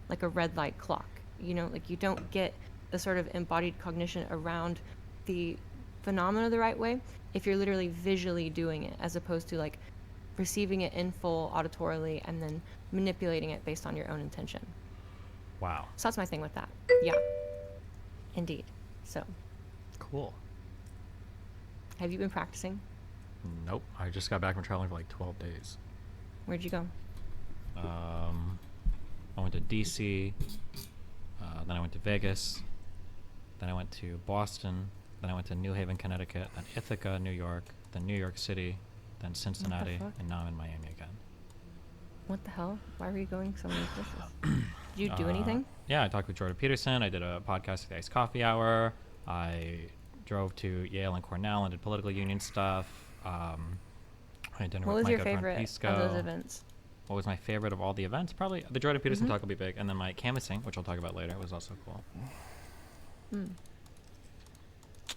like a red light clock. Like you don't get the sort of embodied cognition around the phenomena the right way if you're literally visually doing it, as opposed to like receiving it in full auditorily and then manipulating it based on your own intention. Wow. So that's my thing with that. Yeah, indeed. So, Cool. have you been practicing? Nope. I just got back from traveling for like 12 days. Where'd you go? Um, I went to DC, then I went to Vegas, then I went to Boston, then I went to New Haven, Connecticut, then Ithaca, New York, then New York City, then Cincinnati, fuck? and now I'm in Miami again. What the hell? Why were you going so many places? Did you do anything? Yeah, I talked with Jordan Peterson. I did a podcast at the Iced Coffee Hour. I drove to Yale and Cornell and did political union stuff. I had dinner What with was your Micah favorite Pisco. of those events? What was my favorite of all the events? Probably the Jordan Peterson talk will be big, and then my canvassing, which I'll talk about later, was also cool.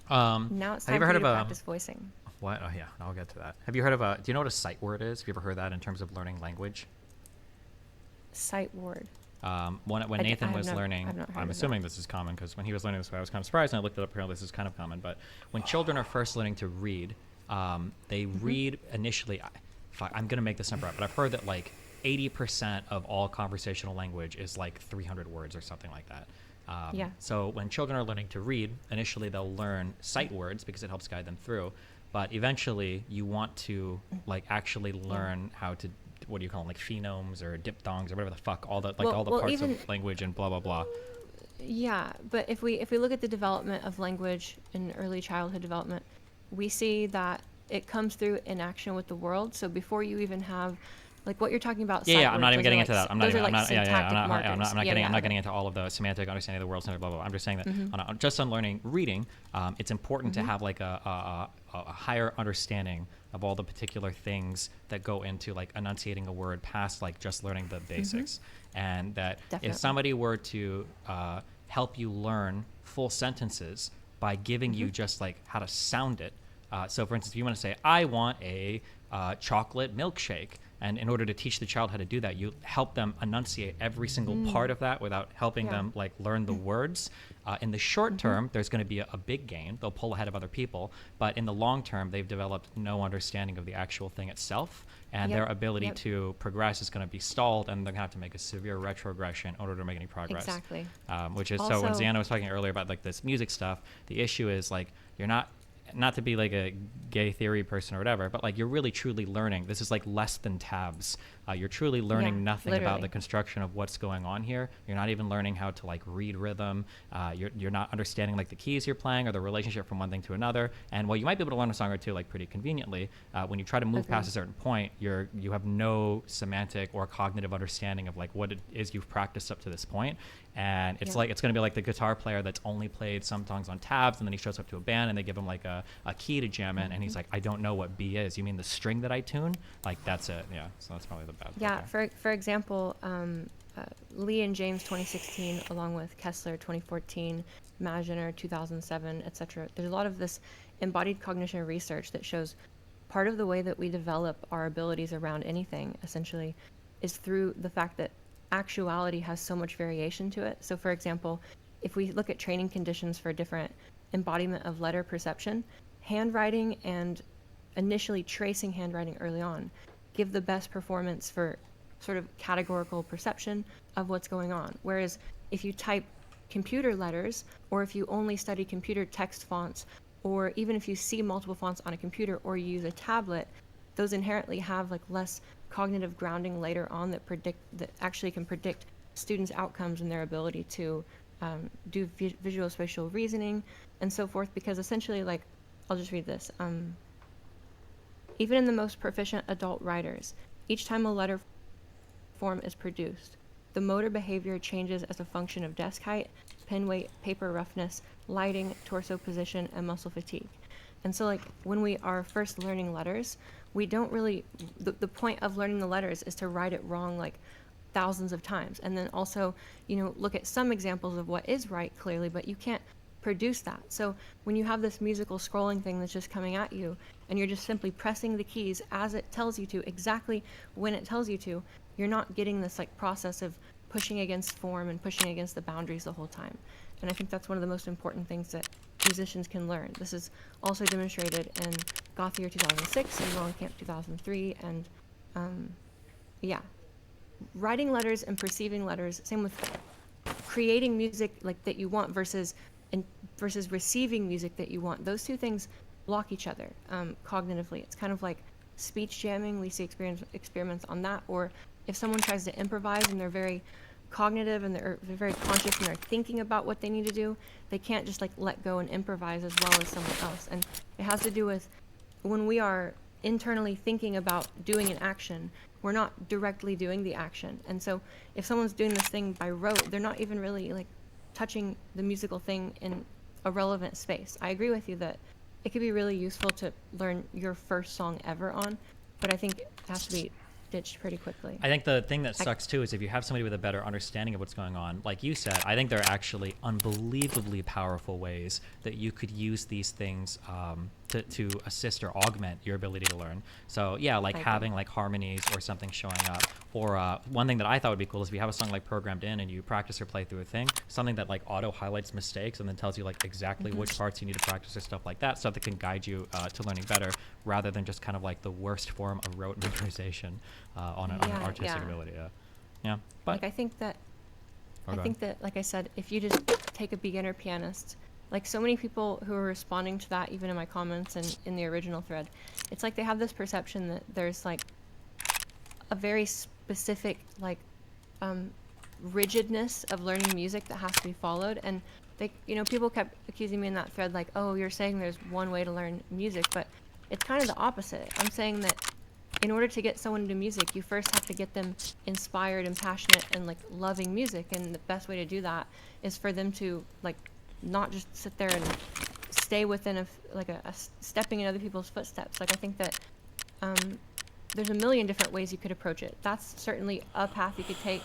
Now it's Have you time ever for heard you to of practice voicing. what? Oh yeah, I'll get to that. Have you heard of do you know what a sight word is? Have you ever heard that in terms of learning language? Sight word. When I Nathan have was not- learning, I've not heard I'm of assuming this is common because when he was learning this, I was kind of surprised, and I looked it up. Apparently, this is kind of common. But when children are first learning to read, they read initially. I'm gonna make this number up, but I've heard that like 80% of all conversational language is like 300 words or something like that. Yeah. So when children are learning to read, initially they'll learn sight words because it helps guide them through. But eventually, you want to like actually learn how to, what do you call them, like phenomes or diphthongs or whatever the fuck, all the like Well- all the well, parts even- of language and blah blah blah. Yeah, but if we look at the development of language in early childhood development, we see that it comes through in action with the world. So before you even have, like what you're talking about, Yeah, sight yeah, I'm not words, even those getting are into like, that. I'm not those even. are I'm like not. Yeah, syntactic I'm markers. not Yeah, getting. I'm yeah, not getting into all of the semantic understanding of the world, blah blah blah. I'm just saying that just on learning reading, it's important to have like a higher understanding of all the particular things that go into like enunciating a word past like just learning the basics, and that Definitely. if somebody were to help you learn full sentences by giving you just like how to sound it. So, for instance, if you want to say, "I want a chocolate milkshake," and in order to teach the child how to do that, you help them enunciate every single part of that without helping Yeah. them like learn the words. In the short term, there's going to be a big gain. They'll pull ahead of other people. But in the long term, they've developed no understanding of the actual thing itself, and Yep, their ability yep. to progress is going to be stalled, and they're going to have to make a severe retrogression in order to make any progress. Exactly. Which is so when Also- Ziana was talking earlier about like this music stuff, the issue is like you're not to be like a gay theory person or whatever, but like you're really truly learning. This is like less than tabs. You're truly learning Yeah, nothing about literally. the construction of what's going on here. You're not even learning how to like read rhythm. You're not understanding like the keys you're playing or the relationship from one thing to another. And while you might be able to learn a song or two like pretty conveniently, when you try to move past a certain point, you have no semantic or cognitive understanding of like what it is you've practiced up to this point. And it's Yeah. like it's going to be like the guitar player that's only played some songs on tabs, and then he shows up to a band and they give him like a key to jam in, and he's like, I don't know what B is. You mean the string that I tune? Like that's it. Yeah. So that's probably the bad. Yeah, part for example, Lee and James 2016, along with Kessler 2014, Maginer 2007, etc. There's a lot of this embodied cognition research that shows part of the way that we develop our abilities around anything, essentially, is through the fact that actuality has so much variation to it. So, for example, if we look at training conditions for different embodiment of letter perception, handwriting and initially tracing handwriting early on give the best performance for sort of categorical perception of what's going on. Whereas if you type computer letters, or if you only study computer text fonts, or even if you see multiple fonts on a computer or you use a tablet, those inherently have like less cognitive grounding later on that actually can predict students' outcomes and their ability to do visual spatial reasoning and so forth. Because essentially, like, I'll just read this. Even in the most proficient adult writers, each time a letter form is produced, the motor behavior changes as a function of desk height, pen weight, paper roughness, lighting, torso position, and muscle fatigue. And so, like, when we are first learning letters, we don't really, the point of learning the letters is to write it wrong, like, thousands of times. And then also, look at some examples of what is right clearly, but you can't produce that. So when you have this musical scrolling thing that's just coming at you, and you're just simply pressing the keys as it tells you to, exactly when it tells you to, you're not getting this like process of pushing against form and pushing against the boundaries the whole time. And I think that's one of the most important things that musicians can learn. This is also demonstrated in Goth Year 2006 and Mellencamp 2003. And yeah, writing letters and perceiving letters, same with creating music like that you want versus receiving music that you want. Those two things block each other cognitively. It's kind of like speech jamming. We see experiments on that. Or if someone tries to improvise and they're very cognitive and they're very conscious and they're thinking about what they need to do, they can't just like let go and improvise as well as someone else. And it has to do with when we are internally thinking about doing an action, we're not directly doing the action. And so if someone's doing this thing by rote, they're not even really like touching the musical thing in a relevant space. I agree with you that it could be really useful to learn your first song ever on, but I think it has to be ditched pretty quickly. I think the thing that sucks too is if you have somebody with a better understanding of what's going on, like you said, I think there are actually unbelievably powerful ways that you could use these things to assist or augment your ability to learn. So yeah, like having like harmonies or something showing up. Or one thing that I thought would be cool is if you have a song like programmed in and you practice or play through a thing, something that like auto highlights mistakes and then tells you like exactly which parts you need to practice or stuff like that, stuff that can guide you to learning better rather than just kind of like the worst form of rote memorization on an artistic ability. Yeah. But like I think that like I said, if you just take a beginner pianist, like so many people who are responding to that, even in my comments and in the original thread, it's like they have this perception that there's like a very specific like rigidness of learning music that has to be followed. And they, people kept accusing me in that thread like, oh, you're saying there's one way to learn music, but it's kind of the opposite. I'm saying that in order to get someone into music, you first have to get them inspired and passionate and like loving music, and the best way to do that is for them to like not just sit there and stay within a stepping in other people's footsteps. Like I think that there's a million different ways you could approach it. That's certainly a path you could take.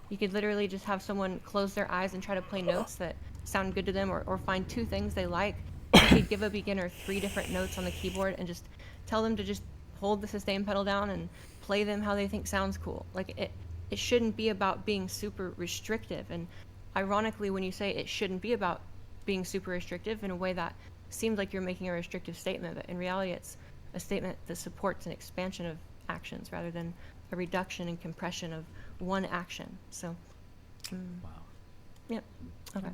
You could literally just have someone close their eyes and try to play notes that sound good to them, or find two things they like. You could give a beginner 3 different notes on the keyboard and just tell them to just hold the sustain pedal down and play them how they think sounds cool. Like it shouldn't be about being super restrictive. And ironically, when you say it shouldn't be about being super restrictive in a way that seems like you're making a restrictive statement, but in reality it's a statement that supports an expansion of actions rather than a reduction and compression of one action. So wow. Yep. Okay.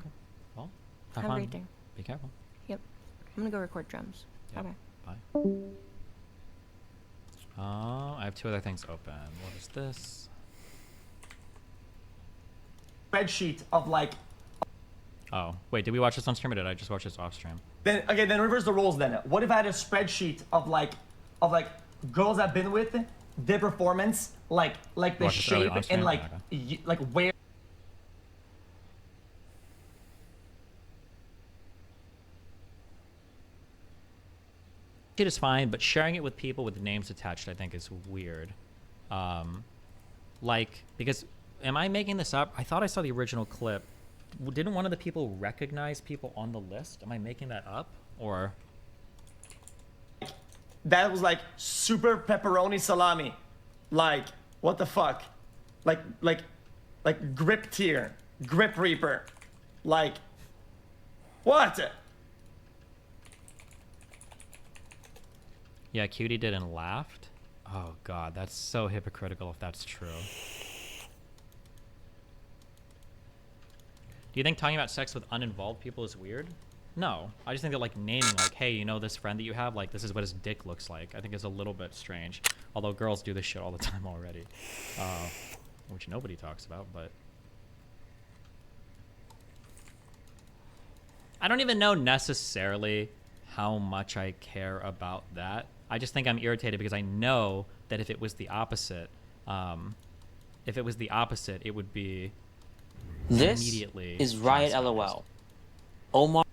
Well, have a great day. Be careful. Yep. I'm gonna go record drums. Yep. Okay. Bye. I have 2 other things open. What is this? Spreadsheet of like. Oh, wait, did we watch this on stream or did I just watch this off stream? Then reverse the roles then. What if I had a spreadsheet of like girls I've been with, their performance, like the shape and like where. It is fine, but sharing it with people with names attached I think is weird. Because am I making this up? I thought I saw the original clip. Didn't one of the people recognize people on the list? Am I making that up? Or that was like super pepperoni salami. Like what the fuck? Like grip tier, grip reaper. Like what? yeah, Cutie did and laughed. Oh god, that's so hypocritical if that's true. Do you think talking about sex with uninvolved people is weird? No. I just think that like naming like, hey, you know this friend that you have, like this is what his dick looks like, I think is a little bit strange. Although girls do this shit all the time already. Which nobody talks about, but I don't even know necessarily how much I care about that. I just think I'm irritated because I know that if it was the opposite, it would be This immediately is Riot chastised. LOL. Omar.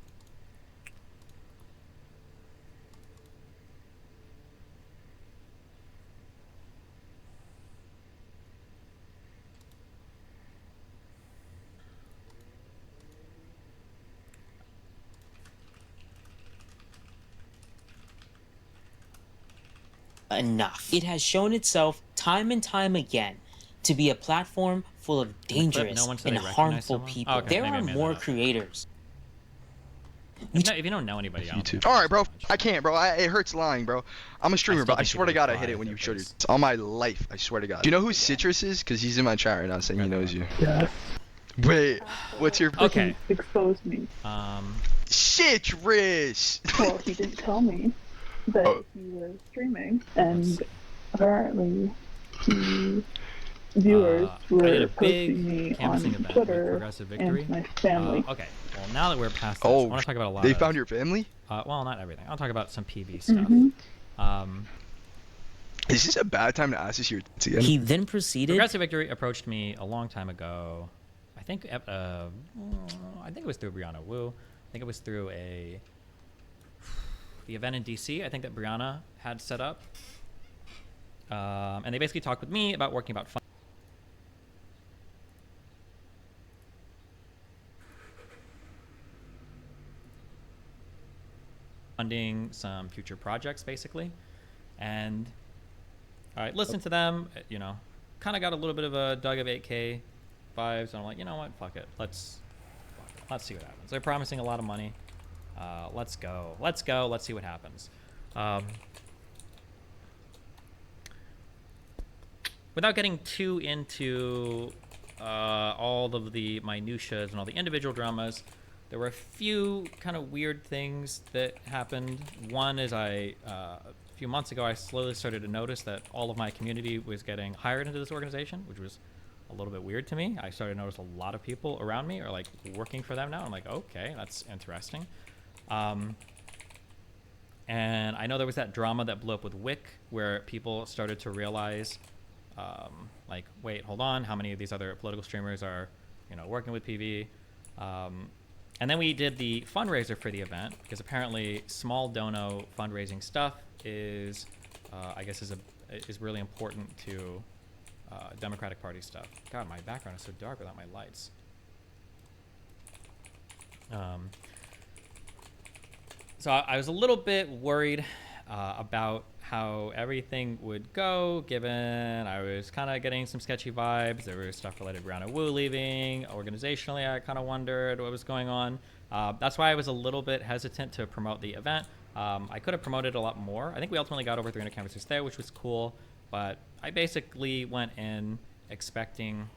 Enough. It has shown itself time and time again to be a platform for full of dangerous one said and they recognize harmful someone? people. Oh, okay, There maybe I are made more that up. creators. If you don't know anybody, I don't think YouTube. All right, it's bro. that much. I can't, bro. It hurts lying, bro. I'm a streamer, still but I think swear to people God, I would hit it cry when if you it showed was- it. On my life, I swear to God. Do you know who Citrus is? Because he's in my chat right now saying he knows you. Yes. Wait, what's your Okay. Exposed me. Citrus? Well, he didn't tell me that Oh. he was streaming, and apparently, the viewers I did were a big posting me canvassing on event with Twitter Progressive Victory. and my family. Okay. Well, now that we're past this, I Oh, want to talk about a lot they of... found your family? well, not everything. I'll talk about some PV stuff. Mm-hmm. Is this a bad time to ask this here again? He then proceeded. Progressive Victory approached me a long time ago. I think it was through Brianna Wu. I think it was through the event in DC. I think that Brianna had set up, and they basically talked with me about working about funding some future projects, basically, and I listened to them. You know, kind of got a little bit of a Doug of 8K vibes, and I'm like, you know what, fuck it, let's see what happens. They're promising a lot of money. Let's go. Let's see what happens. Without getting too into all of the minutiae and all the individual dramas, there were a few kind of weird things that happened. One is a few months ago, I slowly started to notice that all of my community was getting hired into this organization, which was a little bit weird to me. I started to notice a lot of people around me are like working for them now. I'm like, okay, that's interesting. And I know there was that drama that blew up with Wick, where people started to realize, like, wait, hold on, how many of these other political streamers are, you know, working with PV? And then we did the fundraiser for the event, because apparently small dono fundraising stuff is, I guess, is really important to Democratic Party stuff. God, my background is so dark without my lights. So I was a little bit worried about how everything would go, given I was kind of getting some sketchy vibes. There was stuff related to Brianna Wu leaving. Organizationally, I kind of wondered what was going on. That's why I was a little bit hesitant to promote the event. I could have promoted a lot more. I think we ultimately got over 300 canvassers there, which was cool. But I basically went in expecting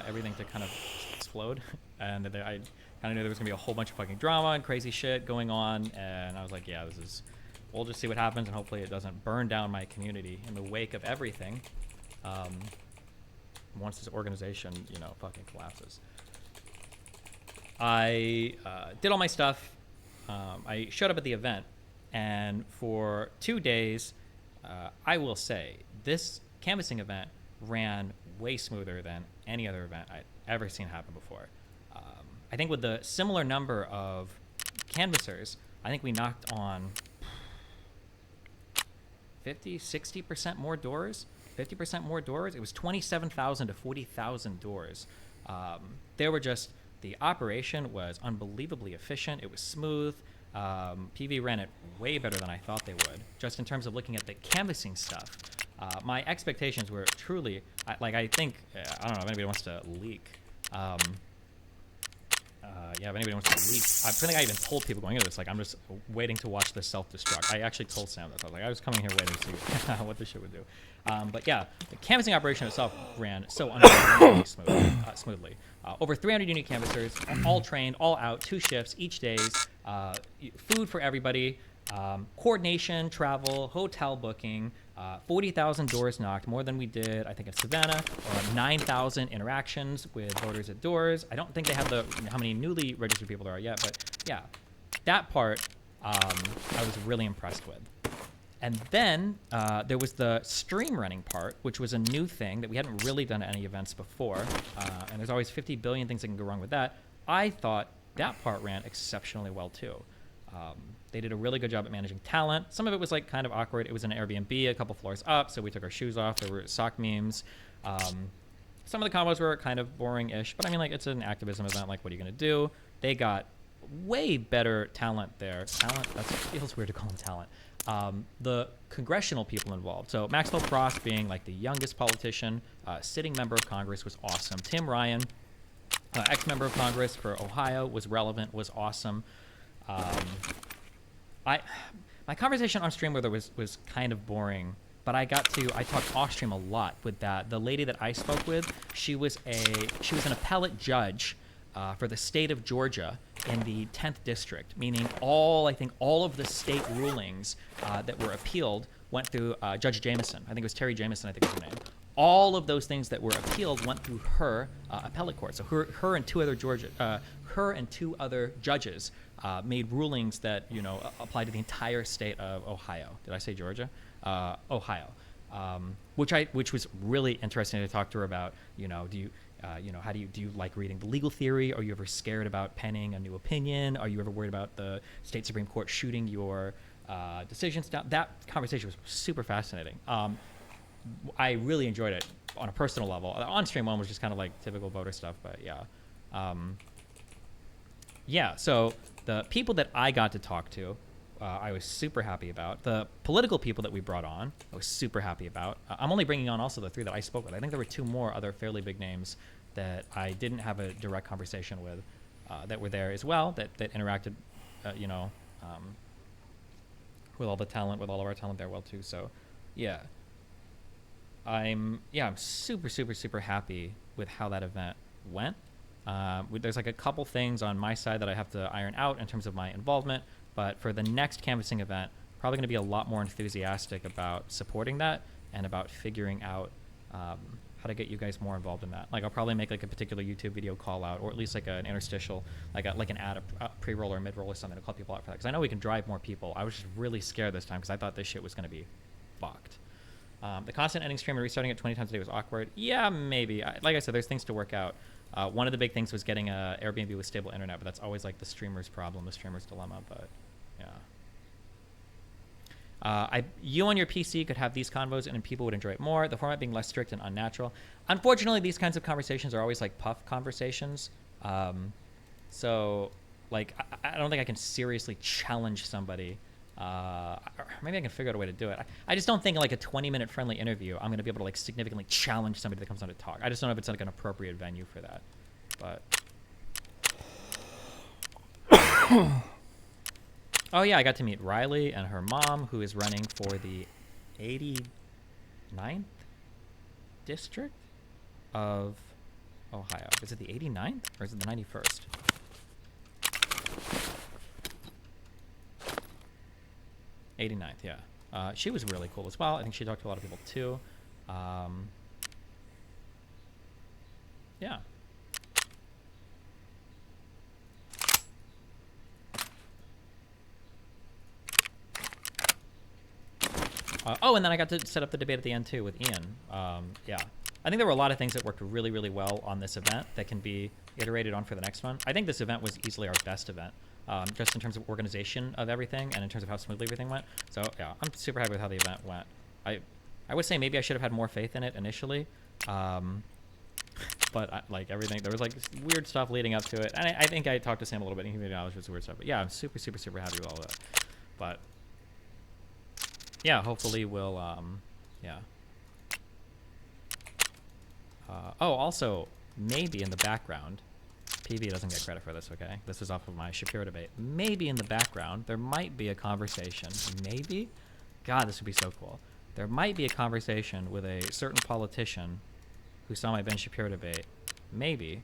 everything to kind of explode. And I kind of knew there was going to be a whole bunch of fucking drama and crazy shit going on. And I was like, yeah, we'll just see what happens, and hopefully it doesn't burn down my community in the wake of everything once this organization, you know, fucking collapses. I did all my stuff. I showed up at the event, and for 2 days, I will say, this canvassing event ran way smoother than any other event I'd ever seen happen before. I think with the similar number of canvassers, I think we knocked on 60% more doors, 50% more doors. It was 27,000 to 40,000 doors. The operation was unbelievably efficient. It was smooth. PV ran it way better than I thought they would, just in terms of looking at the canvassing stuff. My expectations were truly, I don't know if anybody wants to leak. If anybody wants to leak, I think I even told people going into this, like, I'm just waiting to watch this self-destruct. I actually told Sam this. I was like, I was coming here waiting to see what this shit would do. But yeah, the canvassing operation itself ran so unbelievably smoothly. Over 300 unique canvassers, all trained, all out, 2 shifts, each days, food for everybody, coordination, travel, hotel booking, 40,000 doors knocked, more than we did, I think, in Savannah, or 9,000 interactions with voters at doors. I don't think they have how many newly registered people there are yet, but yeah, that part I was really impressed with. And then there was the stream running part, which was a new thing that we hadn't really done at any events before, and there's always 50 billion things that can go wrong with that. I thought that part ran exceptionally well, too. They did a really good job at managing talent. Some of it was like kind of awkward. It was an Airbnb a couple floors up, so we took our shoes off. There were sock memes. Some of the combos were kind of boring-ish, but I mean, like, it's an activism event. Like, what are you going to do? They got way better talent there. Talent? That feels weird to call them talent. the congressional people involved. So Maxwell Frost being like the youngest politician, sitting member of Congress, was awesome. Tim Ryan, ex-member of Congress for Ohio, was relevant, was awesome. My conversation on stream with her was kind of boring, but I talked off stream a lot with the lady that I spoke with. She was an appellate judge for the state of Georgia in the 10th district, meaning I think all of the state rulings that were appealed went through Judge Jameson. I think it was Terry Jameson, I think was her name. All of those things that were appealed went through her appellate court. So her and two other judges made rulings that apply to the entire state of Ohio. Did I say Georgia? Ohio, which was really interesting to talk to her about. Do you like reading the legal theory? Are you ever scared about penning a new opinion? Are you ever worried about the state Supreme Court shooting your decisions down? That conversation was super fascinating. I really enjoyed it on a personal level. The on-stream one was just kind of like typical voter stuff, but yeah. So the people that I got to talk to, I was super happy about. The political people that we brought on, I was super happy about. I'm only bringing on also the 3 that I spoke with. I think there were 2 more other fairly big names that I didn't have a direct conversation with that were there as well, that interacted, with all the talent, with all of our talent there well too. So, yeah. I'm super, super, super happy with how that event went. There's like a couple things on my side that I have to iron out in terms of my involvement, but for the next canvassing event, probably going to be a lot more enthusiastic about supporting that and about figuring out how to get you guys more involved in that. Like I'll probably make like a particular YouTube video call out, or at least like an interstitial, like an ad, a pre-roll or mid-roll or something to call people out for that. Because I know we can drive more people. I was just really scared this time because I thought this shit was going to be fucked. The constant ending stream and restarting it 20 times a day was awkward. Yeah, maybe. Like I said, there's things to work out. One of the big things was getting a Airbnb with stable internet, but that's always like the streamer's problem, the streamer's dilemma. But yeah. You on your PC could have these convos and people would enjoy it more. The format being less strict and unnatural. Unfortunately, these kinds of conversations are always like puff conversations. So like I don't think I can seriously challenge somebody. Maybe I can figure out a way to do it. I just don't think like a 20-minute friendly interview, I'm going to be able to like significantly challenge somebody that comes on to talk. I just don't know if it's like an appropriate venue for that. But oh yeah, I got to meet Riley and her mom, who is running for the 89th district of Ohio. Is it the 89th or is it the 91st? 89th, yeah. She was really cool as well. I think she talked to a lot of people too. Yeah. Oh, and then I got to set up the debate at the end too with Ian. Yeah. I think there were a lot of things that worked really, really well on this event that can be iterated on for the next one. I think this event was easily our best event. Just in terms of organization of everything and in terms of how smoothly everything went. So yeah, I'm super happy with how the event went. I would say maybe I should have had more faith in it initially, but like everything, there was like weird stuff leading up to it, and I think I talked to Sam a little bit and he acknowledged it was weird stuff. But yeah, I'm super, super, super happy with all of that. But yeah, hopefully we'll yeah. Oh, also maybe in the background. PB doesn't get credit for this, okay? This is off of my Shapiro debate. Maybe in the background, there might be a conversation. Maybe? God, this would be so cool. There might be a conversation with a certain politician who saw my Ben Shapiro debate, maybe,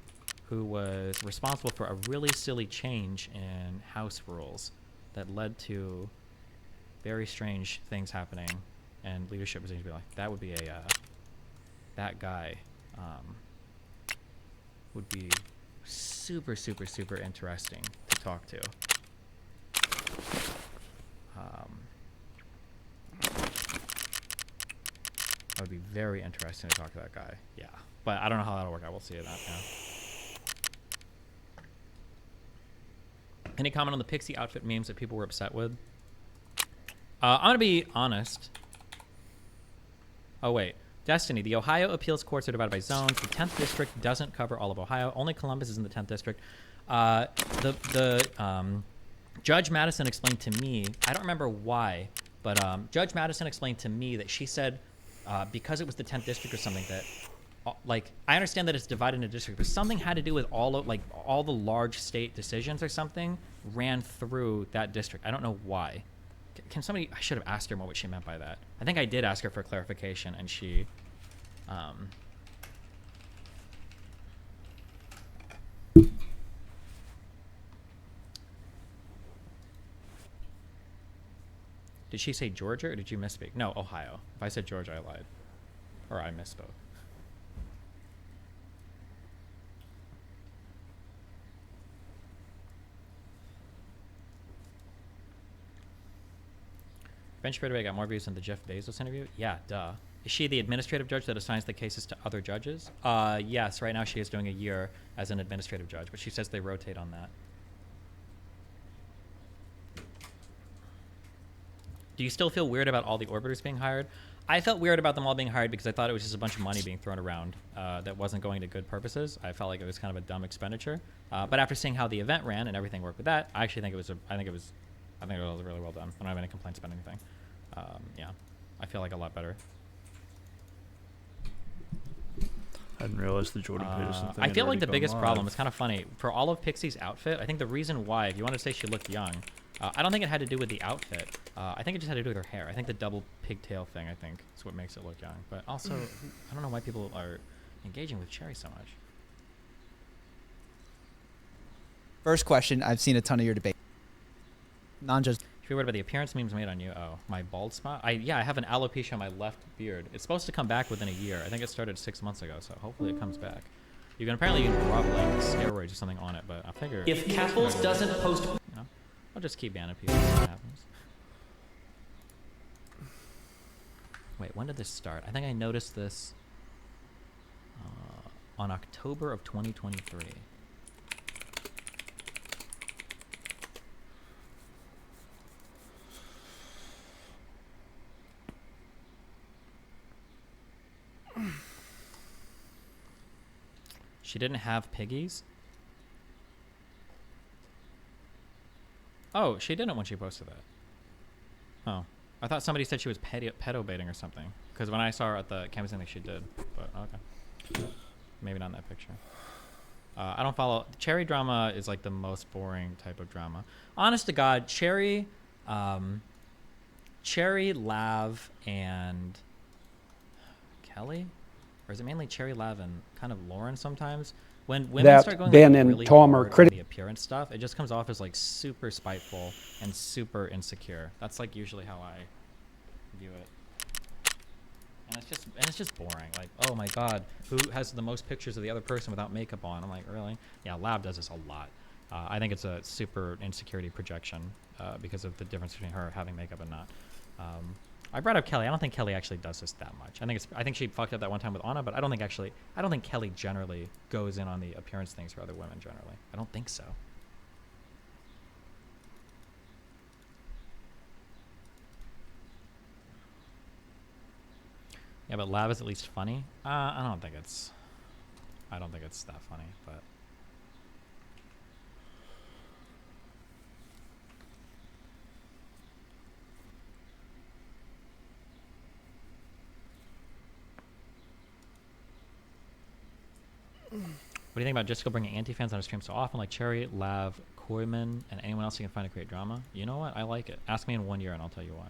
who was responsible for a really silly change in House rules that led to very strange things happening, and leadership was going to be like, that would be a, that guy would be super, super, super interesting to talk to. That would be very interesting to talk to that guy. Yeah, but I don't know how that'll work out. We'll see that. Yeah. Any comment on the Pixie outfit memes that people were upset with? I'm gonna be honest. Oh wait. Destiny, the Ohio appeals courts are divided by zones. The 10th district doesn't cover all of Ohio. Only Columbus is in the 10th district. Judge Madison explained to me, I don't remember why, But Judge Madison explained to me that she said because it was the 10th district or something that, like, I understand that it's divided into districts, but something had to do with all the large state decisions or something ran through that district. I don't know why. Can somebody? I should have asked her more what she meant by that. I think I did ask her for clarification, and she. Did she say Georgia or did you misspeak? No, Ohio. If I said Georgia, I lied. Or I misspoke. Ben Shapiro got more views than the Jeff Bezos interview? Yeah, duh. Is she the administrative judge that assigns the cases to other judges? Yes, right now she is doing a year as an administrative judge, but she says they rotate on that. Do you still feel weird about all the orbiters being hired? I felt weird about them all being hired because I thought it was just a bunch of money being thrown around that wasn't going to good purposes. I felt like it was kind of a dumb expenditure. But after seeing how the event ran and everything worked with that, I actually think it was really well done. I don't have any complaints about anything. Yeah, I feel like a lot better. I didn't realize the Jordan Peterson thing. I feel like the gone biggest live. problem is kind of funny for all of Pixie's outfit. I think the reason why, if you want to say she looked young, I don't think it had to do with the outfit. I think it just had to do with her hair. I think the double pigtail thing, I think, is what makes it look young. But also, I don't know why people are engaging with Cherry so much. First question, I've seen a ton of your debate. Non-judge. If you're worried about the appearance memes made on you, oh, my bald spot? Yeah, I have an alopecia on my left beard. It's supposed to come back within a year. I think it started 6 months ago, so hopefully it comes back. You can apparently rub like steroids or something on it, but I figure If Capples doesn't post, you know, I'll just keep banning people. See what happens. Wait, when did this start? I think I noticed this on October of 2023. She didn't have piggies? Oh, she didn't when she posted that. Oh. I thought somebody said she was pedo baiting or something. Because when I saw her at the campus, I think she did. But okay. Maybe not in that picture. I don't follow. Cherry drama is like the most boring type of drama. Honest to God, Cherry, Lav, and Kelly? Or is it mainly Cherry, Lav, and kind of Lauren sometimes? When women start going Ben like, and really Tom hard are on the appearance stuff, it just comes off as like super spiteful and super insecure. That's like usually how I view it. And it's just boring. Like, oh my god, who has the most pictures of the other person without makeup on? I'm like, really? Yeah, Lav does this a lot. I think it's a super insecurity projection because of the difference between her having makeup and not. I brought up Kelly. I don't think Kelly actually does this that much. I think she fucked up that one time with Anna, but I don't think Kelly generally goes in on the appearance things for other women generally. I don't think so. Yeah, but Lav is at least funny. I don't think it's that funny, but. What do you think about Jessica bringing anti-fans on her stream so often, like Cherry, Lav, Koyman, and anyone else you can find to create drama? You know what? I like it. Ask me in 1 year and I'll tell you why.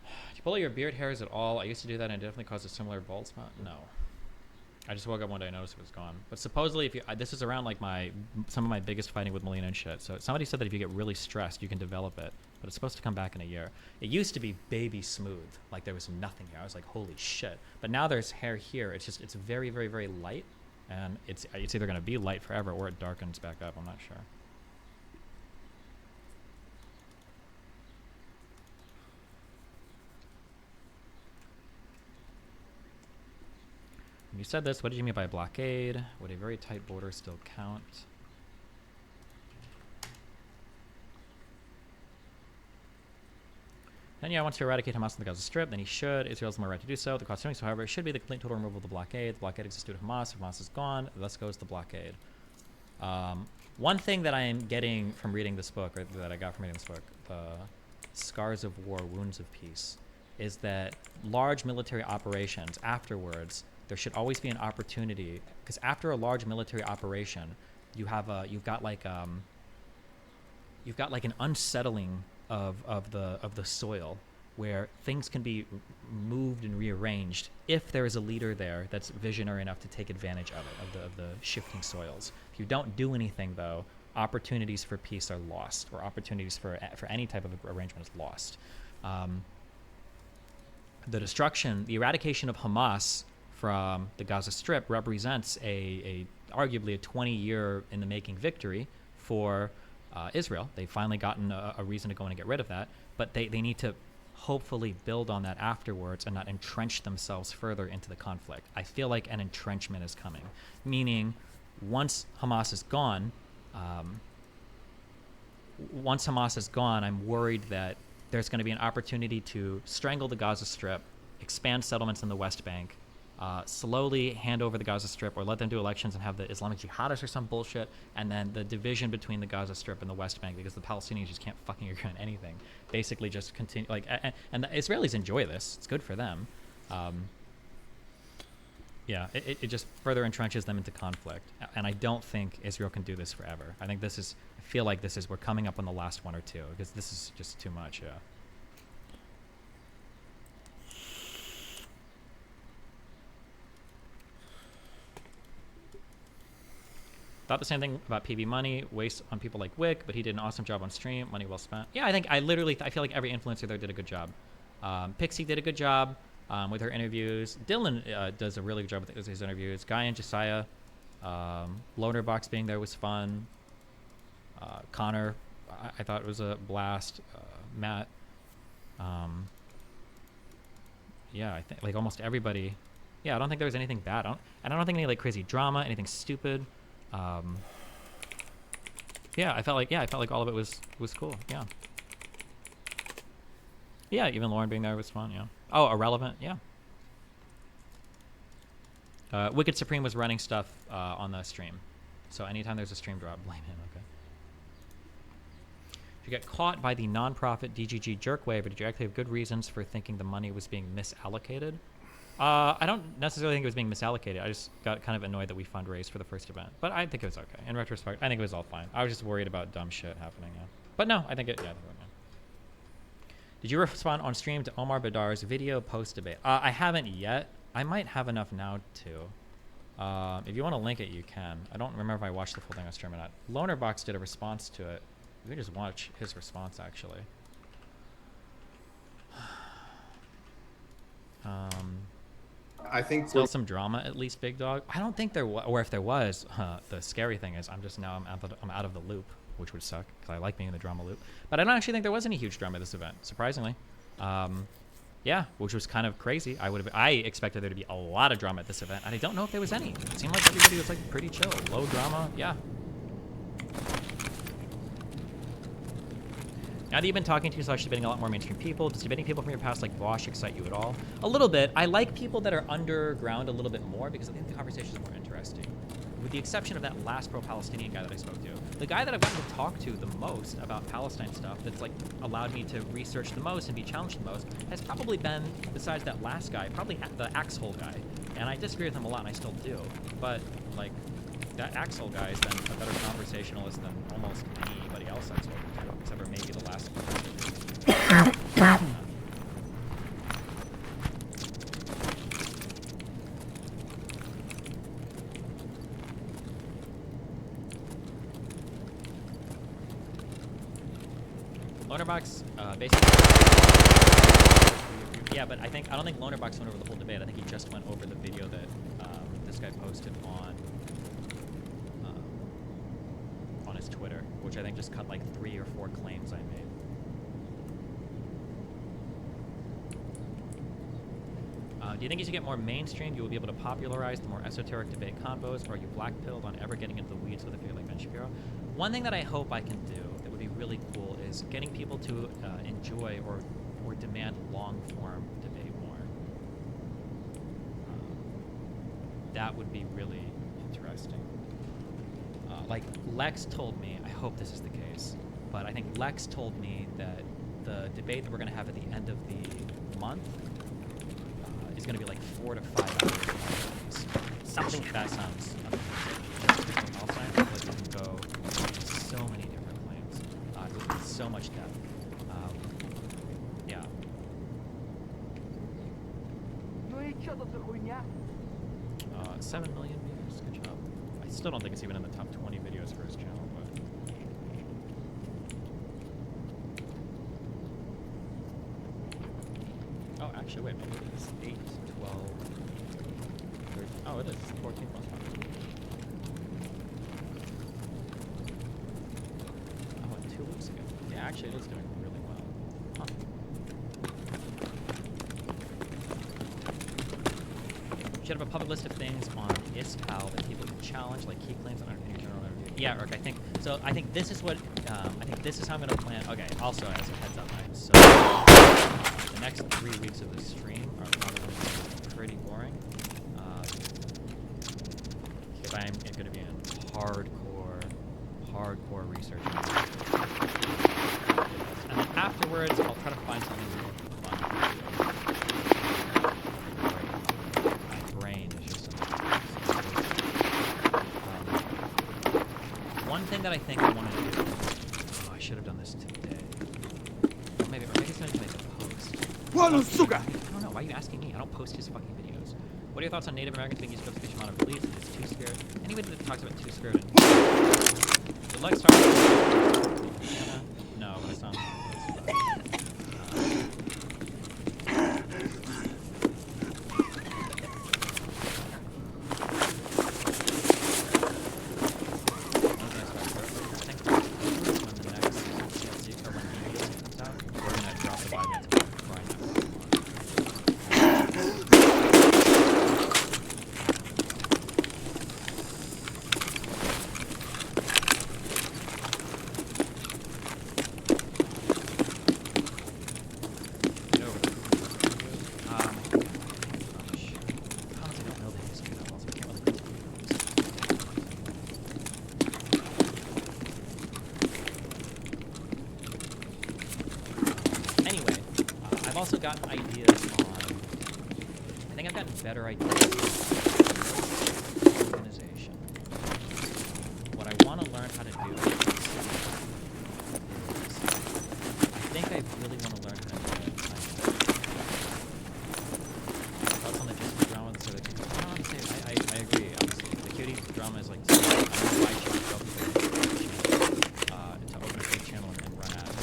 Do you pull out your beard hairs at all? I used to do that and it definitely caused a similar bald spot. No. I just woke up one day and noticed it was gone. But supposedly, this is around like some of my biggest fighting with Melina and shit. So somebody said that if you get really stressed, you can develop it. But it's supposed to come back in a year. It used to be baby smooth, like there was nothing here. I was like, holy shit. But now there's hair here. It's very, very, very light, and it's either gonna be light forever or it darkens back up. I'm not sure. When you said this, what did you mean by blockade? Would a very tight border still count? Netanyahu wants to eradicate Hamas on the Gaza Strip, then he should. Israel has more right to do so. The cost of doing so, however, should be the complete total removal of the blockade. The blockade exists due to Hamas. If Hamas is gone, thus goes the blockade. One thing that I am getting from reading this book, or that I got from reading this book, The Scars of War, Wounds of Peace, is that large military operations afterwards, there should always be an opportunity, because after a large military operation, you've got like an unsettling of the soil, where things can be moved and rearranged if there is a leader there that's visionary enough to take advantage of it, of the shifting soils. If you don't do anything, though, opportunities for peace are lost, or opportunities for any type of arrangement is lost. The destruction, the eradication of Hamas from the Gaza Strip represents arguably a 20-year in the making victory for Israel. They've finally gotten a reason to go in and get rid of that, but they need to hopefully build on that afterwards and not entrench themselves further into the conflict. I feel like an entrenchment is coming, meaning once Hamas is gone, I'm worried that there's going to be an opportunity to strangle the Gaza Strip, expand settlements in the West Bank, slowly hand over the Gaza Strip, or let them do elections and have the Islamic jihadists or some bullshit, and then the division between the Gaza Strip and the West Bank, because the Palestinians just can't fucking agree on anything, basically just continue, and the Israelis enjoy this. It's good for them. Yeah, it just further entrenches them into conflict, and I don't think Israel can do this forever. I feel like we're coming up on the last one or two, because this is just too much. Yeah. Thought the same thing about PB Money, waste on people like Wick, but he did an awesome job on stream, money well spent. Yeah, I feel like every influencer there did a good job. Pixie did a good job with her interviews. Dylan does a really good job with his interviews. Guy and Josiah, Lonerbox being there was fun. Connor, I thought it was a blast. Matt, yeah, I think like almost everybody. Yeah, I don't think there was anything bad. I don't think any like crazy drama, anything stupid. Yeah, I felt like all of it was cool. Yeah. Yeah, even Lauren being there was fun. Yeah. Oh, irrelevant. Yeah. Wicked Supreme was running stuff on the stream, so anytime there's a stream drop, blame him. Okay. If you get caught by the nonprofit DGG jerk waiver, did you actually have good reasons for thinking the money was being misallocated? I don't necessarily think it was being misallocated. I just got kind of annoyed that we fundraised for the first event. But I think it was okay. In retrospect, I think it was all fine. I was just worried about dumb shit happening, yeah. But no, I think it, yeah. Did you respond on stream to Omar Badar's video post-debate? I haven't yet. I might have enough now, too. If you want to link it, you can. I don't remember if I watched the full thing on stream or not. Lonerbox did a response to it. We can just watch his response, actually. I think still some drama, at least, Big Dog. I don't think there was, or if there was, the scary thing is I'm out of the loop, which would suck because I like being in the drama loop. But I don't actually think there was any huge drama at this event, surprisingly. Yeah, which was kind of crazy. I expected there to be a lot of drama at this event, and I don't know if there was any. It seemed like everybody was like pretty chill, low drama. Yeah. Now that you've been talking to / debating a lot more mainstream people, does debating people from your past like Bosch excite you at all? A little bit. I like people that are underground a little bit more because I think the conversation is more interesting. With the exception of that last pro-Palestinian guy that I spoke to. The guy that I've gotten to talk to the most about Palestine stuff that's like allowed me to research the most and be challenged the most has probably been, besides that last guy, probably the Axhole guy. And I disagree with him a lot, and I still do. But like, that Axel guy has been a better conversationalist than almost anybody else I've spoken to, except for maybe the last one. Lonerbox, basically. Yeah, but I don't think Lonerbox went over the whole debate. I think he just went over the video that this guy posted on his Twitter, which I think just cut like 3 or 4 claims I made. Do you think as you get more mainstream, you will be able to popularize the more esoteric debate combos, or are you black-pilled on ever getting into the weeds with a figure like Ben Shapiro? One thing that I hope I can do that would be really cool is getting people to enjoy or demand long-form debate more. That would be really interesting. like Lex told me, I hope this is the case, but I think Lex told me that the debate that we're going to have at the end of the month is going to be like 4 to 5 hours. Something that sounds amazing. Also, I feel like we can go so many different planes with so much depth. Yeah. 7 million views. Good job. I still don't think it's even in the top 20 videos for his channel, but. Oh, actually, wait, maybe it's 8, 12, 13. Oh, it is 14 plus 5. Oh, 2 weeks ago. Yeah, actually, it is doing really well. Huh. You should have a public list of things on ISPAL that people can challenge, like key claims on any general overview. Yeah, Rick, I think so. I think this is what I think this is how I'm gonna plan. Okay. Also, as a heads up, so the next 3 weeks of the stream are probably pretty boring because I'm gonna be in hardcore research. And then afterwards, I'll try to find something really fun. One thing that I think I want to do. Oh, I should have done this today. Or maybe it's going to make a post. I don't know. Why are you asking me? I don't post his fucking videos. What are your thoughts on Native Americans being used for the fish amount of release? It's Two-Spirit. Anybody that talks about Two-Spirit and good luck starting. No, but it's not. I've also gotten ideas on, I think I've gotten better ideas on organization. What I want to learn how to do is, I think I really want to learn how to do it. Thoughts on the Disney drama with the sort of honestly, I agree, honestly. The cutie drama is like, I don't know why she would go to open a fake channel and run ads.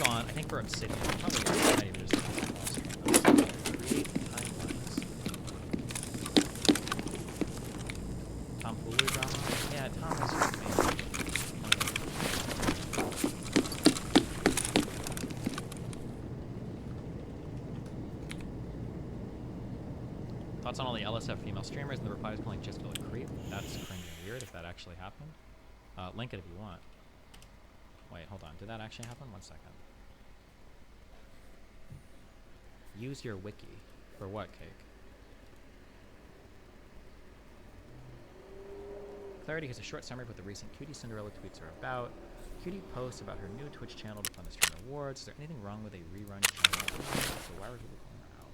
I think for Obsidian, probably not even just create timelines. Tom Hulu drama? Yeah, Tom was amazing. Thoughts on all the LSF female streamers and the replies calling Jessica a creep? That's cringy and weird if that actually happened. Link it if you want. Wait, hold on. Did that actually happen? 1 second. Use your wiki. For what, Cake? Clarity has a short summary of what the recent Cutie Cinderella tweets are about. Cutie posts about her new Twitch channel to fund the stream awards. Is there anything wrong with a rerun channel? So why were people calling her out?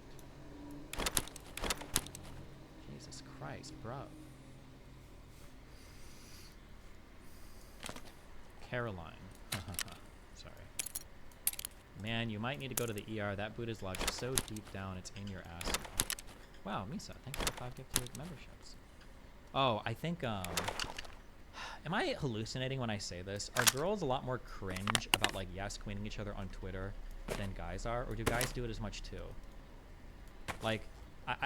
Jesus Christ, bro. Caroline. Sorry. Man, you might need to go to the ER. That boot is lodged so deep down it's in your ass. Wow, Misa, thanks for the 5 gifted memberships. Oh, I think, am I hallucinating when I say this? Are girls a lot more cringe about, like, yes queening each other on Twitter than guys are? Or do guys do it as much, too? Like,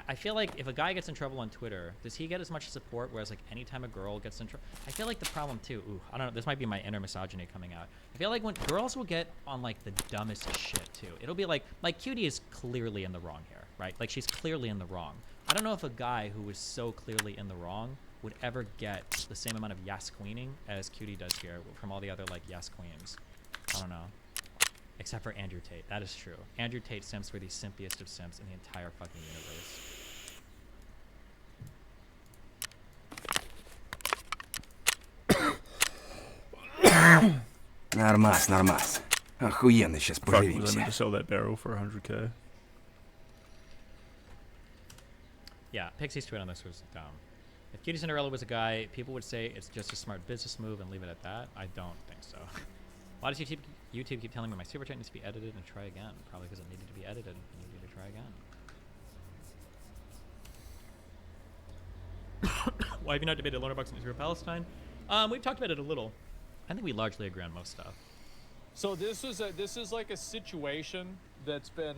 I feel like if a guy gets in trouble on Twitter, does he get as much support? Whereas, like, anytime a girl gets in trouble, I feel like the problem too. Ooh, I don't know. This might be my inner misogyny coming out. I feel like when girls will get on like the dumbest shit too, it'll be like Cutie is clearly in the wrong here, right? Like she's clearly in the wrong. I don't know if a guy who was so clearly in the wrong would ever get the same amount of yes queening as Cutie does here from all the other like yes queens. I don't know. Except for Andrew Tate. That is true. Andrew Tate simps were the simpiest of simps in the entire fucking universe. Nормас. Охуенно сейчас поживимся. Was I meant to sell that barrel for 100k? Yeah, Pixie's tweet on this was dumb. If Cutie Cinderella was a guy, people would say it's just a smart business move and leave it at that. I don't think so. Why does YouTube keep telling me my super chat needs to be edited and try again? Probably because it needed to be edited and needed to try again. Why have you not debated Loner Bucks in Israel Palestine? We've talked about it a little. I think we largely agree on most stuff. So this is like a situation that's been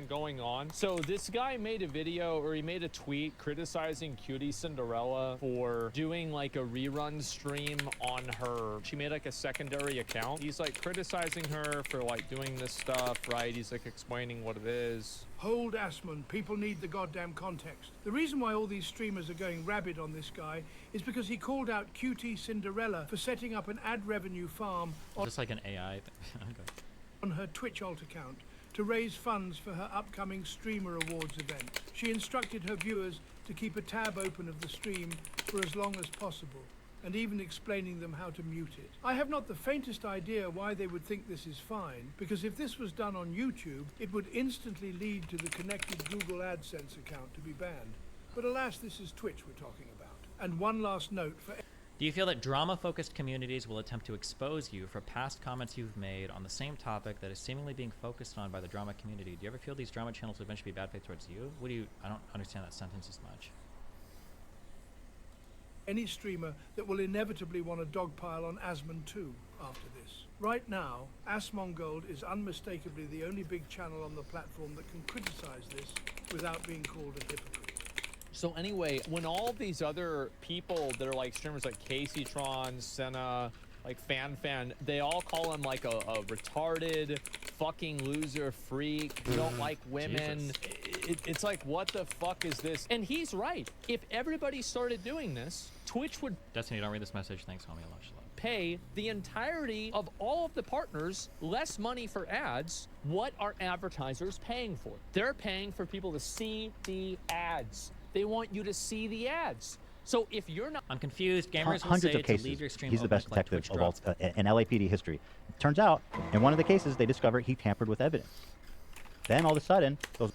going on. So this guy made a video, or he made a tweet criticizing Cutie Cinderella for doing like a rerun stream on her. She made like a secondary account. He's like criticizing her for like doing this stuff, right? He's like explaining what it is. Hold Asmon, people need the goddamn context. The reason why all these streamers are going rabid on this guy is because he called out Cutie Cinderella for setting up an ad revenue farm on, just like an AI thing. Okay. On her Twitch alt account to raise funds for her upcoming Streamer Awards event. She instructed her viewers to keep a tab open of the stream for as long as possible, and even explaining them how to mute it. I have not the faintest idea why they would think this is fine, because if this was done on YouTube, it would instantly lead to the connected Google AdSense account to be banned. But alas, this is Twitch we're talking about. And one last note for... Do you feel that drama-focused communities will attempt to expose you for past comments you've made on the same topic that is seemingly being focused on by the drama community? Do you ever feel these drama channels will eventually be bad faith towards you? I don't understand that sentence as much. Any streamer that will inevitably want to dogpile on Asmon too after this. Right now, Asmongold is unmistakably the only big channel on the platform that can criticize this without being called a hypocrite. So anyway, when all these other people that are like streamers like Caseytron, Senna, like FanFan, they all call him like a retarded fucking loser freak, don't like women. It's like, what the fuck is this? And he's right. If everybody started doing this, Twitch would... Destiny, don't read this message. Thanks, homie. Pay the entirety of all of the partners less money for ads. What are advertisers paying for? They're paying for people to see the ads. They want you to see the ads. So if you're not... I'm confused. Gamers will Hundreds say of cases. to leave your stream He's the best like detective of all in LAPD history. Turns out, in one of the cases, they discovered he tampered with evidence. Then all of a sudden, those...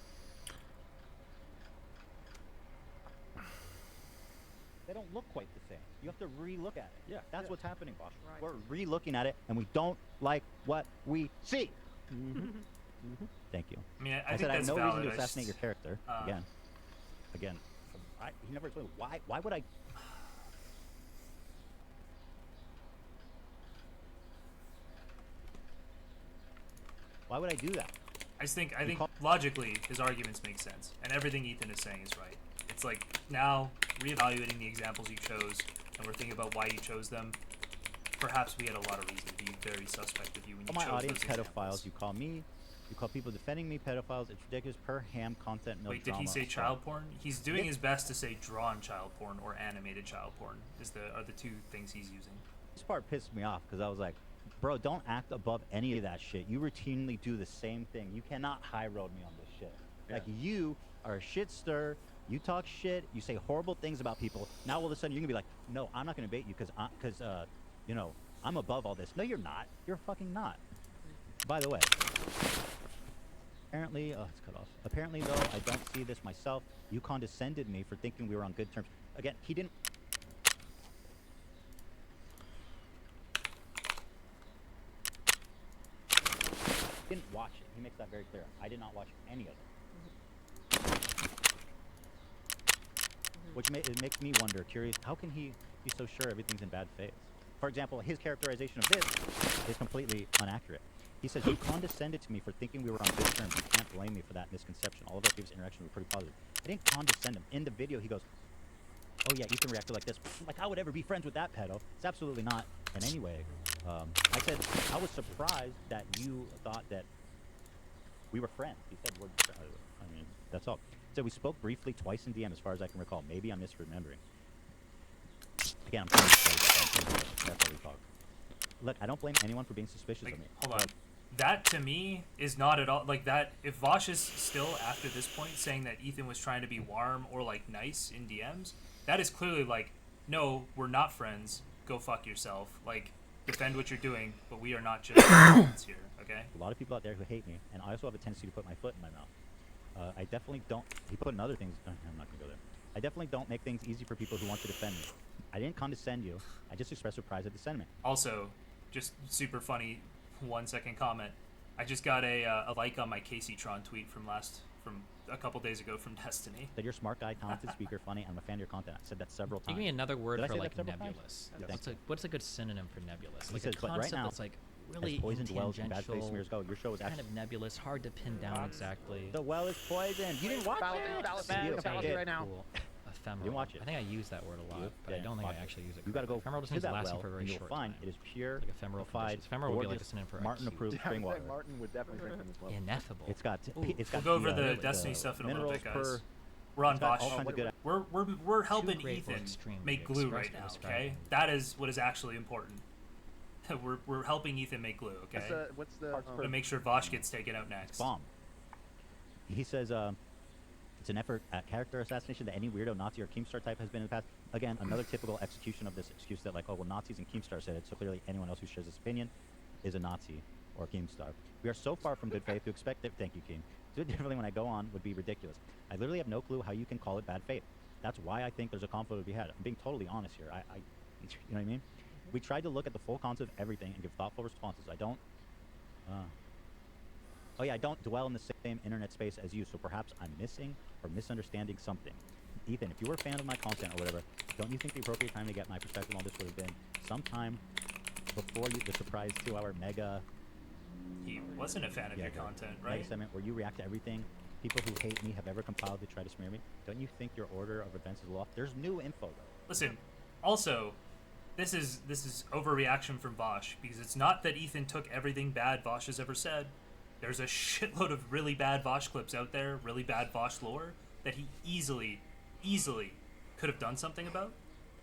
They don't look quite the same. You have to re-look at it. Yeah, that's what's happening, Bosch. Right. We're re-looking at it, and we don't like what we see. Thank you. I mean, I said think I have that's no valid. reason to assassinate your character. Again. He never explained why would I... Why would I do that? I think logically his arguments make sense, and everything Ethan is saying is right. It's like now reevaluating the examples you chose, and we're thinking about why you chose them. Perhaps we had a lot of reason to be very suspect of you when you chose my audience those pedophiles. examples. You call me. You call people defending me pedophiles. It's ridiculous per ham content. No Wait, did he say child porn? He's doing his best to say drawn child porn or animated child porn. Are the two things he's using. This part pissed me off because I was like, bro, don't act above any of that shit. You routinely do the same thing. You cannot high road me on this shit. Yeah. Like, you are a shit stir. You talk shit. You say horrible things about people. Now all of a sudden you're gonna be like, no, I'm not gonna bait you because you know, I'm above all this. No, you're not. You're fucking not. By the way, apparently, it's cut off. Apparently, though, I don't see this myself. You condescended me for thinking we were on good terms. Again, he didn't. Didn't watch it. He makes that very clear. I did not watch any of it. Which it makes me wonder, curious, how can he be so sure everything's in bad faith? For example, his characterization of this is completely inaccurate. He says, you condescended to me for thinking we were on good terms. You can't blame me for that misconception. All of our previous interactions were pretty positive. I didn't condescend him. In the video, he goes, oh yeah, Ethan reacted like this. Like, I would ever be friends with that pedo. It's absolutely not. And anyway, I said, I was surprised that you thought that we were friends. He said, I mean, that's all. He said, we spoke briefly twice in DM as far as I can recall. Maybe I'm misremembering. Again, I'm trying to say that's how we talk. Look, I don't blame anyone for being suspicious of me. Hold on. that to me is not at all like that. If Vosh is still after this point saying that Ethan was trying to be warm or like nice in DMs, that is clearly like, no, we're not friends. Go fuck yourself. Like, defend what you're doing, but we are not just friends here. Okay. A lot of people out there who hate me, and I also have a tendency to put my foot in my mouth. I definitely don't. He put in other things. I'm not gonna go there. I definitely don't make things easy for people who want to defend me. I didn't condescend you. I just expressed surprise at the sentiment. Also, just super funny 1 second comment. I just got a like on my Casey Tron tweet from a couple days ago from Destiny. That you're a smart guy, talented speaker, funny, and I'm a fan of your content. I said that several times. Give me another word Did I for say like that several nebulous. times? What's a good synonym for nebulous? He Like says, a but concept right now, that's like really as poisoned wells and bad face tangential, smears go, your show is kind actually of nebulous, hard to pin down exactly. The well is poisoned. You didn't watch it? Right now. Cool. Ephemeral. You watch it. I think I use that word a lot, but I don't think I actually use it. You got to go Ephemeral just to means that lasting well, for a very and you'll short find time. it is pure, Like ephemeral refined, Ephemeral would be like a gorgeous, synonym for Martin-approved acute. spring water. Martin would definitely drink from this well. Ineffable. It's got We'll go over the Destiny stuff in a little bit, guys. We're on Vosh. We're helping Ethan make glue right now. Okay, that is what is actually important. we're helping Ethan make glue. Okay. What's the to make sure Vosh gets taken out next. Bomb. He says it's an effort at character assassination that any weirdo Nazi or Keemstar type has been in the past. Again, another typical execution of this excuse that like, oh well, Nazis and Keemstar said it, so clearly anyone else who shares this opinion is a Nazi or Keemstar. We are so far from good faith to expect that. Thank you, Keem. To do it differently when I go on would be ridiculous. I literally have no clue how you can call it bad faith. That's why I think there's a conflict to be had. I'm being totally honest here. You know what I mean? We tried to look at the full concept of everything and give thoughtful responses. I don't dwell in the same internet space as you, so perhaps I'm missing or misunderstanding something. Ethan, if you were a fan of my content or whatever, don't you think the appropriate time to get my perspective on this would have been sometime before the surprise 2-hour mega... He wasn't a fan of your content, right? Mega segment where you react to everything people who hate me have ever compiled to try to smear me? Don't you think your order of events is off? There's new info, though. Listen, also, this is overreaction from Vosh, because it's not that Ethan took everything bad Vosh has ever said. There's a shitload of really bad Vosh clips out there, really bad Vosh lore, that he easily could have done something about,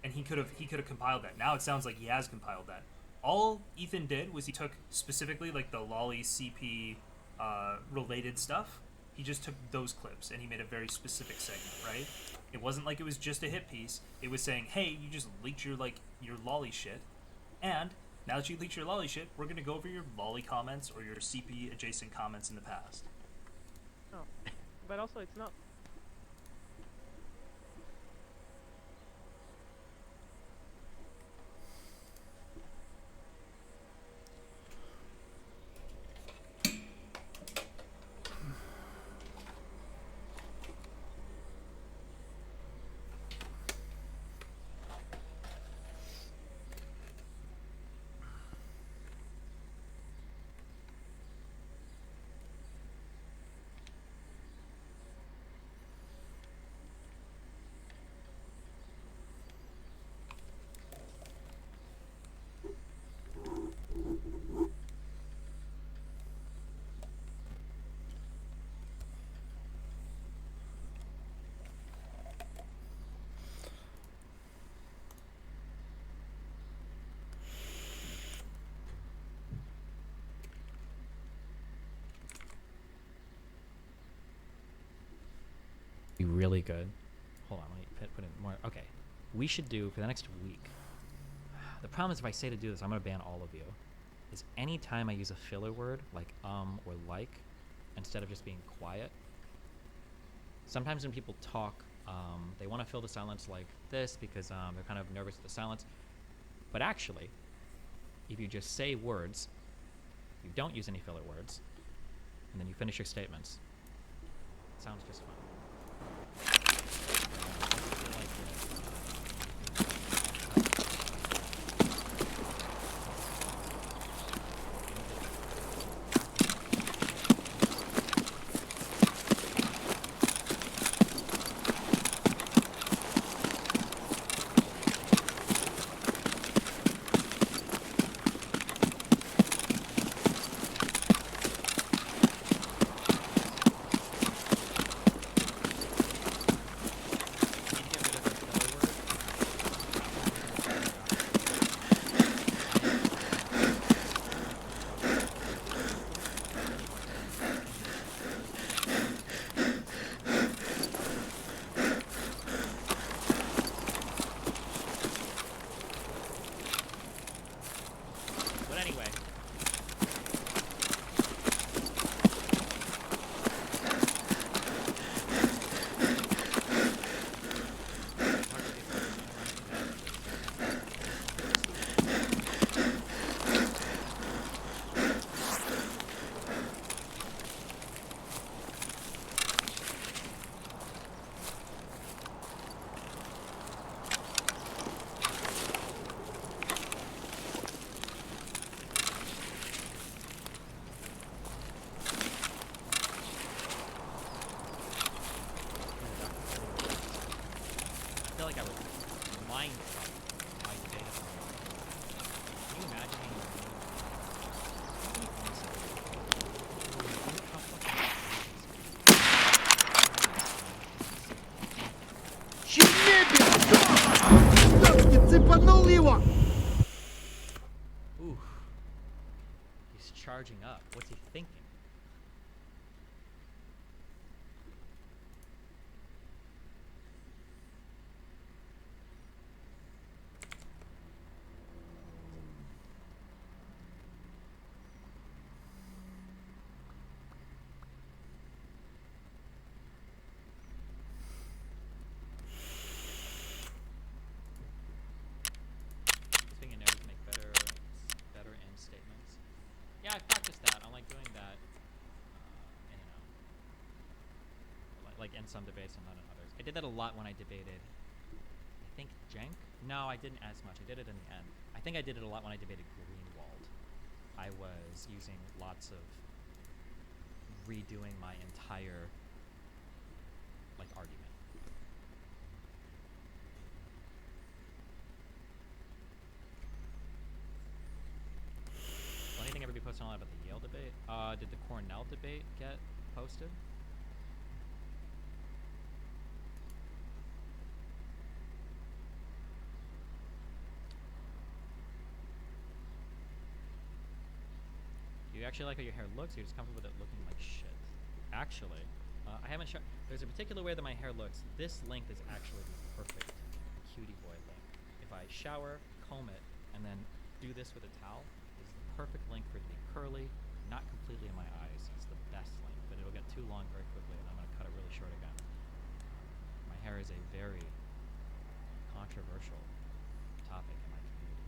and he could have compiled that. Now it sounds like he has compiled that. All Ethan did was he took specifically like the Lolly CP related stuff. He just took those clips and he made a very specific segment, right? It wasn't like it was just a hit piece. It was saying, hey, you just leaked your Lolly shit, and now that you leaked your Lolly shit, we're gonna go over your Lolly comments or your CP adjacent comments in the past. Oh, but also it's not. Be really good. Hold on, let me put in more. Okay, we should do for the next week. The problem is if I say to do this, I'm gonna ban all of you. Is any time I use a filler word like or like, instead of just being quiet. Sometimes when people talk, they want to fill the silence like this because they're kind of nervous with the silence. But actually, if you just say words, you don't use any filler words, and then you finish your statements, it sounds just fine. one. Ooh. He's charging up. What's he thinking? Yeah, I practiced that. I like doing that in and out. Like in some debates and not in others. I did that a lot when I debated, I think, Jenk? No, I didn't as much. I did it in the end. I think I did it a lot when I debated Greenwald. I was using lots of redoing my entire, like, argument. Anything ever be posted online about the Yale debate? Did the Cornell debate get posted? Do you actually like how your hair looks? Or you're just comfortable with it looking like shit? Actually, I haven't shown. There's a particular way that my hair looks. This length is actually the perfect cutie boy length. If I shower, comb it, and then do this with a towel, perfect length for it to be curly, not completely in my eyes. It's the best length, but it'll get too long very quickly, and I'm going to cut it really short again. My hair is a very controversial topic in my community.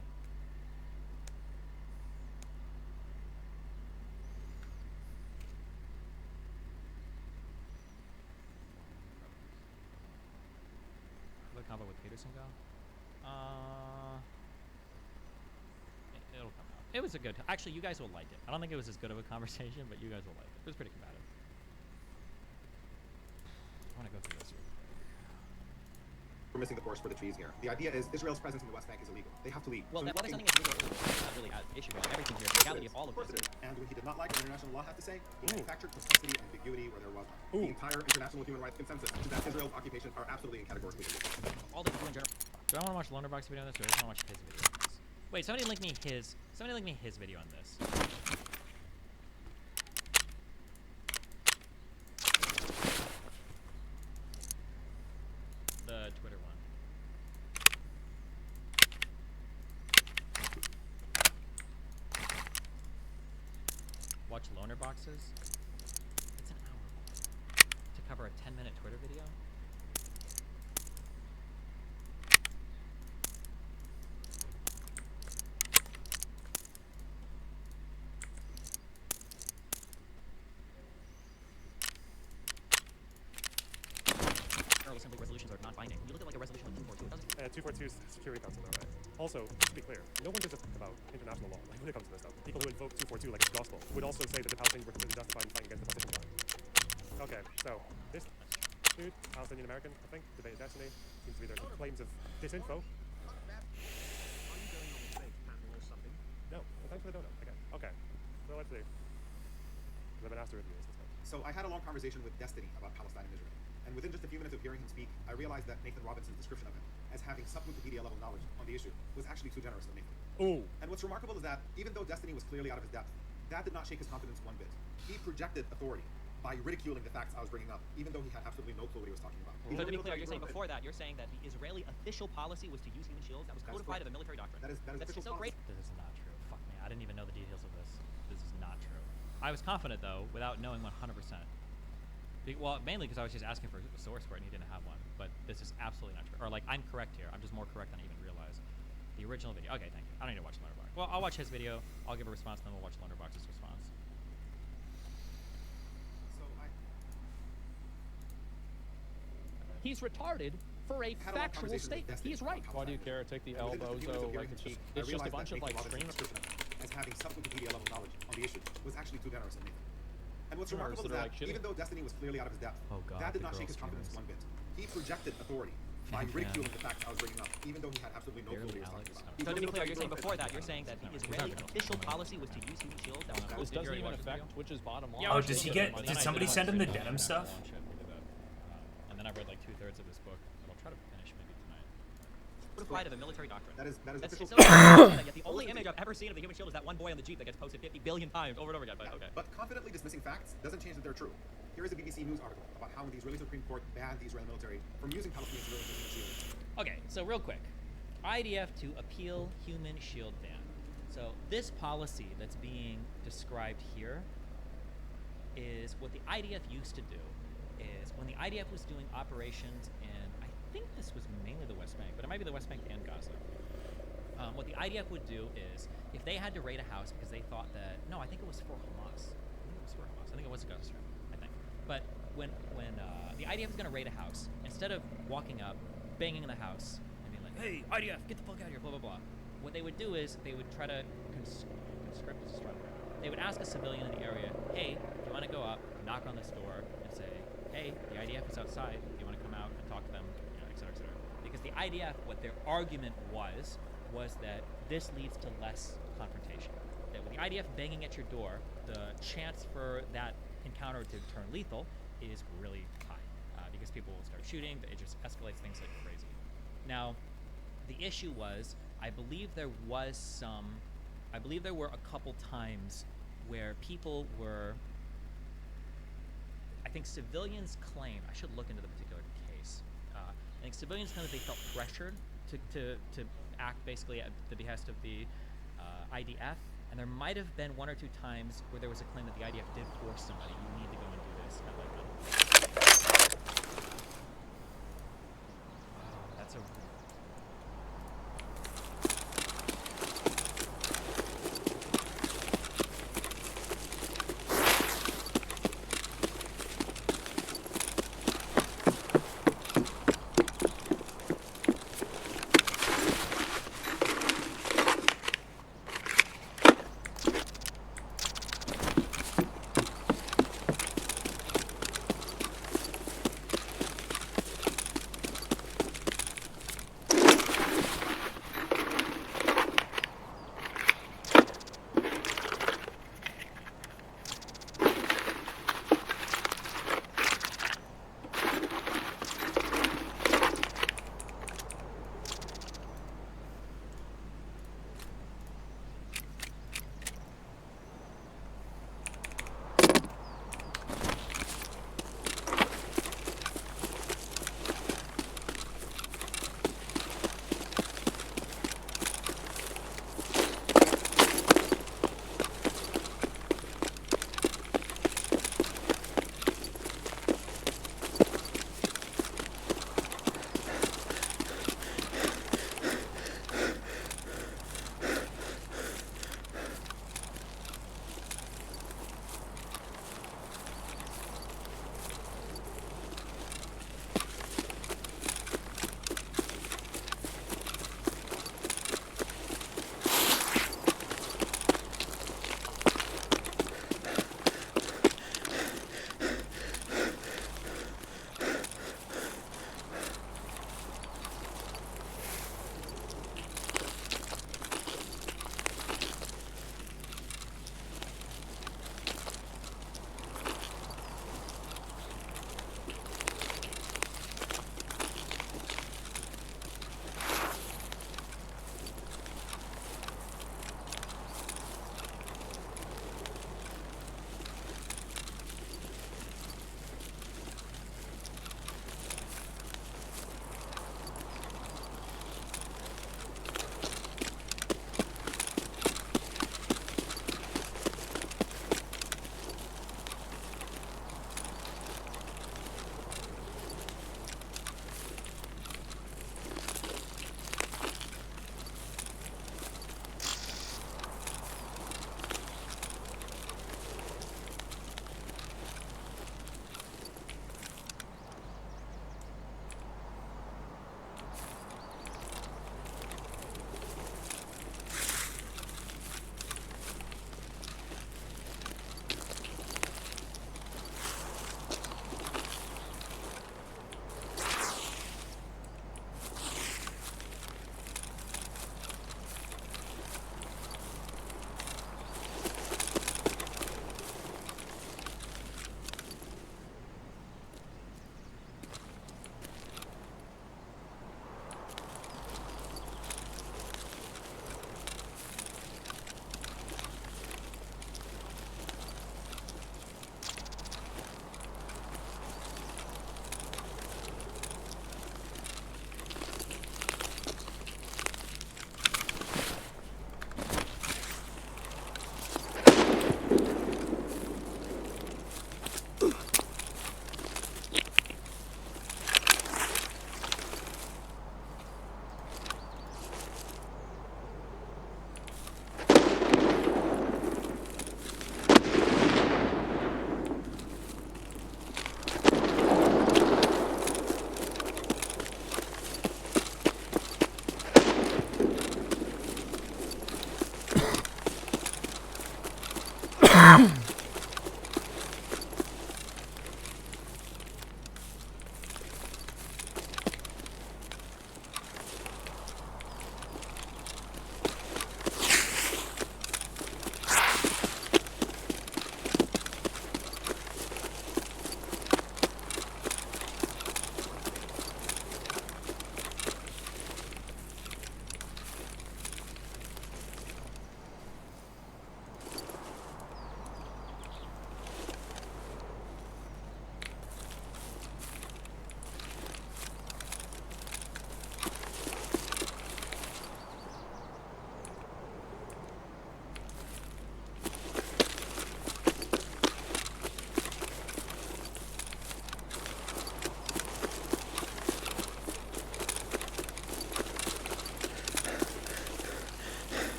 How did the combo with Peterson go? It'll come out. It was a good. Actually, you guys will like it. I don't think it was as good of a conversation, but you guys will like it. It was pretty combative. I want to go through this real quick. We're missing the forest for the trees here. The idea is Israel's presence in the West Bank is illegal. They have to leave. Well, So that something is legal is not really an issue. Everything here, the legality of all of this. And when he did not like what international law had to say, he manufactured complexity and ambiguity where there was none. The entire international human rights consensus is that Israel's occupation are absolutely and categorically illegal. All they do in general. Do I want to watch Lonerbox video on this, or do I want to watch his video on this? Wait, somebody link me his. Somebody link me his video on this. The Twitter one. Watch Lonerboxes. It's an hour long. To cover a 10-minute Twitter video. Assembly resolutions are non-binding. You look at like a resolution like 242. It doesn't. 242's Security Council, though, right? Also, just to be clear, no one gives a fuck about international law like, when it comes to this stuff. People who invoke 242 like it's gospel would also say that the Palestinians were completely justified in fighting against the partition plan. Okay, so this dude, Palestinian American, I think, debated Destiny, seems to be their claims of disinfo. No, thankfully I don't know. Okay, so let's see. I've been asked to review this. So I had a long conversation with Destiny about Palestine and Israel. And within just a few minutes of hearing him speak, I realized that Nathan Robinson's description of him as having sub-Wikipedia-level knowledge on the issue was actually too generous of Nathan. Ooh. And what's remarkable is that, even though Destiny was clearly out of his depth, that did not shake his confidence one bit. He projected authority by ridiculing the facts I was bringing up, even though he had absolutely no clue what he was talking about. So to be clear, you're saying before that, you're saying that the Israeli official policy was to use human shields. That was codified in the military doctrine. That is That's official so great. This is not true. Fuck me. I didn't even know the details of this. This is not true. I was confident, though, without knowing 100%. Well, mainly because I was just asking for a source for it and he didn't have one. But this is absolutely not true. Or, like, I'm correct here. I'm just more correct than I even realized. The original video. Okay, thank you. I don't need to watch Lonerbox. Well, I'll watch his video. I'll give a response, then we'll watch Lonerbox's response. He's retarded for a factual statement. He's right. Why do you care? Take the L, bozo. Like, it's just a bunch of, like, streamers. As having sub-Wikipedia-level knowledge on the issue was actually too generous of Nathan. And what's remarkable is that, even though Destiny was clearly out of his depth, that did not shake his confidence one bit. He projected authority by ridiculing the facts I was bringing up, even though he had absolutely no clue what he was talking about. So to be clear, you're saying before that, you're saying that the Israeli official policy was to use human shields. That was This doesn't even affect Twitch's bottom line. Oh, does he get? Did somebody send him the denim stuff? And then I've read like 2/3 of this book that I'll try to finish maybe tonight. codified of a military doctrine. That is That's official. so yet the only image I've ever seen of the human shield is that one boy on the Jeep that gets posted 50 billion times over and over again. But okay. But confidently dismissing facts doesn't change that they're true. Here is a BBC News article about how the Israeli Supreme Court banned the Israeli military from using Palestinian civilians as human shields. Okay, so real quick, IDF to appeal human shield ban. So this policy that's being described here is what the IDF used to do. Is when the IDF was doing operations in, I think this was mainly the West Bank, but it might be the West Bank and Gaza. What the IDF would do is, if they had to raid a house because they thought that, no, I think it was for Hamas. I think it was Gaza Strip, I think. But when the IDF was going to raid a house, instead of walking up, banging in the house, and being like, hey, IDF, get the fuck out of here, blah, blah, blah. What they would do is, they would try to conscript is a strong word. They would ask a civilian in the area, hey, do you want to go up, knock on this door, and say, hey, the IDF is outside, do you want to come out and talk to them, et cetera, et cetera. Because the IDF, what their argument was that this leads to less confrontation. That with the IDF banging at your door, the chance for that encounter to turn lethal is really high. Because people will start shooting, it just escalates things like crazy. Now, the issue was, I believe there were a couple times where people were, I think civilians claim, I should look into the particular case. I think civilians claim that they felt pressured to act basically at the behest of the IDF, and there might have been one or two times where there was a claim that the IDF did force somebody, you need to go and do this. Wow, that's a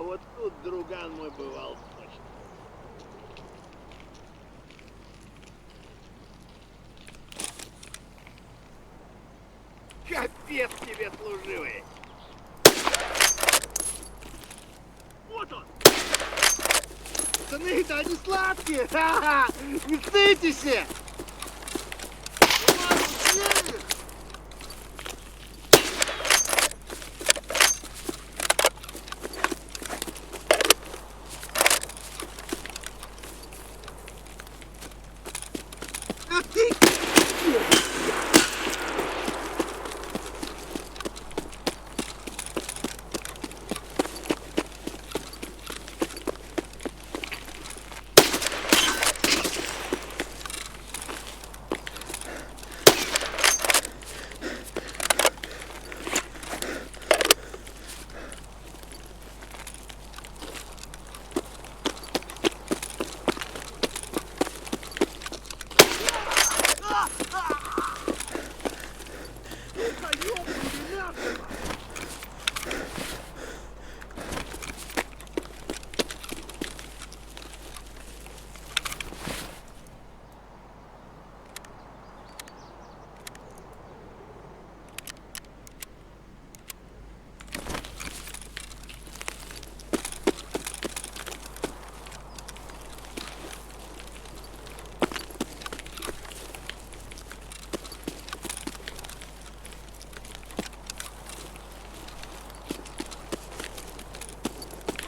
вот тут друган мой бывал точно. Капец тебе служивый! Вот он! Пацаны-то они сладкие! Ха-ха! Не стыдитесь!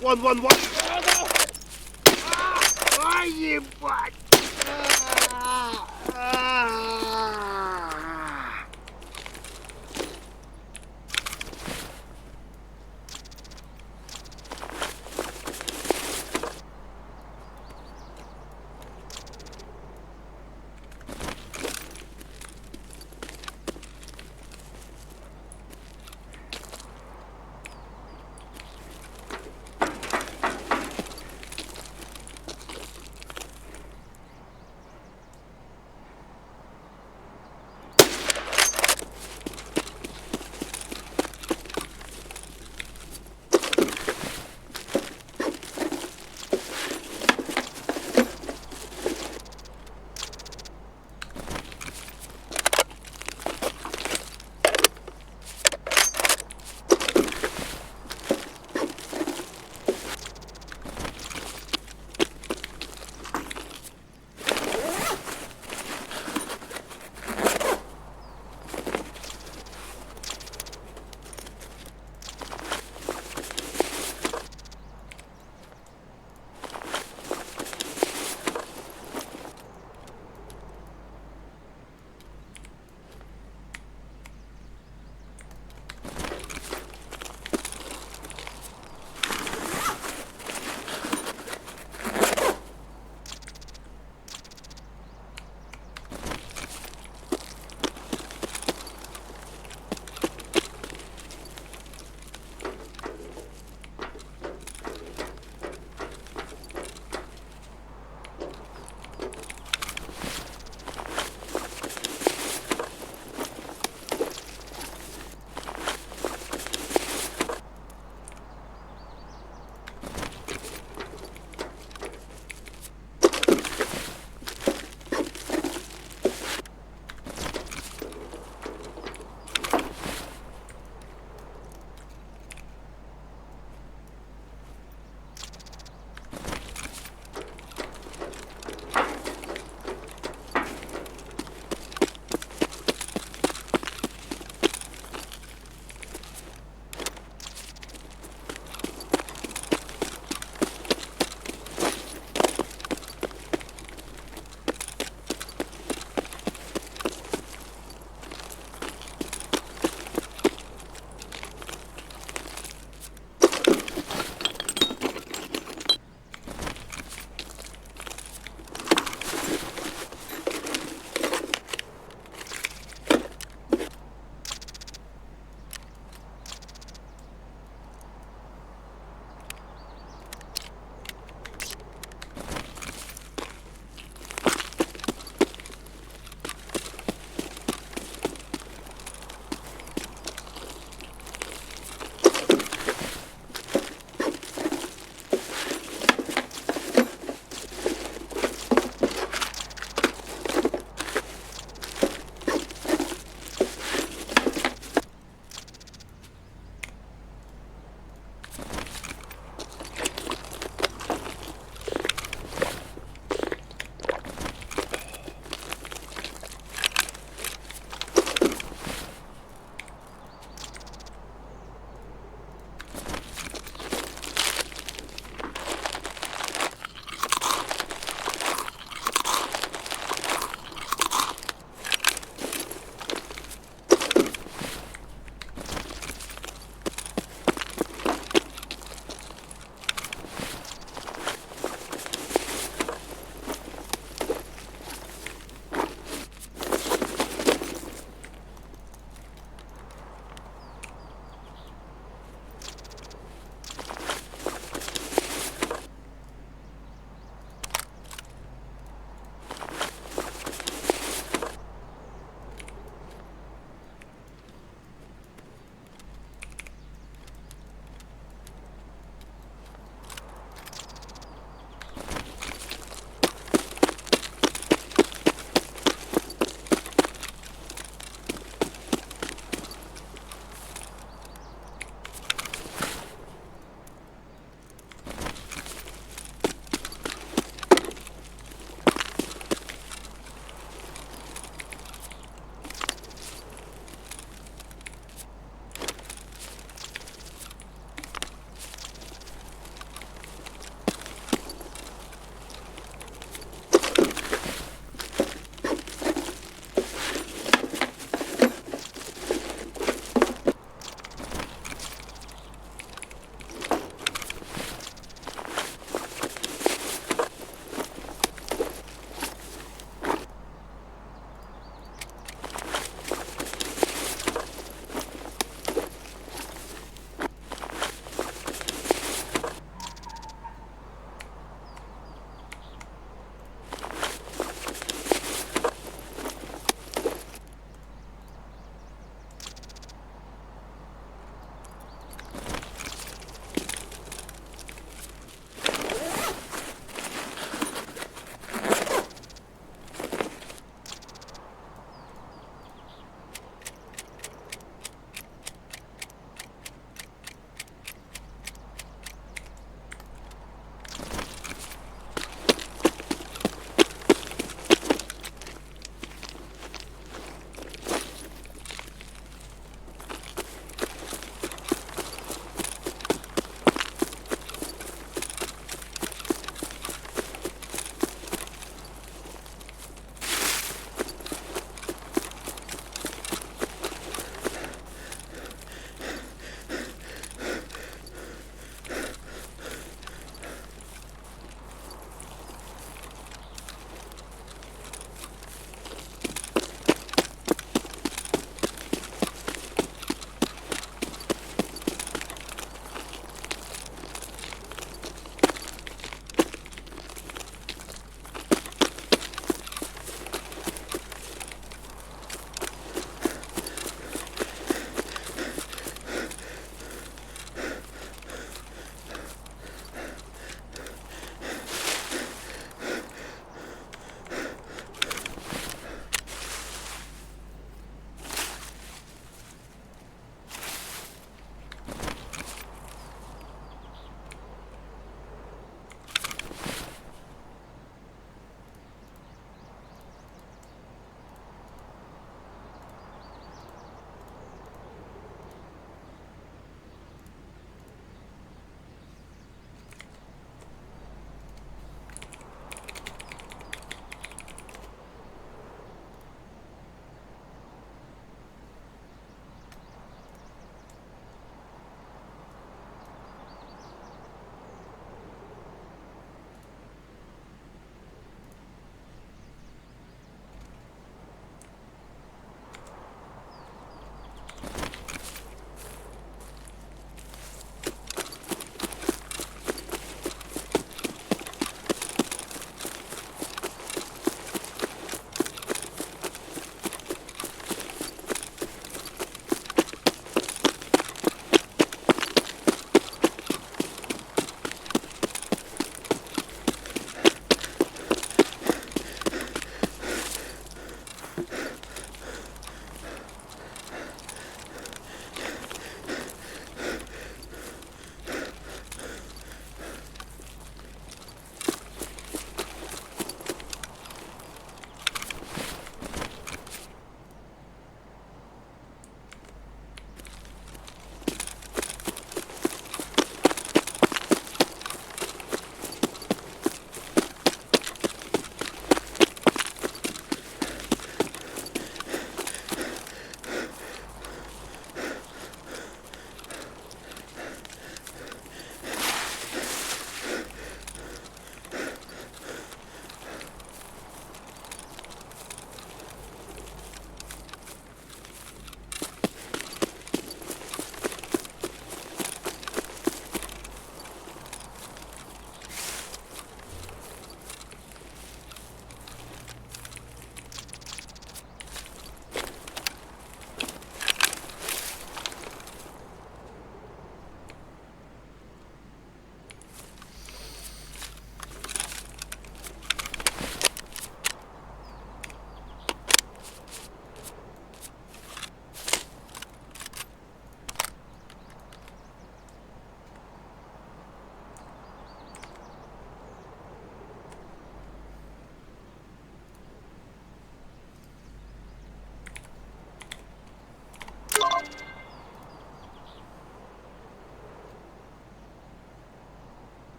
Вон! Ай, ебать!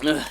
Ну,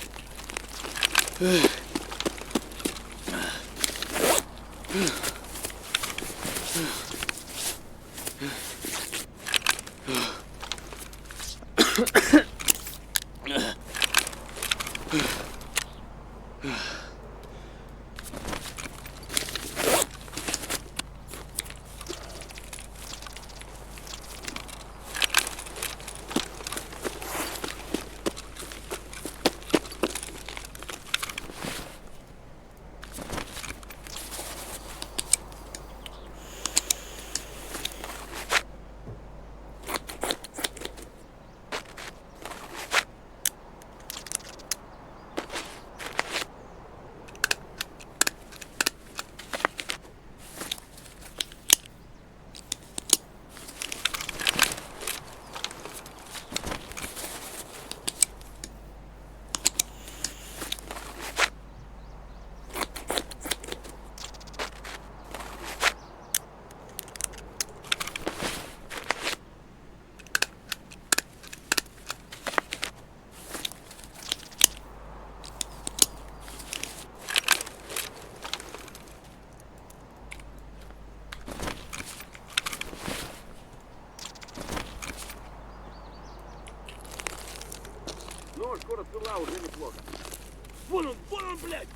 скоро цела уже неплохо. Вон он, блядь!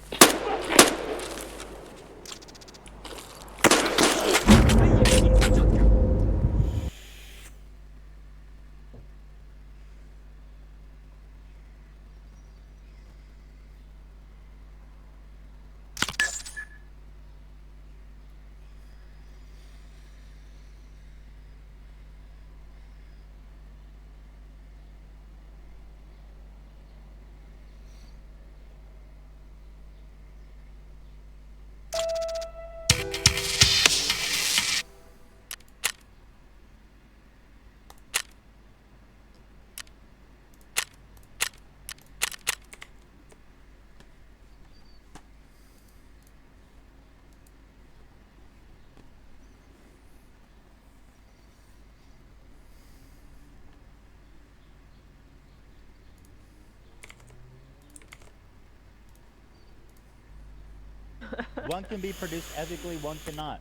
One can be produced ethically, one cannot.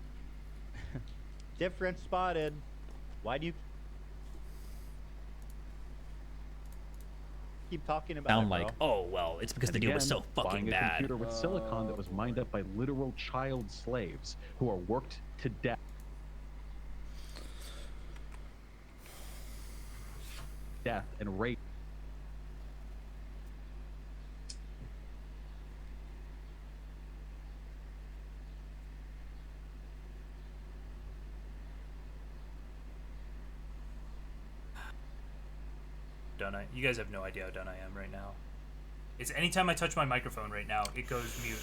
Difference spotted. Why do you keep talking about Sound it, bro? like, oh well, it's because the deal was so fucking buying a bad. computer with silicon that was mined up by literal child slaves who are worked to death. Death and rape. Done. You guys have no idea how done I am right now. It's anytime I touch my microphone right now, it goes mute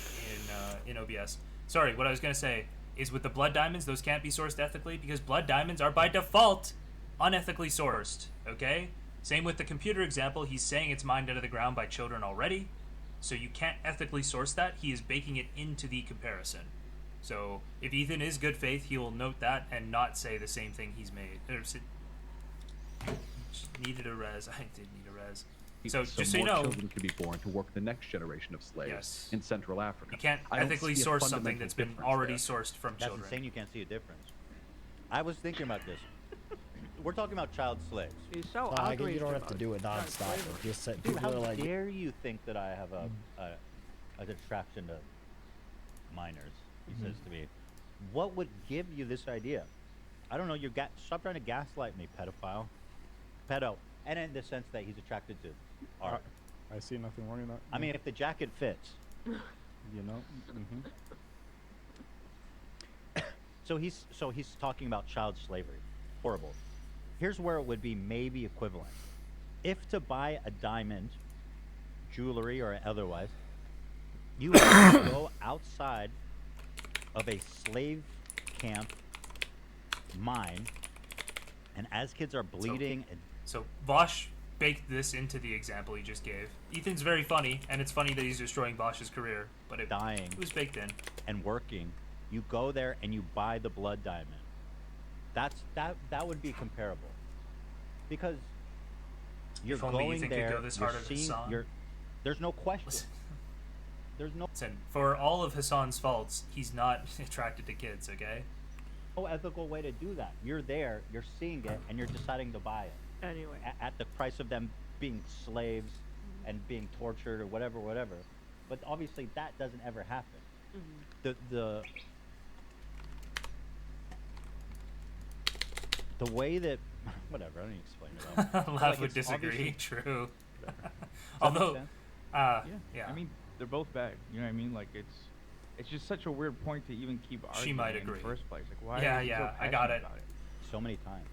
in OBS. Sorry, what I was gonna say is with the blood diamonds, those can't be sourced ethically because blood diamonds are by default unethically sourced. Okay. Same with the computer example. He's saying it's mined out of the ground by children already, so you can't ethically source that. He is baking it into the comparison. So if Ethan is good faith, he will note that and not say the same thing he's made. Needed a res. I did need a res. So just so you more know, children could be born to work the next generation of slaves in Central Africa. you can't I don't ethically see a source something fundamental that's been difference already there. sourced from That's children. insane. You can't see a difference. I was thinking about this. We're talking about child slaves. He's so I guess you don't have to do it nonstop. Just set Dude, people how are like, dare you think that I have a attraction to minors? He says to me, "What would give you this idea?" I don't know. Stop trying to gaslight me, pedophile. Pedo, and in the sense that he's attracted to art. I see nothing wrong in that. I mean, if the jacket fits. You know. So he's talking about child slavery. Horrible. Here's where it would be maybe equivalent. If to buy a diamond, jewelry or otherwise, you have to go outside of a slave camp mine, and as kids are bleeding and So Bosch baked this into the example he just gave. Ethan's very funny, and it's funny that he's destroying Bosch's career, but it was baked in. and working, you go there and you buy the blood diamond. That would be comparable, because you're If only you going think it'd there. go this you're hard of a seeing, song. There's no question. There's no. Listen, for all of Hassan's faults, he's not attracted to kids. Okay. No ethical way to do that. You're there, you're seeing it, and you're deciding to buy it. Anyway. At the price of them being slaves and being tortured or whatever. But obviously that doesn't ever happen. The way that whatever, I don't need to explain it. Laugh would disagree. True. Although, I mean, they're both bad. You know what I mean? Like it's just such a weird point to even keep arguing she might in agree. the first place. Like, why? Yeah, are you so I got passionate it. about So many times.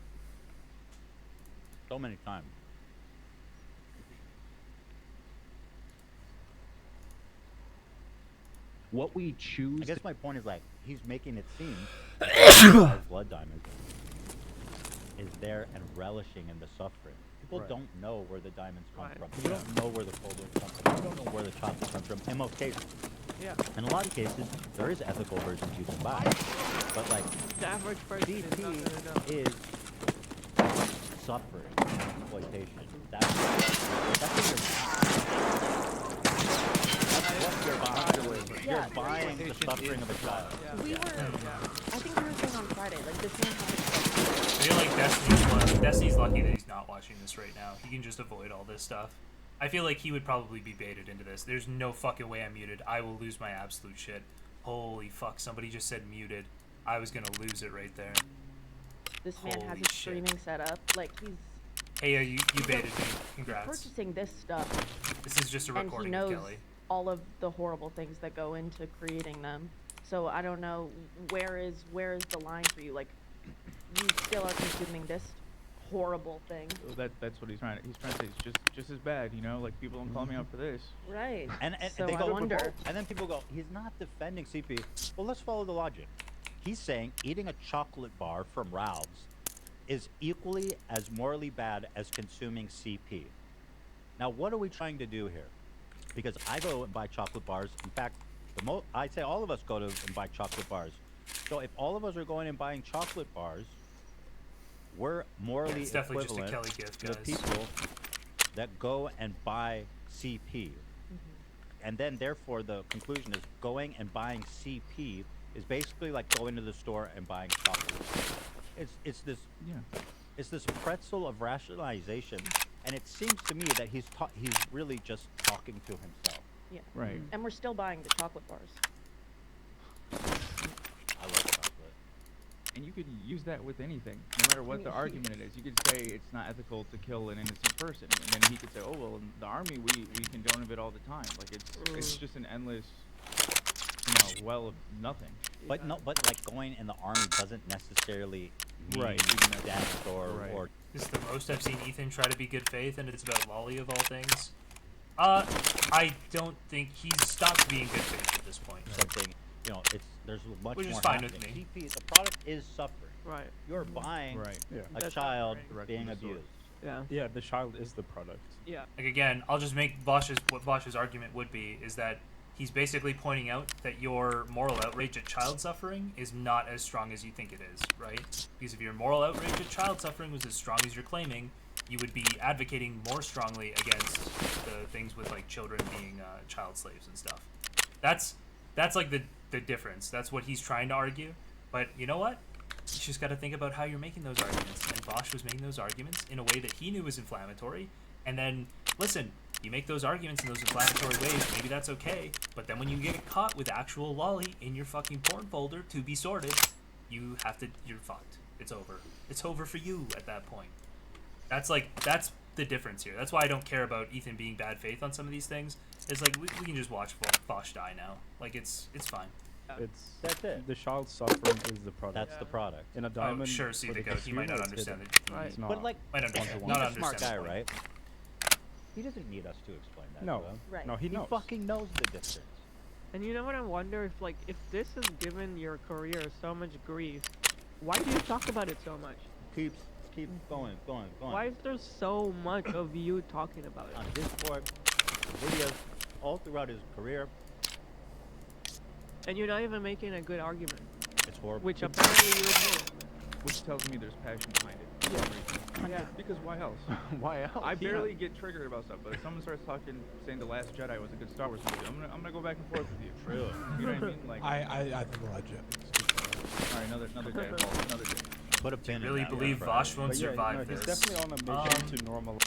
What we choose. I guess my point is, like, he's making it seem like Blood Diamond is there and relishing in the suffering. People don't know where the diamonds come from. People don't know where the cobalts come from. People don't know where the chocolate comes from. In most cases. Yeah. In a lot of cases, there is ethical versions you can buy. But, like, The average person is not gonna know. is suffering and exploitation. That's what you're buying. You're buying the suffering of a child. We were, I think we were saying on Friday, like this man has I feel like Destiny's lucky that he's not watching this right now. He can just avoid all this stuff. I feel like he would probably be baited into this. There's no fucking way I'm muted. I will lose my absolute shit. Holy fuck, somebody just said muted. I was gonna lose it right there. this man has Holy his shit. streaming set up. Like he's Hey, you baited me. Congrats. purchasing this stuff. This is just a And he recording knows of Kelly. all of the horrible things that go into creating them. So I don't know where is the line for you? Like you still are consuming this horrible thing. That's what he's trying to say. It's just as bad, you know. Like people don't call me out for this. Right. And so they I go, wonder. and then people go, he's not defending CP. Well, let's follow the logic. He's saying eating a chocolate bar from Ralph's is equally as morally bad as consuming CP. Now, what are we trying to do here? Because I go and buy chocolate bars. In fact, I'd say all of us go to and buy chocolate bars. So if all of us are going and buying chocolate bars, we're morally it's definitely just a equivalent Kelly gift, to the guys. people that go and buy CP. And then therefore the conclusion is going and buying CP is basically like going to the store and buying chocolate. It's this pretzel of rationalization, and it seems to me that he's really just talking to himself. Yeah. Right. And we're still buying the chocolate bars. I love chocolate. And you could use that with anything, no matter what the argument it is. You could say it's not ethical to kill an innocent person, and then he could say, "Oh well, in the army we condone of it all the time." Like it's just an endless, well of nothing. But like going in the army doesn't necessarily mean death or. This is the most I've seen Ethan try to be good faith, and it's about Lolly of all things. I don't think he's stopped being good faith at this point. Something, there's much Which more is fine happening. with me. CP, the product is suffering. Right. You're buying a That's child right. being abused. Yeah. Yeah, the child is the product. Yeah. Like again, I'll just make what Bosch's argument would be is that he's basically pointing out that your moral outrage at child suffering is not as strong as you think it is, right? Because if your moral outrage at child suffering was as strong as you're claiming, you would be advocating more strongly against the things with like children being child slaves and stuff. That's like the difference. That's what he's trying to argue. But you know what? You just got to think about how you're making those arguments. And Bosch was making those arguments in a way that he knew was inflammatory. And then, listen, you make those arguments in those inflammatory ways, maybe that's okay. But then when you get caught with actual lolly in your fucking porn folder to be sorted, you're fucked. It's over. It's over for you at that point. That's the difference here. That's why I don't care about Ethan being bad faith on some of these things. It's like, we can just watch Bosch die now. Like, it's fine. That's it. The child suffering is the product. That's the product. In a diamond. Sure, see for the the goat, he might not consumer, understand it's it. hidden. It's not. But like, Might understand. he's Not a smart guy, understand the point. right? He doesn't need us to explain that No. to him. Right. No, he knows. He fucking knows the difference. And you know what I wonder if this has given your career so much grief, why do you talk about it so much? Keep going. Why is there so much of you talking about it? On Discord, videos, all throughout his career. And you're not even making a good argument. It's horrible. Which apparently you admit. Which tells me there's passion behind it. Yeah, because why else? Why else? I Yeah. barely get triggered about stuff, but if someone starts talking, saying The Last Jedi was a good Star Wars movie, I'm gonna go back and forth with you. Really? You know what I mean? Like, I think legit. all right, another day. Another day. Put a pin in Really that believe one. Vosh won't But yeah, survive no, this. he's definitely on a mission to normal.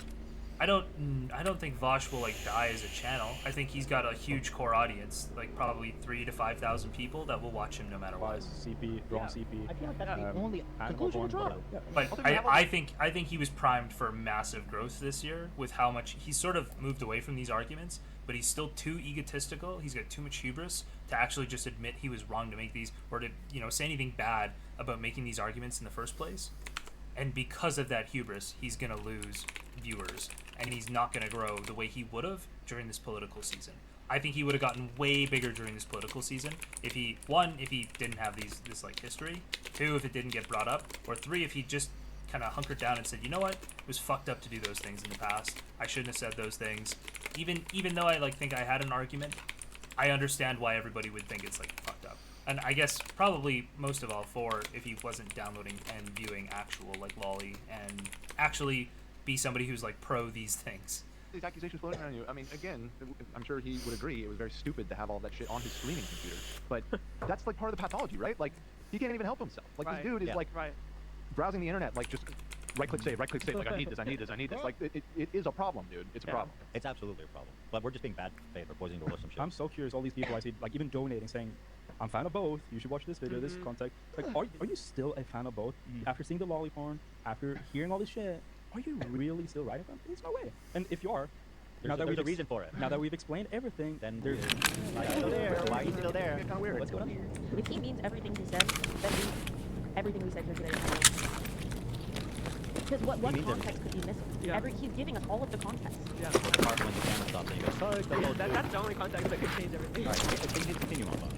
I don't think Vosh will like die as a channel. I think he's got a huge core audience, like probably 3,000 to 5,000 people that will watch him no matter what. CP, wrong CP. I feel like that's the only conclusion to draw. But I think he was primed for massive growth this year with how much he's sort of moved away from these arguments, but he's still too egotistical. He's got too much hubris to actually just admit he was wrong to make these or to say anything bad about making these arguments in the first place. And because of that hubris, he's gonna lose viewers, and he's not gonna grow the way he would have during this political season. I think he would have gotten way bigger during this political season if he didn't have this like history, 2, if it didn't get brought up, or 3, if he just kind of hunkered down and said, you know what, it was fucked up to do those things in the past. I shouldn't have said those things. Even though I like think I had an argument, I understand why everybody would think it's like fucked up. And I guess probably most of all for if he wasn't downloading and viewing actual like lolly and actually be somebody who's like pro these things. These accusations floating around you. I mean, again, I'm sure he would agree it was very stupid to have all that shit on his streaming computer. But that's like part of the pathology, right? Like he can't even help himself. Like this dude is like browsing the internet, like just right click save. Like I need this. Like it is a problem, dude. It's a problem. It's absolutely a problem. But we're just being bad faith or poisoning the world or some shit. I'm so curious. All these people I see, like even donating, saying, "I'm a fan of both. You should watch this video, this content." Like, are you still a fan of both? After seeing the lolly porn, after hearing all this shit, are you really still riding them? There's no way. And if you are, There's a reason for it. Now that we've explained everything, then there's why are you still there? Why are you still there? Kind of weird. What's going on here? If he means everything he said, then everything we said here today is wrong. Because what context could he miss? Yeah. He's giving us all of the context. Yeah. Apart from when the camera stops and he goes, That's the only context that could change everything. Continue on.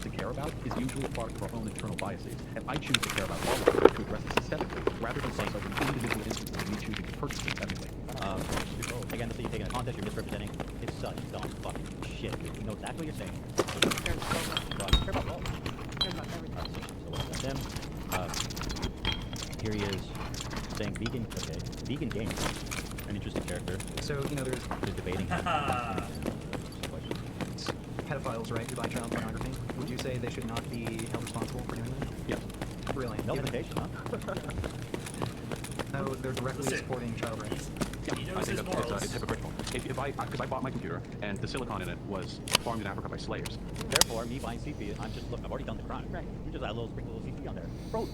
To care about is usually a product of our own internal biases, and I choose to care about all of them to address it systemically, rather than such like an individual instance of me choosing to purchase it ethically. Again, this is you taking a context, you're misrepresenting. It's such dumb fucking shit. You know exactly what you're saying. So I care about all. Cares about everything. So what's him? Here he is saying vegan games. An interesting character. So there's debating him. Pedophiles, right, who buy child pornography. Would you say they should not be held responsible for doing that? Yes. Really? No limitation, huh? No, they're directly supporting child rights. Yeah, I think it's hypocritical. If I bought my computer and the silicon in it was farmed in Africa by slaves. Therefore, me buying CP, I've already done the crime. Right. You just add a little sprinkle of CP on there. Bro,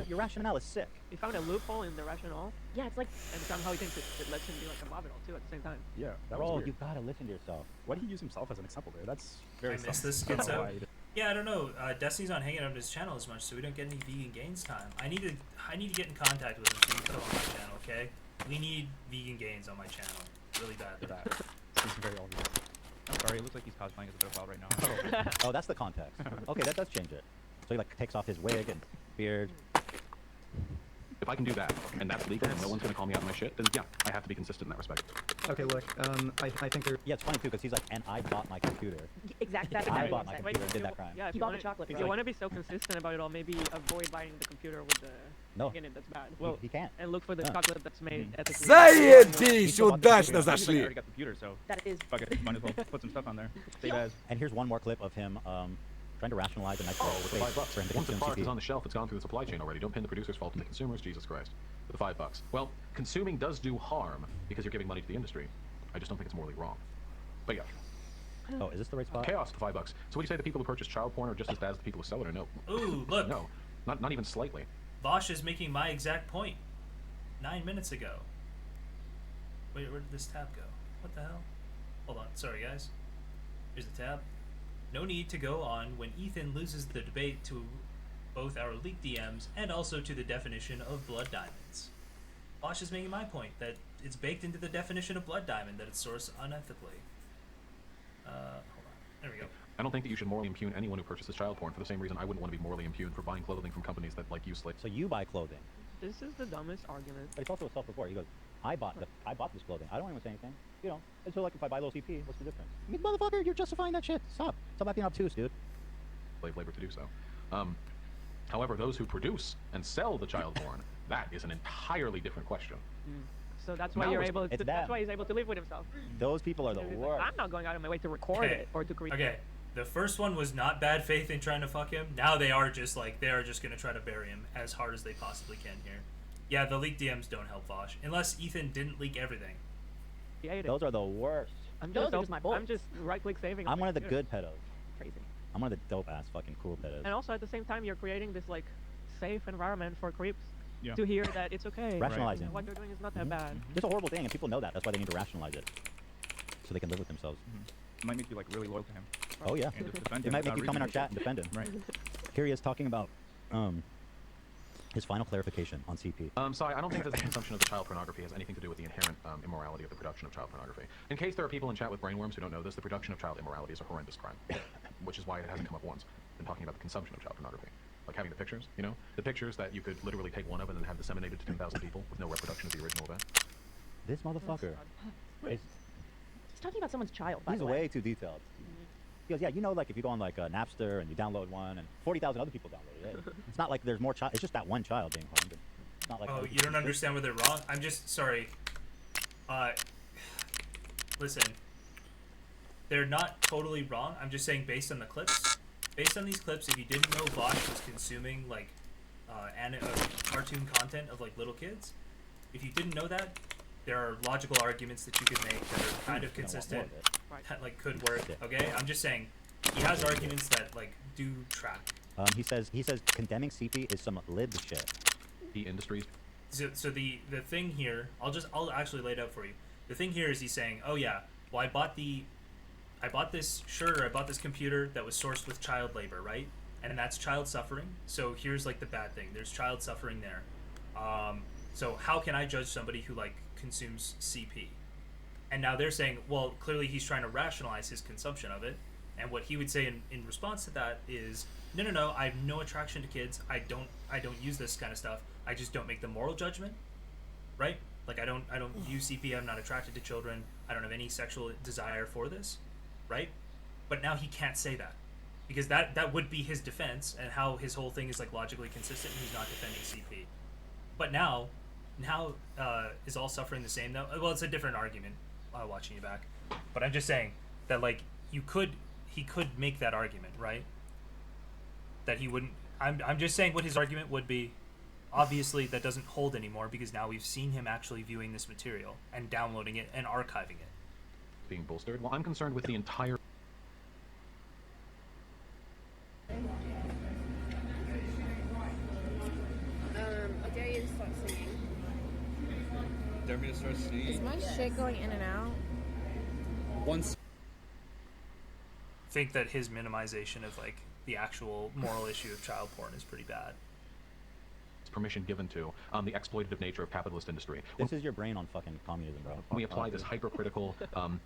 your rationale is sick. He found a loophole in the rationale. Yeah, it's like... And somehow he thinks it lets him be like a Bobbital too at the same time. Yeah, that Bro, was weird. you gotta listen to yourself. Why did he use himself as an example there? That's very I missed this sus. schizo. Yeah, I don't know. Destiny's not hanging out on his channel as much, so we don't get any vegan gains time. I need to get in contact with him so we can put him on my channel, okay? We need vegan gains on my channel. Really bad. Seems very obvious. I'm sorry, it looks like he's cosplaying as a pedophile right now. Oh, that's the context. Okay, that does change it. So he like takes off his wig and beard. If I can do that, and that's legal, and no one's gonna call me out on my shit, then yeah, I have to be consistent in that respect. Okay, look, I think they're... Yeah, it's funny too, because he's like, and I bought my computer. Exactly. That's I exactly bought what my I'm computer saying. and did that crime. Yeah, He bought the chocolate. If you want to be so consistent about it all, maybe avoid buying the computer with the thing in it that's bad. Well, he can't. And look for the chocolate that's made ethically. Заебись, удачно зашли. I already got the computer, so that is. Fuck it, might as well put some stuff on there. Save as. And here's one more clip of him trying to rationalize a nice goal with $5. for him to Once the consume product CP. is on the shelf, it's gone through the supply chain already. Don't pin the producer's fault on the consumers, Jesus Christ. For the $5. Well, consuming does do harm because you're giving money to the industry. I just don't think it's morally wrong. But yeah. Oh, is this the right spot? Chaos to $5. So what do you say the people who purchase child porn are just as bad as the people who sell it, or no? Ooh, look. No, not even slightly. Bosch is making my exact point 9 minutes ago. Wait, where did this tab go? What the hell? Hold on, sorry guys. Here's the tab. No need to go on when Ethan loses the debate to both our leaked DMs and also to the definition of blood diamonds. Bosch is making my point that it's baked into the definition of blood diamond that it's sourced unethically. Hold on. There we go. I don't think that you should morally impugn anyone who purchases child porn for the same reason I wouldn't want to be morally impugned for buying clothing from companies that like use slaves. So you buy clothing. This is the dumbest argument. But it's also a self-report. He goes, I bought this clothing. I don't even say anything. You know, and so like if I buy low CP, what's the difference? I mean, motherfucker, you're justifying that shit. Stop acting obtuse, dude. Slave labor to do so. However, those who produce and sell the child porn That is an entirely different question. So that's why No, you're it's- able. it's That's them. why he's able to live with himself. Those people are the He's like, worst. I'm not going out of my way to record Okay. it or to create. Okay, the first one was not bad faith in trying to fuck him. Now they are just like, they are just gonna try to bury him as hard as they possibly can here. Yeah, the leaked DMs don't help Vosh. Unless Ethan didn't leak everything. Those are the worst. I'm Those just, are just my boys. I'm just right-click saving. I'm one of the computer. good pedos. Crazy. I'm one of the dope-ass fucking cool pedos. And also at the same time, you're creating this like safe environment for creeps Yeah. to hear that it's okay. Rationalizing. What they're doing is not Mm-hmm. that bad. It's a horrible thing, and people know that. That's why they need to rationalize it, so they can live with themselves. It might make you like really loyal to him. Oh yeah. And just defend It him might make without you come in our reason. chat and defend him. Right. Here he is talking about his final clarification on CP. So I don't think that the consumption of the child pornography has anything to do with the inherent immorality of the production of child pornography. In case there are people in chat with brainworms who don't know this, the production of child immorality is a horrendous crime, which is why it hasn't come up once in talking about the consumption of child pornography. Like having the pictures, you know? The pictures that you could literally take one of and then have disseminated to 10,000 people with no reproduction of the original event. This motherfucker. He's talking about someone's child, by He's the way. way too detailed. He goes, yeah, you know, like if you go on like Napster and you download one and 40,000 other people download it. It's not like there's more child. It's just that one child being harmed. It's not like. Oh, other you people. don't understand where they're wrong? I'm just sorry. Listen. They're not totally wrong. I'm just saying based on the clips. Based on these clips, if you didn't know Vosh was consuming like cartoon content of like little kids, if you didn't know that, there are logical arguments that you could make that are kind of consistent, that like could work. Okay, I'm just saying he has arguments that like do track. He says condemning CP is some lib shit. The industries. So the thing here, I'll actually lay it out for you. The thing here is he's saying, oh yeah, well I bought this shirt or I bought this computer that was sourced with child labor, right? And that's child suffering. So here's like the bad thing. There's child suffering there. So how can I judge somebody who like consumes CP? And now they're saying, well, clearly he's trying to rationalize his consumption of it. And what he would say in response to that is, no, I have no attraction to kids. I don't use this kind of stuff. I just don't make the moral judgment, right? Like I don't use CP. I'm not attracted to children. I don't have any sexual desire for this, right? But now he can't say that because that would be his defense and how his whole thing is like logically consistent. And he's not defending CP. But now is all suffering the same though? Well, it's a different argument. Watching you back, but I'm just saying that like he could make that argument, right? That he wouldn't. I'm just saying what his argument would be. Obviously, that doesn't hold anymore because now we've seen him actually viewing this material and downloading it and archiving it. Being bolstered. Well, I'm concerned with the entire. I dare you to start singing. Dare me to start singing? Is my shit going in and out? Once. Think that his minimization of like the actual moral issue of child porn is pretty bad. Permission given to the exploitative nature of capitalist industry. This is your brain on fucking communism, bro. We apply this hypercritical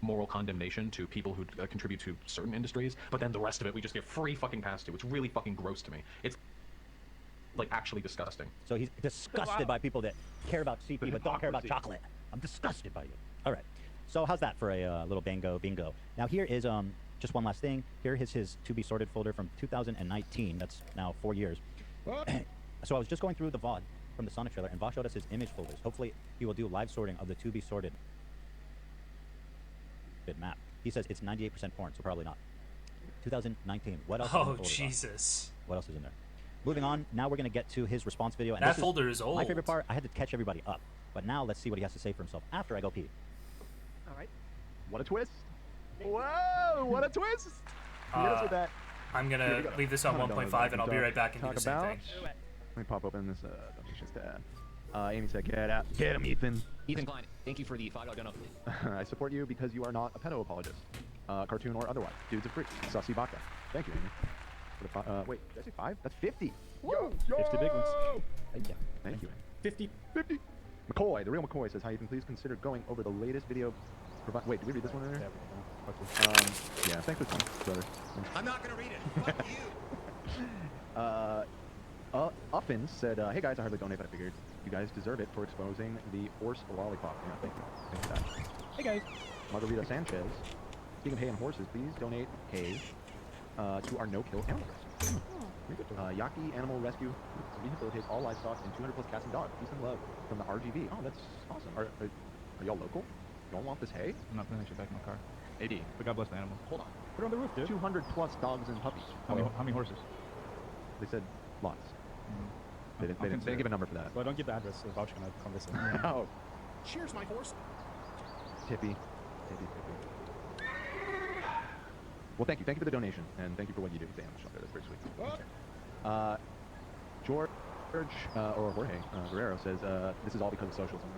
moral condemnation to people who contribute to certain industries, but then the rest of it we just give free fucking pass to. It's really fucking gross to me. It's like actually disgusting. So he's disgusted by people that care about CP but don't care about chocolate. I'm disgusted by you. All right. So how's that for a little bingo? Now here is just one last thing. Here is his to be sorted folder from 2019. That's now 4 years. So I was just going through the VOD from the Sonic trailer, and Vosh showed us his image folders. Hopefully, he will do live sorting of the to be sorted map. He says it's 98% porn, so probably not. 2019. What else? Oh Jesus! What else is in there? Moving on. Now we're gonna get to his response video. And That this folder is old. My favorite part. I had to catch everybody up, but now let's see what he has to say for himself after I go pee. All right. What a twist! Whoa! What a twist! Hit us with that. I'm gonna leave this on 1.5 and I'll be right back and do the same thing. Let me pop open this donations tab. Amy said, "Get out, get him, Ethan." Ethan Klein, thank you for the $5 donut. I support you because you are not a pedo apologist, cartoon or otherwise. Dude's a freak. Sussy Baka. Thank you, Amy. For the wait, did I say 5? That's 50. Woo! 50 big ones. Thank you. Thank you. 50. McCoy, the real McCoy says, "Hi, Ethan. Please consider going over the latest video." Wait, did we read this one in there? Yeah. Thanks for the time, brother. I'm not gonna read it. Fuck you. Uffin said, "Hey guys, I hardly donate, but I figured you guys deserve it for exposing the horse lollipop." Yeah, thank you. Thanks for that. Hey guys. Margarita Sanchez. Speaking of hay and horses, please donate hay to our no-kill animal rescue. Yaki Animal Rescue rehabilitates all livestock and 200 plus cats and dogs. Peace and love from the RGV. Oh, that's awesome. Are y'all local? Y'all want this hay? I'm not putting that shit back in my car. AD. But God bless the animals. Hold on. Put it on the roof, dude. 200 plus dogs and puppies. How many horses? They said lots. They didn't give a number for that. Well, don't give the address. The voucher can converse. Oh. Cheers, my horse. Tippy. Well, thank you. Thank you for the donation, and thank you for what you do with the animal shelter. That's very sweet. George or Jorge Guerrero says this is all because of socialism.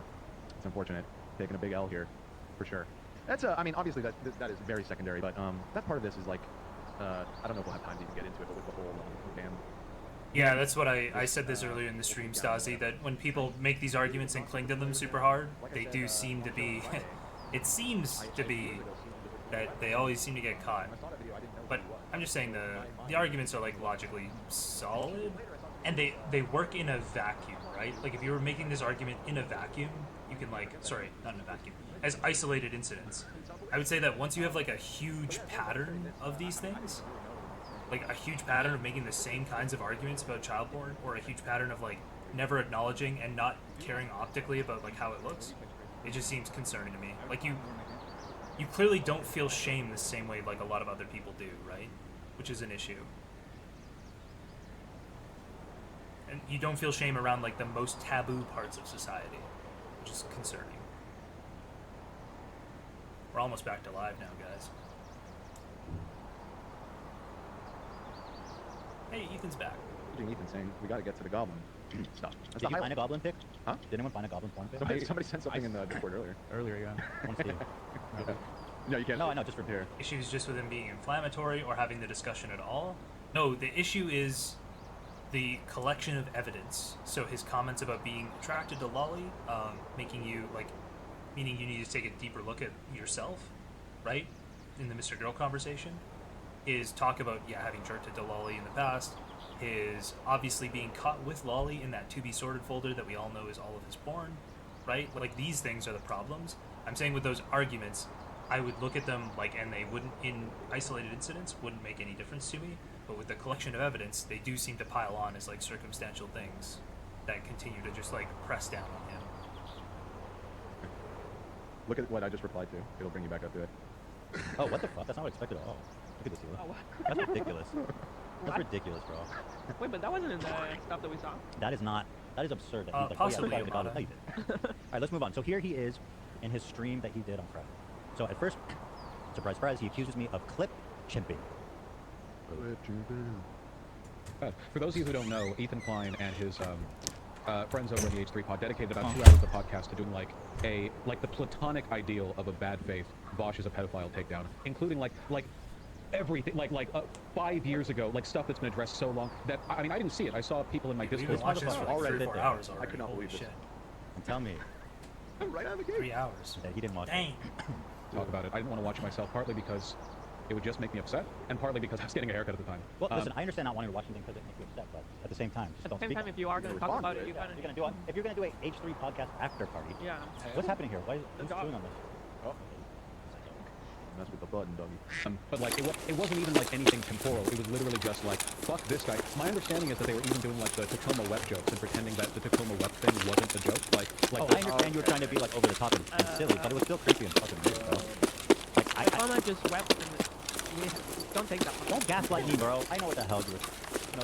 It's unfortunate, taking a big L here, for sure. That's I mean, obviously that is very secondary, but that part of this is like I don't know if we'll have time to even get into it, but with the whole ban. Yeah, that's what I said this earlier in the stream, Stasi, that when people make these arguments and cling to them super hard, they do seem to be, it seems to be that they always seem to get caught. But I'm just saying the arguments are like logically solid, and they work in a vacuum, right? Like if you were making this argument in a vacuum, you can like, sorry, not in a vacuum, as isolated incidents. I would say that once you have like a huge pattern of these things, like a huge pattern of making the same kinds of arguments about child porn, or a huge pattern of like never acknowledging and not caring optically about like how it looks, it just seems concerning to me. Like you clearly don't feel shame the same way like a lot of other people do, right? Which is an issue. And you don't feel shame around like the most taboo parts of society, which is concerning. We're almost back to live now, guys. Hey, Ethan's back. Ethan saying we got to get to the goblin stuff. Did you find a goblin pic? Huh? Did anyone find a goblin porn pic? Somebody sent something in the Discord earlier. Earlier, yeah. One for you. No, you can't. No, I know, just for here. Issues just with him being inflammatory or having the discussion at all? No, the issue is the collection of evidence. So his comments about being attracted to Lolly, making you like, meaning you need to take a deeper look at yourself, right? In the Mr. Girl conversation, his talk about having jerked to Lolly in the past, his obviously being caught with Lolly in that to be sorted folder that we all know is all of his porn, right? Like these things are the problems. I'm saying with those arguments, I would look at them like, and they wouldn't, in isolated incidents, wouldn't make any difference to me. But with the collection of evidence, they do seem to pile on as like circumstantial things that continue to just like press down on him. Look at what I just replied to. It'll bring you back up to it. Oh, what the fuck? That's not what I expected at all. Look at this, Hila. Oh, what? That's ridiculous. That's ridiculous, bro. Wait, but that wasn't in the stuff that we saw. That is not. That is absurd. That he's like, possibly, oh, yeah, look at the goblin. No, you didn't. All right, let's move on. So here he is in his stream that he did on Friday. So at first, surprise, surprise, he accuses me of clip chimping. For those of you who don't know, Ethan Klein and his friends over at the H3 Pod dedicated about 2 hours of the podcast to doing like the platonic ideal of a bad faith Vosh is a pedophile takedown, including like everything, like 5 years ago, like stuff that's been addressed so long that I mean I didn't see it. I saw people in my Discord. We've been watching this for like 3 or 4 hours already. I could not believe shit. And tell me. Right out of the gate. 3 hours. Yeah, he didn't watch Dang. Talk about it. I didn't want to watch it myself, partly because it would just make me upset, and partly because I was getting a haircut at the time. Well, listen, I understand not wanting to watch anything because it makes you upset, but at the same time, just don't speak. At the same time, if you are going to talk about it, you're going to do it. If you're going to do a H3 podcast after party, what's happening here? Who's doing on this? Oh. That's with the button, doggy. But like it wasn't even like anything temporal. It was literally just like fuck this guy. My understanding is that they were even doing like the Tacoma web jokes and pretending that the Tacoma web thing wasn't a joke. Like I understand you were trying to be like over the top and silly, but it was still creepy and fucking weird, bro. Like Tacoma just wept and don't take that one. Don't gaslight me, bro. I know what the hell you were.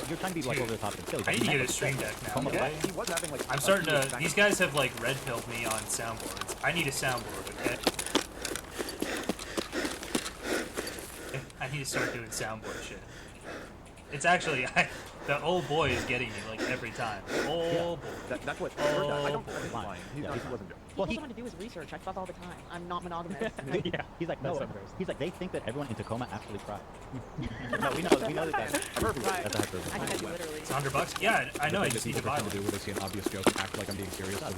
You're trying to be like over the top and silly. I need to get a stream deck now. Okay? He was having like. I'm starting to. These guys have like red pilled me on soundboards. I need a soundboard. Okay. I need to start doing soundboard shit. It's actually the old boy is getting me like every time. Old boy. That's what. I don't mind. He wasn't joking. Well, he wanted to do his research. I fuck all the time. I'm not monogamous. Yeah. He's like, no. He's like, they think that everyone in Tacoma actually cried. No, we know that guys. Right. That's a hyperbole. I think literally. It's $100. Yeah, I know. I just need to buy one. Do where they see an obvious joke and act like I'm being serious. Or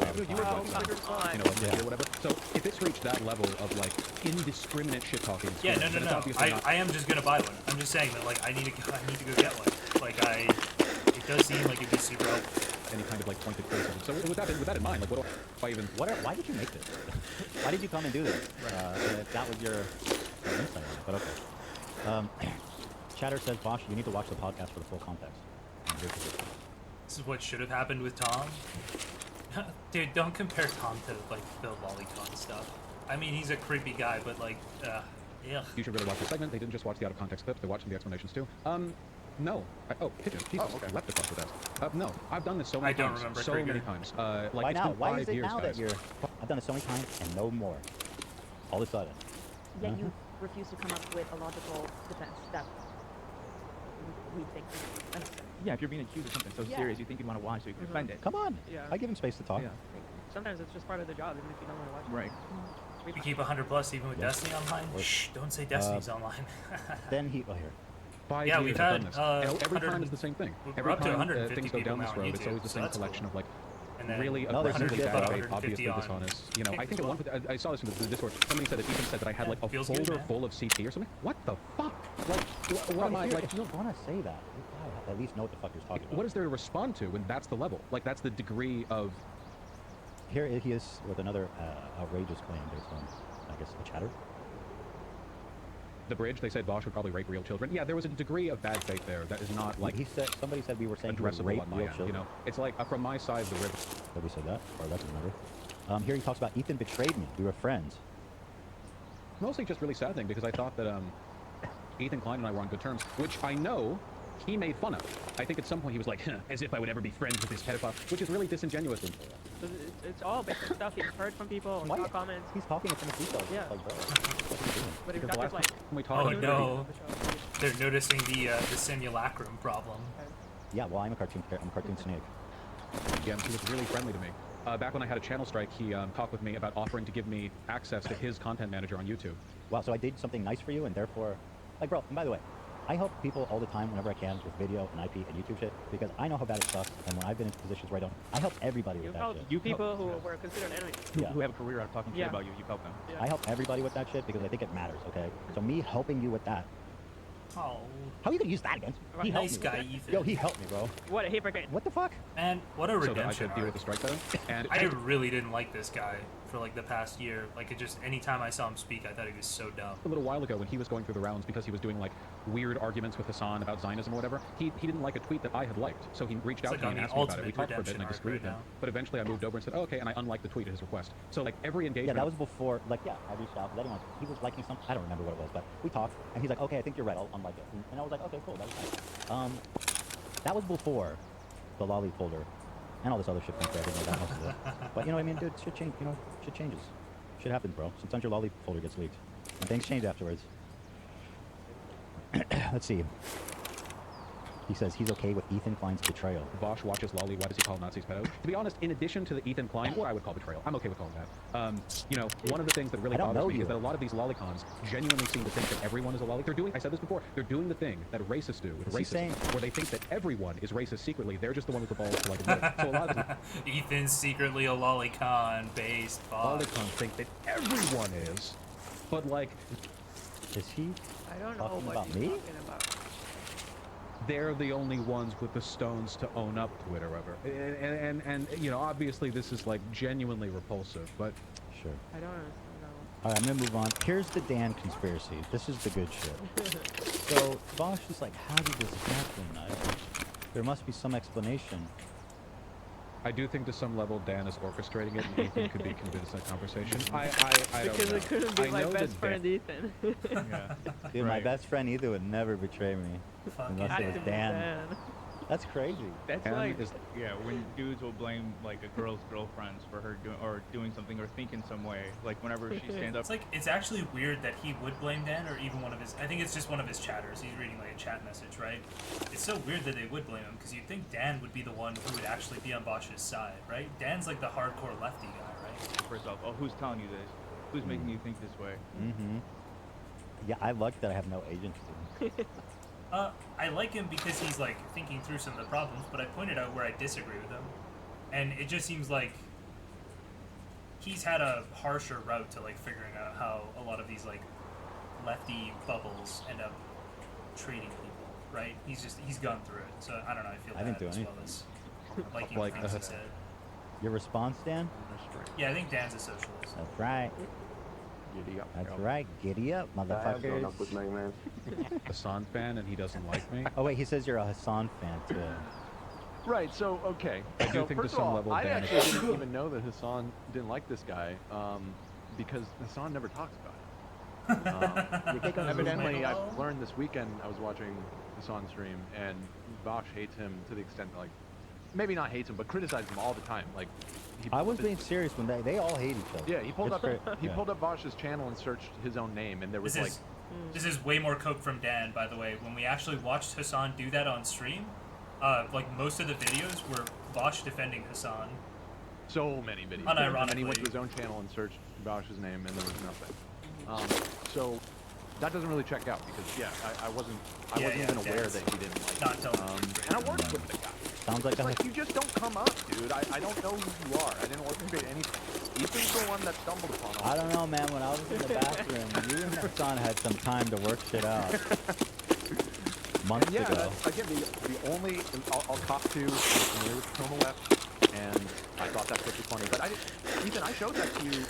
whatever. So if it's reached that level of like indiscriminate shit talking, yeah, no. I am just gonna buy one. I'm just saying that like I need to go get one. Like it does seem like it'd be super helpful. Any kind of like pointed criticism. So with that in mind, like why did you make this? Why did you come and do this? That was your insight on it, but okay. Chatter says, Bosch, you need to watch the podcast for the full context. This is what should have happened with Tom. Dude, don't compare Tom to like the lolicon stuff. I mean, he's a creepy guy, but like, yeah. You should really watch the segment. They didn't just watch the out of context clips; they watched the explanations too. No. Oh, Pigeon. Jesus, I left across the desk. No, I've done this so many times. Remember so Trigger. many times. Like Why it's now? been Why 5 is it years, now guys. that you're... I've done it so many times and no more. All of a sudden. Yet you refuse to come up with a logical defense that we think is unnecessary. Yeah, if you're being accused of something so Yeah. serious, you think you want to watch so you can defend it. Come on. Yeah. I give him space to talk. Yeah. Sometimes it's just part of the job, even if you don't want to watch it. Right. You keep 100+ even with Destiny online? Shh, don't say Destiny's online. Then he... Oh, here. 5 Yeah, years we've I've had, done this. uh, And every 100 time it's the same thing. we're Every up to time 150 things go people down this now on road, it's always YouTube, the so same that's collection cool. of like And then really No, there's aggressively about bad, 150 obviously on dishonest. You know, I Kick think as at one well. point I saw this in the Discord. Somebody said that Ethan said that I had like a feels good, folder man. full of CT or something. What the fuck? Like, what am I If like? you want to say that, you gotta at least know what the fuck you're talking about. What is there to respond to when that's the level? Like that's the degree of. Here he is with another outrageous claim based on, I guess, a chatter. The bridge, they said Bosch would probably rape real children. Yeah, there was a degree of bad faith there that is not like He said, somebody said we were saying he would addressable rape on my real end. children. You know, it's like from my side, the river. Nobody said that, or that's another. Here he talks about Ethan betrayed me. We were friends. Mostly just really sad thing because I thought that Ethan Klein and I were on good terms, which I know he made fun of. I think at some point he was like, huh, as if I would ever be friends with this pedophile, which is really disingenuous. It's all based on stuff he's heard from people Why? and comments. He's talking in front of details. Yeah. Like, bro, what are you doing? But if Because the that's last like, time we talked, Oh no, they're noticing the simulacrum problem. Yeah, well, I'm a cartoon snake. Again, he was really friendly to me. Back when I had a channel strike, he talked with me about offering to give me access to his content manager on YouTube. Wow, so I did something nice for you, and therefore, like, bro, and by the way, I help people all the time whenever I can with video and IP and YouTube shit, because I know how bad it sucks, and when I've been in positions where I don't, I help everybody with you that help shit. people who were considered enemies. Yeah. Who have a career out of talking shit about you, you help them. Yeah. I help everybody with that shit because I think it matters, okay? So me helping you with that, Oh, how are you gonna use that against? He helped nice me. guy, Ethan. Yo, he helped me, bro. What a hypocrite. What the fuck? And what a So that I redemption should deal with arc. the strike then? And I really didn't like this guy for like the past year. Like it just anytime I saw him speak, I thought he was so dumb. a little while ago when he was going through the rounds because he was doing like weird arguments with Hassan about Zionism or whatever, he didn't like a tweet that I had liked. So he reached out like to me on and the asked me about it. We ultimate talked for a bit and I redemption disagreed arc with him. right now. But eventually I moved over and said, oh, okay, and I unliked the tweet at his request. So like every engagement. Yeah, that was before, like, yeah, I reached out, letting him, he was liking something, I don't remember what it was, but we talked, and he's like, okay, I think you're right, I'll unlike it. And I was like, okay, cool, that was nice. That was before the lolly folder, and all this other shit from there, I didn't know that most of it. But you know what I mean, dude, shit change, you know, shit changes. Shit happens, bro. Sometimes your lolly folder gets leaked, and things change afterwards. Let's see. He says he's okay with Ethan Klein's betrayal. Bosch watches Lolly. Why does he call Nazis pedos? To be honest, in addition to the Ethan Klein, what I would call betrayal, I'm okay with calling that. You know, one of the things that really I don't bothers know me you. is that a lot of these lolicons genuinely seem to think that everyone is a lolly. They're doing, I said this before, they're doing the thing that racists do with Is he racism, saying- where they think that everyone is racist secretly. They're just the one with the balls to like admit it. So a lot of these Ethan's secretly a lolicon-based bot. lolicons think that everyone is, but like, is he I don't know talking what about he's me? talking about. they're the only ones with the stones to own up to it or whatever. And you know, obviously this is like genuinely repulsive, but Sure. I don't understand that one. All right, I'm gonna move on. Here's the Dan conspiracy. This is the good shit. So Bosch is like, how did this happen? There must be some explanation. I do think to some level Dan is orchestrating it, and Ethan could be convinced in that conversation. I don't Because know. it couldn't be I my know best that friend Ethan. Dude, my Right. best friend either would never betray me. Unless it was Actively Dan. That's crazy. That's And like, is- yeah, when dudes will blame like a girl's girlfriends for her doing something or thinking some way, like whenever she stands up. It's like it's actually weird that he would blame Dan or even one of his. I think it's just one of his chatters. He's reading like a chat message, right? It's so weird that they would blame him because you'd think Dan would be the one who would actually be on Bosch's side, right? Dan's like the hardcore lefty guy, right? First off, oh, who's telling you this? Who's making you think this way? Mm-hmm. Yeah, I like that I have no agency. I like him because he's like thinking through some of the problems, but I pointed out where I disagree with him, and it just seems like he's had a harsher route to like figuring out how a lot of these like lefty bubbles end up treating people, right? He's gone through it, so I don't know. I feel I didn't bad do as well anything. as liking Like, things he said. Your response, Dan? Yeah, I think Dan's a socialist. That's right. Giddy up. That's right. Giddy up, motherfuckers. Hassan fan and he doesn't like me. Oh wait, he says you're a Hassan fan too. Right, so, okay. I do So think to first of some all, level I Dan actually is- didn't even know that Hassan didn't like this guy, because Hassan never talks about it. Evidently, I've learned this weekend, I was watching Hassan stream, and Vosh hates him to the extent, like, maybe not hates him, but criticizes him all the time. Like, I was being serious when they all hate each other. yeah, he pulled It's up great. he Yeah. pulled up Vosh's channel and searched his own name, and there was This is way more coke from Dan, by the way. When we actually watched Hassan do that on stream, like most of the videos were Vosh defending Hassan. so many videos. Unironically. And then he went to his own channel and searched Vosh's name, and there was nothing. So that doesn't really check out because I wasn't even aware that he didn't like it. And I worked with the guy. Sounds like Like, you just don't come up, dude. I don't know who you are. I didn't orchestrate anything. Ethan's the one that stumbled upon all I don't know, man. When I was in the bathroom, you and Hassan had some time to work shit out. Months And yeah, ago. that's, again, the only I'll cop to was Chroma left, and I thought that was funny. But I didn't, Ethan, I showed that to you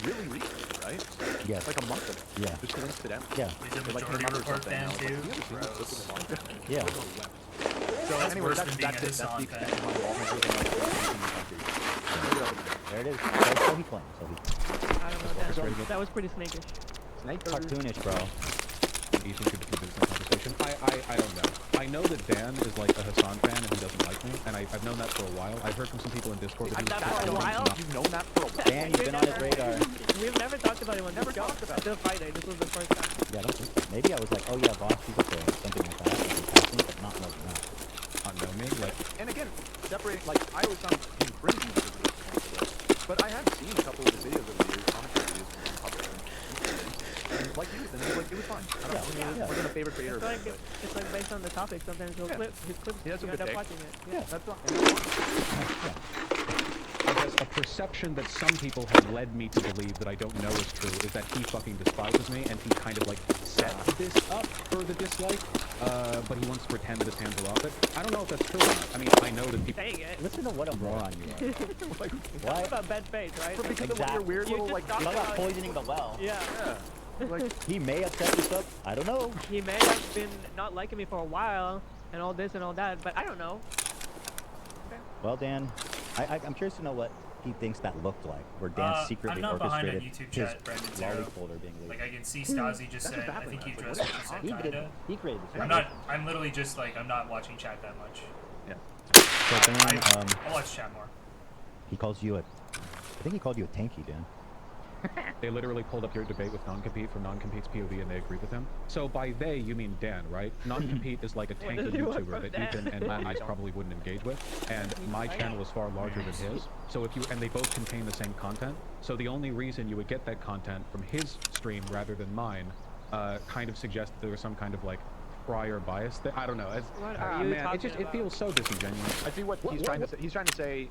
really recently, right? Yes. Like a month ago. Yeah. Just coincidentally. Yeah. He's a It, like, majority came out or report something, and I fan was like, too. "You ever seen this clip of the manga?" Yeah. So That's anyway, worse that's than being a it. That's Hassan the extent of my involvement with There it is. So he claims. So he. I don't know. That was pretty snakish. Snake Cartoonish, bro. Ethan could contribute to the conversation. I don't know. I know that Dan is like a Hassan fan and he doesn't like me, and I've known that for a while. I've heard from some people in Discord that he was For a while? You've known that for a while. Dan, you've been on his radar. We've never talked about it on this show. Until Friday. This was the first time. Yeah, I don't think so. Maybe I was like, oh yeah, Vosh, he's okay, something like that. Like passing, but not like that. Not know me, like. And again, separating, like, I always found him cringy because of this, but I have seen a couple of his videos over the years, commentary videos in public, and like you, and it was fun. I don't know, he wasn't a favorite creator, It's like, it's like based on the topic. Sometimes he'll clip his clips. He has a You good end up take. watching it. Yeah, that's not. I guess a perception that some people have led me to believe that I don't know is true is that he fucking despises me and he kind of like set this up for the dislike, but he wants to pretend that his hands are off it. I don't know if that's true or not. I mean, I know that people. Dang it. Listen to what a moron you are. Like, Talk about bad faith, right? because of what your weird little, like, Talk about poisoning the well. Yeah. Like, he may have set this up. I don't know. He may have been not liking me for a while and all this and all that, but I don't know. Well, Dan, I'm curious to know what he thinks that looked like, where Dan secretly I'm not behind on orchestrated YouTube his chat, Brandon lolly Zero. folder being leaked. Like I can see Stasi just said, I think he addressed what you said, He did. kinda. He created this. I'm literally just like, I'm not watching chat that much. Yeah. So Dan, I'll watch chat more. he calls you I think he called you a tanky, Dan. They literally pulled up your debate with Non-Compete from Non-Compete's POV and they agreed with him. So by they, you mean Dan, right? Non-Compete is like a Where tanky did you work YouTuber from that Ethan and Ice probably wouldn't engage with. And my channel is far larger than his. So if you, and they both contain the same content. So the only reason you would get that content from his stream rather than mine, kind of suggests that there was some kind of like prior bias there. I don't know. It's, What are you man, it talking just, about? it feels so disingenuous. I see what he's trying to say. He's trying to say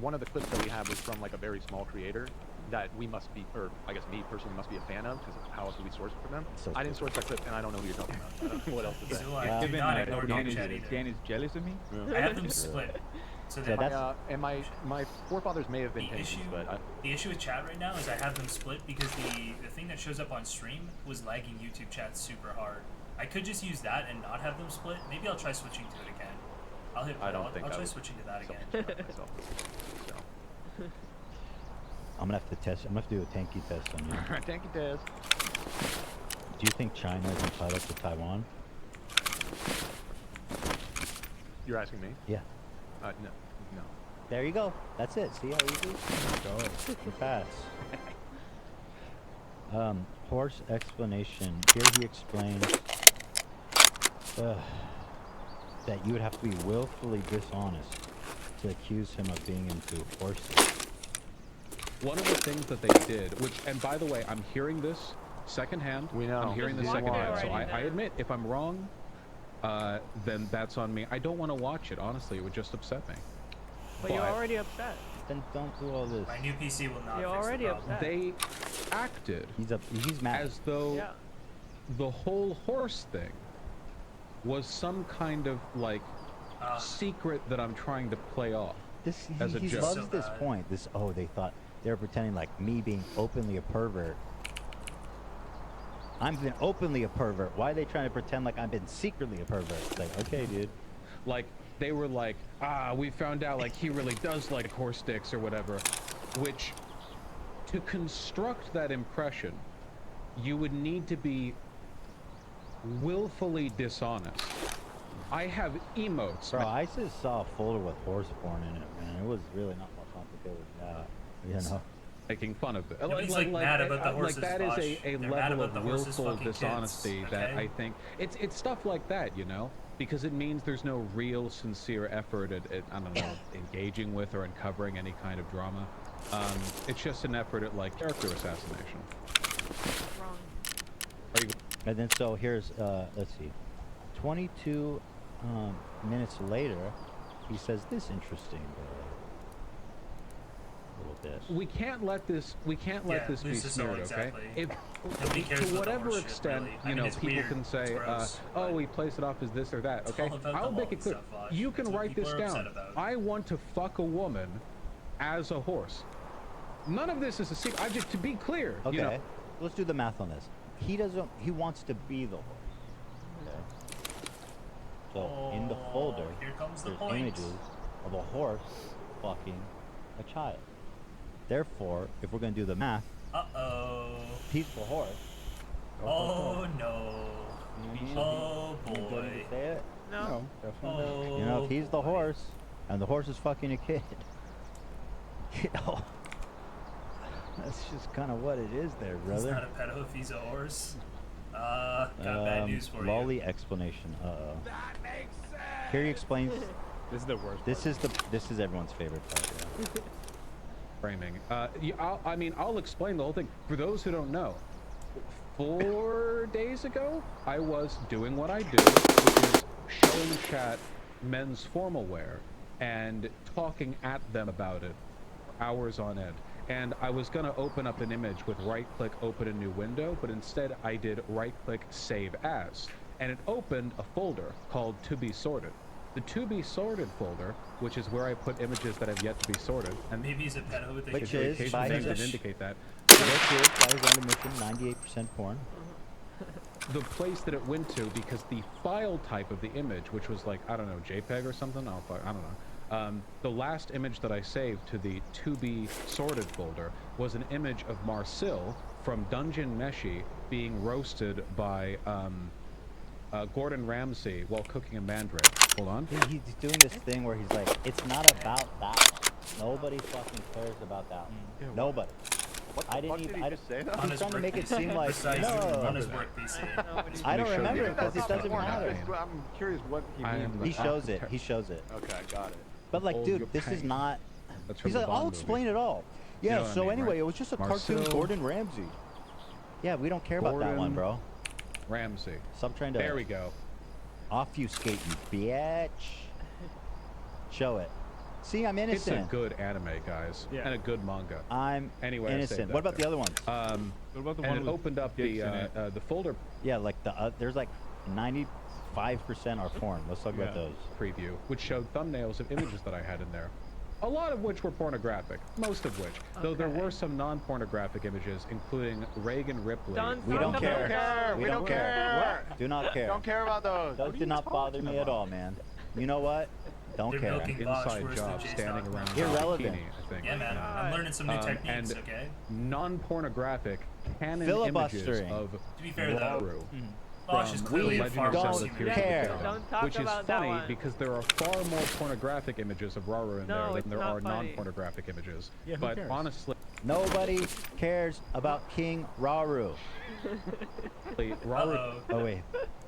one of the clips that we have was from like a very small creator that we must be, or I guess me personally must be a fan of, because how else do we source it from them? So I didn't source that clip, and I don't know who you're talking about. I don't know what else to say. Do not ignore Dan dog chat is, either. Dan is jealous of me? I have them split. So Yeah, that And my forefathers may have been tankies, but the issue with chat right now is I have them split because the thing that shows up on stream was lagging YouTube chat super hard. I could just use that and not have them split. Maybe I'll try switching to it again. I'll try switching to that again. I'm gonna have to test. I'm gonna have to do a tanky test on you. Tanky test. Do you think China is entitled to Taiwan? You're asking me? Yeah. No. There you go. That's it. See how easy? Go. You pass. Horse explanation. Here he explains that you would have to be willfully dishonest to accuse him of being into horses. One of the things that they did, which, and by the way, I'm hearing this secondhand. We know. I'm hearing this Just watch it secondhand, so already I then. admit if I'm wrong, then that's on me. I don't want to watch it, honestly. It would just upset me. But you're already upset. Then don't do all this. My new PC will not You're fix already the problem. upset. They acted He's mad. as though Yeah. the whole horse thing was some kind of like secret that I'm trying to play off as a He joke. loves this point. They thought they were pretending like me being openly a pervert I've been openly a pervert. Why are they trying to pretend like I've been secretly a pervert? It's like, okay, dude. Like, they were like, we found out like he really does like horse dicks or whatever, which to construct that impression, you would need to be willfully dishonest. I have emotes. Bro, I just saw a folder with horse porn in it, man. It was really not more complicated than that. You know? Making fun of it. Nobody's like mad about the horses. Like that is a They're mad level about the of horses' willful fucking dishonesty kids, that okay? I think it's stuff like that, you know, because it means there's no real sincere effort at I don't know, engaging with or uncovering any kind of drama. It's just an effort at like character assassination. Wrong. Are you? And then so here's let's see, 22 minutes later, he says this interesting little bit. We can't let this. We can't let this be smeared, exactly. okay? If Nobody cares to about the whatever horse shit, extent, really. I you mean, know, it's people weird, can say, it's gross, "Oh, we place it off as this or that." Okay, all about the I'll make law it clear. and stuff, Vosh. You can That's what write this people are down. upset about. I want to fuck a woman as a horse. None of this is a secret. I just to be clear. Okay, You know, let's do the math on this. He doesn't. He wants to be the horse. Okay. So in the folder, here comes the there's point. images of a horse fucking a child. Therefore, if we're gonna do the math, peaceful horse. Oh no. Oh You don't boy. need to say it? No. Oh, You know, if he's the horse, and the horse is fucking a kid, you know, that's just kind of what it is there, He's brother. not a pedo if he's a horse. Got bad news for you. Lolly explanation. That makes sense. Here he explains. This is the worst. This is everyone's favorite part. Yeah. framing. I'll explain the whole thing for those who don't know. 4 days ago, I was doing what I do, which is showing chat men's formal wear and talking at them about it for hours on end. And I was gonna open up an image with right-click open a new window, but instead I did right-click save as, and it opened a folder called to be sorted. The to be sorted folder, which is where I put images that have yet to be sorted, and maybe he's a pedo with Which is by his did indicate that. Which is by his own admission, 98% porn. The place that it went to, because the file type of the image, which was like, I don't know, JPEG or something, I don't know. The last image that I saved to the to be sorted folder was an image of Marcel from Dungeon Meshi being roasted by Gordon Ramsay while cooking a mandrake. Hold on. Dude, he's doing this thing where he's like, it's not about that. Nobody fucking cares about that. Nobody. I didn't even. I just say that? He's trying to make it seem like no. on his work PC. I don't remember it because it doesn't matter. I'm curious what he means. He shows it. He shows it. Okay, got it. But like, Hold dude, your this is pain. not. That's from He's the like, Bond I'll movie. explain it all. Yeah. You know what I So mean, anyway, right? it was just a cartoon. Marcel- Gordon Ramsay. Yeah, we don't care about that one, Gordon bro. Ramsay. Stop trying to. There we go. Obfuscate, you bitch. Show it. See, I'm innocent. It's a good anime, guys, and a good manga. I'm anyway, I saved innocent. that What about there. the other ones? What about the and one it with opened up dicks in it? the folder Yeah, like there's like 95% are porn. Let's talk about those. preview, which showed thumbnails of images that I had in there. A lot of which were pornographic, most of which. Though there were some non-pornographic images, including Reagan Ripley. We don't care. We don't care. Do not care. Don't care about those. Those do not bother me at all, man. You know what? Don't They're care. milking Bosch Inside worse job, than Jay standing Stockman. around Irrelevant. bikini, I think. Yeah, man. I'm learning some new techniques, and okay? non-pornographic canon Filibustering. images of To be fair, though, Rauru Bosch is from clearly a Legend far of more Zelda serious Tears of care. the Kingdom, Don't talk which is about that funny one. because there are far more pornographic images of Rauru in No, there it's than there not are funny. non-pornographic images. Yeah, who but cares? honestly, Nobody cares about King Rauru. Rauru. Oh wait,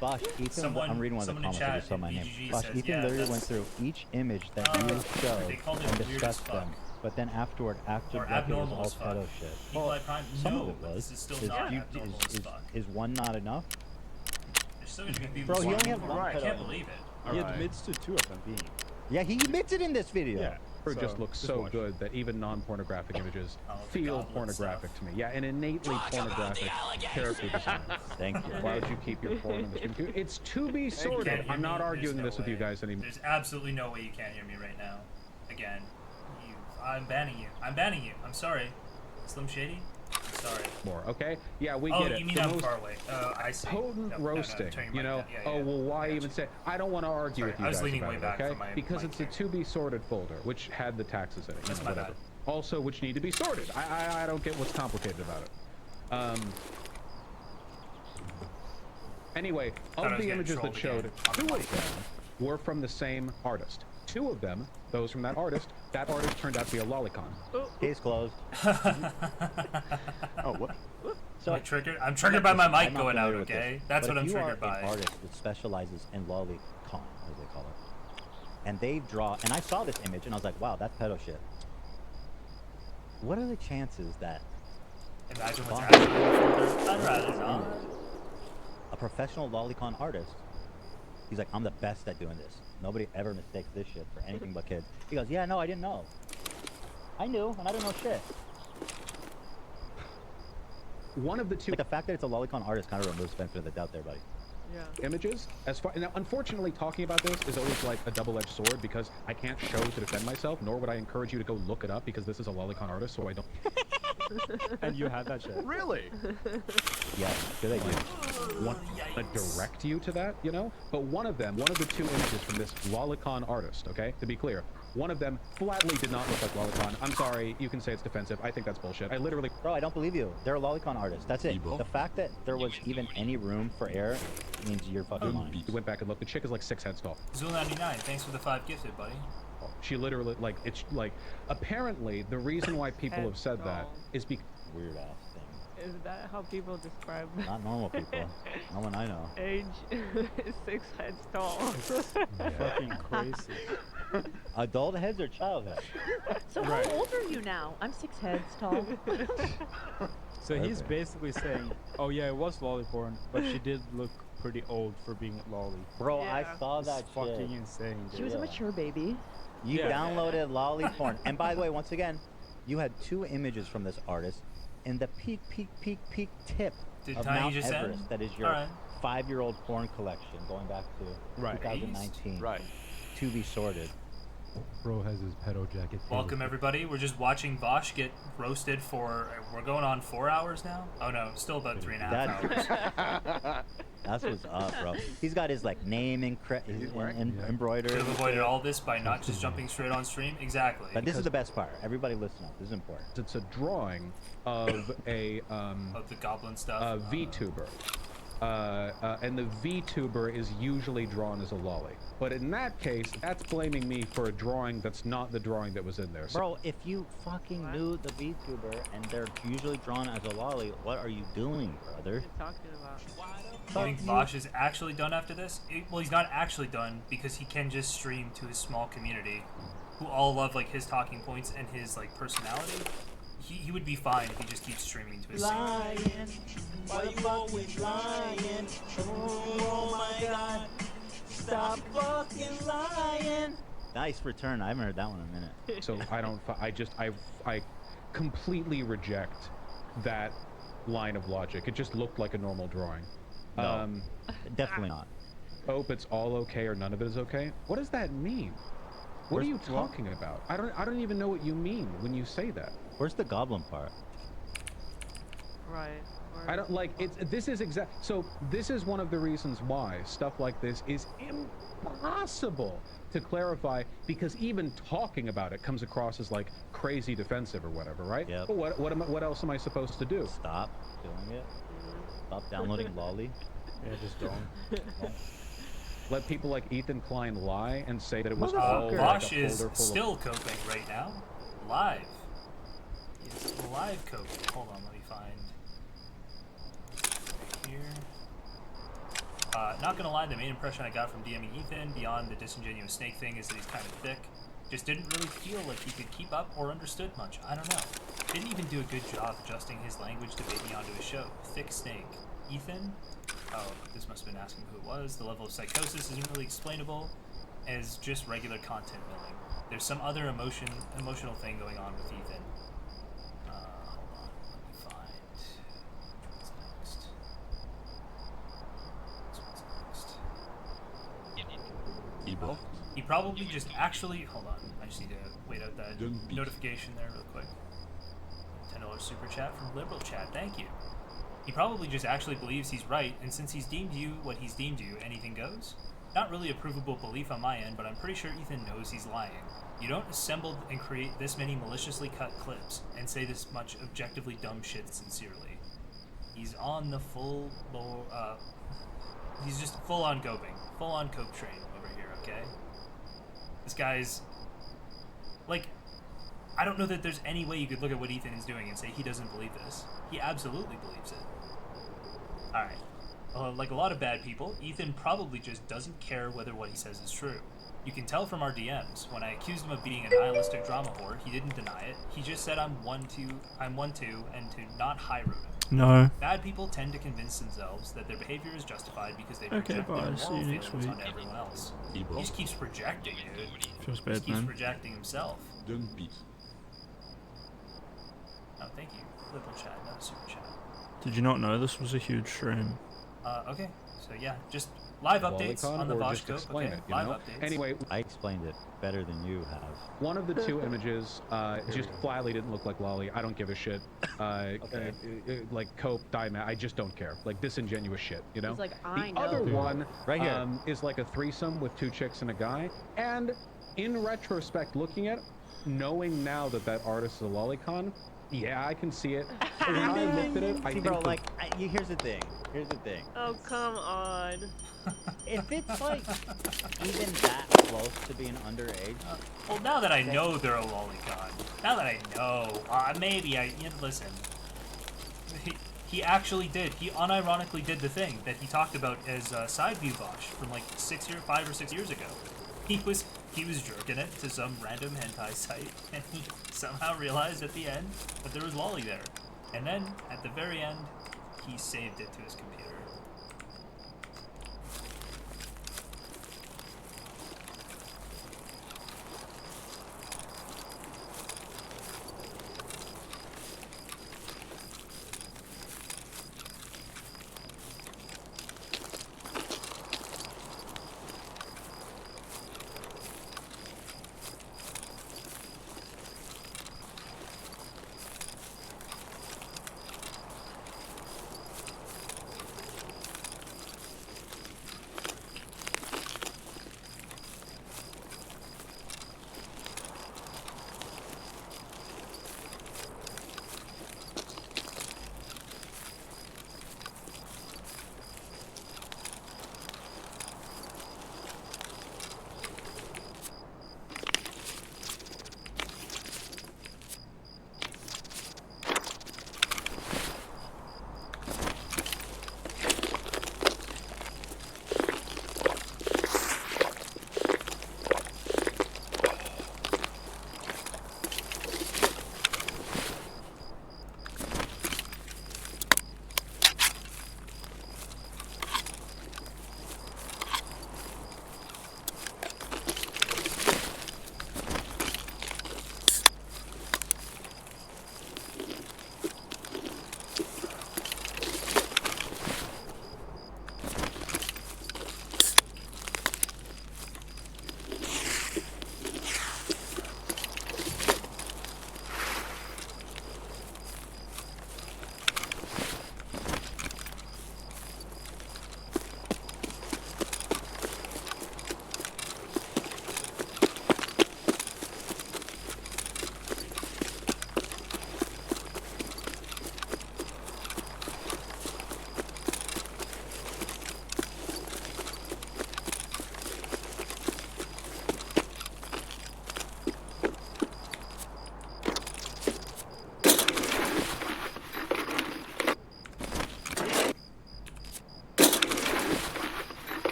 Bosch, Ethan. Someone- I'm reading one of the someone in comments. I chat just saw my in name. BGG Bosch, says, Ethan yeah, literally that's- went through each image that you they showed called it and weird as discussed fuck. them. But then afterward, after Or that, it was abnormal all as fuck. pedo shit. People at Prime Some know of it was. this is still not abnormal as fuck. Is one not enough? There's still gonna be people Bro, he only watching had for one it. I pedo. can't believe it. He admits to 2 of them being. Yeah, he admits it in this video. Yeah. It just So, looks just so watch. good that even non-pornographic images Oh, the feel goblet pornographic stuff. to me. Yeah, an innately pornographic character design. Thank you. Why would you keep your porn on the stream? It's to be You sorted. can't hear I'm not me. arguing There's this no with you way. guys anymore. There's absolutely no way you can't hear me right now. Again, I'm banning you. I'm banning you. I'm sorry. Slim Shady, Sorry. more. Okay? Yeah, we Oh, get it. you mean The I'm most far away. I see. potent No, no, roasting. turn your You mic know? down. Yeah, Oh yeah. well, why even say? I don't want to argue Sorry, with you I was guys leaning about way it, back okay? from my Because mic it's a to be sorted folder, which had the taxes in it. That's you know, my whatever. bad. Also, which need to be sorted. I don't get what's complicated about it. Anyway, Thought I of was the getting images that trolled showed, again on the 2 mic. of them were from the same artist. 2 of them, those from that artist turned out to be a lolicon. Case closed. Oh, what? So I'm triggered by my mic I'm not going out, familiar with okay? this, That's but what I'm if you triggered are by. an artist that specializes in lolicon, as they call it, and they draw, and I saw this image and I was like, wow, that's pedo shit. What are the chances that Imagine what's actually in the folder. I'd rather not. a professional lolicon artist, he's like, I'm the best at doing this. Nobody ever mistakes this shit for anything but kids. He goes, yeah, no, I didn't know. I knew, and I didn't know shit. One of the two. Like the fact that it's a lolicon artist kind of removes benefit of the doubt there, buddy. Yeah. Images as far now, unfortunately, talking about this is always like a double-edged sword because I can't show to defend myself, nor would I encourage you to go look it up because this is a lolicon artist, so I don't. And you had that shit. Really? Yeah, good idea. Want to direct you to that, you know? But one of the 2 images from this lolicon artist, okay? To be clear, one of them flatly did not look like lolicon. I'm sorry, you can say it's defensive. I think that's bullshit. I literally. Bro, I don't believe you. They're a lolicon artist. That's it. The fact that there was even any room for error means you're fucking lying. You went back and looked. The chick is like 6 heads tall. Zul99, thanks for the 5 gifted, buddy. She literally, like, it's like, apparently the reason why people have said that is because. Weird ass thing. Is that how people describe Not normal people. No one I know. age? 6 heads tall. Fucking crazy. Adult heads or child heads? So how old are you now? I'm 6 heads tall. So he's basically saying, oh yeah, it was lolliporn, but she did look pretty old for being lolly. Bro, I saw that It's fucking shit. insane, dude. She was a mature baby. You Yeah. downloaded lolliporn. And by the way, once again, you had 2 images from this artist in the peak tip Did of Tiny Mount just Everest. end? That is your Alright. 5-year-old porn collection going back to 2019. Right. To be sorted. Bro has his pedo jacket. Welcome everybody. We're just watching Vosh get roasted for. We're going on 4 hours now. Oh no, still about 3.5 hours. That's what's up, bro. He's got his like name embroidered. Could have avoided all this by not just jumping straight on stream. Exactly. But this is the best part. Everybody listen up. This is important. It's a drawing of a of the goblin stuff. VTuber. And the VTuber is usually drawn as a lolly. But in that case, that's blaming me for a drawing that's not the drawing that was in there. So Bro, if you fucking knew the VTuber and they're usually drawn as a lolly, what are you doing, brother? talking about? You think Vosh is actually done after this? Well, he's not actually done because he can just stream to his small community, who all love like his talking points and his like personality. He would be fine if he just keeps streaming to his Lying, why you always lying? Oh my god, stop fucking lying. Nice return. I haven't heard that one in a minute. So I completely reject that line of logic. It just looked like a normal drawing. No, definitely not. Hope it's all okay or none of it is okay. What does that mean? What are you talking about? I don't even know what you mean when you say that. Where's the goblin part? Right. I don't like it's. This is so this is one of the reasons why stuff like this is impossible to clarify, because even talking about it comes across as like crazy defensive or whatever, right? Yep. But what else am I supposed to do? Stop doing it. Stop downloading lolly. Yeah, just don't. Let people like Ethan Klein lie and say that it was all like Vosh a is folder full still of. coping right now, live. He's live coping. Hold on, let me find here. Not gonna lie, the main impression I got from DMing Ethan, beyond the disingenuous snake thing, is that he's kind of thick. Just didn't really feel like he could keep up or understood much. I don't know. Didn't even do a good job adjusting his language to bait me onto his show. Thick snake. Ethan? Oh, this must have been asking who it was. The level of psychosis isn't really explainable as just regular content milling. There's some other emotional thing going on with Ethan. Hold on, let me find what's next. He probably just actually, hold on, I just need to wait out that notification there real quick. 10 $5 super chat from Liberal Chat. Thank you. He probably just actually believes he's right, and since he's deemed you what he's deemed you, anything goes? Not really a provable belief on my end, but I'm pretty sure Ethan knows he's lying. You don't assemble and create this many maliciously cut clips and say this much objectively dumb shit sincerely. He's on the he's just full-on coping. Full-on cope train over here, okay? This guy's... like, I don't know that there's any way you could look at what Ethan is doing and say he doesn't believe this. He absolutely believes it. Alright. Like a lot of bad people, Ethan probably just doesn't care whether what he says is true. You can tell from our DMs. When I accused him of being a nihilistic drama whore, he didn't deny it. He just said I'm 1-2, and to not high root him. No. Bad people tend to convince themselves that their behavior is justified because they Okay, project their bye. See moral you next failings week. on everyone else. He just keeps projecting, dude. Feels He bad, just keeps man. projecting himself. Don't peace. Oh, thank you. Liberal chat, not a super chat. Did you not know this was a huge stream? Okay. So yeah, just live updates Lolicon, on the or Vosh just Cope, explain okay? it, you Live know? updates. Anyway, I explained it better than you have. one of the two images just flatly didn't look like Lolly. I don't give a shit. Like Cope, Diamond, I just don't care. Like disingenuous shit, you know? He's like, I the know. other one Right here. is like a threesome with 2 chicks and a guy. And in retrospect, looking at it, knowing now that that artist is a lolicon, yeah, I can see it. When I looked at it, I See, think bro, the- like, here's the thing. Here's the thing. Oh, come on. If it's like even that close to being underage, Well, now that I know they're a lolicon, now that I know, listen. He actually did. He unironically did the thing that he talked about as side view Bosch from like 5 or 6 years ago. He was jerking it to some random hentai site, and he somehow realized at the end that there was lolly there. And then at the very end, he saved it to his computer.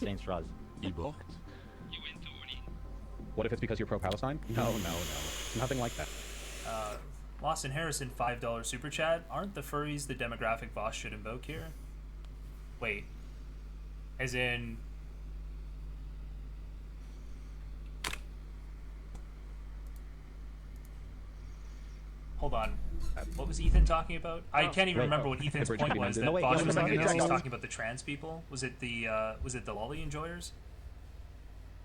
Zayn Straz. Ebook. What if it's because you're pro-Palestine? No. It's nothing like that. Lawson Harrison, $5 super chat. Aren't the furries the demographic Vosh should invoke here? Wait. As in... Hold on. What was Ethan talking about? I can't even remember what Ethan's point was. That Vosh was like, he's talking about the trans people. Was it the lolly enjoyers?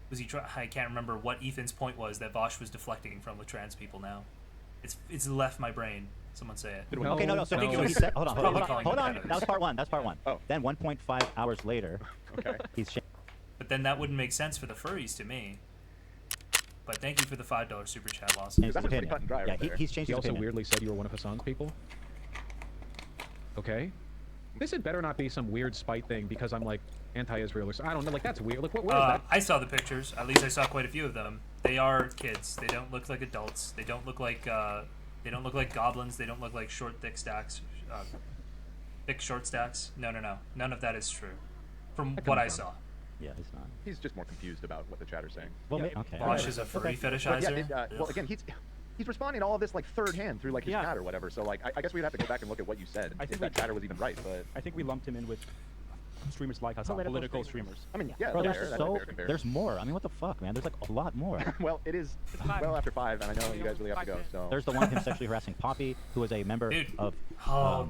Was he? I can't remember what Ethan's point was that Vosh was deflecting from with trans people. Now, it's left my brain. Someone say it. Okay, no. So he said, hold on. That was part one. That's part one. Oh. Then 1.5 hours later, okay, he's. But then that wouldn't make sense for the furries to me. But thank you for the $5 super chat, Lawson. He's changed his He also opinion. weirdly said you were one of Hassan's people. Okay. This had better not be some weird spite thing because I'm like anti-Israel or I don't know. Like that's weird. Like what is that? I saw the pictures. At least I saw quite a few of them. They are kids. They don't look like adults. They don't look like goblins. They don't look like short, thick stacks. Thick, short stacks. No. None of that is true. From what I saw. Yeah, he's not. He's just more confused about what the chatter's saying. Well, okay. Vosh is a furry fetishizer. But well, again, he's responding to all of this like third hand through like his chat or whatever. So like, I guess we'd have to go back and look at what you said. I think if that chatter was even right, but I think we lumped him in with streamers like Hassan, political streamers. I mean, yeah, Bro, that's fair, that's a fair comparison. there's more. I mean, what the fuck, man? There's like a lot more. Well, it is well after 5, and I know you guys really have to go. So There's the one of him sexually harassing Poppy, who was a member of.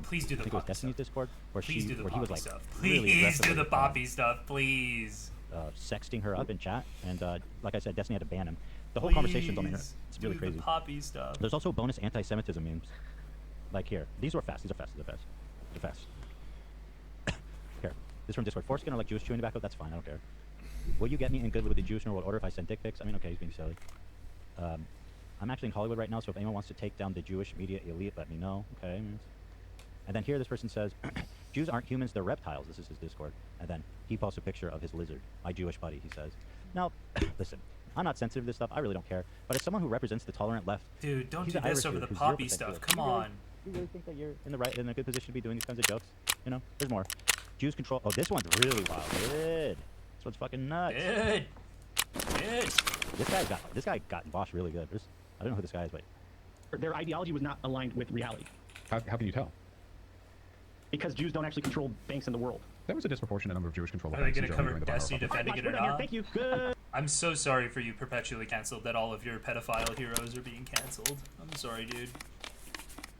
Please do the I think it was Destiny's Discord, where Please do the where he was like stuff. really Please do aggressively, the poppy stuff, please. Sexting her up in chat, and like I said, Destiny had to ban him. The whole conversation's on the internet. It's really do crazy. The poppy stuff. There's also bonus anti-Semitism memes, like here. These are fast. These are fast. Here, this from Discord. Foreskin or like Jewish chewing tobacco? That's fine. I don't care. Will you get me in good with the Jewish New World Order if I send dick pics? I mean, okay, he's being silly. I'm actually in Hollywood right now, so if anyone wants to take down the Jewish media elite, let me know. Okay. And then here, this person says, Jews aren't humans, they're reptiles. This is his Discord. And then he posts a picture of his lizard, my Jewish buddy, he says. Now, listen, I'm not sensitive to this stuff. I really don't care. But as someone who represents the tolerant left, dude, don't he's do an this Irish over dude the who's poppy 0% stuff. Jewish. Come You on. you really think that you're in a good position to be doing these kinds of jokes? You know, there's more. Jews control. Oh, this one's really wild. Good. This one's fucking nuts. Good. This guy got Vosh really good. I don't know who this guy is, but their ideology was not aligned with reality. How can you tell? Because Jews don't actually control banks in the world. There was a disproportionate number of Jewish control. Are they going to cover Destiny defending it or not? Thank you. Good. I'm so sorry for you perpetually canceled that all of your pedophile heroes are being canceled. I'm sorry, dude.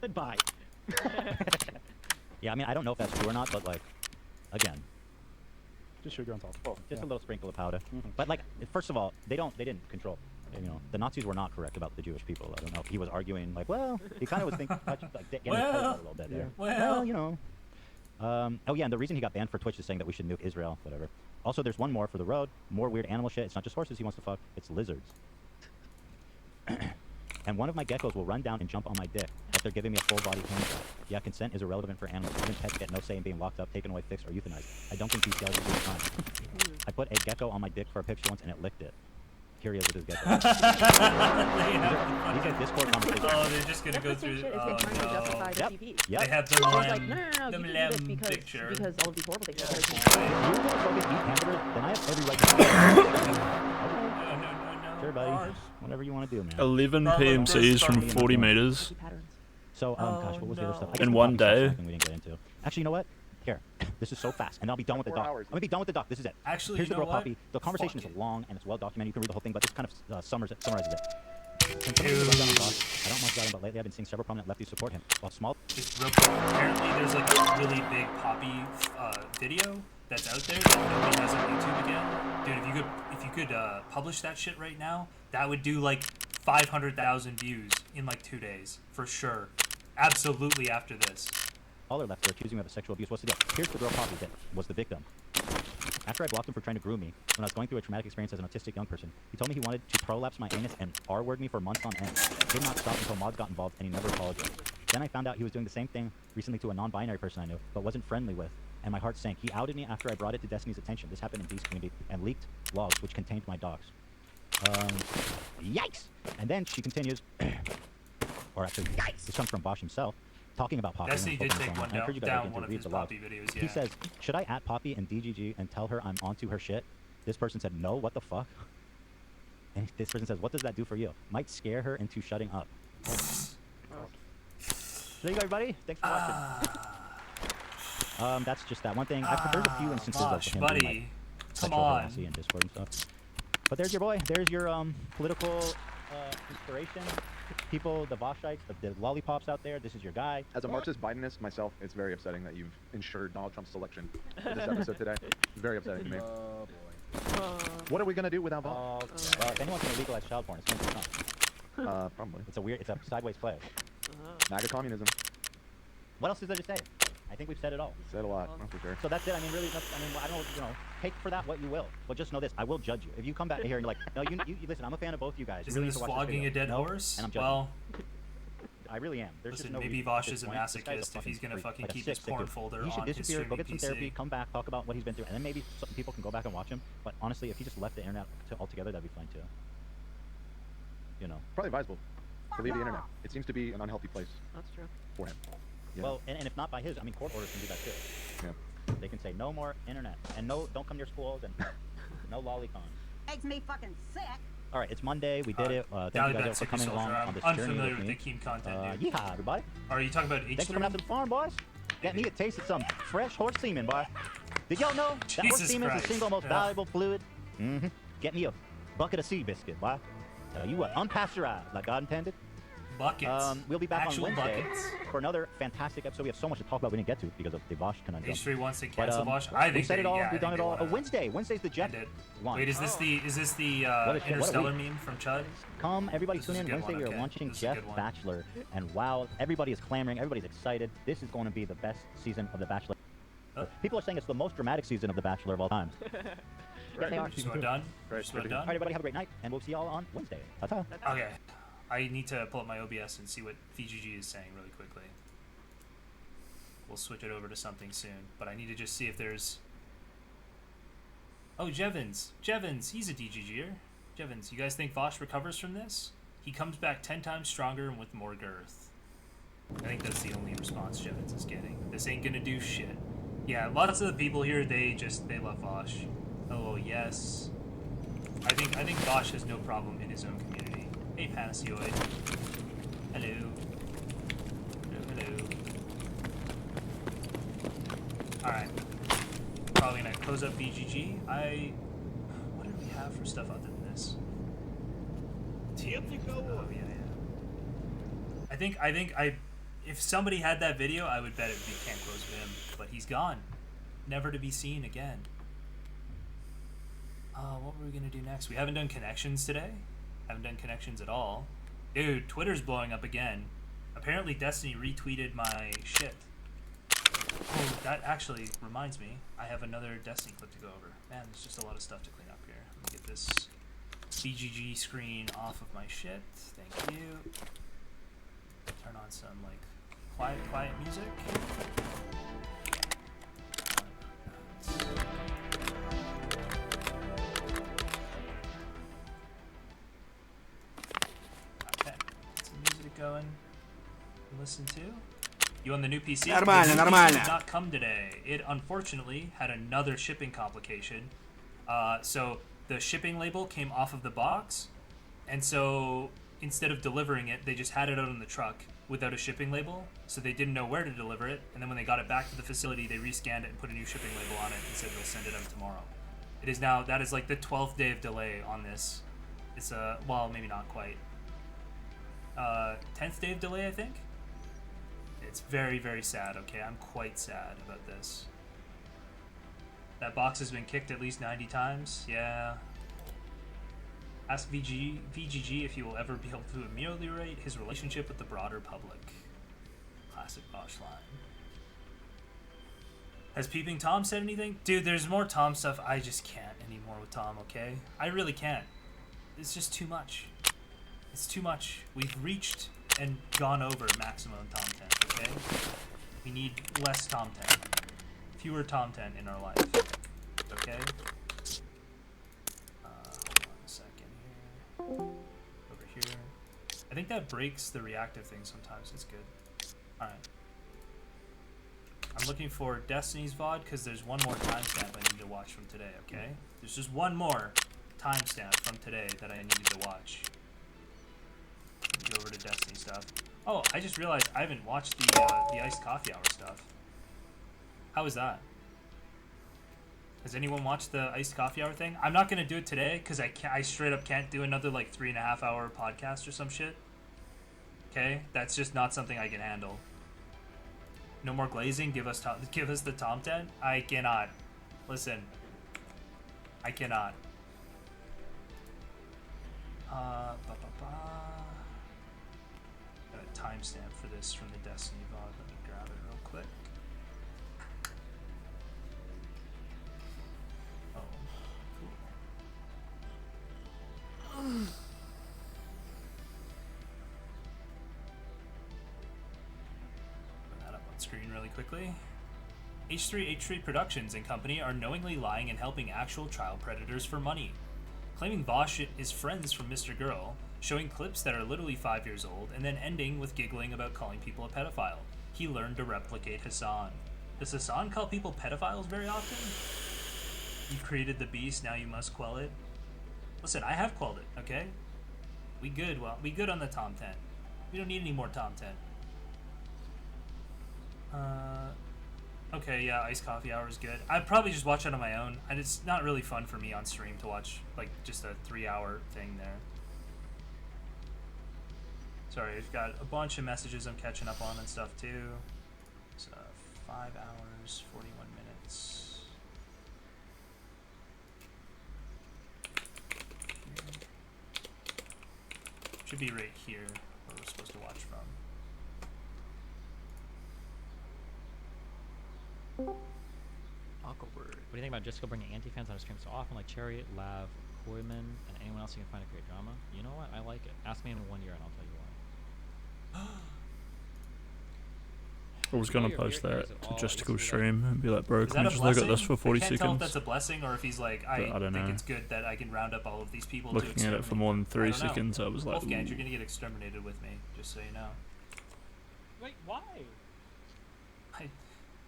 Goodbye. yeah, I mean, I don't know if that's true or not, but like, again, just sugar on top. Just a little sprinkle of powder. But like, first of all, they didn't control. You know, the Nazis were not correct about the Jewish people. I don't know if he was arguing like, well, he kind of was thinking like getting his a little bit there. Well, you know. Oh yeah, and the reason he got banned for Twitch is saying that we should nuke Israel, whatever. Also, there's one more for the road. More weird animal shit. It's not just horses he wants to fuck. It's lizards. And one of my geckos will run down and jump on my dick after giving me a full body hand job. Yeah, consent is irrelevant for animals. Even pets get no say in being locked up, taken away, fixed, or euthanized. I don't think BCL is a good time. I put a gecko on my dick for a picture once and it licked it. Here he is with his gecko. These are Discord conversations. Oh, they're just gonna go through. Oh, Yep. They have the like, lamb, no, the you can do lamb this because picture. all of these horrible things. If you're homophobic, eat hamburgers, then I have every right to Sure, buddy. Whatever you want to do, man. 11 PMCs from 40 meters. So, gosh, what was the other stuff? I guess In the one Bobby day. stuff we didn't get into. Actually, you know what? Here, this is so fast, and I'll be done with the doc. I'm gonna be done with the doc. This is it. Actually, here's you the know girl what? Poppy. The conversation is long and it's well documented. You can read the whole thing, but this kind of summarizes it. Can someone run down the doc? I don't much about him, but lately I've been seeing several prominent lefties support him. While small. Just real quick. Apparently, there's like a really big poppy video that's out there that nobody has on YouTube again. Dude, if you could publish that shit right now, that would do like 500,000 views in like 2 days for sure. Absolutely after this. All are left for accusing me of sexual abuse. What's the deal? Here's the girl Poppy that was the victim. After I blocked him for trying to groom me, when I was going through a traumatic experience as an autistic young person, he told me he wanted to prolapse my anus and R-word me for months on end. Did not stop until mods got involved, and he never apologized. Then I found out he was doing the same thing recently to a non-binary person I knew, but wasn't friendly with, and my heart sank. He outed me after I brought it to Destiny's attention. This happened in D's community, and leaked logs which contained my docs. Yikes! And then she continues, or actually, yikes! This comes from Bosch himself. Talking about Poppy. Destiny did take down one of his Poppy videos, yeah. He says, should I at Poppy and DGG and tell her I'm onto her shit? This person said, no, what the fuck? And this person says, what does that do for you? Might scare her into shutting up. There you go, everybody. Thanks for watching. That's just that one thing. There's a few instances of him buddy. being, like, Come sexual on. harassing and Discord and stuff. But there's your boy. There's your political inspiration. People, the Voshites, the lollipops out there. This is your guy. As a Marxist Bidenist myself, it's very upsetting that you've ensured Donald Trump's selection for this episode today. It's very upsetting to me. What are we gonna do without Vosh? If anyone's gonna legalize child porn, it's gonna be Trump. Probably. It's a sideways play. MAGA communism. What else is there to say? I think we've said it all. Said a lot, for sure. So that's it. I mean, really, I don't know, take for that what you will. But just know this, I will judge you. If you come back here and you're like, no, you listen, I'm a fan of both you guys. Isn't this flogging a dead horse? And I'm judging. Well, I really am. There's listen, just no maybe reason Vosh at is this a point. This guy's masochist if he's gonna freak. fucking Like a keep sick, his porn dude. folder He should on his disappear, go streaming get some PC. therapy, come back, talk about what he's been through, and then maybe some people can go back and watch him. But honestly, if he just left the internet altogether, that'd be fine too. You know. Probably advisable to leave the internet. It seems to be an unhealthy place. That's true. For him. Yeah. Well, and if not by his, I mean, court orders can do that too. Yeah. They can say no more internet, and no, don't come near schools, and no lolicon. Makes me fucking sick. All right, it's Monday. We did it. Thank you guys for coming along on this journey unfamiliar with with me. the Keem content, dude. Yeehaw, everybody. Are you talking about H3? Thanks for coming out to the farm, boys. Get me a taste of some fresh horse semen, boy. Did y'all know that horse Jesus semen is Christ. the single most Yeah. valuable fluid? Mm-hmm. Get me a bucket of sea biscuit, boy. Tell you what, unpasteurized, like God intended. Buckets. We'll be back Actual on Wednesday buckets. for another fantastic episode. We have so much to talk about we didn't get to because of the Vosh conundrum. H3 wants to But, cancel Vosh. I think we said they- it all. yeah, I We've done think it they all. wanna Wednesday. Wednesday's the Jet one. Wait, is this the What a Interstellar week. meme from Chud? Come, everybody This tune is a in. good Wednesday one, we are okay. launching This is a Jeff good one. Bachelor. And wow, everybody is clamoring. Everybody's excited. This is going to be the best season of The Bachelor. People are saying it's the most dramatic season of The Bachelor of all time. Yeah, they are. Just about done. Right. Just about All done. right, everybody, have a great night, and we'll see y'all on Wednesday. Ta-ta. Okay. I need to pull up my OBS and see what VGG is saying really quickly. We'll switch it over to something soon, but I need to just see if there's... Oh, Jevons. Jevons, he's a DGGer. Jevons, you guys think Vosh recovers from this? He comes back 10 times stronger and with more girth. I think that's the only response Jevons is getting. This ain't gonna do shit. Yeah, lots of the people here, they love Vosh. Oh, yes. I think Vosh has no problem in his own community. Hey, Panaceoid. Hello. Hello. Alright. Probably gonna close up BGG. What did we have for stuff other than this? Oh, yeah. I think if somebody had that video, I would bet it would be Can't Close with him. But he's gone. Never to be seen again. What were we gonna do next? We haven't done connections today. Haven't done connections at all. Dude, Twitter's blowing up again. Apparently Destiny retweeted my shit. Oh, that actually reminds me. I have another Destiny clip to go over. Man, there's just a lot of stuff to clean up here. Let me get this BGG screen off of my shit. Thank you. Turn on some, like, quiet music. Okay, get some music going. Listen to. You on the new PC? Нормально, The new нормально. PC did not come today. It unfortunately had another shipping complication. So the shipping label came off of the box, and so instead of delivering it, they just had it out on the truck without a shipping label. So they didn't know where to deliver it, and then when they got it back to the facility, they rescanned it and put a new shipping label on it and said they'll send it out tomorrow. It is now, that is like the 12th day of delay on this. It's well, maybe not quite. 10th day of delay, I think? It's very, very sad, okay? I'm quite sad about this. That box has been kicked at least 90 times, yeah. Ask VGG if he will ever be able to ameliorate his relationship with the broader public. Classic Bosch line. Has Peeping Tom said anything? Dude, there's more Tom stuff. I just can't anymore with Tom, okay? I really can't. It's just too much. It's too much. We've reached and gone over maximum Tom 10, okay? We need less Tom 10. Fewer Tom 10 in our life. Okay? Hold on a second here. Over here. I think that breaks the reactive thing sometimes. It's good. Alright. I'm looking for Destiny's VOD because there's one more timestamp I need to watch from today, okay? There's just one more timestamp from today that I needed to watch. Let me go over to Destiny stuff. Oh, I just realized I haven't watched the iced coffee hour stuff. How is that? Has anyone watched the iced coffee hour thing? I'm not gonna do it today because I straight up can't do another like 3.5 hour podcast or some shit. Okay, that's just not something I can handle. No more glazing. Give us the Tom 10. I cannot. Listen. I cannot. Got a timestamp for this from the Destiny VOD. Let me grab it real quick. Oh, cool. Put that up on screen really quickly. H3H3 Productions and Company are knowingly lying and helping actual child predators for money. Claiming Vosh is friends from Mr. Girl, showing clips that are literally 5 years old, and then ending with giggling about calling people a pedophile. He learned to replicate Hassan. Does Hassan call people pedophiles very often? You created the beast, now you must quell it. Listen, I have quelled it, okay? We good on the Tom 10. We don't need any more Tom 10. Okay, yeah, iced coffee hour is good. I'd probably just watch it on my own, and it's not really fun for me on stream to watch, like, just a 3-hour thing there. Sorry, I've got a bunch of messages I'm catching up on and stuff, too. It's 5 hours, 41 minutes. Should be right here, where we're supposed to watch from. Awkward. What do you think about Jessica bringing anti-fans on her stream so often, like Cherry, Lav, Koyman, and anyone else you can find to create drama? You know what? I like it. Ask me in 1 year and I'll tell you why. I was gonna post that to Justical stream and be like, bro, can we just look at this for 40 I can't tell if seconds? that's a blessing or if he's like, I don't think know. it's good that I can round up all of these people Looking to at it for more than 3 I don't know. seconds, I was like, Wolfgang, ooh. you're gonna get exterminated with me, just so you know. Wait, why?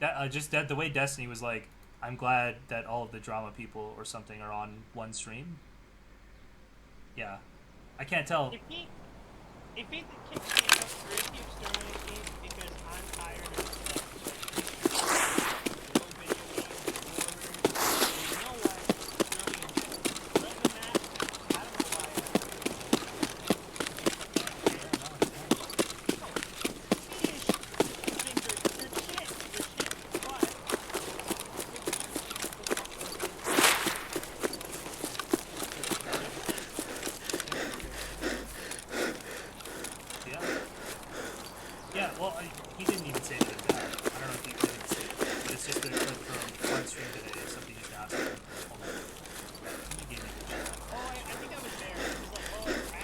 That the way Destiny was like, I'm glad that all of the drama people or something are on one stream. Yeah, I can't tell. If he can kick me out, or if he exterminates me because I'm tired of stuff. Yeah, well, he didn't even say anything bad. I don't know if you didn't say it, but it's just a clip from one stream today. It's something he's asked him. Hold on. He gave me the shit. Oh, I think I was there. It was like, oh, it's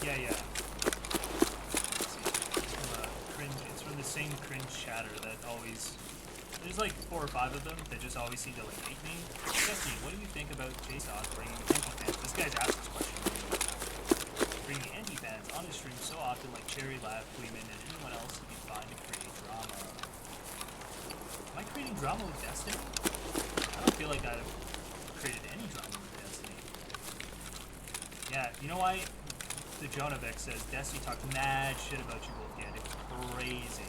Yeah, yeah. It's from the same cringe chatter that always... There's like 4 or 5 of them that just always seem to like hate me. Destiny, what do you think about Jason bringing anti-fans? This guy's asked this question. Bringing anti-fans on his stream so often like Cherry, Lab, Queeman, and anyone else to be fine to create drama. Am I creating drama with Destiny? I don't feel like I've created any drama with Destiny. Yeah, you know why? The Jonovic says Destiny talked mad shit about you, Wolfgang. It's crazy.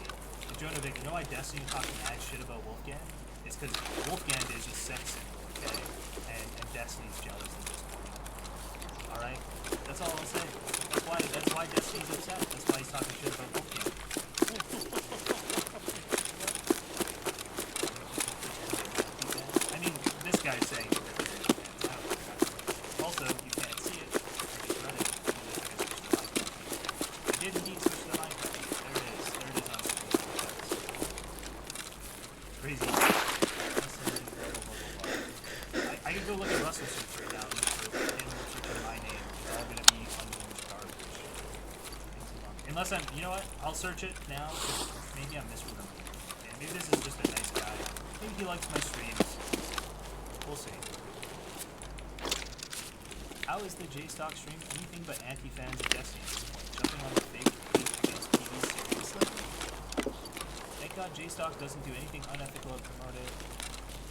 The Jonovic, you know why Destiny talked mad shit about Wolfgang? It's because Wolfgang is a sex symbol, okay? And Destiny's jealous at this point. Alright? That's all I'll say. That's why Destiny's upset. That's why he's talking shit about Wolfgang. I mean, this guy's saying also, you can't see it. I did indeed switch to the Minecraft. There it is. There it is on screen. Crazy. I can go look at Russell's search right now and look for him searching my name. It's all gonna be unknown garbage. Unless I'm, you know what? I'll search it now. Maybe I'm misremembering. Yeah, maybe this is just a nice guy. Maybe he likes my streams. We'll see. How is the JStock stream anything but anti-fans of Destiny at this point? Jumping on the fake beef against PV seriously? Thank God JStock doesn't do anything unethical or promote it.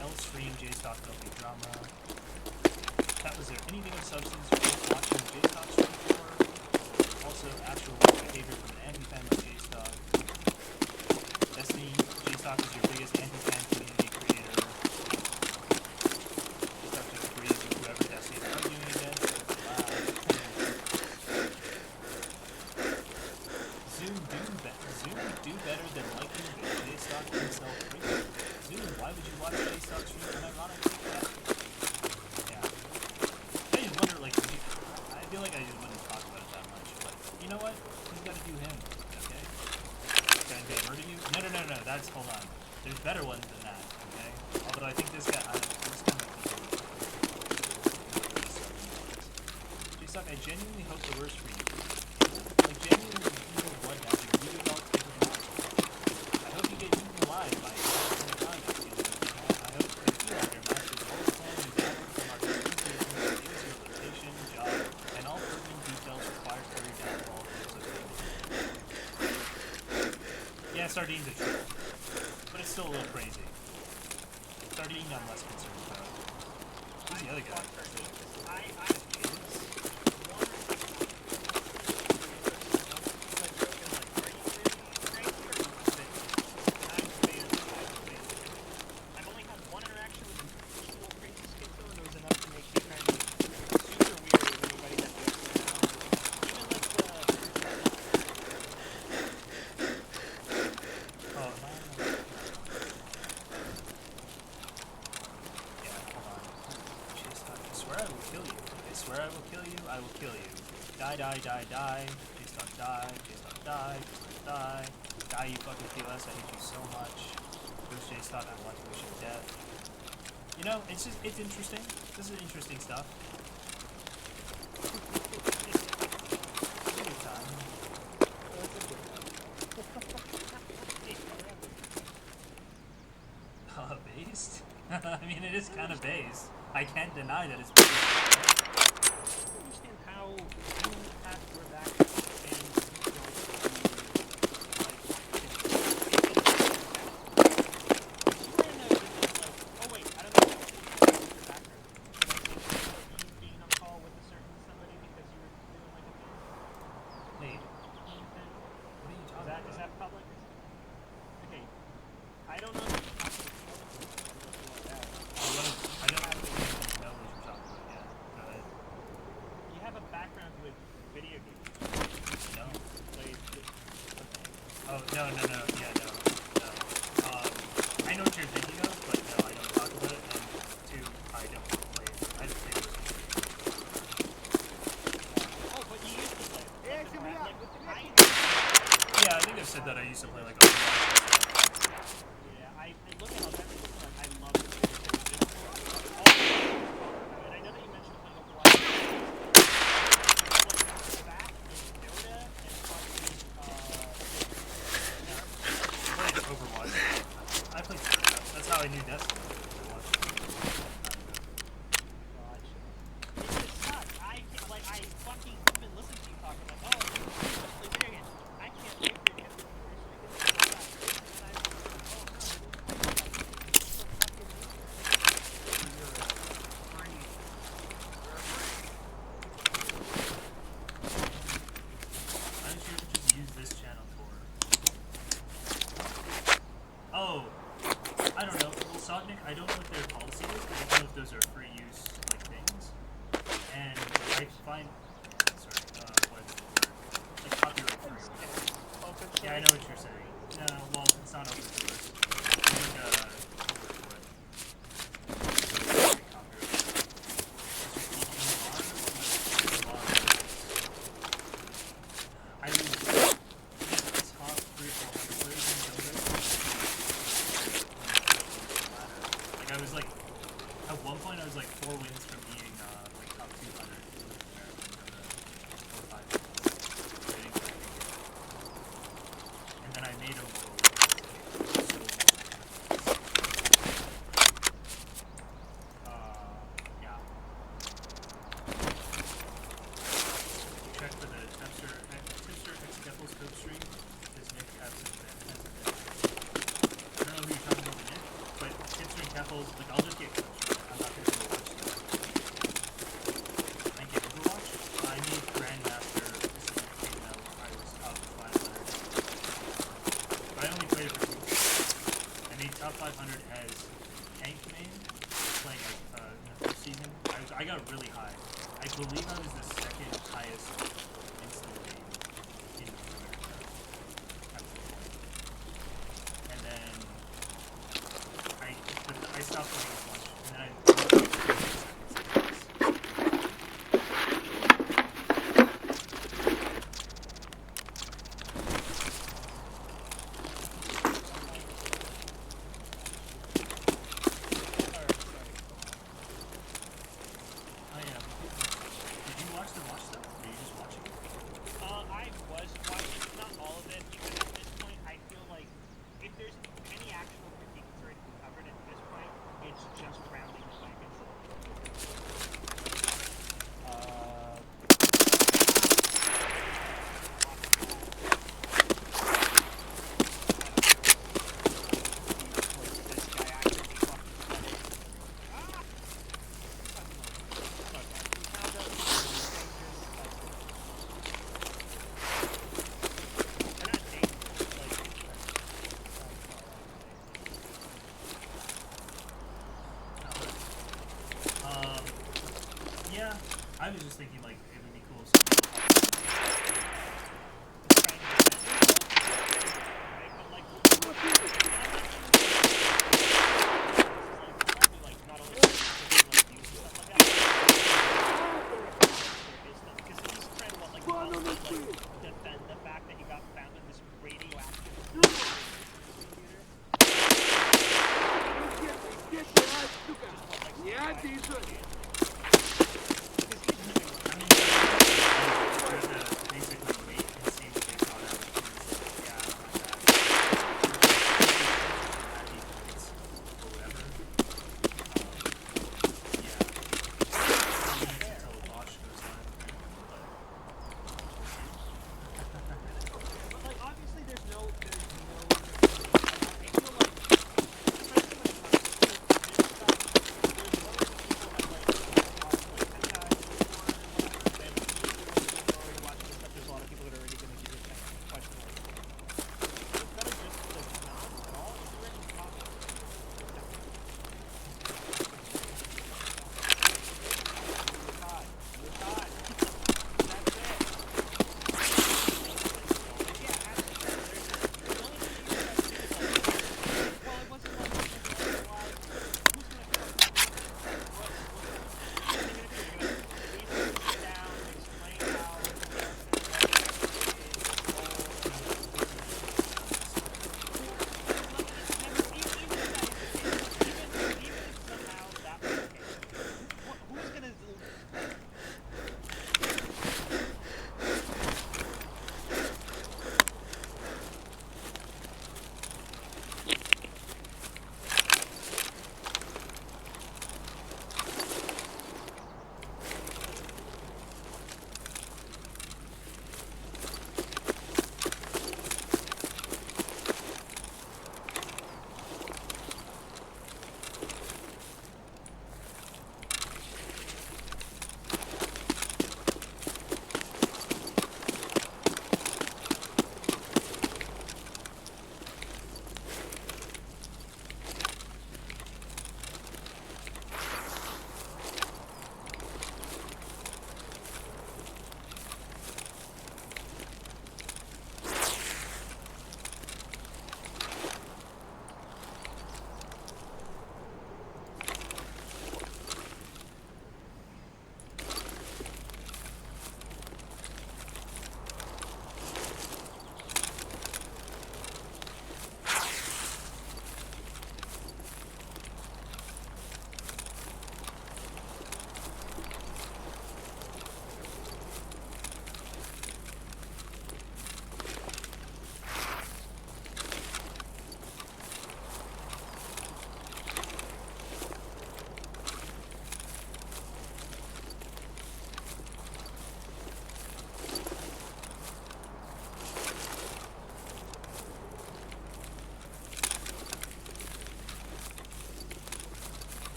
L stream JStock don't be drama. That was there anything of substance worth watching the JStock stream for? Also, actual behavior from an anti-fan like JStock. Destiny, JStock is your biggest anti-fan community creator. JStock just agrees with whoever Destiny is arguing against. Zoom do better than liking the JStock himself frequently. Zoom, why would you watch JStock stream unironically? Yeah. I just wonder, like, I feel like I just wouldn't talk about it that much, but you know what? He's gotta do him, okay? Can they murder you? No, that's, hold on. There's better ones than that, okay? Although I think this guy, JStock, I genuinely hope the worst for you. Like, genuinely, evil blood now, you really don't take it out. I hope you get eaten alive by the God next season. I hope you feel like your master's all the plan is outward from our communication, is your location, job, and all pertinent details required for your downfall. Yeah, Sardines are true. But it's still a little crazy. Sardine I'm less concerned about. Who's the other guy? Die. JStock die. JStock die. JStock die. Die, you fucking POS. I hate you so much. Bruce JStock, I want to wish you death. You know, it's interesting. This is interesting stuff. It's a good time. Based? I mean, it is kind of based. I can't deny that it's based. I got really high. I believe I was the second highest instantly in North America at one point. And then I stopped playing as much. And then I I was just thinking, like, it would be cool if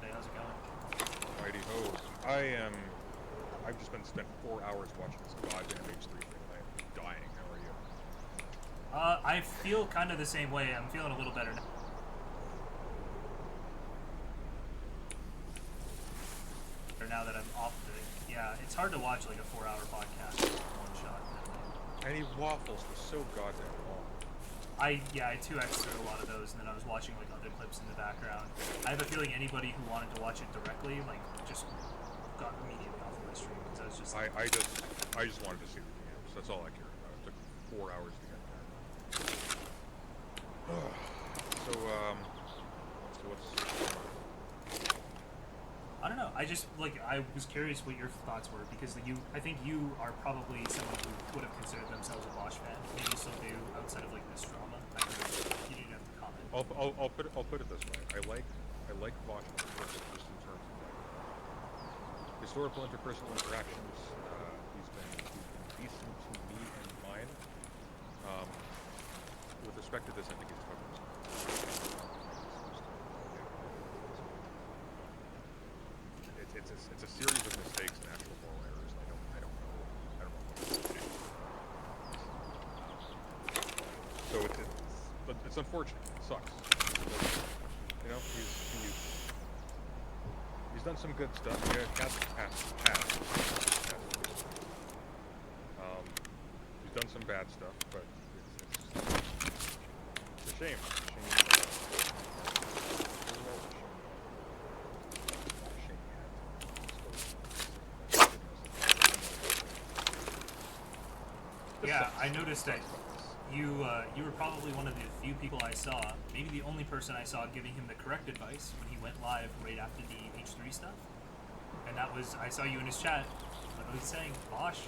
Monday. How's it going? Mighty ho. I've just spent 4 hours watching this goddamn H3 thing. I am dying. How are you? I feel kind of the same way. I'm feeling a little better now. Now that I'm off the, yeah, it's hard to watch like a 4-hour podcast in one shot. And he waffles for so goddamn long. I 2x'd through a lot of those, and then I was watching like other clips in the background. I have a feeling anybody who wanted to watch it directly, like, just got immediately off of my stream because I was just. I just wanted to see the games. That's all I cared about. It took 4 hours to get there. So what's I don't know. I just I was curious what your thoughts were because I think you are probably someone who would have considered themselves a Bosch fan. Maybe still do outside of like this drama. I don't know. You didn't have to comment. I'll put it this way. I like Bosch just in terms of like historical interpersonal interactions. He's been decent to me and mine. With respect to this, I think he's covered. It's a series of mistakes and actual moral errors. I don't know what to do. So but it's unfortunate. It sucks. But, you know, he's done some good stuff. Yeah, he's done some bad stuff, but it's a shame. Yeah, I noticed that you were probably one of the few people I saw, maybe the only person I saw giving him the correct advice when he went live right after the H3 stuff. And that was, I saw you in his chat, literally saying, Bosch,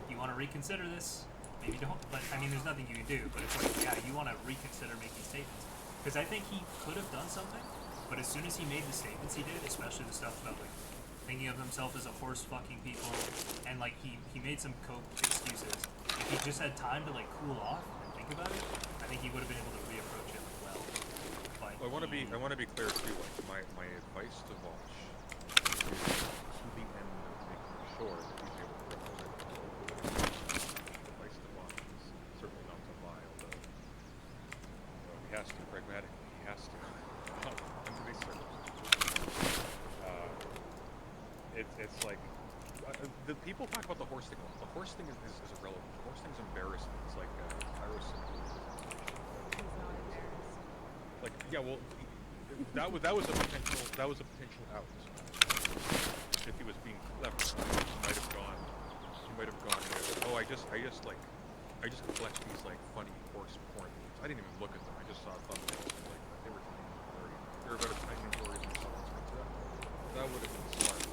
you want to reconsider this? Maybe don't. But, I mean, there's nothing you can do. But it's like, yeah, you want to reconsider making statements. Because I think he could have done something, but as soon as he made the statements he did, especially the stuff about, like, thinking of himself as a horse fucking people, and like he made some coke excuses. If he just had time to like cool off and think about it, I think he would have been able to reapproach it well. But I want to be clear too. Like my advice to Bosch is to the end of making sure that he's able to represent the advice to Bosch is certainly not to lie, although he has to pragmatically. He has to under these circumstances. It's like the people talk about the horse thing. The horse thing is irrelevant. The horse thing's embarrassing. It's like Kairos. Like yeah, well, that was a potential out. If he was being clever, he might have gone. Oh, I just collect these like funny horse porn memes. I didn't even look at them. I just saw thumbnails and like they were funny. They're about as tiny stories and so on. That would have been smart.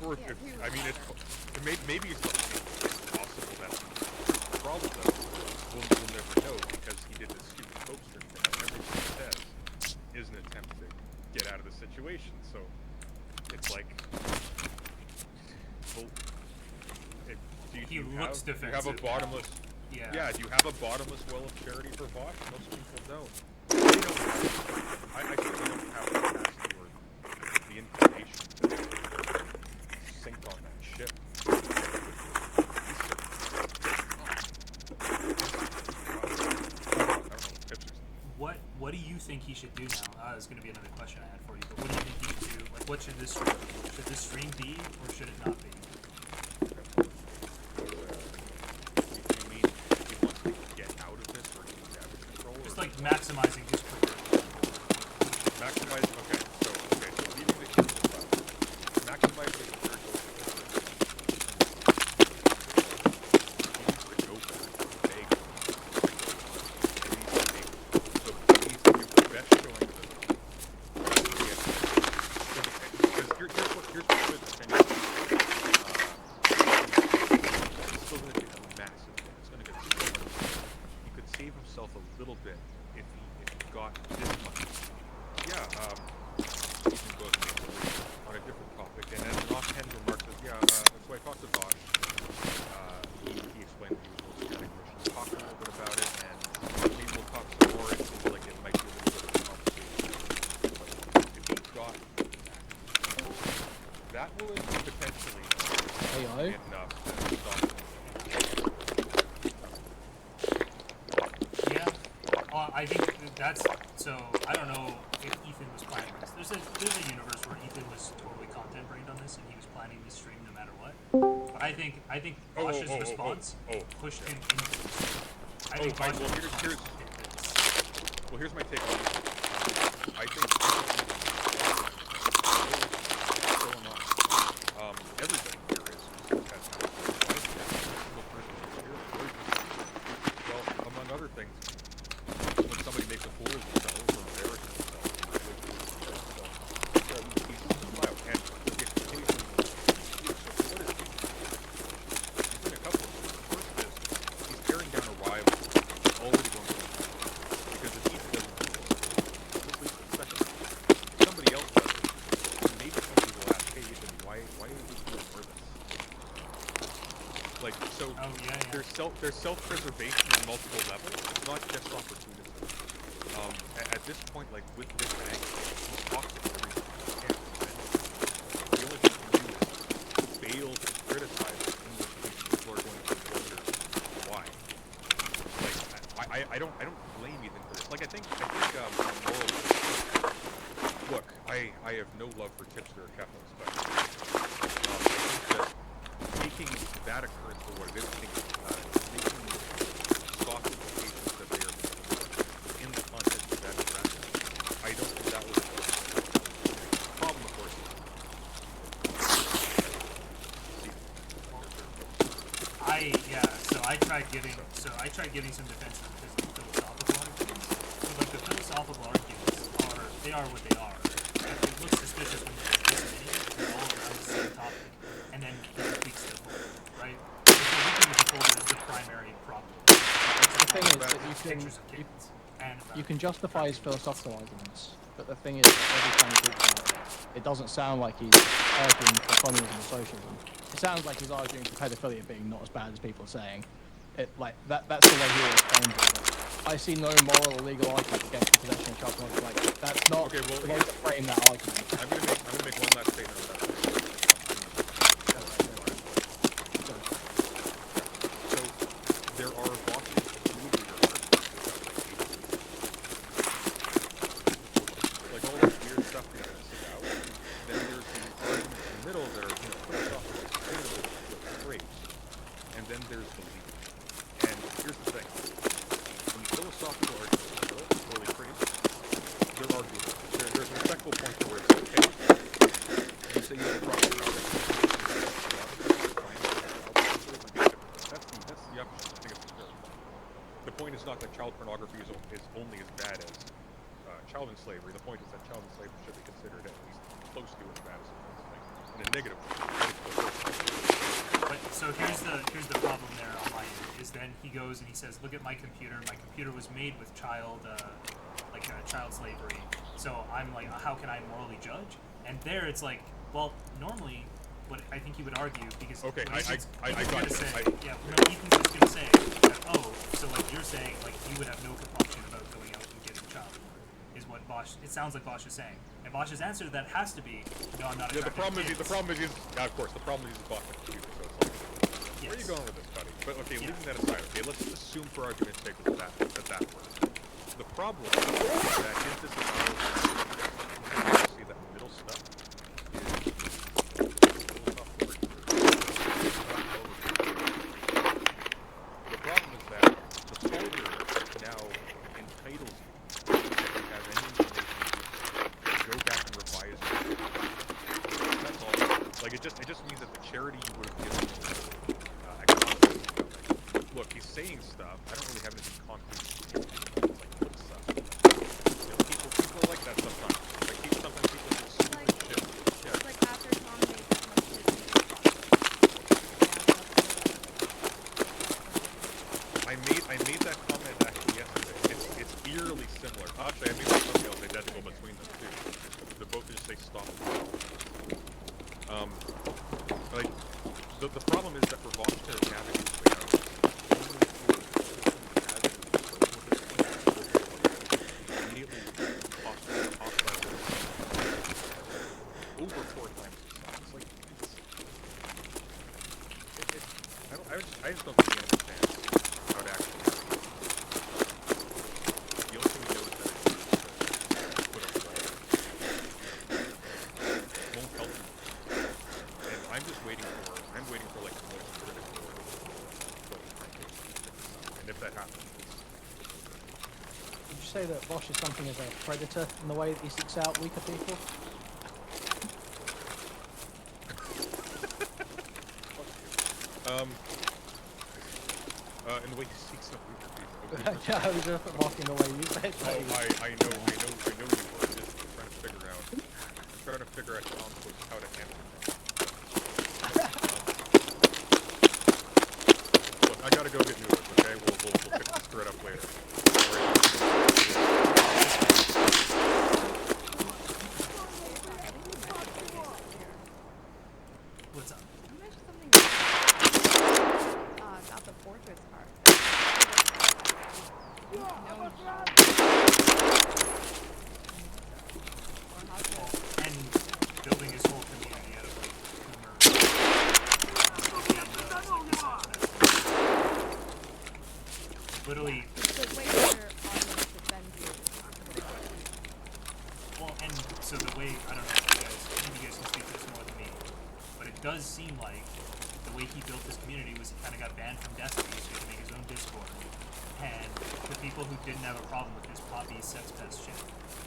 Or if, I mean, maybe it's possible that the problem though, we'll never know because he did this stupid coke strip thing. Everything he says is an attempt to get out of the situation. So it's like, well, do you have a bottomless? Yeah. Do you have a bottomless well of charity for Bosch? Most people don't. They don't. I certainly don't have the capacity or the inclination to sink on that ship. What do you think he should do now? That was going to be another question I had for you. But what do you think he should do? Like, what should this stream be, or should it not be? You mean he wants to get out of this, or he's out of control? Just like maximizing his career. Maximizing. Okay. So leaving the ship aside, maximizing his career. that will potentially AI? be enough to stop. Yeah. I think that's so. I don't know if Ethan was planning this. There's a universe where Ethan was totally content brained on this, and he was planning this stream no matter what. But I think Bosch's response pushed him into this. I think Bosch's response here's my take on it. I think everybody here is well, among other things, when somebody makes a fool of themselves or embarrasses themselves, he's allowed. And the expectation is, what is he? He's doing a couple of things. The first is, he's tearing down a rival who's already going to win. Because if he doesn't do this, this leads to the second. If somebody else does it, then maybe somebody will ask, hey, Ethan, why are you doing more of this? Like, so there's self-preservation on multiple levels. It's not just opportunism. At this point, like with this bank, he's toxic to everything. The only thing he can do is fail to criticize it, in which case people are going to wonder why. Like, I don't blame Ethan for this. Like, I think moral. Look, I have no love for tipster or Keflos, but I think that taking that occurrence for what it is, making soft implications that they are in the context of that event, I don't think that was a problem, of course. I tried giving some defense to the philosophical arguments. So, like, the philosophical arguments are what they are. It looks suspicious when they're all around the same topic, and then he tweaks the folder, right? So looking at the folder is the primary problem. The thing is that you can justify his philosophical arguments, but the thing is that every time he talks about it, it doesn't sound like he's arguing for communism or socialism. It sounds like he's arguing for pedophilia being not as bad as people are saying. That's the way he always frames it. I see no moral or legal argument against the possession of child pornography. Like, that's not the way to frame that argument. I'm gonna make one last statement on that. So there are bosses who really are like all this weird stuff we have to sit out. Then there's the arguments in the middle that are philosophical, sustainable, great. And then there's the legal. And here's the thing. When philosophical arguments are poorly phrased, they're arguable. There's a respectful point to where it's okay. You say you have a problem with that's the option. I think it's fair. The point is not that child pornography is only as bad as child slavery. The point is that child slavery should be considered at least close to as bad as in a negative way. But so here's the problem there on my end, is then he goes and he says, look at my computer. My computer was made with child slavery. So I'm like, how can I morally judge? And there it's like, well, normally, what I think he would argue, because Ethan's just gonna say that, so like you're saying, like you would have no compunction about going out and getting a child, is what Bosch. It sounds like Bosch is saying, and Bosch's answer to that has to be, no, I'm not. Yeah, the problem is, of course, the problem is Bosch is computer, so it's like, where are you going with this, buddy? But okay, leaving that aside, okay, let's assume for argument's sake that works. The problem is that his disavowal, see that middle stuff, the problem is that the folder now entitles you, if you have any information, to go back and revise it. That's all. Like, it just means that the charity you would have given look, he's saying stuff. I don't really have anything concrete. Like, look stuff. People like that sometimes. Like, sometimes people just stupid shit. Yeah. Like after Tom made that much I made that comment actually yesterday. It's eerily similar. Actually, I made something else identical between them too. They both just say stop. Like the problem is that for Bosch to navigate his way out, immediately hostile over 4 times. It's like I just don't think he understands how to actually happen. The only thing he knows that is to put up a won't help him. And I'm waiting for like the most critical point, and if that happens, Would you say that Bosch is something of a predator in the way that he seeks out weaker people? in the way he seeks out weaker people. Yeah, I was just mocking the way you said it. Oh, I know you were just trying to figure out how to handle it. Look, I gotta go get noodles, okay? We'll pick this thread up later. What's up? About the portraits part. And building his whole community out of like literally. Well, and so the way, I don't know if you guys can speak to this more than me, but it does seem like the way he built this community was he kind of got banned from Destiny, so he had to make his own Discord. And the people who didn't have a problem with his poppy sex pest shit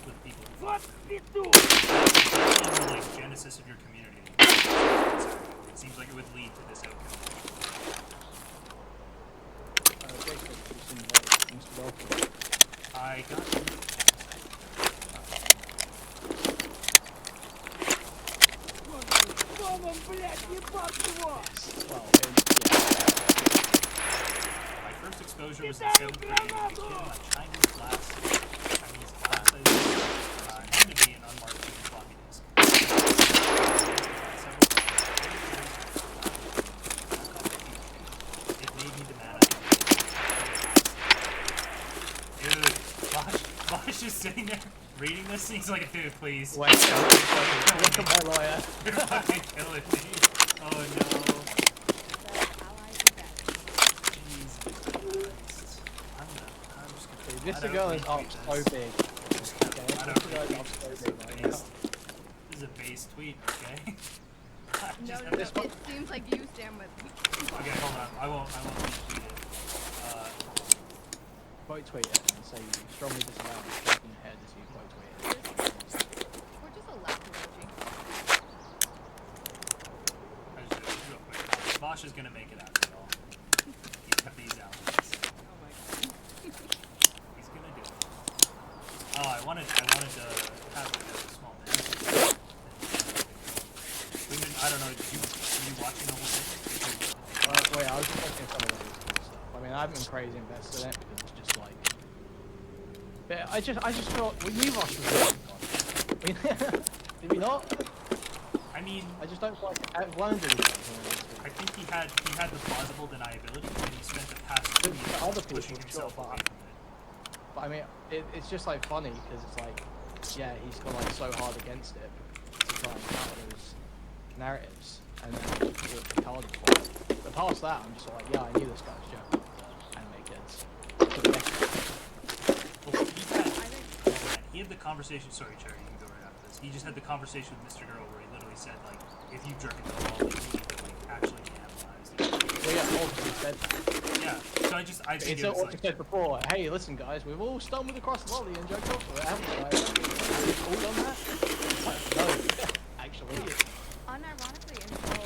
were the people who fought him. That's the like genesis of your community. It seems like it would lead to this outcome. I got you. My first exposure was in 7th grade. A kid in a Chinese class handed me an unmarked floppy disk. It made me demand Dude, Bosch is sitting there reading this. He's like, dude, please. Wait, look at my lawyer. You're fucking killing me. Oh no. This girl is up so big. This is a base tweet, okay? No, it seems like you stand with me. Okay, hold on. I won't retweet it. Quote tweet it and say you strongly disavow shaking your head as you quote tweet it. Or just a laugh emoji. I just do it real quick. Bosch is gonna make it out, y'all. He's got these elements. Oh my god. He's gonna do it. Oh, I wanted to have like a small dance. I don't know, were you watching the whole thing? Wait, I was just watching some of the stuff. I mean, I haven't been crazy invested in it because it's just like... But I just felt... We knew Bosch was really good. Did we not? I mean... I just don't like... One of the I think he had the plausible deniability, and he spent the past 2 years other people pushing himself away from it. But I mean, it's just like funny because it's like, yeah, he's gone like so hard against it to try and counter those narratives, and then do it retarded for it. But past that, I'm just like, yeah, I knew this guy was joking. Anime kids. Well, he had the conversation. Sorry, Cherry, you can go right after this. He just had the conversation with Mr. Girl where he literally said like, if you jerk at the wall, like, you need to like actually be analyzed. Well, yeah, obviously said that. Yeah. So I think it's it was what like, we said before. Hey, listen, guys, we've all stumbled across the volley and joked off of it, haven't we? Like, all done that? It's like, no, actually. Unironically, until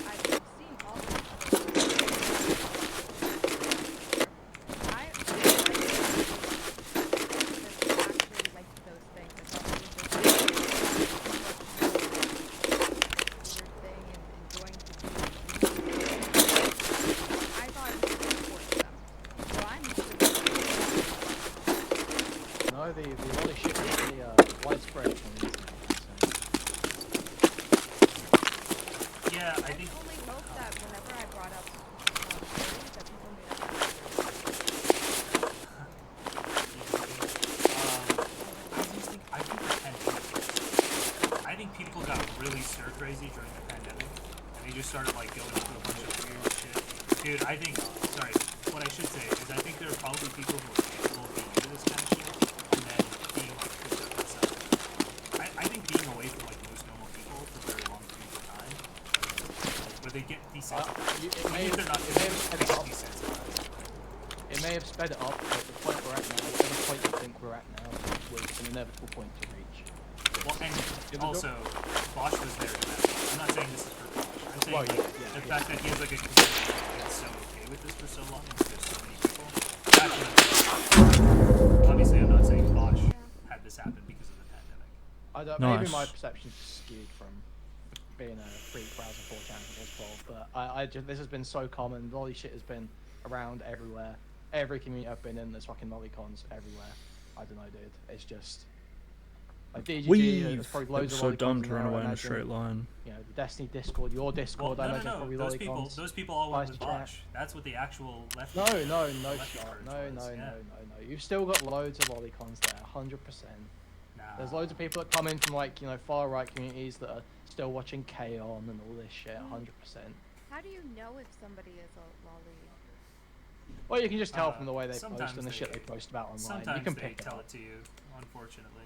I've seen all this I actually like those things. I thought it was just weird thing and enjoying to do. I thought it was important to them. So I'm No, the volley shit is really widespread from the internet. yeah, I think. only hope that whenever I brought up stories that people made up. I think people got really stir crazy during the pandemic. I they just started like going into a bunch of weird shit. Dude, I think, sorry, what I should say is I think there are probably people who are capable of being into this kind of shit and then being like pushed up themselves. I think being away from like most normal people for very long periods of time, like, where they get desensitized. It may have sped it up, but the point we're at now, the point I think we're at now, was an inevitable point to reach. Well, and also, Bosch was there to that. I'm not saying this is for Bosch. I'm saying the fact that he has like a community that's so okay with this for so long and there's so many people. That's what I'm obviously, I'm not saying Bosch had this happen because of the pandemic. Maybe my perception's skewed from being a freak browser 4chan as well, but this has been so common. Lolly shit has been around everywhere. Every community I've been in, there's fucking lolicons everywhere. I don't know, dude. It's just like DGG. There's probably loads of so dumb lolicons to run there, away in a imagine. straight line. You know, the Destiny Discord, your Discord. Well, I imagine probably lolicons. Those people all went with Vice chat. Bosch. That's what the actual left. No, left no, part no. was, yeah. You've still got loads of lolicons there, 100%. There's loads of people that come in from like, you know, far right communities that are still watching K-On and all this shit, 100%. How do you know if somebody is a lolly? Well, you can just tell from the way they post sometimes and the shit they post about online. Sometimes You can they pick tell up. it to you, unfortunately.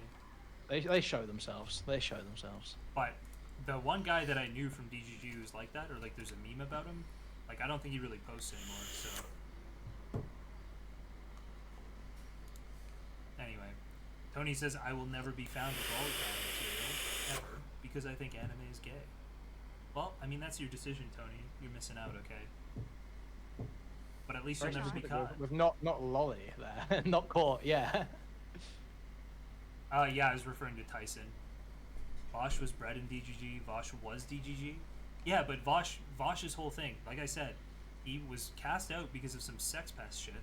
They show themselves. They show themselves. But the one guy that I knew from DGG who's like that, or like there's a meme about him, like I don't think he really posts anymore, so. Anyway, Tony says, I will never be found with lolicon material, ever, because I think anime is gay. Well, I mean, that's your decision, Tony. You're missing out, okay? But at least you'll never be caught. With not lolly there, not caught. Yeah. Yeah, I was referring to Tyson. Vosh was bred in DGG. Vosh was DGG. Yeah, but Vosh's whole thing, like I said, he was cast out because of some sex pest shit.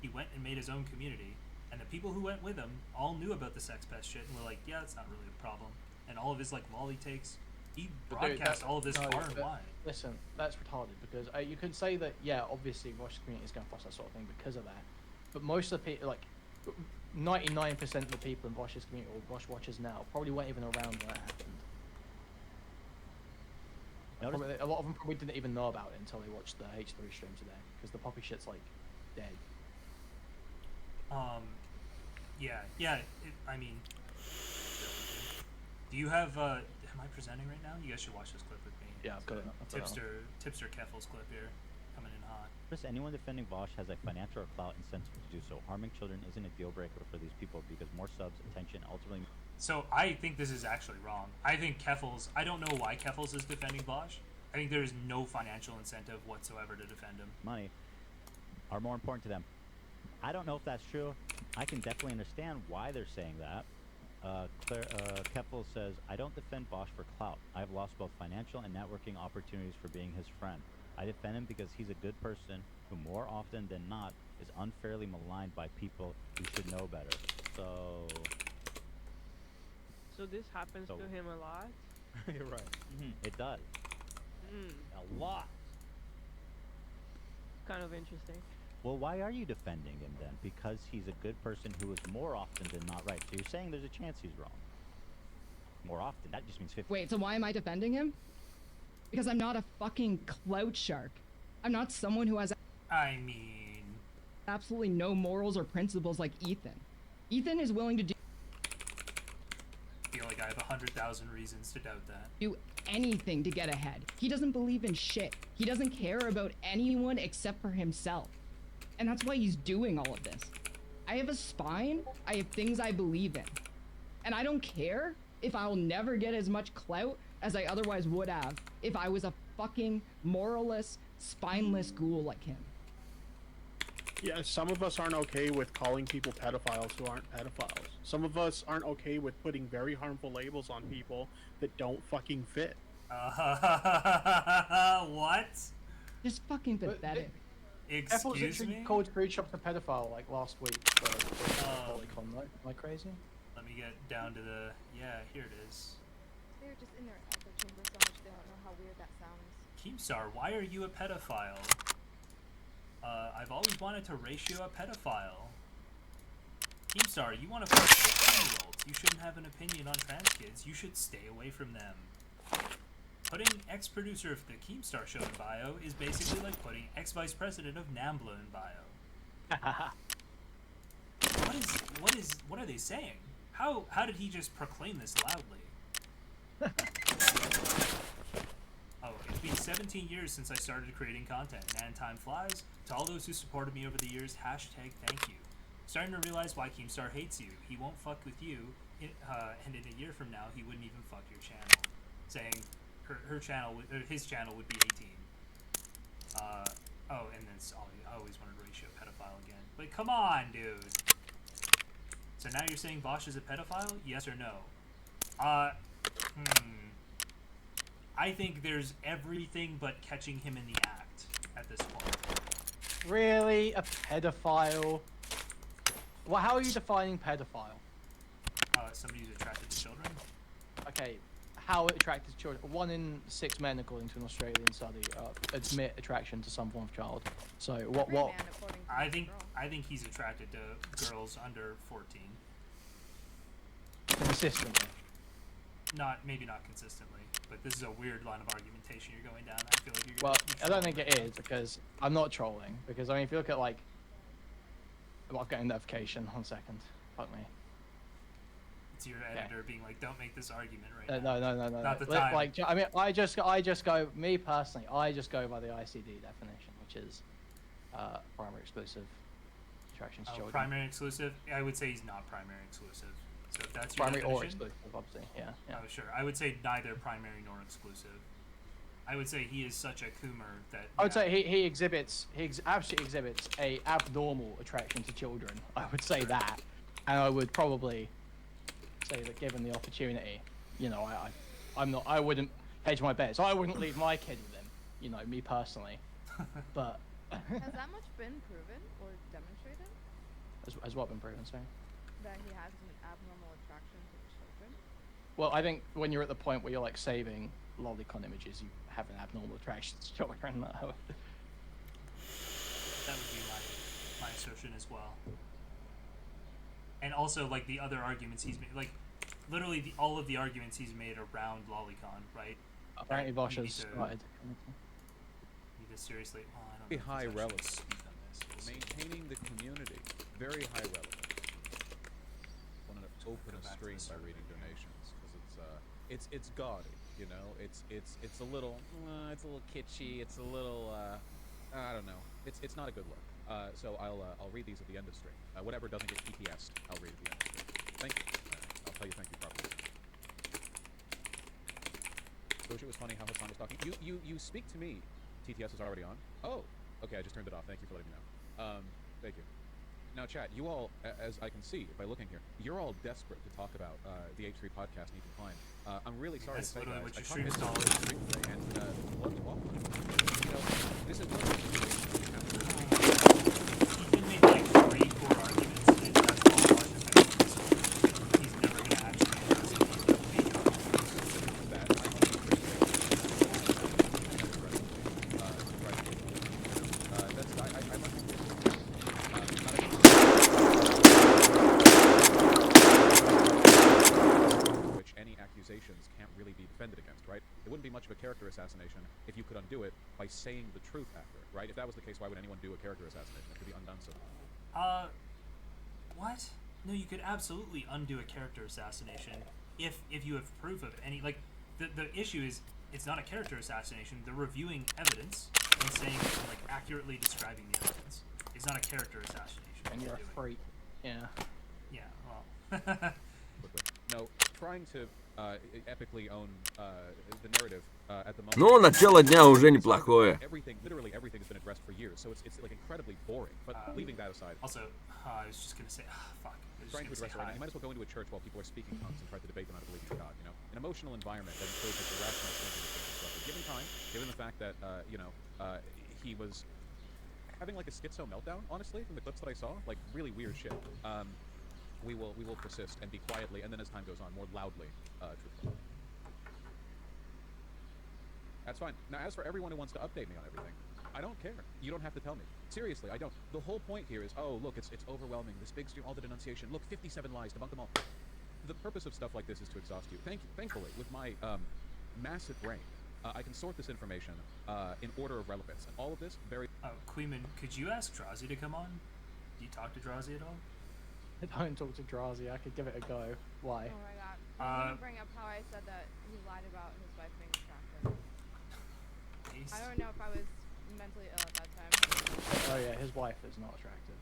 He went and made his own community, and the people who went with him all knew about the sex pest shit and were like, yeah, it's not really a problem. And all of his like lolly takes, he broadcast all of this far and wide. Listen, that's retarded because you could say that, yeah, obviously Vosh's community is going to foster that sort of thing because of that. But most of the people, like 99% of the people in Vosh's community or Vosh watchers now probably weren't even around when that happened. A lot of them probably didn't even know about it until they watched the H3 stream today because the poppy shit's like dead. Yeah. I mean, do you have? Am I presenting right now? You guys should watch this clip with me. Yeah, I've got it. Tipster Keffel's clip here, coming in hot. Chris, anyone defending Vosh has a financial or clout incentive to do so. Harming children isn't a deal breaker for these people because more subs, attention, ultimately. So I think this is actually wrong. I think Keffels. I don't know why Keffels is defending Vosh. I think there is no financial incentive whatsoever to defend him. Money are more important to them. I don't know if that's true. I can definitely understand why they're saying that. Keffel says, I don't defend Bosch for clout. I have lost both financial and networking opportunities for being his friend. I defend him because he's a good person who more often than not is unfairly maligned by people who should know better. So this happens to him a lot? You're right. It does. A lot. Kind of interesting. Well, why are you defending him then? Because he's a good person who is more often than not right. So you're saying there's a chance he's wrong. More often. That just means 50. Wait, so why am I defending him? Because I'm not a fucking clout shark. I'm not someone who has absolutely no morals or principles like Ethan. Ethan is willing to do I feel like I have 100,000 reasons to doubt that. anything to get ahead. He doesn't believe in shit. He doesn't care about anyone except for himself. And that's why he's doing all of this. I have a spine, I have things I believe in. And I don't care if I'll never get as much clout as I otherwise would have if I was a fucking moralless, spineless ghoul like him. Yeah, some of us aren't okay with calling people pedophiles who aren't pedophiles. Some of us aren't okay with putting very harmful labels on people that don't fucking fit. What? Just fucking pathetic. Excuse me? Called screenshots a pedophile like last week for Polycon, right? Am I crazy? Let me get down to the... Yeah, here it is. They're just in their echo chamber so much they don't know how weird that sounds. Keemstar, why are you a pedophile? I've always wanted to ratio a pedophile. Keemstar, you want to fuck 16-year-olds. You shouldn't have an opinion on trans kids. You should stay away from them. Putting ex-producer of the Keemstar show in bio is basically like putting ex-vice president of NAMBLA in bio. What are they saying? How did he just proclaim this loudly? Oh, it's been 17 years since I started creating content, and time flies. To all those who supported me over the years, hashtag thank you. Starting to realize why Keemstar hates you. He won't fuck with you, and in a year from now, he wouldn't even fuck your channel. Saying her channel, or his channel would be 18. Oh, and then I always wanted ratio pedophile again. But come on, dude. So now you're saying Bosch is a pedophile? Yes or no? I think there's everything but catching him in the act at this point. Really? A pedophile? Well, how are you defining pedophile? Somebody who's attracted to children? Okay, how attracted to children? 1 in 6 men, according to an Australian study, admit attraction to some form of child. So what? I think he's attracted to girls under 14. Consistently. Maybe not consistently, but this is a weird line of argumentation you're going down. I feel like you're. Well, I don't think it is, because I'm not trolling. Because I mean, if you look at like, well, I've got a notification. 1 second. Fuck me. It's your editor being like, "Don't make this argument right now." No. Not the time. Like, I mean, I just go. Me personally, I just go by the ICD definition, which is primary exclusive attractions to children. Primary exclusive? I would say he's not primary exclusive. So if that's your primary definition, or exclusive, obviously. Yeah. Oh, sure. I would say neither primary nor exclusive. I would say he is such a coomer that. I would say he absolutely exhibits a abnormal attraction to children. I would say that, and I would probably say that given the opportunity, you know, I wouldn't hedge my bets. I wouldn't leave my kid with him. You know, me personally. But has that much been proven or demonstrated? Has what been proven, sorry? That he has an abnormal attraction to children? Well, I think when you're at the point where you're like saving lolicon images, you have an abnormal attraction to children. That would be my assertion as well. And also, like, the other arguments he's made, like, literally all of the arguments he's made around lolicon, right? Apparently Bosch has started. Need to seriously, well, I don't Very know high if it's actually relevance. speak on this. We'll see. Maintaining the community. Very high relevance. Want to open a stream by reading donations because it's gaudy, you know. It's a little kitschy. It's a little I don't know. It's not a good look. So I'll read these at the end of stream. Whatever doesn't get PTS'd, I'll read at the end of stream. Thank you. I'll tell you thank you properly. Wish it was funny how Hassan was talking. You speak to me. TTS is already on. Oh, okay. I just turned it off. Thank you for letting me know. Thank you. Now, chat, you all, as I can see by looking here, you're all desperate to talk about the H3 podcast Need to Climb. I'm really sorry That's to say, literally guys. what your I stream caught stall this is. today, and what's wrong? You know, this is one of the situations where you have to. Ethan made like 3 core arguments, and that's all our defense. He's never gonna actually address it. He's gonna make arguments. That I don't appreciate. That's I like which any accusations can't really be defended against, right? It wouldn't be much of a character assassination if you could undo it by saying the truth after it, right? If that was the case, why would anyone do a character assassination? It could be undone so. What? No, you could absolutely undo a character assassination if you have proof of any, like, the issue is, it's not a character assassination. They're reviewing evidence and saying, like, accurately describing the evidence. It's not a character assassination. And you're a freak. Yeah. Yeah, well. No, trying to epically own the narrative at the moment. Ну, начало дня уже неплохое. Everything, literally everything has been addressed for years, so it's like incredibly boring. But leaving that aside. Also, I was just gonna say, fuck. Trying to address it right now. You might as well go into a church while people are speaking tongues and try to debate them out of believing in God. You know, an emotional environment that encourages irrational thinking is constructive. Given time, given the fact that he was having like a schizo meltdown, honestly, from the clips that I saw, like really weird shit. We will persist and be quietly, and then as time goes on, more loudly truthful. That's fine. Now, as for everyone who wants to update me on everything, I don't care. You don't have to tell me. Seriously, I don't. The whole point here is, oh, look, it's overwhelming. This big stream, all the denunciation. Look, 57 lies, debunk them all. The purpose of stuff like this is to exhaust you. Thankfully, with my massive brain, I can sort this information in order of relevance, and all of this very. Oh, Queeman, could you ask Drazi to come on? Do you talk to Drazi at all? I don't talk to Drazi. I could give it a go. Why? Oh my god. I want to bring up how I said that he lied about his wife being attractive. I don't know if I was mentally ill at that time. Oh yeah, his wife is not attractive.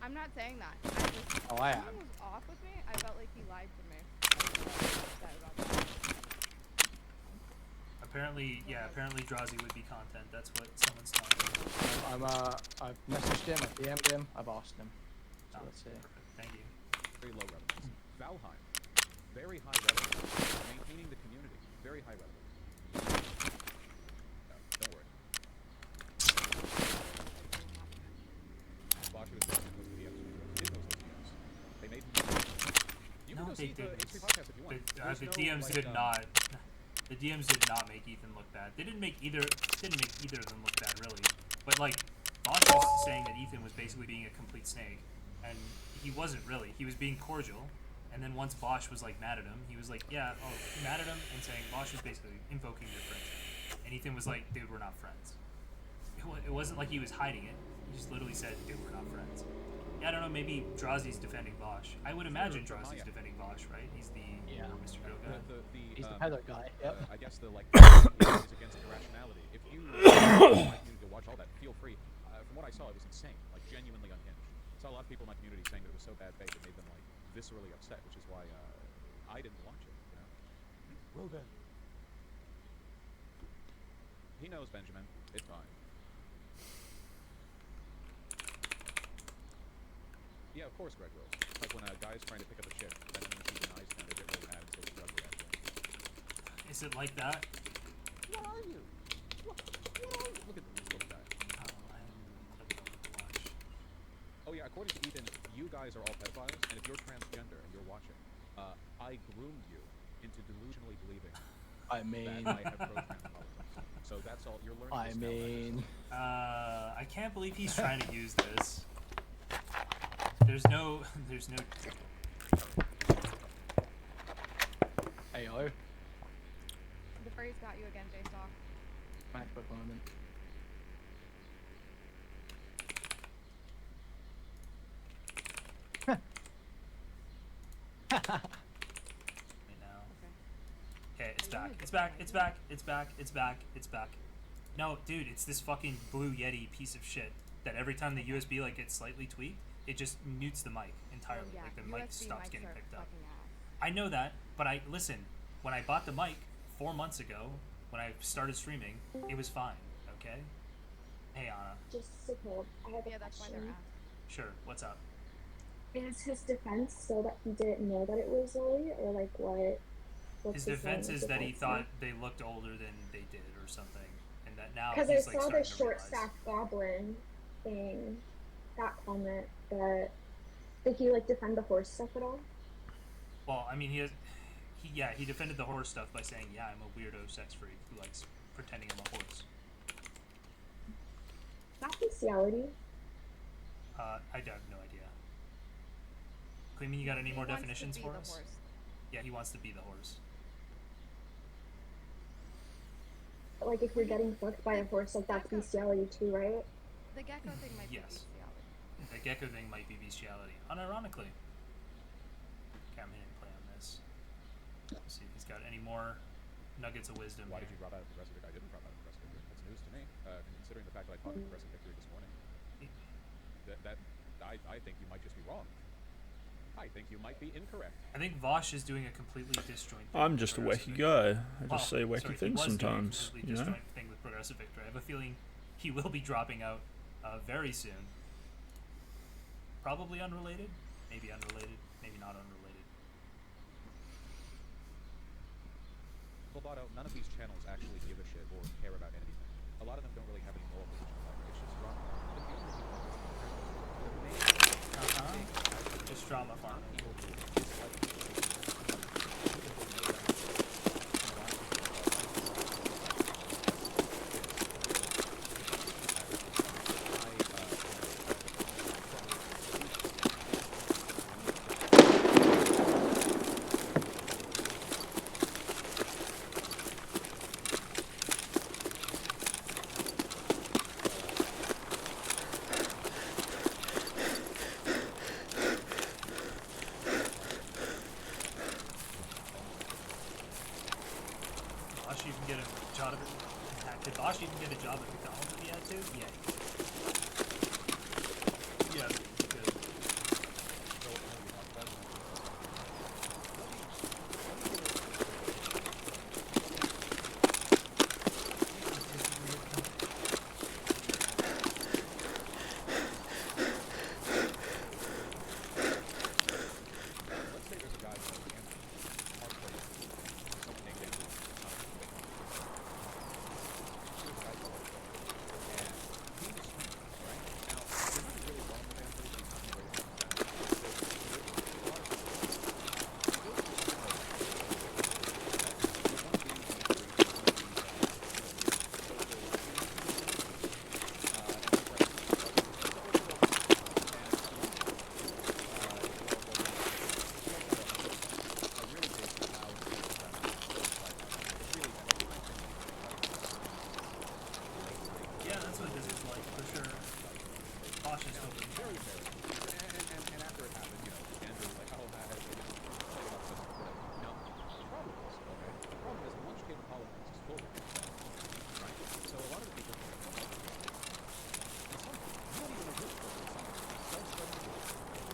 I'm not saying that. I just. Oh, I am. Something was off with me. I felt like he lied to me. I was really upset about that. Apparently, yeah. Apparently, Drazi would be content. That's what someone's telling me. I've messaged him. I've DM'd him. I've asked him. So let's see. Perfect. Thank you. Very low relevance. Valheim, very high relevance. Maintaining the community, very high relevance. No, don't worry. Bosch was supposed to DMs. Did those DMs? They made. You can go see the H3 podcast if you want. The DMs did not. The DMs did not make Ethan look bad. They didn't make either. Didn't make either of them look bad, really. But like, Bosch was saying that Ethan was basically being a complete snake, and he wasn't really. He was being cordial, and then once Bosch was like mad at him, he was like, yeah, mad at him, and saying Bosch was basically invoking their friendship, and Ethan was like, dude, we're not friends. It wasn't like he was hiding it. He just literally said, dude, we're not friends. Yeah, I don't know. Maybe Drazi's defending Bosch. I would imagine Drazi's defending Bosch, right? He's the Mr. Real guy. He's the pedo guy. Yep. I guess the like is against irrationality. If you like to watch all that, feel free. From what I saw, it was insane, like genuinely unhinged. I saw a lot of people in my community saying that it was so bad faith it made them like viscerally upset, which is why I didn't watch it. You know? Well then. He knows, Benjamin. It's fine. Yeah, of course, Greg will. Like when a guy's trying to pick up a chick, then he denies them, they get really mad and say he's ugly after. Is it like that? What are you? What are you? Look at this little guy. Oh yeah, according to Ethan, you guys are all pedophiles, and if you're transgender and you're watching, I groomed you into delusionally believing that I have pro-trans. So that's all you're learning. I can't believe he's trying to use this. There's no. Ayo. The phrase got you again, J-Stock. MacBook moment. Okay, it's back. It's back. It's back. It's back. It's back. It's back. No, dude, it's this fucking Blue Yeti piece of shit that every time the USB like gets slightly tweaked, it just mutes the mic entirely. Oh, yeah. Like the mic USB stops mics getting are picked up. fucking ass. I know that, but listen. When I bought the mic 4 months ago, when I started streaming, it was fine. Okay. Hey Anna. Just so cold. I have a that's why question. they're ass. Sure. What's up? Is his defense still that he didn't know that it was Zoe, or like what? His defense is that he thought they looked older than they did, or something, and that now because I he's like saw starting the to short realize. stack goblin thing, that comment, that did he like defend the horse stuff at all? Well, I mean, he defended the horse stuff by saying, "Yeah, I'm a weirdo sex freak who likes pretending I'm a horse." Not bestiality. I have no idea. Cleeman, you got any more definitions for us? Yeah, he wants to be the horse. But, like if you're getting fucked by a horse, like that's bestiality too, right? The gecko thing might be Yes. bestiality. The gecko thing might be bestiality, unironically. Okay, I'm hitting play on this. Let's see if he's got any more nuggets of wisdom. Why did you drop out of Progressive Victory? I didn't drop out of Progressive Victory. That's news to me, considering the fact that I talked to Progressive Victory this morning. I think you might just be wrong. I think you might be incorrect. I think Vosh is doing a completely disjoint thing. I'm just a wacky guy. I just say wacky things he was doing a sometimes, completely you know? disjoint thing with Progressive Victor. I have a feeling he will be dropping out very soon. Probably unrelated, maybe unrelated, maybe not unrelated. Lobato, none of these channels actually give a shit or care about anything. A lot of them don't really have any moral position about it. It's just drama. Just drama farming. Bosch even get a job at Did Bosch even get a job at McDonald's if he had to? Yeah. Yeah, good. Yeah, that's what this is like, for sure. Bosch is still pretty And after it happened, Andrew was like, oh, that has been played about this, whatever. Now, the problem is, the problem is the lunch table politics is full of this, right? So a lot of the people think, and some you don't even know which person self-studying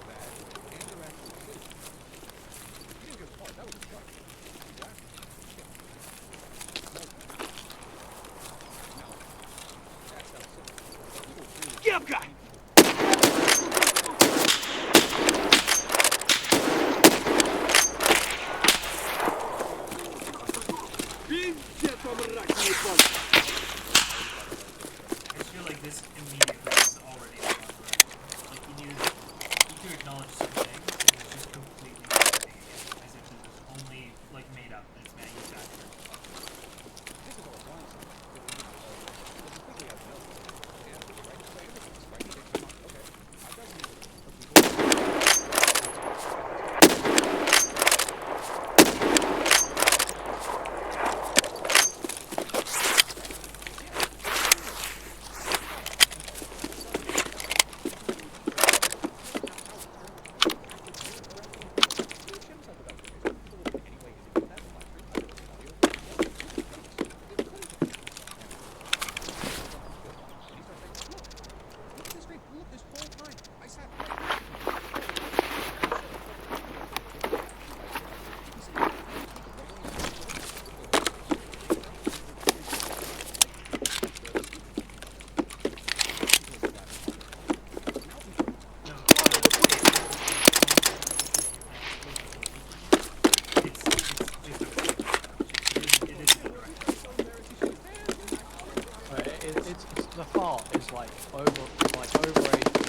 that Andrew actually did. He didn't give a fuck. That was a joke. Exactly. Now, that's how simple. Get up, guy! I feel like this immediately is already on the record. Like, you do acknowledge some things, and it's just completely disgusting again, as if this was only, like, made up and it's manufactured. This is all wrong. But the thing we have to know is, right? So everything's right. Okay, come on. Okay. I've got some It's the thought is like over a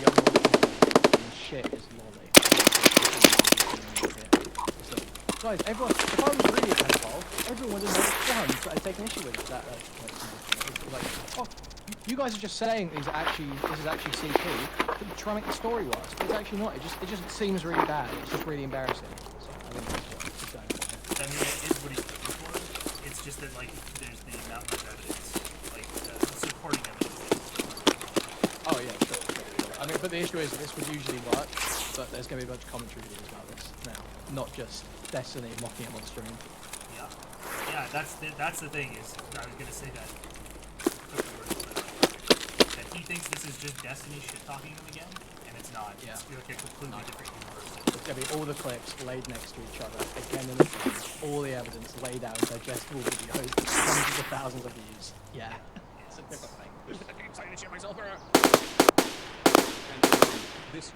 young woman and shit is lolly. Guys, everyone, if I was really a pedophile, everyone would have known that I'd taken issue with that. It's like, oh, you guys are just saying this is actually CP to try and make the story worse, but it's actually not. It just seems really bad. It's just really embarrassing. So I think that's what it's going for. I mean, it is what he's looking for. It's just that, like, there's not much evidence, like, supporting evidence. Oh yeah, sure. I mean, but the issue is this would usually work, but there's going to be a bunch of commentary videos about this now, not just Destiny mocking him on stream. Yeah, yeah. That's the thing is, I was gonna say that. That he thinks this is just Destiny shit talking him again, and it's not. Yeah. It's like a completely different universe. It's going to be all the clips laid next to each other, again and again, all the evidence laid out in digestible videos, hundreds of thousands of views. Yeah. It's a different thing. I can't sign this shit myself. This.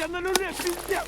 Я на нуле, пиздец!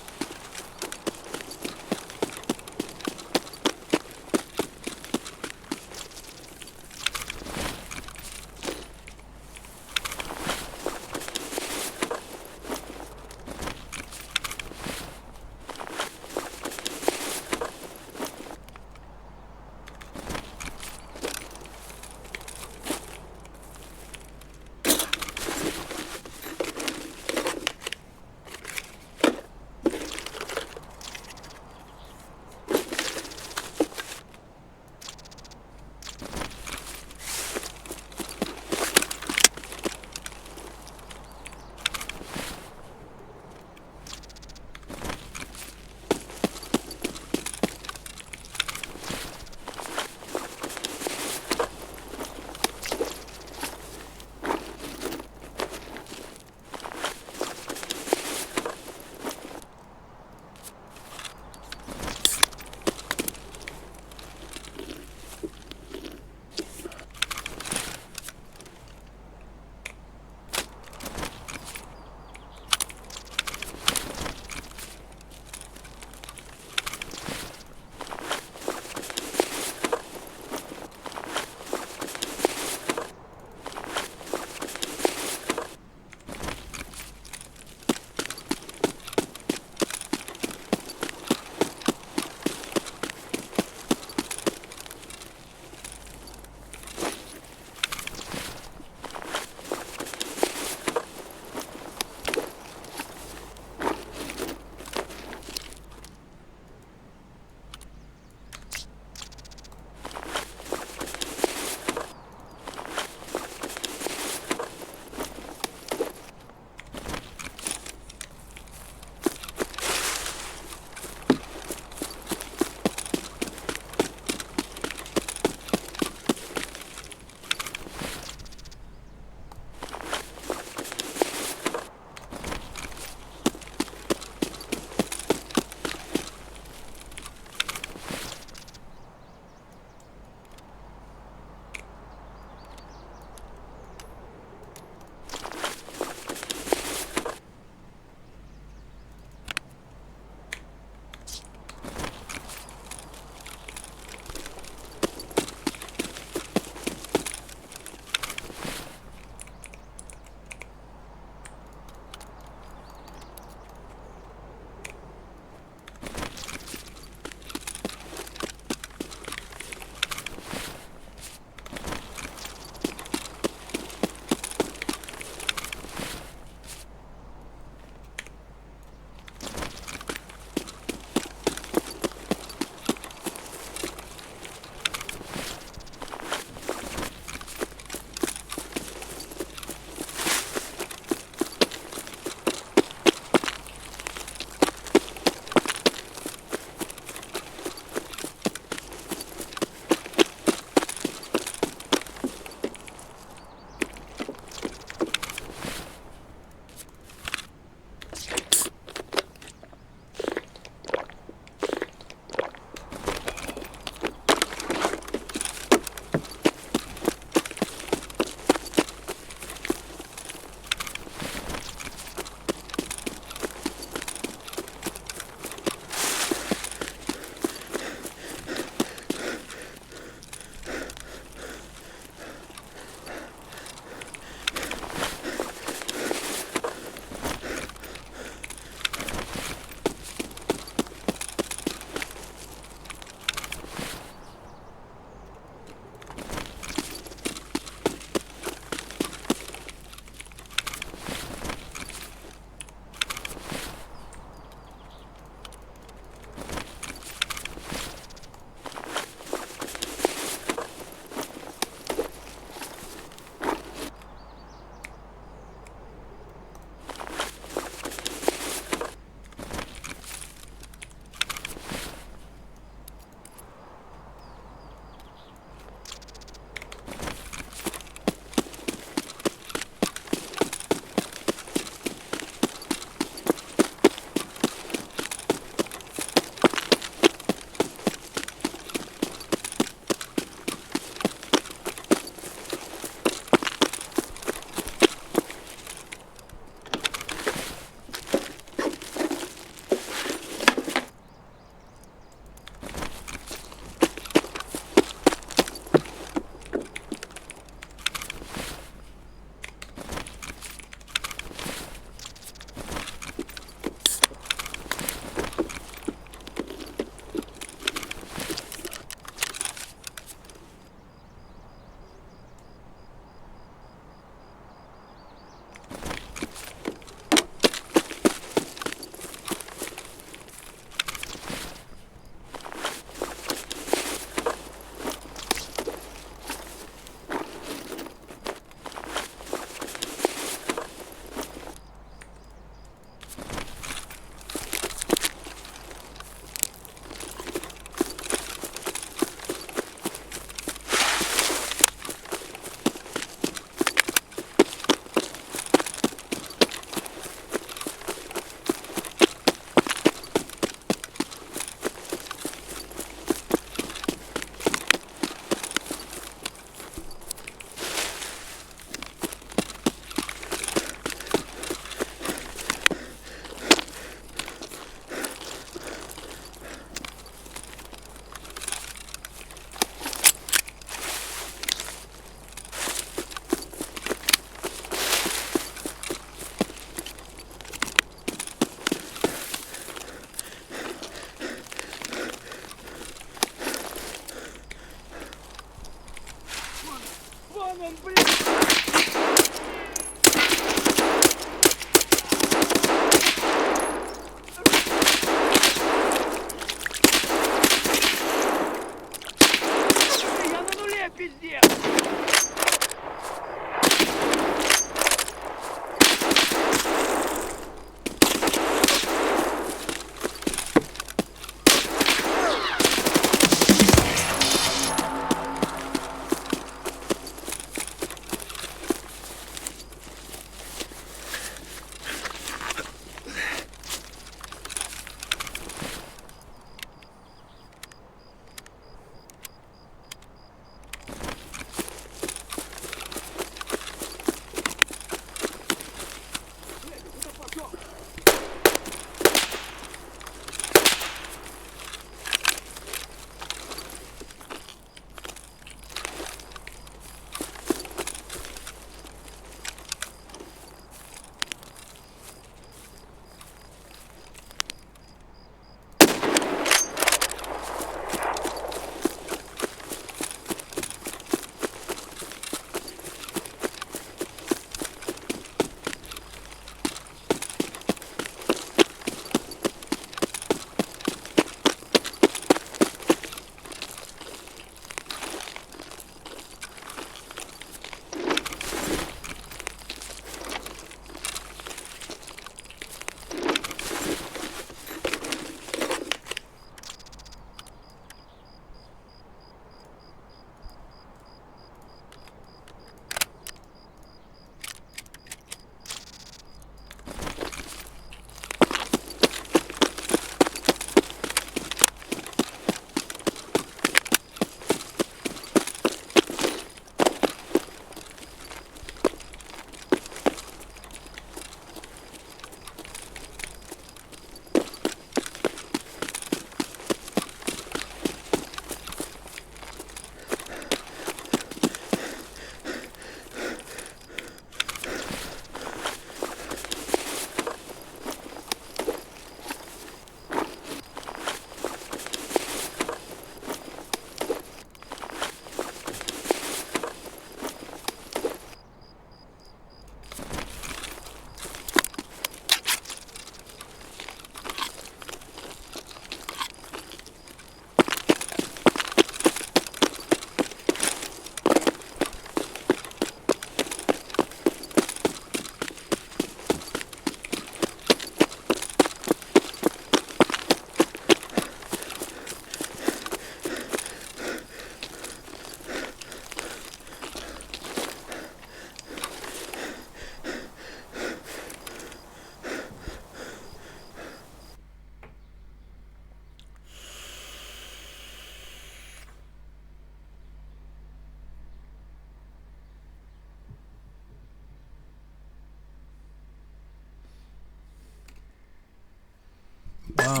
Wow,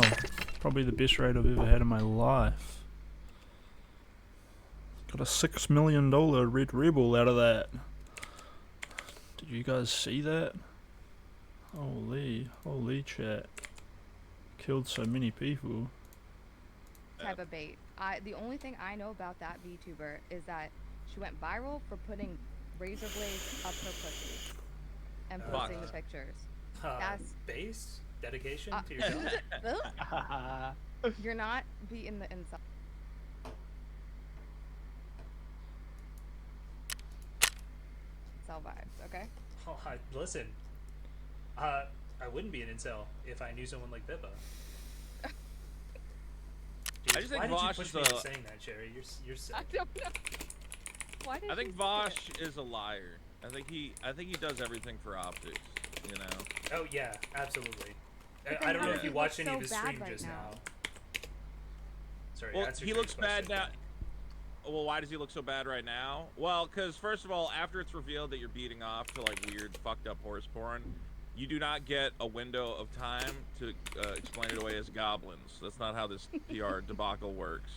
probably the best raid I've ever had in my life. Got a $6 million Red Rebel out of that. Did you guys see that? Holy chat. Killed so many people. Type of bait. The only thing I know about that VTuber is that she went viral for putting razor blades up her pussy and posting the pictures. That's base dedication to yourself. You're not beating the inside. Incel vibes, okay? Oh, listen. I wouldn't be an incel if I knew someone like Pippa. I just think why Vosh did you is push me a. into saying that, Sherry? You're sick. I don't know. Why did I think you say Vosh is a liar. I think he does everything for optics. You know. Oh yeah, absolutely. But I then don't how know does if you he watched look any so of his bad stream right just now? now. Sorry, Well, answer he your looks bad question. now. Well, why does he look so bad right now? Well, because first of all, after it's revealed that you're beating off to like weird, fucked up horse porn, you do not get a window of time to explain it away as goblins. That's not how this PR debacle works.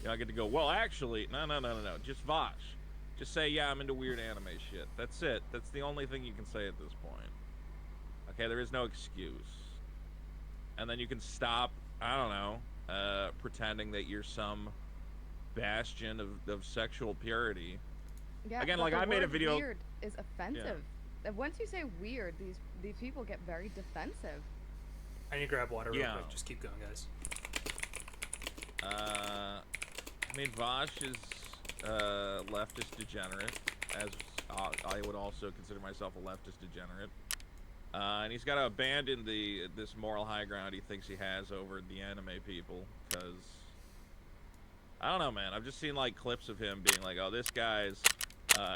You don't get to go, well, actually, no. Just Vosh. Just say, yeah, I'm into weird anime shit. That's it. That's the only thing you can say at this point. Okay, there is no excuse. And then you can stop, I don't know, pretending that you're some bastion of sexual purity. Yeah, Again, but like the I made a word video. Weird is offensive. And once you say weird, these people get very defensive. I need to grab water real Yeah. quick. Just keep going, guys. I mean, Vosh is leftist degenerate, as I would also consider myself a leftist degenerate. And he's got to abandon this moral high ground he thinks he has over the anime people, because I don't know, man. I've just seen like clips of him being like, "Oh, this guy's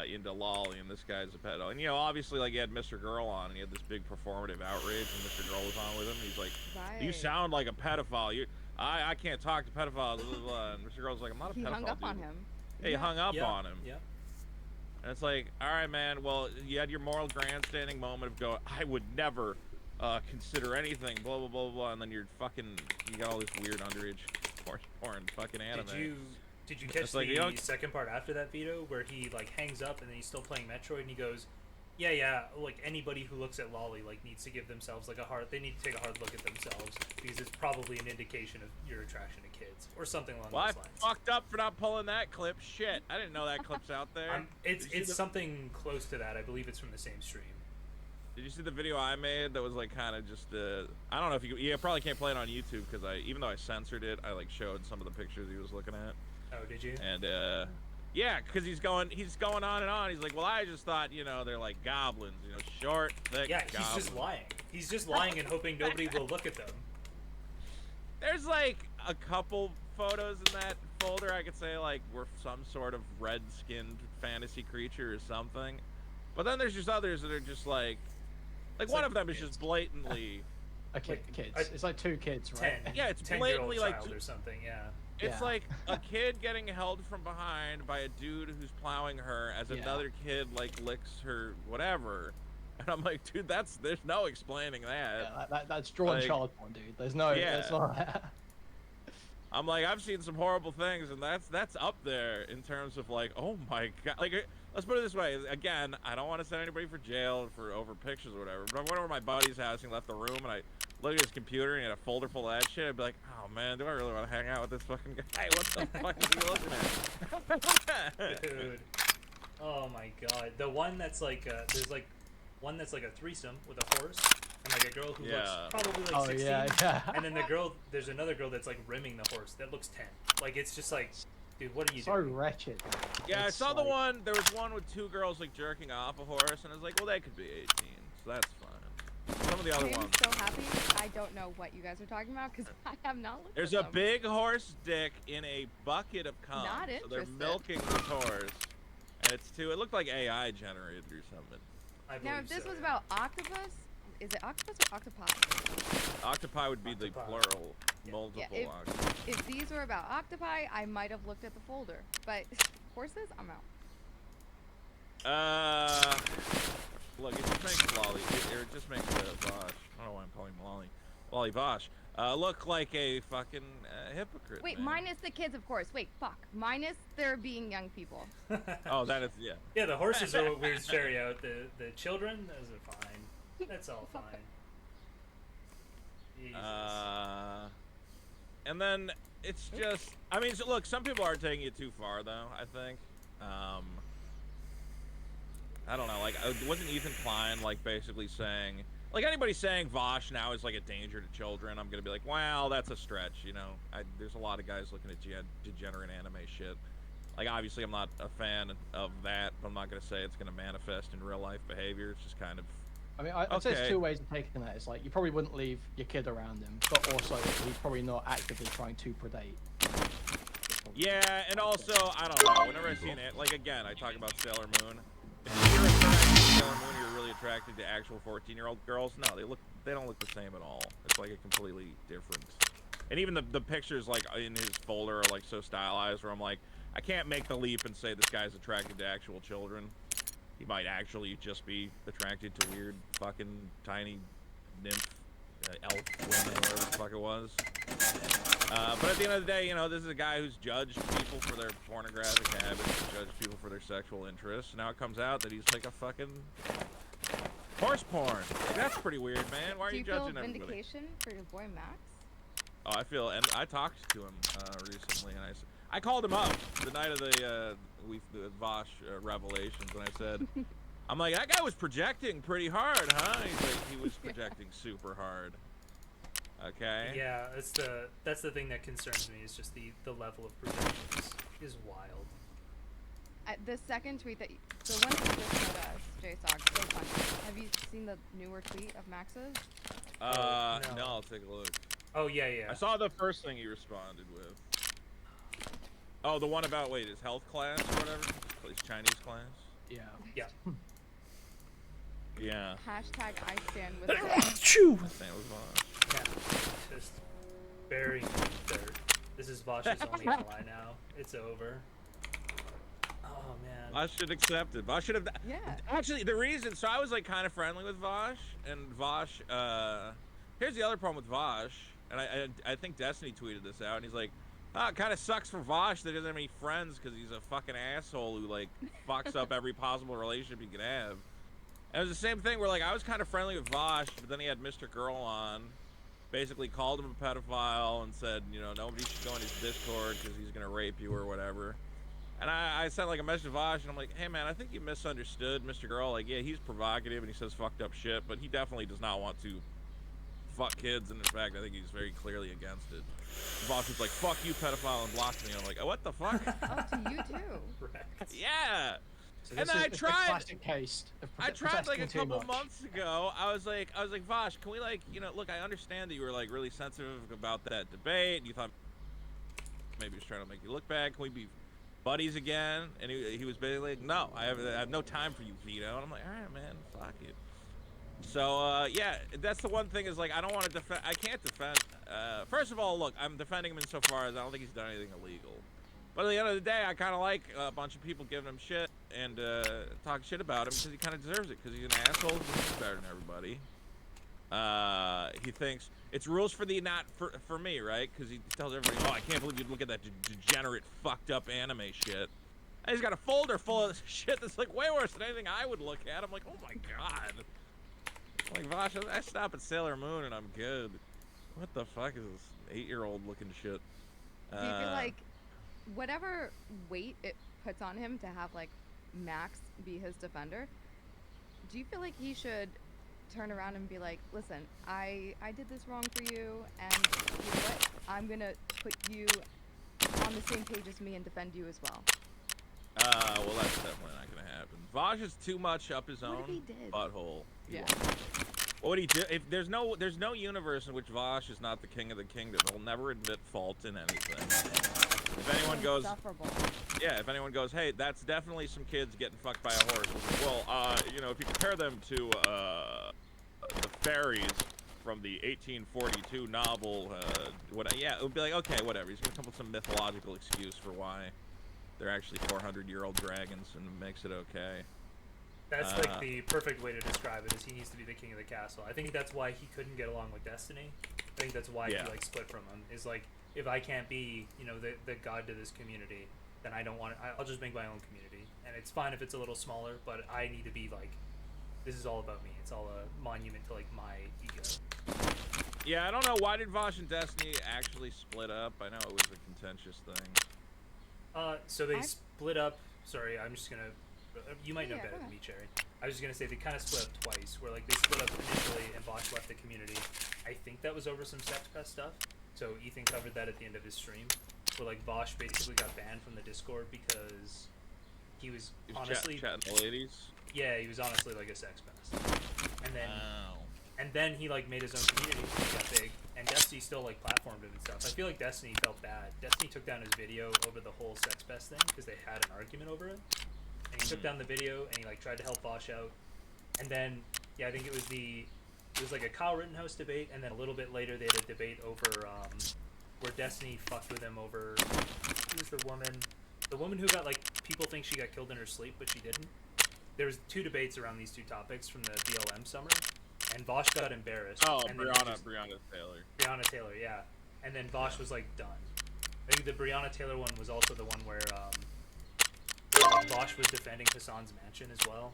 into lolly, and this guy's a pedo." And you know, obviously, like he had Mr. Girl on, and he had this big performative outrage, and Mr. Girl was on with him. He's like, "You Right. sound like a pedophile. I can't talk to pedophiles." Blah, blah, blah. And Mr. Girl's like, "I'm not a He pedophile." hung up dude." on him. Yeah, he hung up on him. Yeah. And it's like, all right, man. Well, you had your moral grandstanding moment of going, "I would never consider anything," blah blah blah blah, and then you got all this weird underage porn fucking anime. Did you catch It's like, the you don't- second part after that video where he like hangs up and then he's still playing Metroid and he goes, yeah, like anybody who looks at lolly like needs to give themselves like they need to take a hard look at themselves because it's probably an indication of your attraction to kids or something along Well, I those lines. fucked up for not pulling that clip. Shit, I didn't know that clip's out there. It's Did you see the- something close to that. I believe it's from the same stream. Did you see the video I made that was like kind of just I don't know if you probably can't play it on YouTube because even though I censored it, I like showed some of the pictures he was looking at. Oh, did you? And yeah, because he's going on and on. He's like, well, I just thought, they're like goblins, short, thick. Yeah, he's goblins. just lying. He's just lying and hoping nobody will look at them. There's like a couple photos in that folder I could say like we're some sort of red-skinned fantasy creature or something, but then there's just others that are just like one of them is just blatantly kids. It's like two kids, right? Yeah, it's 10-year-old blatantly like child or something. Yeah. It's like a kid getting held from behind by a dude who's plowing her as another kid like licks her whatever, and I'm like, dude, there's no explaining that. Yeah, that's drawn Like, child porn, dude. There's no. Yeah. It's not. I'm like, I've seen some horrible things, and that's up there in terms of like, oh my god. Like, let's put it this way. Again, I don't want to send anybody for jail for over pictures or whatever. But I went over to my buddy's house and left the room, and I looked at his computer and he had a folder full of that shit. I'd be like, oh man, do I really want to hang out with this fucking guy? What the fuck is he looking at? Dude. Oh my god. The one that's like there's like one that's like a threesome with a horse and like a girl who looks probably like 16. yeah. And then there's another girl that's like rimming the horse that looks 10. Like it's just like, dude, what are you So doing? wretched. Yeah, It's I saw the like- one. There was one with two girls like jerking off a horse, and I was like, well, they could be 18, so that's fine. Some of the other I'm ones. so happy. I don't know what you guys are talking about because I have not looked There's at a them. big horse dick in a bucket of cum. Not so they're interested. milking this horse, and it's it looked like AI generated or something. Now, if this was about octopus, is it octopus or octopi? Octopi would be the plural, multiple Yeah, octopi. if these were about octopi, I might have looked at the folder. But horses, I'm out. Look, it just makes Lolly, it just makes Vosh. I don't know why I'm calling him Lolly. Lolly Vosh. look like a fucking hypocrite. Wait, man. minus the kids, of course. Wait, fuck. Minus there being young people. Oh, that is, yeah. Yeah, the horses are what weirds Sherry out. The children, those are fine. That's all fine. Jesus. And then it's just, I mean, so look, some people are taking it too far, though, I think. I don't know, like, wasn't Ethan Klein, like, basically saying, like, anybody saying Vosh now is, like, a danger to children, I'm gonna be like, well, that's a stretch, you know? There's a lot of guys looking at degenerate anime shit. Like, obviously, I'm not a fan of that, but I'm not gonna say it's gonna manifest in real-life behavior. It's just kind of... I mean, I'd say there's two ways of taking that. It's like, you probably wouldn't leave your kid around him, but also, he's probably not actively trying to predate. Yeah, and also, I don't know, whenever I see it, like, again, I talk about Sailor Moon. If you're attracted to Sailor Moon, you're really attracted to actual 14-year-old girls. No, they don't look the same at all. It's like a completely different. And even the pictures, like, in his folder are, like, so stylized where I'm like, I can't make the leap and say this guy's attracted to actual children. He might actually just be attracted to weird fucking tiny nymph elf women, whatever the fuck it was. But at the end of the day, you know, this is a guy who's judged people for their pornographic habits, judged people for their sexual interests. Now it comes out that he's like a fucking horse porn. Like, that's pretty weird, man. Why are you judging everybody? Do you feel vindication for your boy Max? Oh, I feel, and I talked to him recently, and I called him up the night of the Vosh revelations, and I said, I'm like, that guy was projecting pretty hard, huh? He's like, he was projecting super hard. Okay. Yeah, that's the thing that concerns me is just the level of projection is wild. The second tweet that the one that you just showed us, JSOG, so funny. Have you seen the newer tweet of Max's? No, I'll take a look. Oh yeah. I saw the first thing he responded with. Oh, the one about his health class or whatever, his Chinese class. Yeah. Yeah. # I stand with Choo. Yeah. Just bury dirt. This is Vosh's only ally now. It's over. Oh man. Vosh should accept it. Vosh should have. Yeah. Actually, the reason. So I was like kind of friendly with Vosh, and Vosh. Here's the other problem with Vosh, and I think Destiny tweeted this out, and he's like, oh, it kind of sucks for Vosh that he doesn't have any friends because he's a fucking asshole who like fucks up every possible relationship he could have. And it was the same thing where like I was kind of friendly with Vosh, but then he had Mr. Girl on, basically called him a pedophile and said, you know, nobody should go in his Discord because he's gonna rape you or whatever. And I sent like a message to Vosh, and I'm like, hey man, I think you misunderstood Mr. Girl. Like, yeah, he's provocative and he says fucked up shit, but he definitely does not want to fuck kids, and in fact, I think he's very clearly against it. Vosh was like, fuck you, pedophile, and blocked me. And I'm like, oh, what the fuck? Oh, to you too. Yeah. So and this then is I tried. classic case of I tried like a protesting too couple much. months ago. I was like, Vosh, can we like, you know, look, I understand that you were like really sensitive about that debate, and you thought maybe he was trying to make you look bad. Can we be buddies again? And he was basically like, no, I have no time for you, Vito. And I'm like, all right, man, fuck you. So yeah, that's the one thing is like I don't want to defend. I can't defend. First of all, look, I'm defending him insofar as I don't think he's done anything illegal. But at the end of the day, I kind of like a bunch of people giving him shit and talking shit about him because he kind of deserves it because he's an asshole. He's better than everybody. He thinks it's rules for thee, not for me, right? Because he tells everybody, oh, I can't believe you'd look at that degenerate, fucked up anime shit. And he's got a folder full of shit that's like way worse than anything I would look at. I'm like, oh my god. Like, Vosh, I stop at Sailor Moon and I'm good. What the fuck is this 8-year-old looking shit? Do you feel like whatever weight it puts on him to have like Max be his defender, do you feel like he should turn around and be like, listen, I did this wrong for you, and you know what? I'm gonna put you on the same page as me and defend you as well. Well, that's definitely not gonna happen. Vosh is too much up his own What if he did? butthole. Yeah. What would he do? If there's no universe in which Vosh is not the king of the kingdom, he'll never admit fault in anything. If anyone goes, yeah, if anyone goes, hey, that's definitely some kids getting fucked by a horse. Well, you know, if you compare them to the fairies from the 1842 novel, yeah, it would be like, okay, whatever. He's gonna come up with some mythological excuse for why they're actually 400-year-old dragons, and makes it okay. That's like the perfect way to describe it. Is he needs to be the king of the castle. I think that's why he couldn't get along with Destiny. I think that's why he like split from him. Is like, if I can't be, you know, the god to this community, then I don't want it. I'll just make my own community, and it's fine if it's a little smaller. But I need to be like, this is all about me. It's all a monument to like my ego. Yeah, I don't know, why did Vosh and Destiny actually split up? I know it was a contentious thing. So they split up. Sorry, I'm just gonna. You might know better than me, Cherry. I was just gonna say they kind of split up twice. Where like they split up initially, and Vosh left the community. I think that was over some sex pest stuff. So Ethan covered that at the end of his stream. Where like Vosh basically got banned from the Discord because he was honestly chatting the ladies. Yeah, he was honestly like a sex pest. And then he like made his own community. He got big, and Destiny still like platformed him and stuff. I feel like Destiny felt bad. Destiny took down his video over the whole sex pest thing because they had an argument over it. And he took down the video and he like tried to help Vosh out. And then I think it was like a Kyle Rittenhouse debate, and then a little bit later they had a debate over where Destiny fucked with him over who's the woman who got like people think she got killed in her sleep but she didn't. There was 2 debates around these 2 topics from the BLM summer, and Vosh got embarrassed. Oh, and Breonna Taylor. Breonna Taylor, yeah. And then Vosh was like done. I think the Breonna Taylor one was also the one where Vosh was defending Hassan's mansion as well.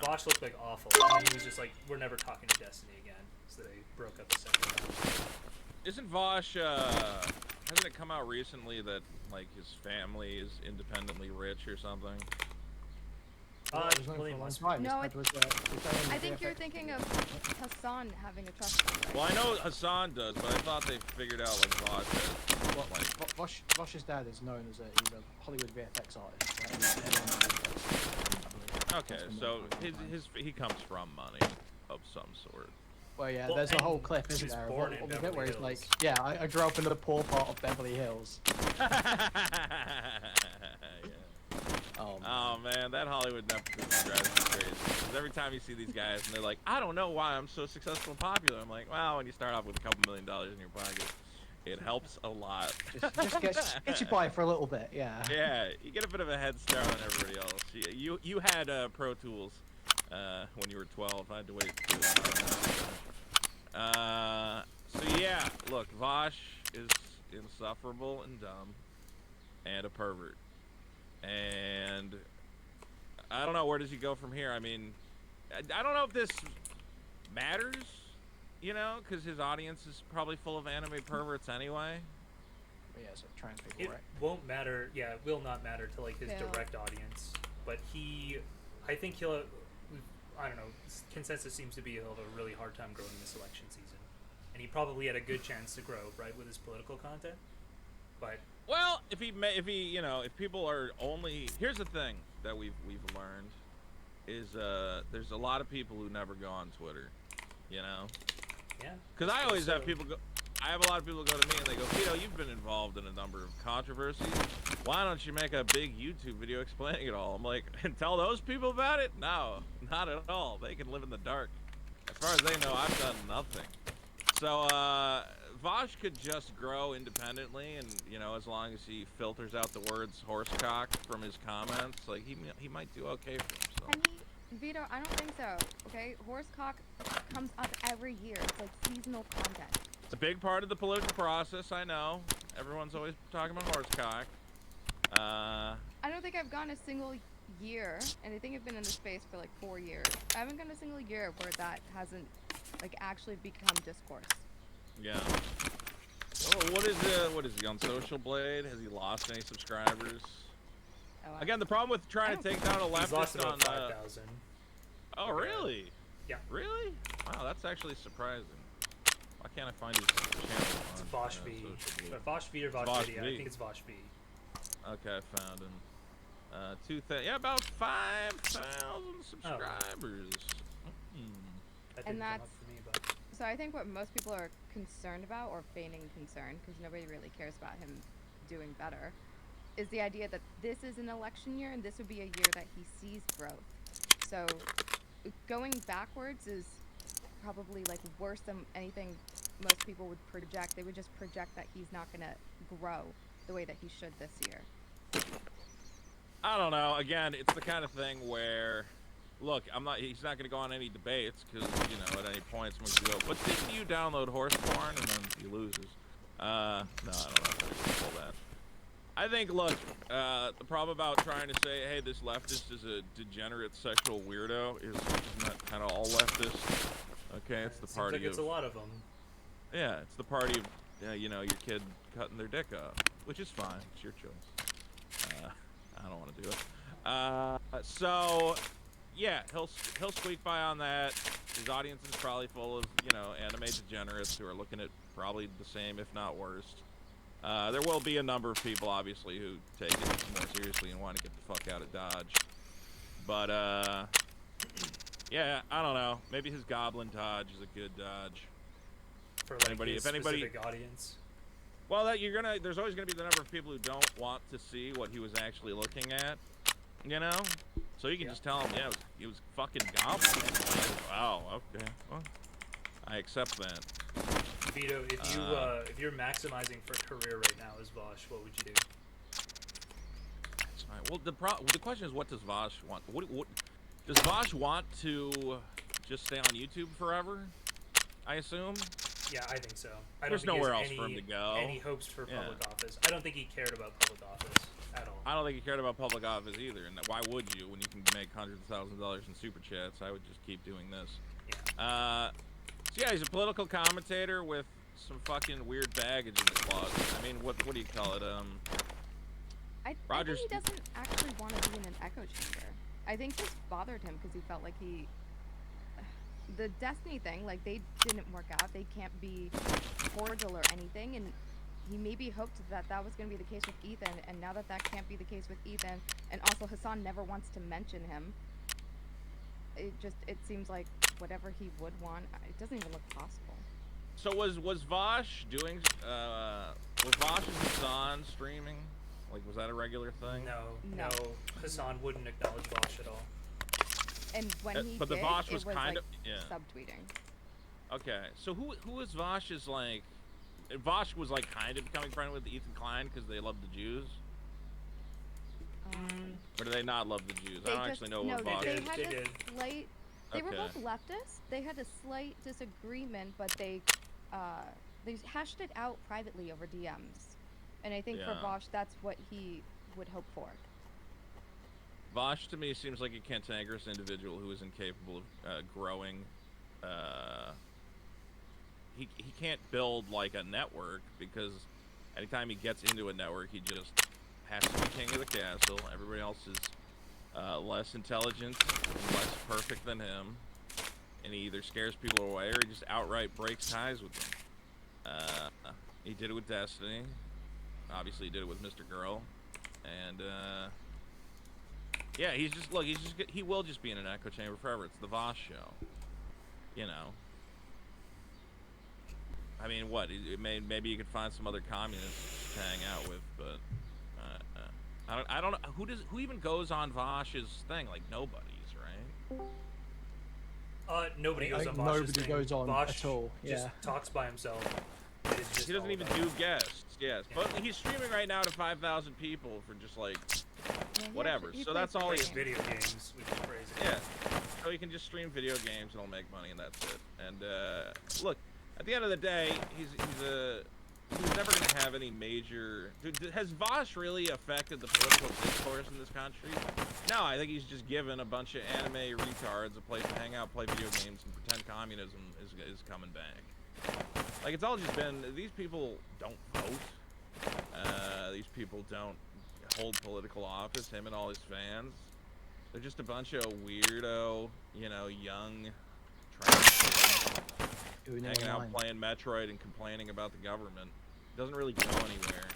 Vosh looked like awful, and then he was just like, "We're never talking to Destiny again." So they broke up the second time. Isn't Vosh? Hasn't it come out recently that like his family is independently rich or something? No, I think you're thinking of Hassan having a trust fund, right? Well, I know Hassan does, but I thought they figured out like Vosh is. Well, like, Vosh's dad is known as he's a Hollywood VFX artist. Right? Okay, so he comes from money of some sort. Well, yeah, there's a whole clip, isn't there, of the bit where he's like, yeah, I grew up in the poor part of Beverly Hills. Oh man, that Hollywood nepotism drives me crazy. Because every time you see these guys and they're like, I don't know why I'm so successful and popular. I'm like, well, when you start off with a couple $1 million in your pocket, it helps a lot. Just get you by for a little bit, yeah. Yeah, you get a bit of a head start on everybody else. You had Pro Tools when you were 12. I had to wait. So yeah, look, Vosh is insufferable and dumb, and a pervert. And I don't know, where does he go from here? I mean, I don't know if this matters, you know, because his audience is probably full of anime perverts anyway. But yeah, so trans people, right? It won't matter. Yeah, it will not matter to like his direct audience. But I think he'll. I don't know. Consensus seems to be he'll have a really hard time growing this election season, and he probably had a good chance to grow, right, with his political content. But well, if people are only, here's the thing that we've learned is there's a lot of people who never go on Twitter, you know. Yeah. Because I always have people go. I have a lot of people go to me and they go, Vito, you've been involved in a number of controversies. Why don't you make a big YouTube video explaining it all? I'm like, and tell those people about it? No, not at all. They can live in the dark. As far as they know, I've done nothing. So, Vosh could just grow independently, and you know, as long as he filters out the words horsecock from his comments, like he might do okay for himself. Vito, I don't think so. Okay, horsecock comes up every year. It's like seasonal content. It's a big part of the political process. I know. Everyone's always talking about horsecock. I don't think I've gone a single year, and I think I've been in the space for like 4 years. I haven't gone a single year where that hasn't like actually become discourse. Yeah. Oh, what is he on Social Blade? Has he lost any subscribers? Again, the problem with trying to take down a leftist He's lost about on 5,000. Oh, really? Yeah. Really? Wow, that's actually surprising. Why can't I find his channel? It's Vosh V. Vosh V or Vosh Video? I think it's Vosh V. Okay, I found him. About 5,000 subscribers. And that's so I think what most people are concerned about, or feigning concern, because nobody really cares about him doing better, is the idea that this is an election year and this would be a year that he sees growth. So going backwards is probably like worse than anything most people would project. They would just project that he's not going to grow the way that he should this year. I don't know. Again, it's the kind of thing where, look, he's not gonna go on any debates because at any point someone can go, but didn't you download horse porn? And then he loses. No, I don't know if I can pull that. I think, look, the problem about trying to say, hey, this leftist is a degenerate sexual weirdo is not kind of all leftists. Okay, it's the party Seems like it's a lot of them. Yeah, it's the party of, your kid cutting their dick off, which is fine. It's your choice. I don't want to do it. So, yeah, he'll squeak by on that. His audience is probably full of, anime degenerates who are looking at probably the same, if not worse. There will be a number of people, obviously, who take it more seriously and want to get the fuck out of Dodge. But, yeah, I don't know. Maybe his Goblin Dodge is a good Dodge. For like specific audience. Well, there's always gonna be the number of people who don't want to see what he was actually looking at, So you can just tell him, yeah, he was fucking Goblin. Wow, okay, well, I accept that. Vito, if you're maximizing for career right now as Vosh, what would you do? That's fine. Well, the question is, what does Vosh want? What does Vosh want to just stay on YouTube forever? I assume. Yeah, I think so. I There's don't think nowhere he else has for him to go. Any hopes for public office? I don't think he cared about public office at all. I don't think he cared about public office either. And why would you when you can make hundreds of thousands of dollars in super chats? I would just keep doing this. Yeah. So yeah, he's a political commentator with some fucking weird baggage in the closet. I mean, what do you call it? I think he doesn't actually want to be in an echo chamber. I think this bothered him because he felt like the Destiny thing, like, they didn't work out. They can't be cordial or anything, and he maybe hoped that was going to be the case with Ethan, and now that can't be the case with Ethan, and also Hassan never wants to mention him, it seems like whatever he would want, it doesn't even look possible. So was Vosh doing, was Vosh and Hassan streaming? Like, was that a regular thing? No. Hassan wouldn't acknowledge Vosh at all. And when he but did, the Vosh was it was kind like of subtweeting. Okay, so who was Vosh's, like? Vosh was like kind of becoming friends with Ethan Klein because they love the Jews. Or do they not love the Jews? I don't actually know what Vosh. They had a slight. They were both leftists. They had a slight disagreement, but they hashed it out privately over DMs. And I think for Vosh, that's what he would hope for. Vosh to me seems like a cantankerous individual who is incapable of growing. He can't build like a network because anytime he gets into a network, he just has to be king of the castle. Everybody else is less intelligent and less perfect than him, and he either scares people away or he just outright breaks ties with them. He did it with Destiny. Obviously, he did it with Mr. Girl, and yeah, he will just be in an echo chamber forever. It's the Vosh show, I mean, what? Maybe you could find some other communists to hang out with, but I don't know who even goes on Vosh's thing. Like nobody's, right? Nobody goes on Vosh's thing. Nobody goes on Vosh at all. just talks by himself. He doesn't even do guests. Yes, but he's streaming right now to 5,000 people for just like whatever. So that's all he. Video games, which is crazy. Yeah, so he can just stream video games and he'll make money, and that's it. And look, at the end of the day, he's never going to have any major. Has Vosh really affected the political discourse in this country? No, I think he's just given a bunch of anime retards a place to hang out, play video games, and pretend communism is coming back. Like, it's all just been, these people don't vote. These people don't hold political office, him and all his fans. They're just a bunch of weirdo, young trash kids hanging out playing Metroid and complaining about the government. It doesn't really go anywhere.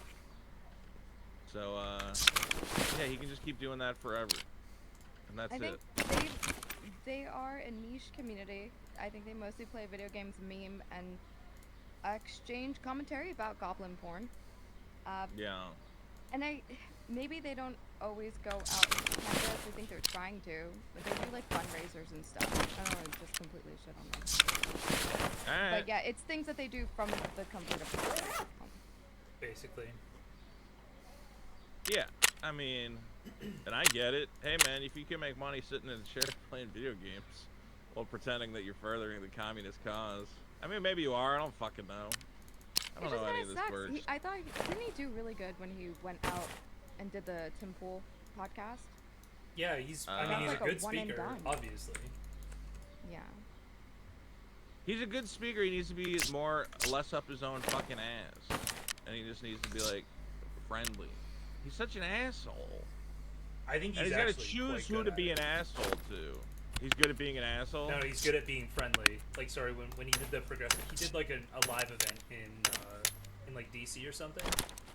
So, yeah, he can just keep doing that forever. And that's it. I think they are a niche community. I think they mostly play video games, meme, and exchange commentary about goblin porn. Yeah. And maybe they don't always go out and campus. I think they're trying to, but they do like fundraisers and stuff. I don't want to just completely shit on them. But yeah, it's things that they do from the comfort of their home. Basically. Yeah. I mean, and I get it. Hey, man, if you can make money sitting in a chair playing video games while pretending that you're furthering the communist cause. I mean, maybe you are. I don't fucking know. I don't know any of this works. I thought, didn't he do really good when he went out and did the Tim Pool podcast? Yeah, he's. I mean, he's like a good one and speaker, done. obviously. Yeah. He's a good speaker. He needs to be less up his own fucking ass, and he just needs to be like friendly. He's such an asshole. I think and he's got to actually choose quite who good to at be it. an asshole to. He's good at being an asshole. No, he's good at being friendly. Like, sorry, when he did the progressive, he did like a live event in like DC or something.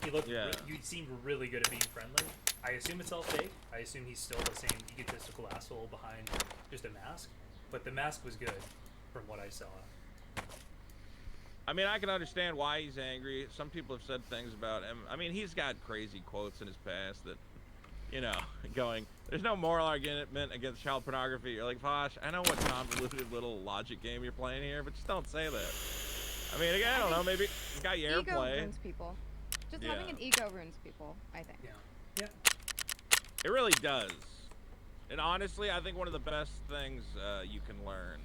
He looked. Yeah. He seemed really good at being friendly. I assume it's all fake. I assume he's still the same egotistical asshole behind just a mask. But the mask was good, from what I saw. I mean, I can understand why he's angry. Some people have said things about him. I mean, he's got crazy quotes in his past that, you know, going, there's no moral argument against child pornography. You're like, Vosh, I know what convoluted little logic game you're playing here, but just don't say that. I mean, again, I don't know, maybe you got your Ego airplay. ruins people. Just Yeah. having an ego ruins people, I think. Yeah. It really does. And honestly, I think one of the best things you can learn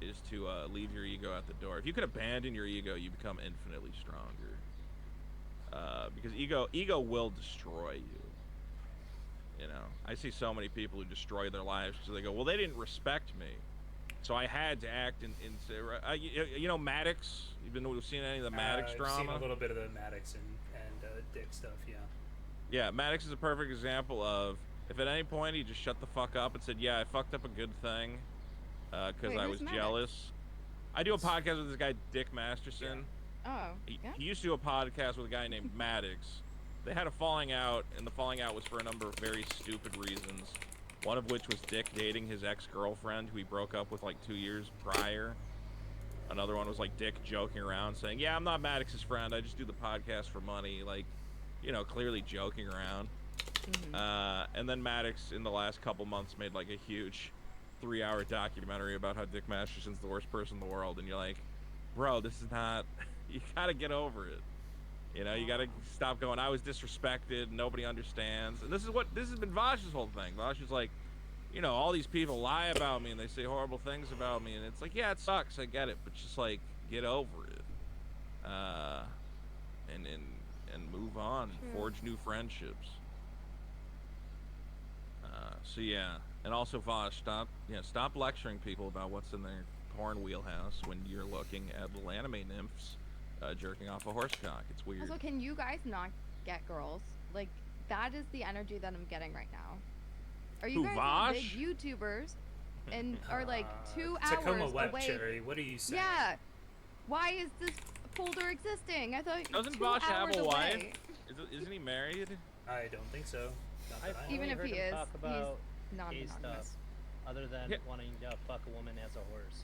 is to leave your ego at the door. If you can abandon your ego, you become infinitely stronger. Because ego will destroy you. You know, I see so many people who destroy their lives because they go, well, they didn't respect me, so I had to act in you know, Maddox. You've been seeing any of the Maddox drama? I've seen a little bit of the Maddox and Dick stuff, yeah. Yeah, Maddox is a perfect example of if at any point he just shut the fuck up and said, yeah, I fucked up a good thing because Wait, I who's was Maddox? jealous. I do a podcast with this guy, Dick Masterson. Oh, He yeah? used to do a podcast with a guy named Maddox. They had a falling out, and the falling out was for a number of very stupid reasons. One of which was Dick dating his ex-girlfriend, who he broke up with like 2 years prior. Another one was like Dick joking around saying, yeah, I'm not Maddox's friend, I just do the podcast for money. Like, you know, clearly joking around. And then Maddox, in the last couple months, made like a huge 3-hour documentary about how Dick Masterson's the worst person in the world. And you're like, bro, this is not... You gotta get over it. You know, you gotta stop going, I was disrespected, nobody understands. And this has been Vosh's whole thing. Vosh is like, you know, all these people lie about me and they say horrible things about me. And it's like, yeah, it sucks, I get it. But just like, get over it. And move on and forge new friendships. So yeah, and also Vosh, stop lecturing people about what's in their porn wheelhouse when you're looking at little anime nymphs jerking off a horse cock. It's weird. Also, can you guys not get girls? Like, that is the energy that I'm getting right now. Are you Who, guys Vosh? big YouTubers and are like 2 Tacoma hours Wet away? Cherry, what are you saying? Yeah. Why is this folder existing? I thought Doesn't 2 Vosh have hours a wife? away. Isn't he married? I don't think so. Not that I know. Even if he is, talk about he's gay stuff, non-monogamous. other than Yeah. wanting to fuck a woman as a horse.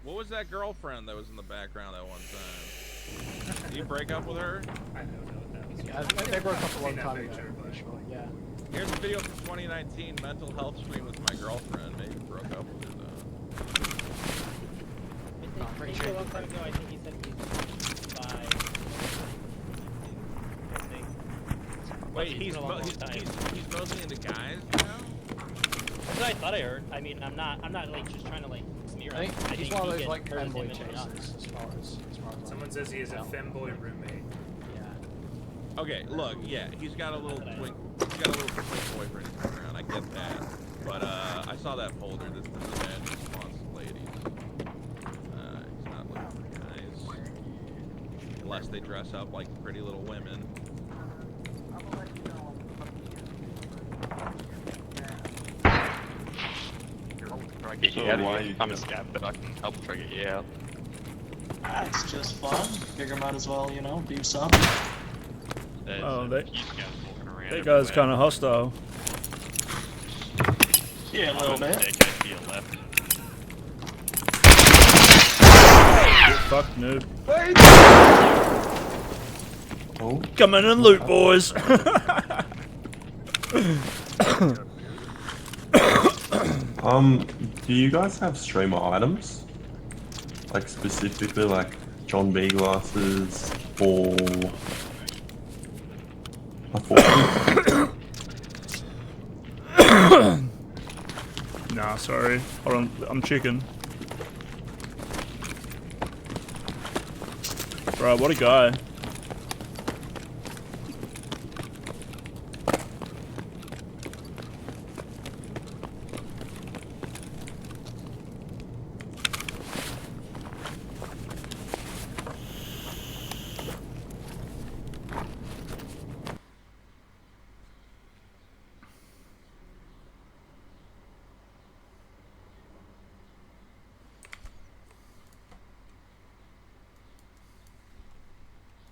What was that girlfriend that was in the background that one time? Did you break up with her? I don't know what that was. Yeah, they broke up a long Seen that time ago. picture, but- Sure, yeah. Here's a video from 2019, mental health stream with my girlfriend. Maybe broke up with her though. I think a long time ago, I think he said he's bi. I think. Wait, He's he's been a long time. mostly into guys now? That's what I thought I heard. I mean, I'm not like just trying to like smear I him. think he's think one of he those gets like hurt his femboy image enough. chasers as far as Someone says he is a femboy roommate. Yeah. Okay, look, yeah, he's got a little twink boyfriend going around. I get that, but I saw that folder. This is a man who responds to ladies. He's not looking for guys, unless they dress up like pretty little women. I'm a scat, but I can help try to get you out. It's just fun. Figure might as well, you know, do some. There's Oh, a that few guys walking around that guy's everywhere. kind of hostile. Yeah, a little bit. Staircase to your left. Get fucked, noob. Oh. Come in and loot, boys. Do you guys have streamer items? Like specifically like John B glasses or a fortune? sorry. Hold on, I'm chicken. Bro, what a guy.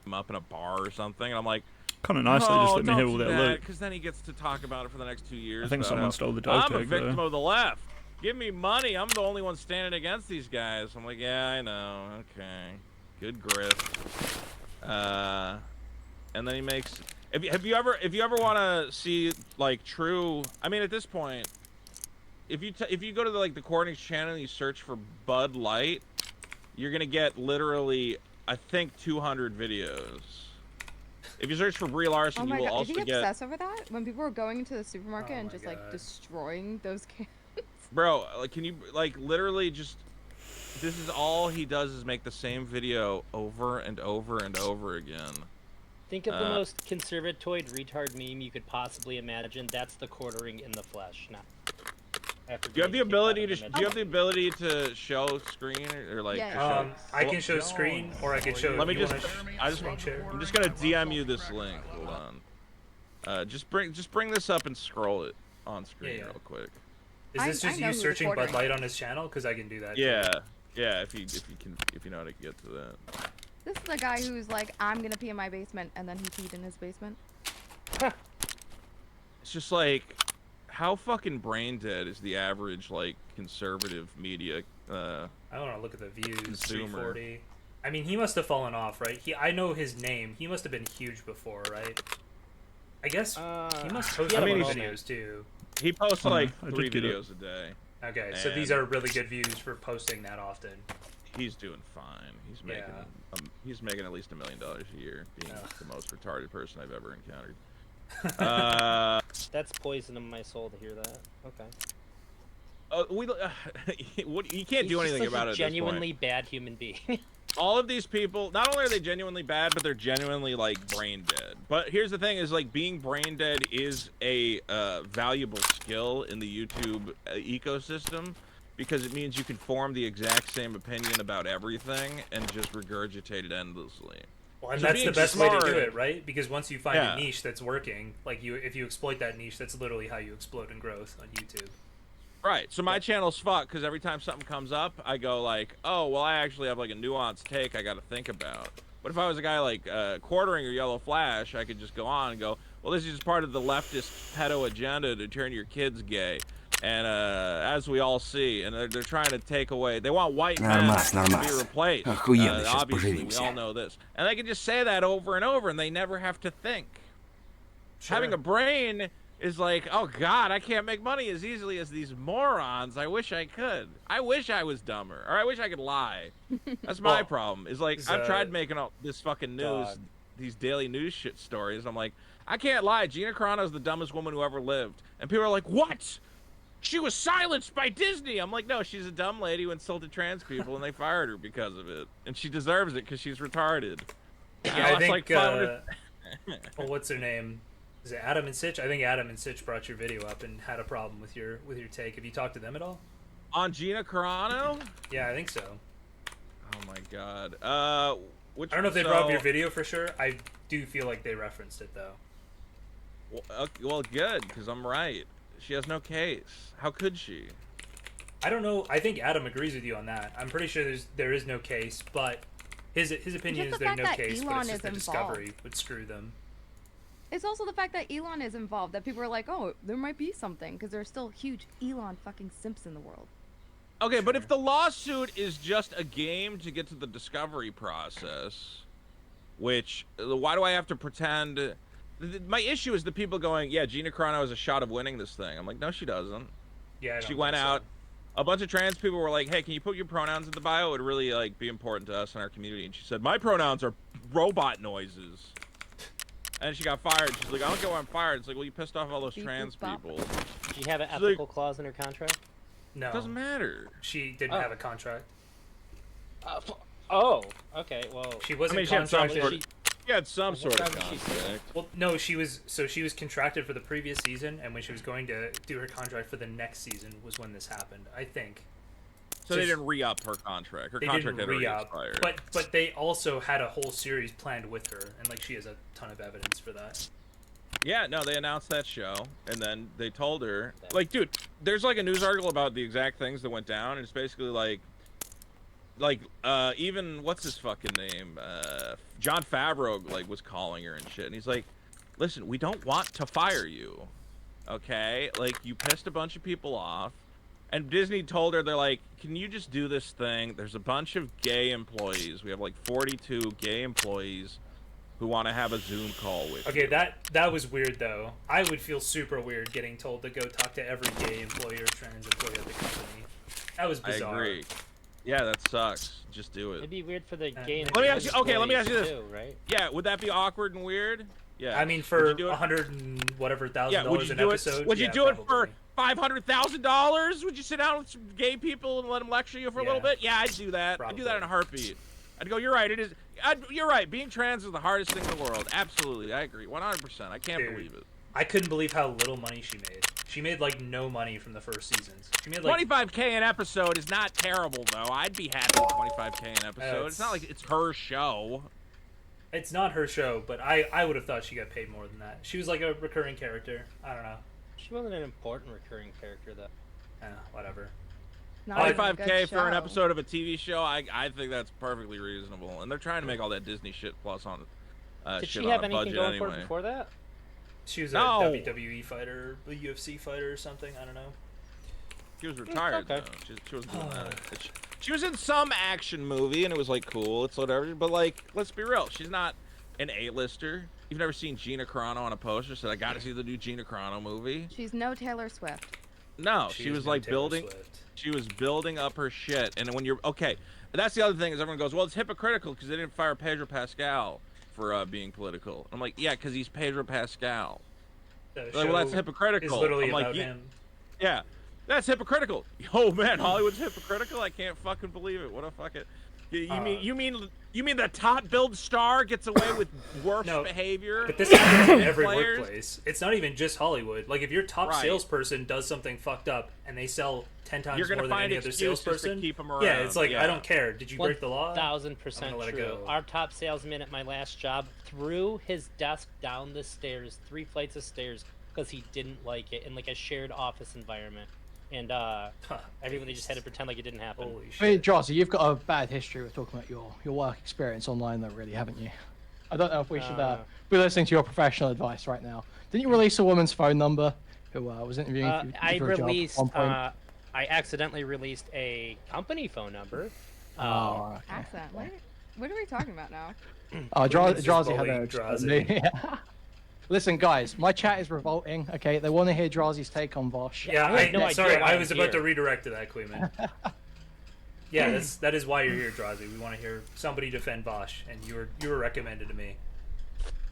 him up in a bar or something, and I'm like, kind of nice they just let me have all that loot. because then he gets to talk about it for the next 2 years. I think about someone how, stole the dog I'm a tag, victim though. of the left. Give me money. I'm the only one standing against these guys. I'm like, yeah, I know. Okay, good grift. And then he makes. If you ever want to see like true, I mean, at this point, if you go to the Courtney's channel and you search for Bud Light, you're gonna get literally, I think, 200 videos. If you search for Brie Larson, Oh you my will god, also is he get. obsessed over that? When people were going into the supermarket Oh and my just God. like destroying those cans. Bro, like, can you literally just? This is all he does is make the same video over and over and over again. Think of the most conservatoid retard meme you could possibly imagine. That's the quartering in the flesh. Now, Do you have the ability to show screen or like? Yeah. to show, I can show screen, or I can show. Let me you just. wanna screen share? I'm just gonna DM you this link. Hold on. Just bring this up and scroll it on screen Yeah. real quick. Is this I just know you who the searching Bud quartering Light on his channel? Because I can do that. too. Yeah. If you know how to get to that. This is the guy who's like, I'm gonna pee in my basement, and then he peed in his basement. It's just like, how fucking brain dead is the average like conservative media? I don't know. Look at the views. Consumer. 340. I mean, he must have fallen off, right? I know his name. He must have been huge before, right? I guess he must post I mean, videos too. He posts like I 3 did get it. videos a day. Okay, so these And- are really good views for posting that often. He's doing fine. He's making he's making at least $1 million a year, being the most retarded person I've ever encountered. That's poison in my soul to hear that. Okay. What, you can't do He's anything just like about a it. genuinely bad human being. All of these people, not only are they genuinely bad, but they're genuinely like brain dead. But here's the thing: is like being brain dead is a valuable skill in the YouTube ecosystem, because it means you can form the exact same opinion about everything and just regurgitate it endlessly. Well, and So that's the being best way to smart- do it, right? Because once you find Yeah. a niche that's working, like if you exploit that niche, that's literally how you explode in growth on YouTube. Right. So my channel's fucked because every time something comes up, I go like, oh, well, I actually have like a nuanced take I got to think about. But if I was a guy like Quartering or Yellow Flash, I could just go on and go, well, this is just part of the leftist pedo agenda to turn your kids gay. And as we all see, and they're trying to take away, they want white men to be replaced. Охуенно сейчас Obviously, we поженимся. all know this. And they can just say that over and over, and they never have to think. Having a brain is like, oh God, I can't make money as easily as these morons. I wish I could. I wish I was dumber, or I wish I could lie. That's my problem. Is like, I've tried making all this fucking news, these daily news shit stories. I'm like, I can't lie. Gina Carano's the dumbest woman who ever lived, and people are like, what? She was silenced by Disney. I'm like, no, she's a dumb lady who insulted trans people, and they fired her because of it, and she deserves it because she's retarded. Yeah, I lost think. like 500 Well, what's her name? Is it Adam and Sitch? I think Adam and Sitch brought your video up and had a problem with your take. Have you talked to them at all? On Gina Carano? Yeah, I think so. Oh my God. Which, I don't know if they brought up your so- video for sure. I do feel like they referenced it though. Well, good, because I'm right. She has no case. How could she? I don't know. I think Adam agrees with you on that. I'm pretty sure there is no case, but his opinion Just is the there's fact no that case, but Elon it's just is the involved. discovery would screw them. It's also the fact that Elon is involved that people are like, oh, there might be something, because there's still huge Elon fucking simps in the world. Okay, but if the lawsuit is just a game to get to the discovery process, which, why do I have to pretend? My issue is the people going, yeah, Gina Carano has a shot of winning this thing. I'm like, no, she doesn't. Yeah, I She don't went think so. out. A bunch of trans people were like, hey, can you put your pronouns in the bio? It would really like be important to us in our community. And she said, my pronouns are robot noises. And she got fired. She's like, I don't get why I'm fired. It's like, well, you pissed off all those Beep, trans boop, bop. people. Do you have an She's like- ethical clause in her contract? No. Doesn't matter. She didn't have a contract. Oh, okay. Well, She wasn't she had some contracted. sort of, she had some sort of time did she contract. Well, no, she was contracted for the previous season, and when she was going to do her contract for the next season was when this happened. I think. So they didn't re-up her contract. Her contract had already expired. But they also had a whole series planned with her, and like she has a ton of evidence for that. Yeah, no, they announced that show, and then they told her, like, dude, there's like a news article about the exact things that went down, and it's basically like, even what's his fucking name, Jon Favreau, like, was calling her and shit, and he's like, listen, we don't want to fire you, okay? Like, you pissed a bunch of people off, and Disney told her, they're like, can you just do this thing? There's a bunch of gay employees. We have like 42 gay employees who want to have a Zoom call with Okay, you. that was weird though. I would feel super weird getting told to go talk to every gay employee or trans employee at the company. That was bizarre. I agree. Yeah, that sucks. Just do it. It'd be weird for the gay. Let me ask you. Okay, let me ask you this. Too, right? Yeah, would that be awkward and weird? Yeah. I mean, for $100 and whatever $1,000 an episode. Would you yeah, do it probably. for $500,000? Would you sit down with some gay people and let them lecture you for a little bit? Yeah, I'd do that. I'd do that in a heartbeat. I'd go, you're right. It is. You're right. Being trans is the hardest thing in the world. Absolutely, I agree. 100%. I can't believe it. I couldn't believe how little money she made. She made like no money from the first seasons. She made like 25K an episode is not terrible though. I'd be happy with 25K an episode. It's not like it's her show. It's not her show, but I would have thought she got paid more than that. She was like a recurring character. I don't know. She wasn't an important recurring character though. Whatever. 25K for an episode of a TV show, I think that's perfectly reasonable. And they're trying to make all that Disney shit plus on Did shit she have on a anything budget going anyway. for it before that? She was a WWE fighter, a UFC fighter or something. I don't know. She was retired though. She wasn't doing that. She was in some action movie and it was like cool. It's whatever. But like, let's be real. She's not an A-lister. You've never seen Gina Carano on a poster. Said I got to see the new Gina Carano movie. She's no Taylor Swift. No, she was like building. She was building up her shit. And when you're okay, that's the other thing is everyone goes, well, it's hypocritical because they didn't fire Pedro Pascal for being political. I'm like, yeah, because he's Pedro Pascal. Like, well, that's hypocritical. Is literally I'm like, about him. Yeah, that's hypocritical. Oh man, Hollywood's hypocritical. I can't fucking believe it. What a fucking. You mean the top billed star gets away with worse behavior? But this happens in every players? workplace. It's not even just Hollywood. Like if your top Right. salesperson does something fucked up and they sell 10 times You're gonna more than find any other excuses to salesperson, keep 'em yeah, around. it's like Yeah. I don't care. Did you break the law? 1,000% I'm gonna let it true. go. Our top salesman at my last job threw his desk down the stairs, 3 flights of stairs, because he didn't like it in like a shared office environment, and everybody just had to pretend like it didn't happen. Holy I mean, Jossie, you've got a bad history with talking about your work experience online, though, really, haven't you? I don't know if we should be listening to your professional advice right now. Didn't you release a woman's phone number who was interviewing you I for a job at released. one point? I accidentally released a company phone number. Oh, okay. Accent. What are we talking about now? Oh, Women's just Drazi had bullying a Drazi. Listen, guys, my chat is revolting. Okay, they want to hear Drazi's take on Vosh. Yeah, I was about to redirect to that, Queeman. Yeah, that is why you're here, Drazi. We want to hear somebody defend Vosh, and you were recommended to me.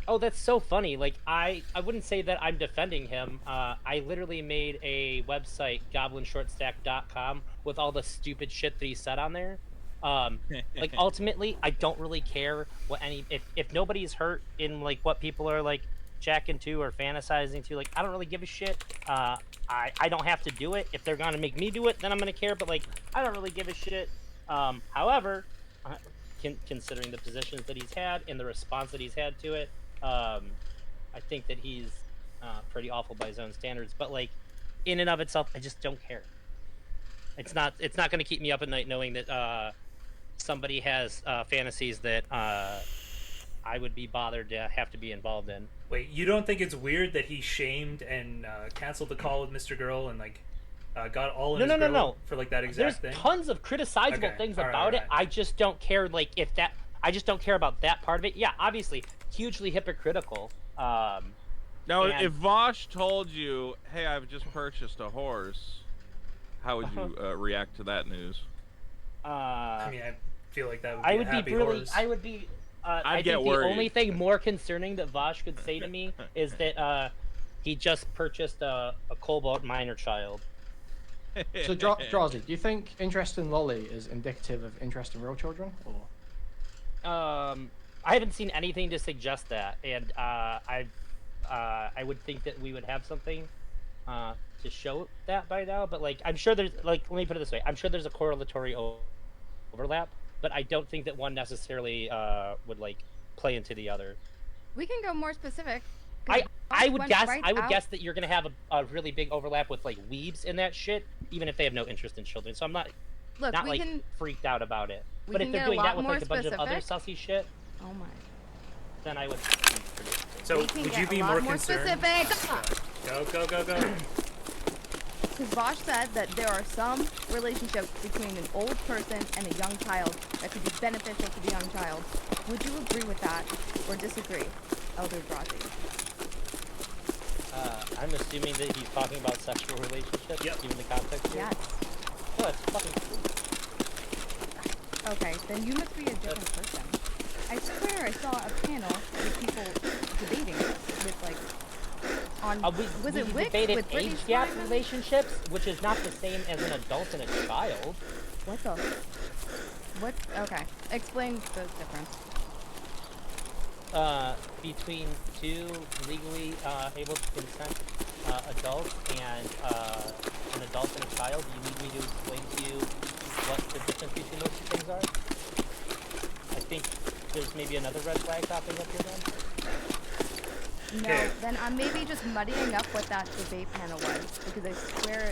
Oh, that's so funny. Like, I wouldn't say that I'm defending him. I literally made a website, goblinshortstack.com, with all the stupid shit that he said on there. Like, ultimately, I don't really care what if nobody's hurt in, like, what people are, like, jacking to or fantasizing to, like, I don't really give a shit. I don't have to do it. If they're gonna make me do it, then I'm gonna care, but, like, I don't really give a shit. However, considering the positions that he's had and the response that he's had to it, I think that he's pretty awful by his own standards. But like, in and of itself, I just don't care. It's not going to keep me up at night knowing that somebody has fantasies that I would be bothered to have to be involved in. Wait, you don't think it's weird that he shamed and canceled the call with Mr. Girl and like got all in his grill for like that exact thing? There's tons of criticizable things about it. I just don't care. Like I just don't care about that part of it. Yeah, obviously, hugely hypocritical. Now, if Vosh told you, "Hey, I've just purchased a horse," how would you react to that news? I mean, I feel like that would be I would a be happy really. horse. I would be. I'd I get think worried. the only thing more concerning that Vosh could say to me is that he just purchased a Cobalt minor child. So, Drowsy, do you think interest in Lolly is indicative of interest in real children, or? I haven't seen anything to suggest that, and I would think that we would have something to show that by now. But like, I'm sure there's like, let me put it this way: I'm sure there's a correlatory overlap, but I don't think that one necessarily would like play into the other. We can go more specific. I would guess right guess that you're gonna have a really big overlap with like weebs in that shit, even if they have no interest in children. So I'm not Look, not we like can- freaked out about it. we But can if get they're a doing lot that with more like a bunch of other specific. sussy shit, Oh my. then I would. So We can would get you a be lot more more concerned? specific. Go. Because Vosh said that there are some relationships between an old person and a young child that could be beneficial to the young child. Would you agree with that or disagree, Elder Drowsy? I'm assuming that he's talking about sexual relationships, given the context here. Yes. No, that's fucking cool. Okay, then you must be a different person. I swear I saw a panel with people debating this with like on was it we Wix debated with Britney age gap Spears? relationships, which is not the same as an adult and a child. What the? What? Okay, explain the difference. Between two legally able to consent adults and an adult and a child, you need me to explain to you what the difference between those two things are? I think there's maybe another red flag popping up here then. No, then I'm maybe just muddying up what that debate panel was because I swear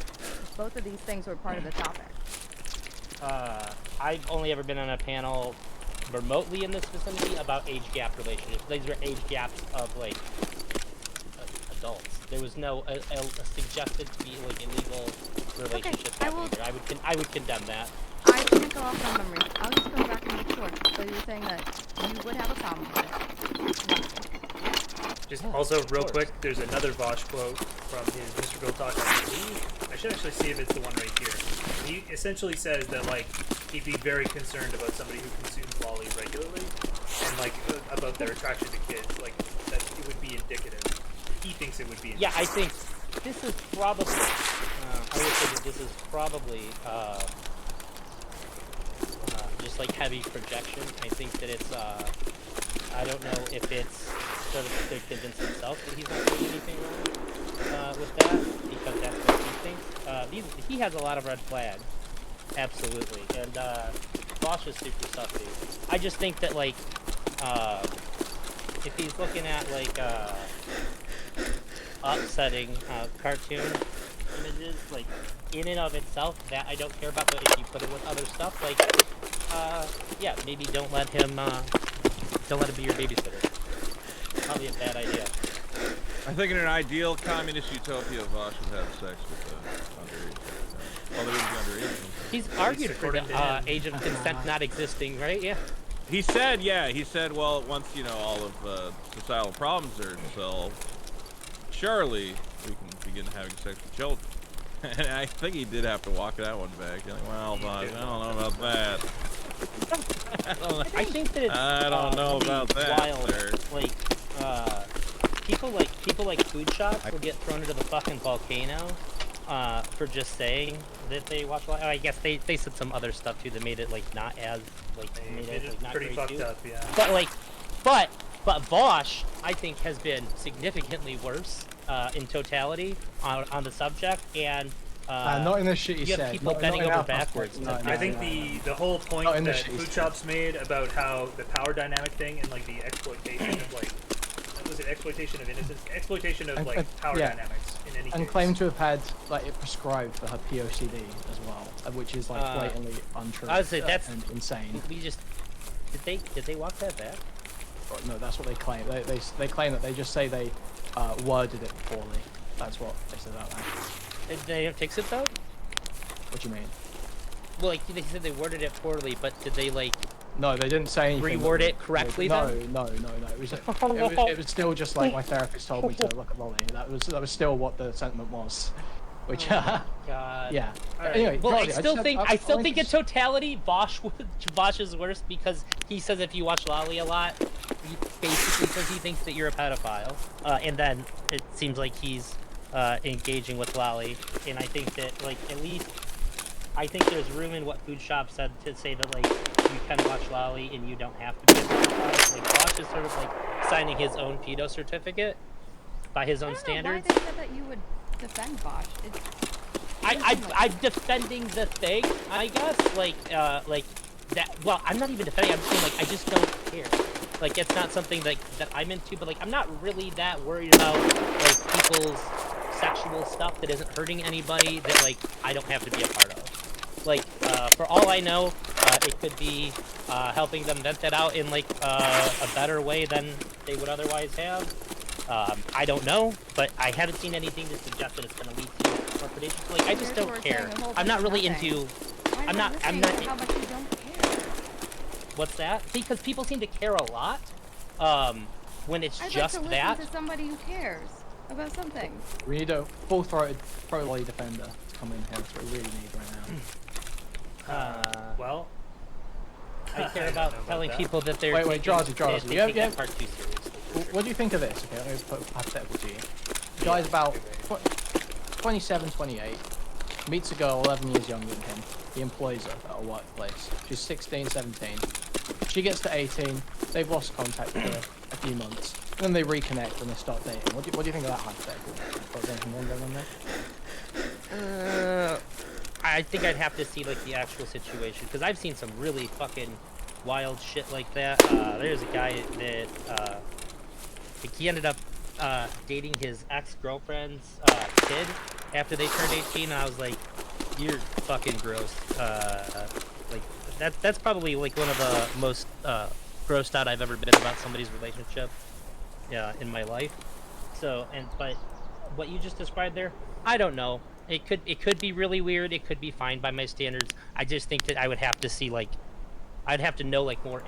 both of these things were part of the topic. I've only ever been on a panel remotely in this vicinity about age gap relationships. These were age gaps of like adults. There was no a suggested to be like illegal relationships happening there. I would condemn that. I can't go off my memory. I'll just go back and make sure. So you're saying that you would have a problem with it? Just also real quick, there's another Vosh quote from his Mr. Bill Talk. I should actually see if it's the one right here. He essentially says that like he'd be very concerned about somebody who consumes lolly regularly, and like about their attraction to kids. Like that it would be indicative. He thinks it would be. Yeah, I think this is probably. I would say that this is probably just like heavy projection. I think that it's. I don't know if it's sort of to convince himself that he's not doing anything wrong with that, because that's what he thinks. He has a lot of red flags, absolutely, and Bosch is super sussy. I just think that like if he's looking at like upsetting cartoon images, like in and of itself, that I don't care about. But if you put it with other stuff, like yeah, maybe don't let him be your babysitter. Probably a bad idea. I think in an ideal communist utopia, Vosh would have sex with underage. Well, there would be underage. He's argued for the age of consent not existing, right? Yeah. He said, well, once, you know, all of societal problems are solved, surely we can begin having sex with children. And I think he did have to walk that one back. Like, well, Vosh, I don't know about that. I think that it's I don't know about that, wild. sir. Like people like food shops will get thrown into the fucking volcano for just saying that they watch. I guess they said some other stuff too that made it like not as like made it like not pretty great fucked too. up, yeah. But like, but Vosh I think has been significantly worse in totality on the subject, and not in the shit you have said. people Not bending in over our backwards. prospect, I think the whole point Not in the that shit you Food said. Shops made about how the power dynamic thing and like the exploitation of like was it exploitation of innocence, exploitation of like power yeah. dynamics in any And case. claimed to have had like it prescribed for her POCD as well, which is like blatantly untrue. I would say that's and insane. We just did they walk that back? No, that's what they claim. They claim that they just say they worded it poorly. That's what they said out loud. Did they fix it though? What do you mean? Well, like they said they worded it poorly, but did they like? No, they didn't say anything. Reword it correctly No, then? no. It was still just like my therapist told me to look at Lolly. That was still what the sentiment was. Which, God. yeah. Right. Anyway, well, Charlie, I still think in totality, Bosch is worse because he says if you watch Lolly a lot, he basically says he thinks that you're a pedophile, and then it seems like he's engaging with Lolly, and I think that like at least I think there's room in what Food Shop said to say that like you can watch Lolly and you don't have to be a pedophile. Like Bosch is sort of like signing his own pedo certificate by his own standards. Why they said that you would defend Bosch? I'm defending the thing, I guess. Like that. Well, I'm not even defending. I'm saying like I just don't care. Like it's not something that I'm into. But like I'm not really that worried about like people's sexual stuff that isn't hurting anybody. That like I don't have to be a part of. Like for all I know, it could be helping them vent that out in like a better way than they would otherwise have. I don't know, but I haven't seen anything to suggest that it's going to lead to more predation. Like, I just don't care. I'm not really into. I'm not. How much you don't care? What's that? See, because people seem to care a lot. When it's I'd just like to that. listen to somebody who cares about something. We need a full-throated pro-lolly defender to come in here. That's what we really need right now. Well, I care about telling people that they're. Wait, Drowsy. They take that part too seriously. What do you think of this? Okay, let me just put a hypothetical to you. The guy's about 27, 28, meets a girl 11 years younger than him. He employs her at a workplace. She's 16, 17. She gets to 18, they've lost contact for a few months. And then they reconnect and they start dating. What do you think of that hypothetical? Is anything wrong going on there? I think I'd have to see like the actual situation because I've seen some really fucking wild shit like that. There's a guy that he ended up dating his ex-girlfriend's kid after they turned 18. And I was like, "You're fucking gross." Like that's probably like one of the most grossed out I've ever been about somebody's relationship, in my life. So but what you just described there, I don't know. It could be really weird. It could be fine by my standards. I just think that I would have to see like, I'd have to know like more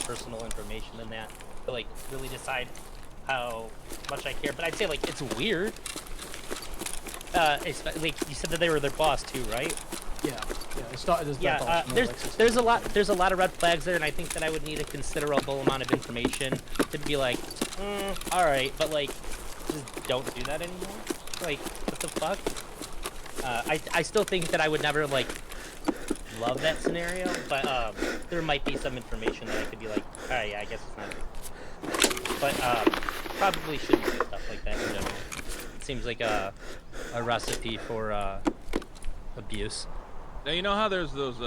personal information than that to like really decide how much I care. But I'd say like it's weird. It's like you said that they were their boss too, right? Yeah. It started as their boss. There's a lot of red flags there, and I think that I would need a considerable amount of information to be like, all right, but like, just don't do that anymore. Like, what the fuck? I still think that I would never like love that scenario, but there might be some information that I could be like, oh yeah, I guess it's not good. But probably shouldn't do stuff like that in general. It seems like a recipe for abuse. Now you know how there's those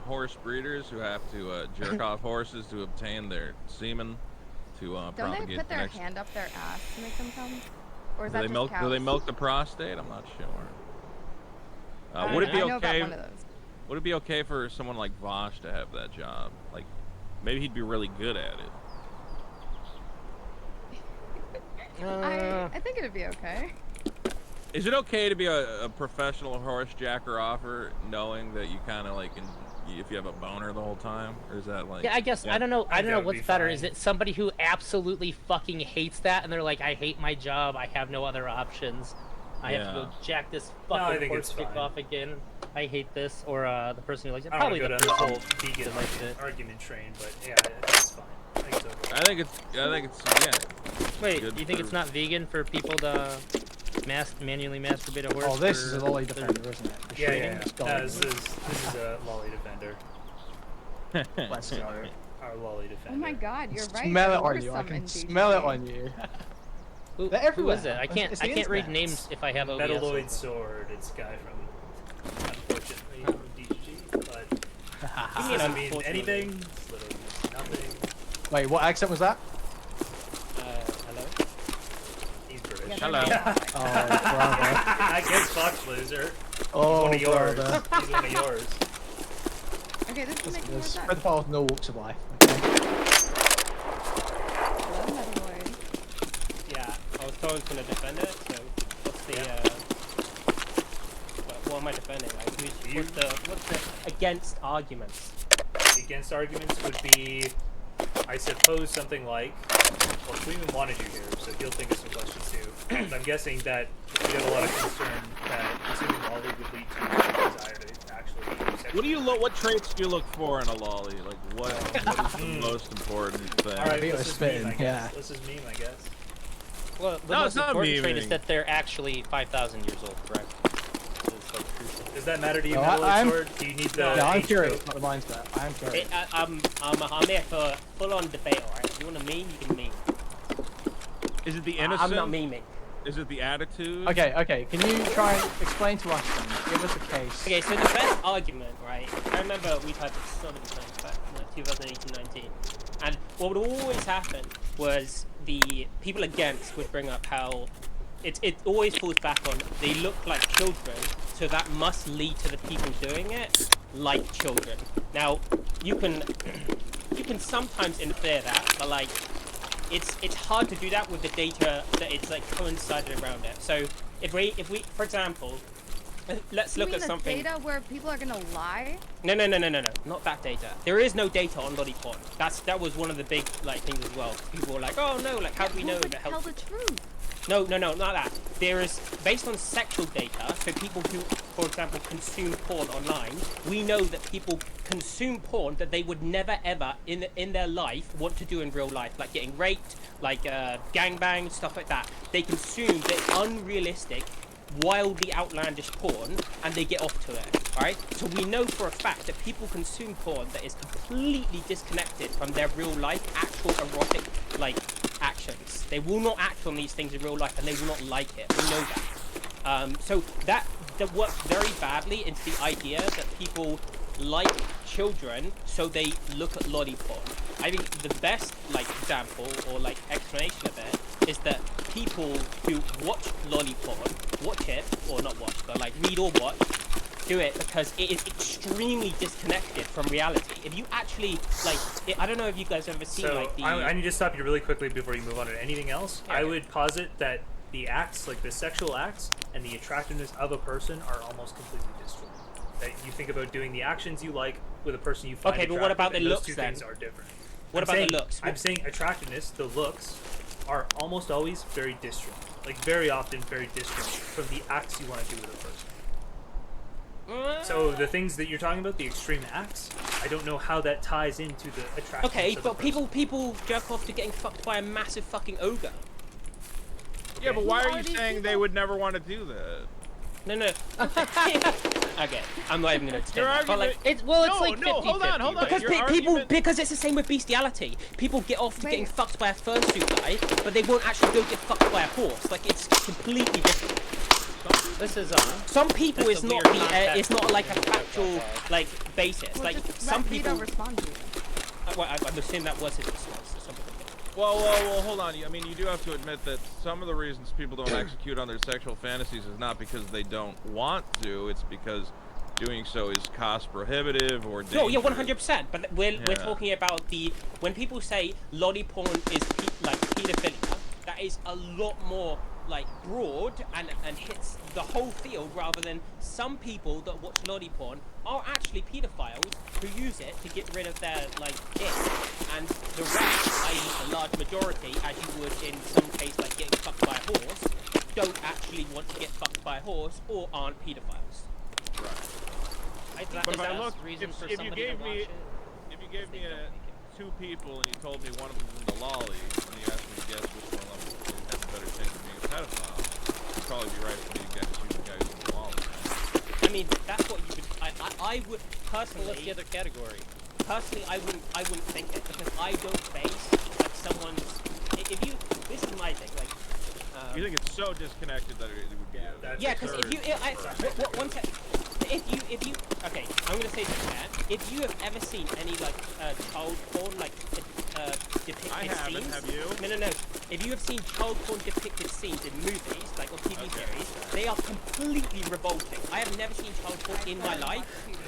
horse breeders who have to jerk off horses to obtain their semen to Don't propagate they put the their next. hand up their ass to make them come? Or is Do that they just milk? cows? Do they milk the prostate? I'm not sure. I Would it be know about okay? one of those. Would it be okay for someone like Vosh to have that job? Like, maybe he'd be really good at it. I think it'd be okay. Is it okay to be a professional horse jacker offer, knowing that you kind of like, if you have a boner the whole time, or is that like? Yeah, I guess I don't know. I don't know what's better. Is it somebody who absolutely fucking hates that, and they're like, I hate my job, I have no other options, I have to go jack this fucking horse dick off again. I hate this, or the person who likes it. I Probably don't the go down person the whole vegan that likes it. argument train, but yeah, it's fine. I think it's okay. I think it's yeah. Wait, good you think for- it's not vegan for people to manually masturbate a horse? Oh, this is a for lolly their- defender, isn't it? The Yeah, shading, yeah. it's No, got this is a lolly defender. Let's go. Our lolly defender. Oh my god, you're right. Smell it there were on you. I some can in smell it DGG. on you. Who They're is everywhere. it? I can't. It's I the can't read internet. names if I have OBS. Metalloid Sword. It's a guy from, unfortunately, from DGG, but You mean doesn't mean unfortunately? anything. It's literally nothing. Wait, what accent was that? Hello. He's British. Yeah, Hello. they're- Oh, brother. I guess Fox Loser. Oh, He's one of yours. brother. He's one of yours. Okay, this is making more sense. Pedophiles no walks of life. Okay. Hello, Metalloid. Yeah, I was told to defend it, so what's the, what am I defending? Like, what's the against arguments? The against arguments would be, I suppose, something like, well, Cleveland wanted you here, so he'll think of some questions too. But I'm guessing that you have a lot of concern that consuming lolly would lead to a desire to actually be sexually. What do you look? What traits do you look for in a lolly? Like what is the most important thing? All right, Be this like is spitting, meme, I guess. yeah. This is meme, I guess. Well, the most important trait is that they're actually 5,000 years old, correct? Does that matter to you, No, Metal Sword? Do you need the? Yeah, I'm age curious code? what the mine's there. I'm curious. I'm here for full-on debate, alright? If you want to meme, you can meme. Is it the innocent? I'm not memeing. Is it the attitude? Okay. Can you try and explain to us then? Give us a case. Okay, so the best argument, right? I remember we've had this so many times back in 2018-19, and what would always happen was the people against would bring up how it always falls back on they look like children, so that must lead to the people doing it like children. Now, you can sometimes infer that, but like it's hard to do that with the data that it's like coincided around it. So if we for example, let's look at something. Data where people are gonna lie? No, not that data. There is no data on Lolly Porn. That was one of the big like things as well. People were like, oh no, like how do we know if it helps? Tell the truth. No, not that. There is, based on sexual data, so people who, for example, consume porn online, we know that people consume porn that they would never ever in their life want to do in real life, like getting raped, like gangbang, stuff like that. They consume the unrealistic, wildly outlandish porn, and they get off to it, alright? So we know for a fact that people consume porn that is completely disconnected from their real life, actual erotic, like, actions. They will not act on these things in real life, and they will not like it. We know that. So that works very badly into the idea that people like children, so they look at lolly porn. I think the best like example or like explanation of it is that people who watch lolly porn, watch it or not watch, but like read or watch, do it because it is extremely disconnected from reality. If you actually like, I don't know if you guys have ever seen like the. I need to stop you really quickly before you move on to anything else. Yeah, I would posit that the acts, like the sexual acts and the attractiveness of a person, are almost completely disjointed. That you think about doing the actions you like with a person you find Okay, but what about the and those looks two then? things are different. What about the looks? I'm saying attractiveness, the looks, are almost always very disjointed. Like very often very disjointed from the acts you want to do with a person. So the things that you're talking about, the extreme acts, I don't know how that ties into the attractiveness. Okay, of but a person. people jerk off to getting fucked by a massive fucking ogre. Yeah, but why are you saying they would never want to do that? No. Okay, I'm not even gonna explain Your that. But like, argument- it's like No, 50-50. hold on. Because Your people, argument- because it's the same with bestiality. People get off to getting fucked by a fursuit guy, but they won't actually go get fucked by a horse. Like it's completely different. This is some people this it's is a not weird the context. it's not like a factual like basis. Well, like just some let people. Vito respond to you. Well, I'm assuming that was his response to something. Well, hold on. I mean, you do have to admit that some of the reasons people don't execute on their sexual fantasies is not because they don't want to. It's because doing so is cost prohibitive or dangerous. No, yeah, 100%. But we're Yeah. talking about the when people say lolly porn is like pedophilia, that is a lot more like broad and hits the whole field rather than some people that watch lolly porn are actually pedophiles who use it to get rid of their like dick, and the rest, i.e. the large majority, as you would in some case like getting fucked by a horse, don't actually want to get fucked by a horse or aren't pedophiles. Right. I think But if I that's look, reason for if you somebody gave to watch me, it. if you gave me two people and you told me one of them was into lolly, and you asked me to guess which one of them has a better chance of being a pedophile, you'd probably be right for me to choose the guy who's into lolly. I mean, that's what you would. I would personally. What's the other category? Personally, I wouldn't think it because I don't base like someone's. If you, this is my thing. Like, You think it's so disconnected that it would be yeah, because if you, one sec. If you, okay, I'm gonna say this, man. If you have ever seen any like child porn, like depicted I haven't, scenes, have you? No. If you have seen child porn depicted scenes in movies, like or TV series, they are completely revolting. I have never seen child porn in my life,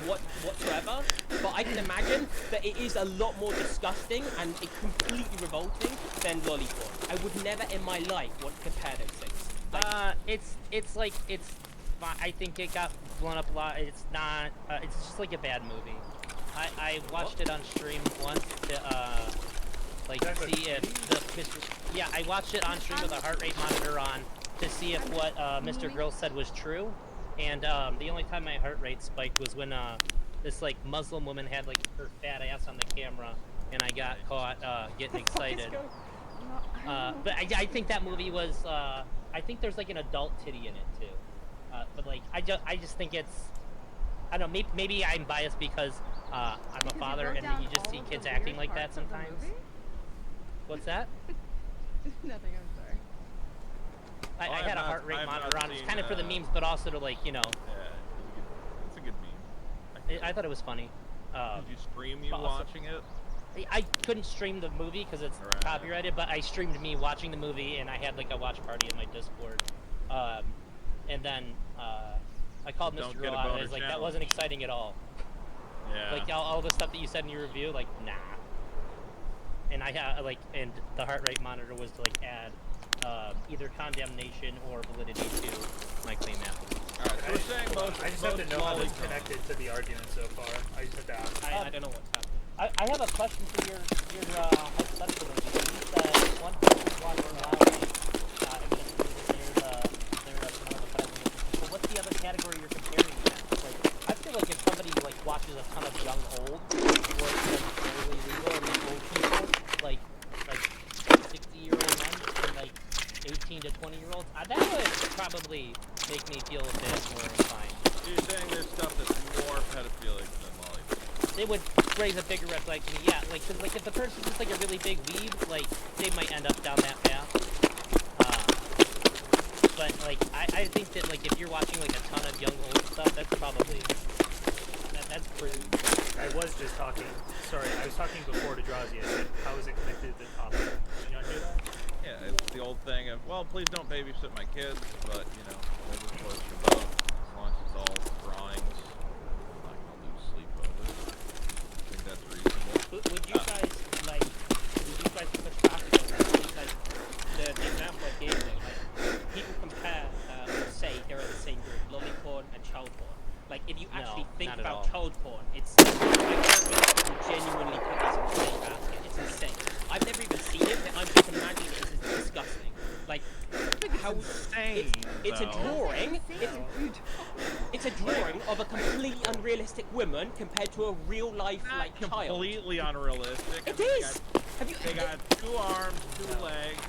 whatsoever. But I can imagine that it is a lot more disgusting and completely revolting than lolly porn. I would never in my life want to compare those things. Like, I think it got blown up a lot. It's not. It's just like a bad movie. I watched it on stream once to like see if the yeah, I watched it on stream with a heart rate monitor on to see if what Mr. Grill said was true. And the only time my heart rate spiked was when this like Muslim woman had like her fat ass on the camera, and I got caught getting excited. But I think that movie was. I think there's like an adult titty in it too. But like I just think it's. I don't know. Maybe I'm biased because I'm a father and you just see kids acting like that sometimes. What's that? Nothing. I'm sorry. I had a heart rate monitor on. It's kind of for the memes, but also to like Yeah, it's a good meme. I thought it was funny. Did you stream you but also- watching it? I couldn't stream the movie because it's copyrighted, but I streamed me watching the movie, and I had like a watch party in my Discord. And then I called Don't Mr. get a Girl out, and I boner was like, that challenge. wasn't exciting at all. Yeah. Like all the stuff that you said in your review, like nah. And I had and the heart rate monitor was to like add either condemnation or validity to my claim afterwards. Alright, so we're saying I just have to know how it's connected to the argument so far. I just have to ask. I don't know what's happening. I have a question for your hypothetical review. You said one person's watching live, and they're kind of a president. But what's the other category you're comparing to? Like, I feel like if somebody like watches a ton of young old, or it's like fairly legal and like old people, like 60-year-old men and like 18 to 20-year-olds, that would probably make me feel a bit more inclined. So you're saying there's stuff that's more pedophilic than lollipop? They would raise a bigger red flag to me, yeah. Like, cause like if the person's just like a really big weeb, like they might end up down that path. But like I think that like if you're watching like a ton of young old stuff, that's probably that's pretty. I was just talking. Sorry, I was talking before to Drazi. I said, how is it connected to the topic? Did you not hear that? Yeah, it's the old thing of, well, please don't babysit my kids, but, you know, hold it close to your boat. As long as it's all drawings, I'm not going to lose sleep over it. I think that's reasonable. Would you guys push back on that? Because the example I gave you, like, people compare, say, they're in the same group, lolly porn and child porn. Like, if you actually think not at about all. child porn, it's, I can't believe people genuinely put this in the same basket. It's insane. I've never even seen it, but I'm just imagining this is disgusting. Like, how insane, it's a though. drawing. It's a drawing of a completely unrealistic woman compared to a real life like child. Completely unrealistic. It I mean, is. They got 2 arms, 2 legs.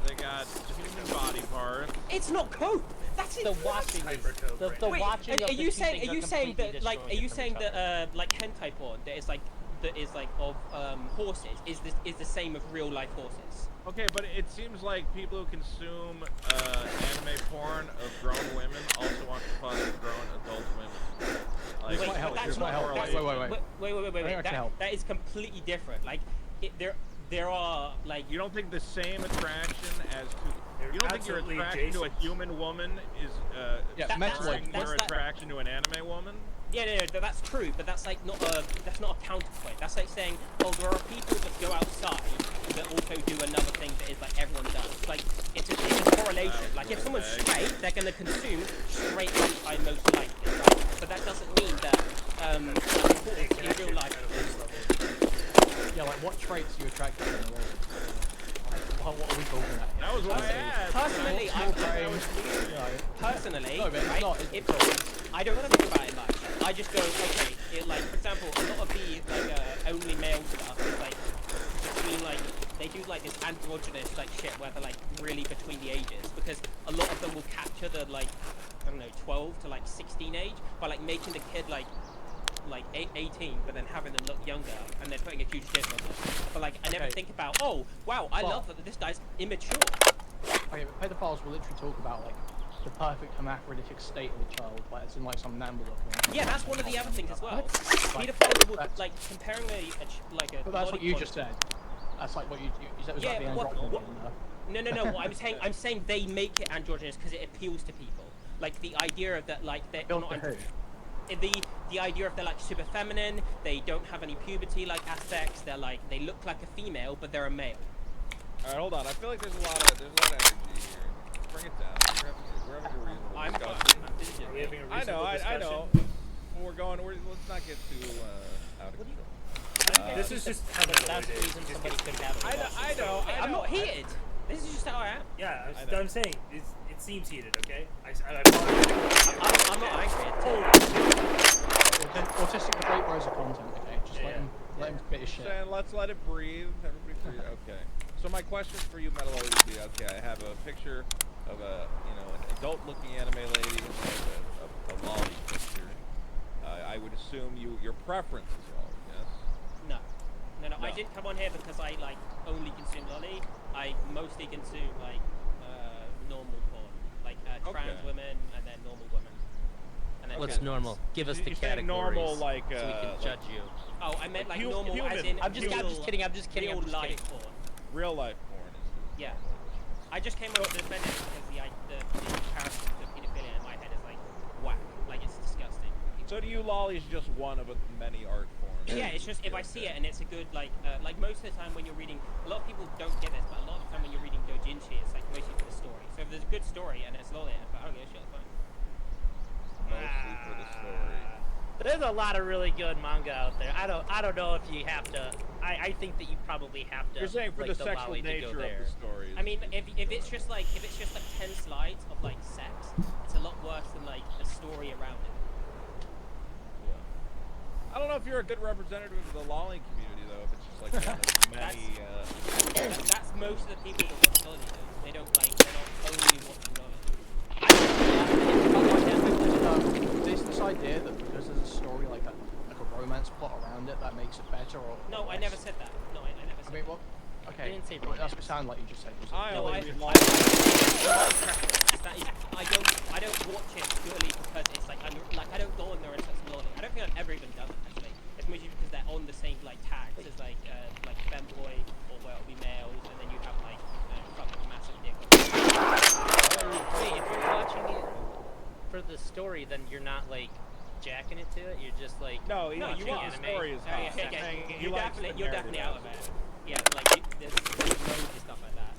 They got human body parts. It's not cope. That's the watching. The Wait, watching. are of you the saying? two Are you things saying completely that like? Are destroying you it from saying each other. that like hentai porn that is like of horses is the same of real life horses? Okay, but it seems like people who consume anime porn of grown women also want to fuck grown adult women. Like, This might help. that's This might not- help. that's- Wait. Wait. That is completely different. Like, there are like. You don't think the same attraction as to. You don't think your absolutely attraction to a adjacent. human woman is mentally. your attraction to an anime woman? Yeah, no, that's true, but that's like not a counterpoint. That's like saying, oh, there are people that go outside that also do another thing that is like everyone does. Like it's a correlation. Like if someone's straight, they're gonna consume straight hentai most likely, right? But that doesn't mean that in real life. Yeah, like what traits are you attracted to in a woman? What are we talking about? That was what I asked. Personally, No, but it's right? not. If I don't think about it much. I just go, okay. Like for example, a lot of the like only male stuff is like between like they do like this androgynous like shit where they're like really between the ages because a lot of them will capture the like I don't know 12 to like 16 age by like making the kid like 18 but then having them look younger and then putting a huge dick on them. But like I never think about, oh wow, I love that this guy's immature. Okay, but pedophiles will literally talk about like the perfect hermaphroditic state of a child, like it's in like some Namba document. Yeah, that's one of the other things as well. Like, Pedophiles would like comparing a But that's what you just said. That's like what you said was like the androgyny in there. No. What I'm saying they make it androgynous because it appeals to people. Like the idea of that, like they're not. The idea of they're like super feminine, they don't have any puberty like aspects. They're like they look like a female, but they're a male. All right, hold on. I feel like there's a lot of energy here. Bring it down. We're having a reasonable discussion. Are we having a I reasonable know. discussion? Let's not get too out of control. This is just how the reason somebody could have. I know. I'm not heated. This is just how I am. Yeah, I know. I'm saying it seems heated. Okay, I apologize. I'm not angry. Autistic debate bros are content, okay? Just let him spit his shit. Saying, let's let it breathe. Everybody breathe. Okay. So my question for you, Metal would be, okay, I have a picture of an adult-looking anime lady and a lolly picture. I would assume your preference is lolly, yes? No. I didn't come on here because I like only consume lolly. I mostly consume like normal porn, like trans women and then normal women. And then What's normal? Give us the categories. Normal, like, so we can judge you. Oh, I meant like Human. normal as in I'm just kidding. I'm just kidding. Real life porn. Real life porn is. Yeah. I just came up with defend it because the comparison to pedophilia in my head is like whack. Like it's disgusting. So to you, lolly is just one of many art forms. Yeah, it's just if I see it and it's a good like most of the time when you're reading, a lot of people don't get this, but a lot of the time when you're reading doujinshi, it's like mostly for the story. So if there's a good story and it's lolly, I don't give a shit. It's fine. Mostly for the story. There's a lot of really good manga out there. I don't know if you have to. I think that you probably have to. You're saying for like, the sexual nature of the stories. I mean, if it's just like 10 slides of like sex, it's a lot worse than like the story around it. I don't know if you're a good representative of the lolly community though. If it's just like one of many. That's most of the people that watch lolly. They're not only watching lolly. This idea that because there's a story like a romance plot around it that makes it better, or no, I never said that. No, I never said. I mean, well, okay. You didn't say well, that's what it sounded like you just said. I don't watch it purely because it's like I don't go on there and search lolly. I don't think I've ever even done that actually. It's mostly because they're on the same like tags as like femboy or where it'll be males, and then you have like fucking massive dick. Wait, if you're watching it for the story, then you're not like jacking it to it. You're just like you want the story is hot. You're definitely out of it. Yeah, like there's loads of stuff like that.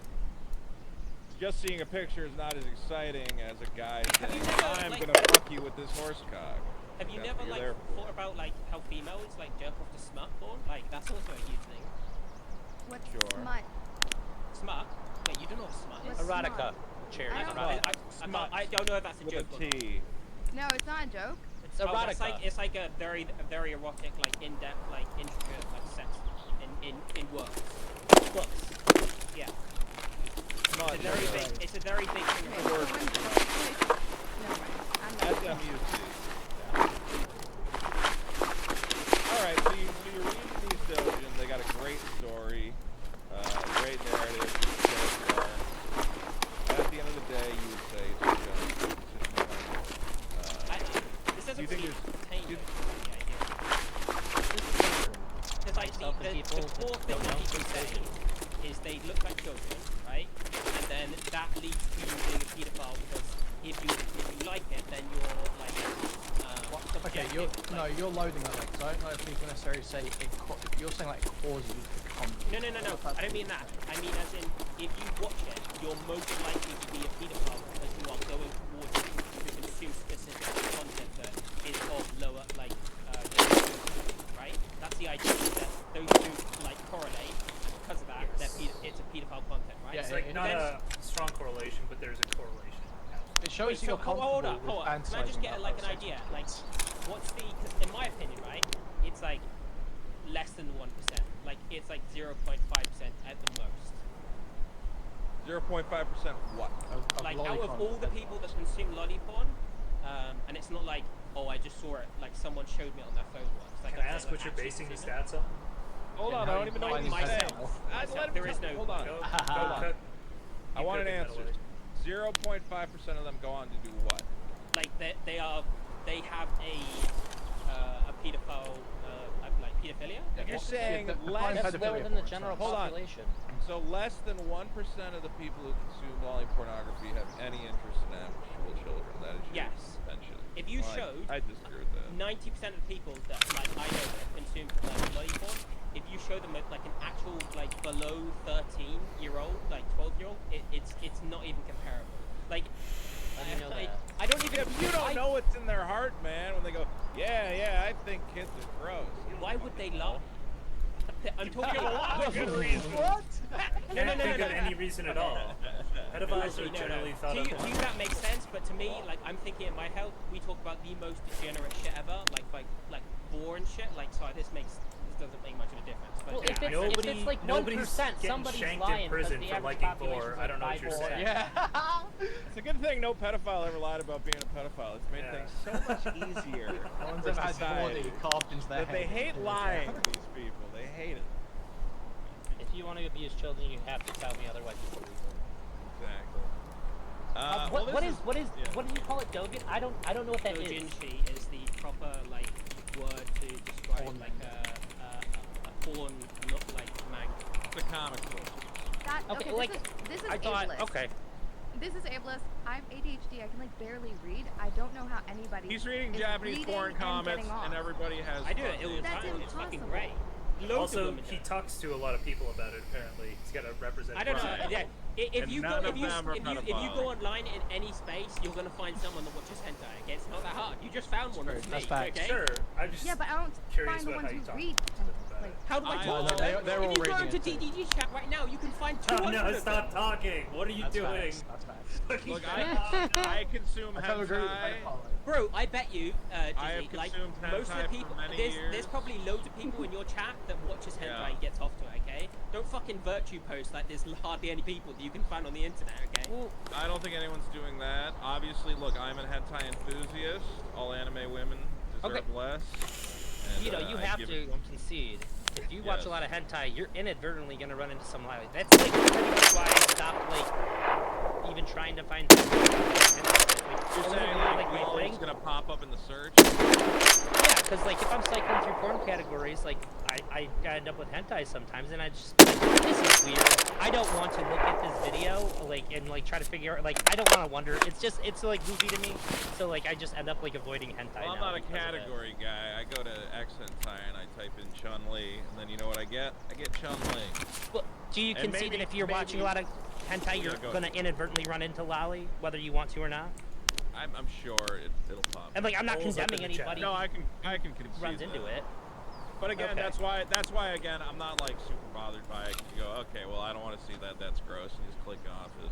Just seeing a picture is not as exciting as a guy saying, "I'm gonna fuck you with this horse cock." Have you never like thought about like how females like jerk off to smut porn? Like that's also a huge thing. What's smut? Smut? Wait, you don't know what smut is? Erotica. Cherry. I don't know if that's a joke. With a T. No, it's not a joke. It's erotica. It's like a very erotic, like in-depth, like intricate, like sex in works. Books. Yeah. It's a very big thing. Alright, so you're reading these doujin, they got a great story, great narrative, but at the end of the day, you would say it's this doesn't think really there's- pertain to because like the core thing that people say is they look like children, right? And then that leads to you being a paedophile because if you like it, then you're like okay, you're loading that. Like, so I don't know if you can necessarily say you're saying like it causes you to become. No. I don't mean that. I mean as in if you watch it, you're most likely to be a paedophile because you are going towards it to consume specific content that is of lower like right? That's the idea that those two like correlate, and because of that, it's a paedophile content, right? Yeah, it's like not a strong correlation, but there's a correlation. It shows you you're hold comfortable on. with Can I just fantasizing get about like those an idea? Like, what's the? Because in my opinion, right, it's like less than 1%. Like it's like 0.5% at the most. 0.5% what? Like out of all the people that consume lolly porn, and it's not like, oh, I just saw it. Like someone showed me on their phone once. Like, Can I ask what you're basing these stats on? Hold on, I don't even know what he's saying. There is no. Hold on. I want an answer. 0.5% of them go on to do what? Like they have a pedophile, like pedophilia. You're saying That's lower than the general Hold population. On. So less than 1% of the people who consume lolly pornography have any interest in actual children. That is your contention. If you showed, I disagree with that. 90% of the people that like I know that consume like lolly porn, if you show them like an actual like below 13-year-old, like 12-year-old, it's not even comparable. Like, I don't even. You don't know what's in their heart, man. When they go, yeah, I think kids are gross. Why would they lie? I'm talking a lot of good reasons. What? No. Can't think of any reason at all. Pedophiles are generally thought of. To you that makes sense, but to me, like I'm thinking in my head, we talk about the most degenerate shit ever, like boring shit. Like, sorry, this doesn't make much of a difference. But Well, yeah, if it's like 1%, somebody's lying because the average population is like 5 or 6. Yeah. It's a good thing no pedophile ever lied about being a pedophile. It's made things so much easier. No one's for ever had society. 40 carved into their But they head. hate lying, these people. They hate it. If you want to abuse children, you have to tell me, otherwise it's illegal. Exactly. What do you call it, Dogen? I don't know what that is. Doujinshi is the proper like word to describe like a porn look like manga. The comic book. That, Okay, okay, like, this is I thought, ableist. okay. This is ableist. I'm ADHD. I can like barely read. I don't know how anybody. He's reading is Japanese reading porn and comics, getting off. and everybody has. I do it. It was That's fine. It's fucking impossible. great. Loads of Also, women do he it. talks to a lot of people about it. Apparently, he's got to represent. I don't know. Pride. Yeah, if And you none go of them are if you go online in any space, you're gonna find someone that watches hentai. Okay, it's not that hard. You just found one. That's That's me. facts. Okay. Sure, I'm just Yeah, but I don't curious find the about ones how you who talk read. about Like, How do I I- talk? no, they're all if you go reading into it too. DDG chat right now, you can find 200 no, of stop them. talking. What are you That's doing? facts. That's facts. Look, I consume I totally agree with hentai. Bro, I bet you, I have Dizzy, like consumed most of hentai the for people, many there's years. probably loads of people in your chat that watches hentai Yeah. and gets off to it. Okay, don't fucking virtue post like there's hardly any people that you can find on the internet. Okay. I don't think anyone's doing that. Obviously, look, I'm a hentai enthusiast. All anime women deserve less. And, You know, you I have give it to them. concede. If you watch Yes. a lot of hentai, you're inadvertently gonna run into some lie. That's like pretty much why I stopped like even trying to find. You're saying like my Wally's thing. gonna pop up in the search? Yeah, because like if I'm cycling through porn categories, like I end up with hentai sometimes, and I just be like, this is weird. I don't want to look at this video like and like try to figure out like I don't want to wonder. It's like goofy to me. So like I just end up like avoiding hentai. Well, I'm now not a because of it. category guy. I go to X hentai and I type in Chun-Li, and then you know what I get? I get Chun-Li. Well, do you And concede that maybe- if you're watching a lot of hentai, you're go gonna ahead. inadvertently run into lolly, whether you want to or not? I'm sure it'll pop. And like I'm not Holes up condemning in the chat. anybody No, I can concede runs into that. it. But again, Okay. that's why again I'm not like super bothered by it. 'Cause you go, okay, well I don't want to see that. That's gross, and you just click off it.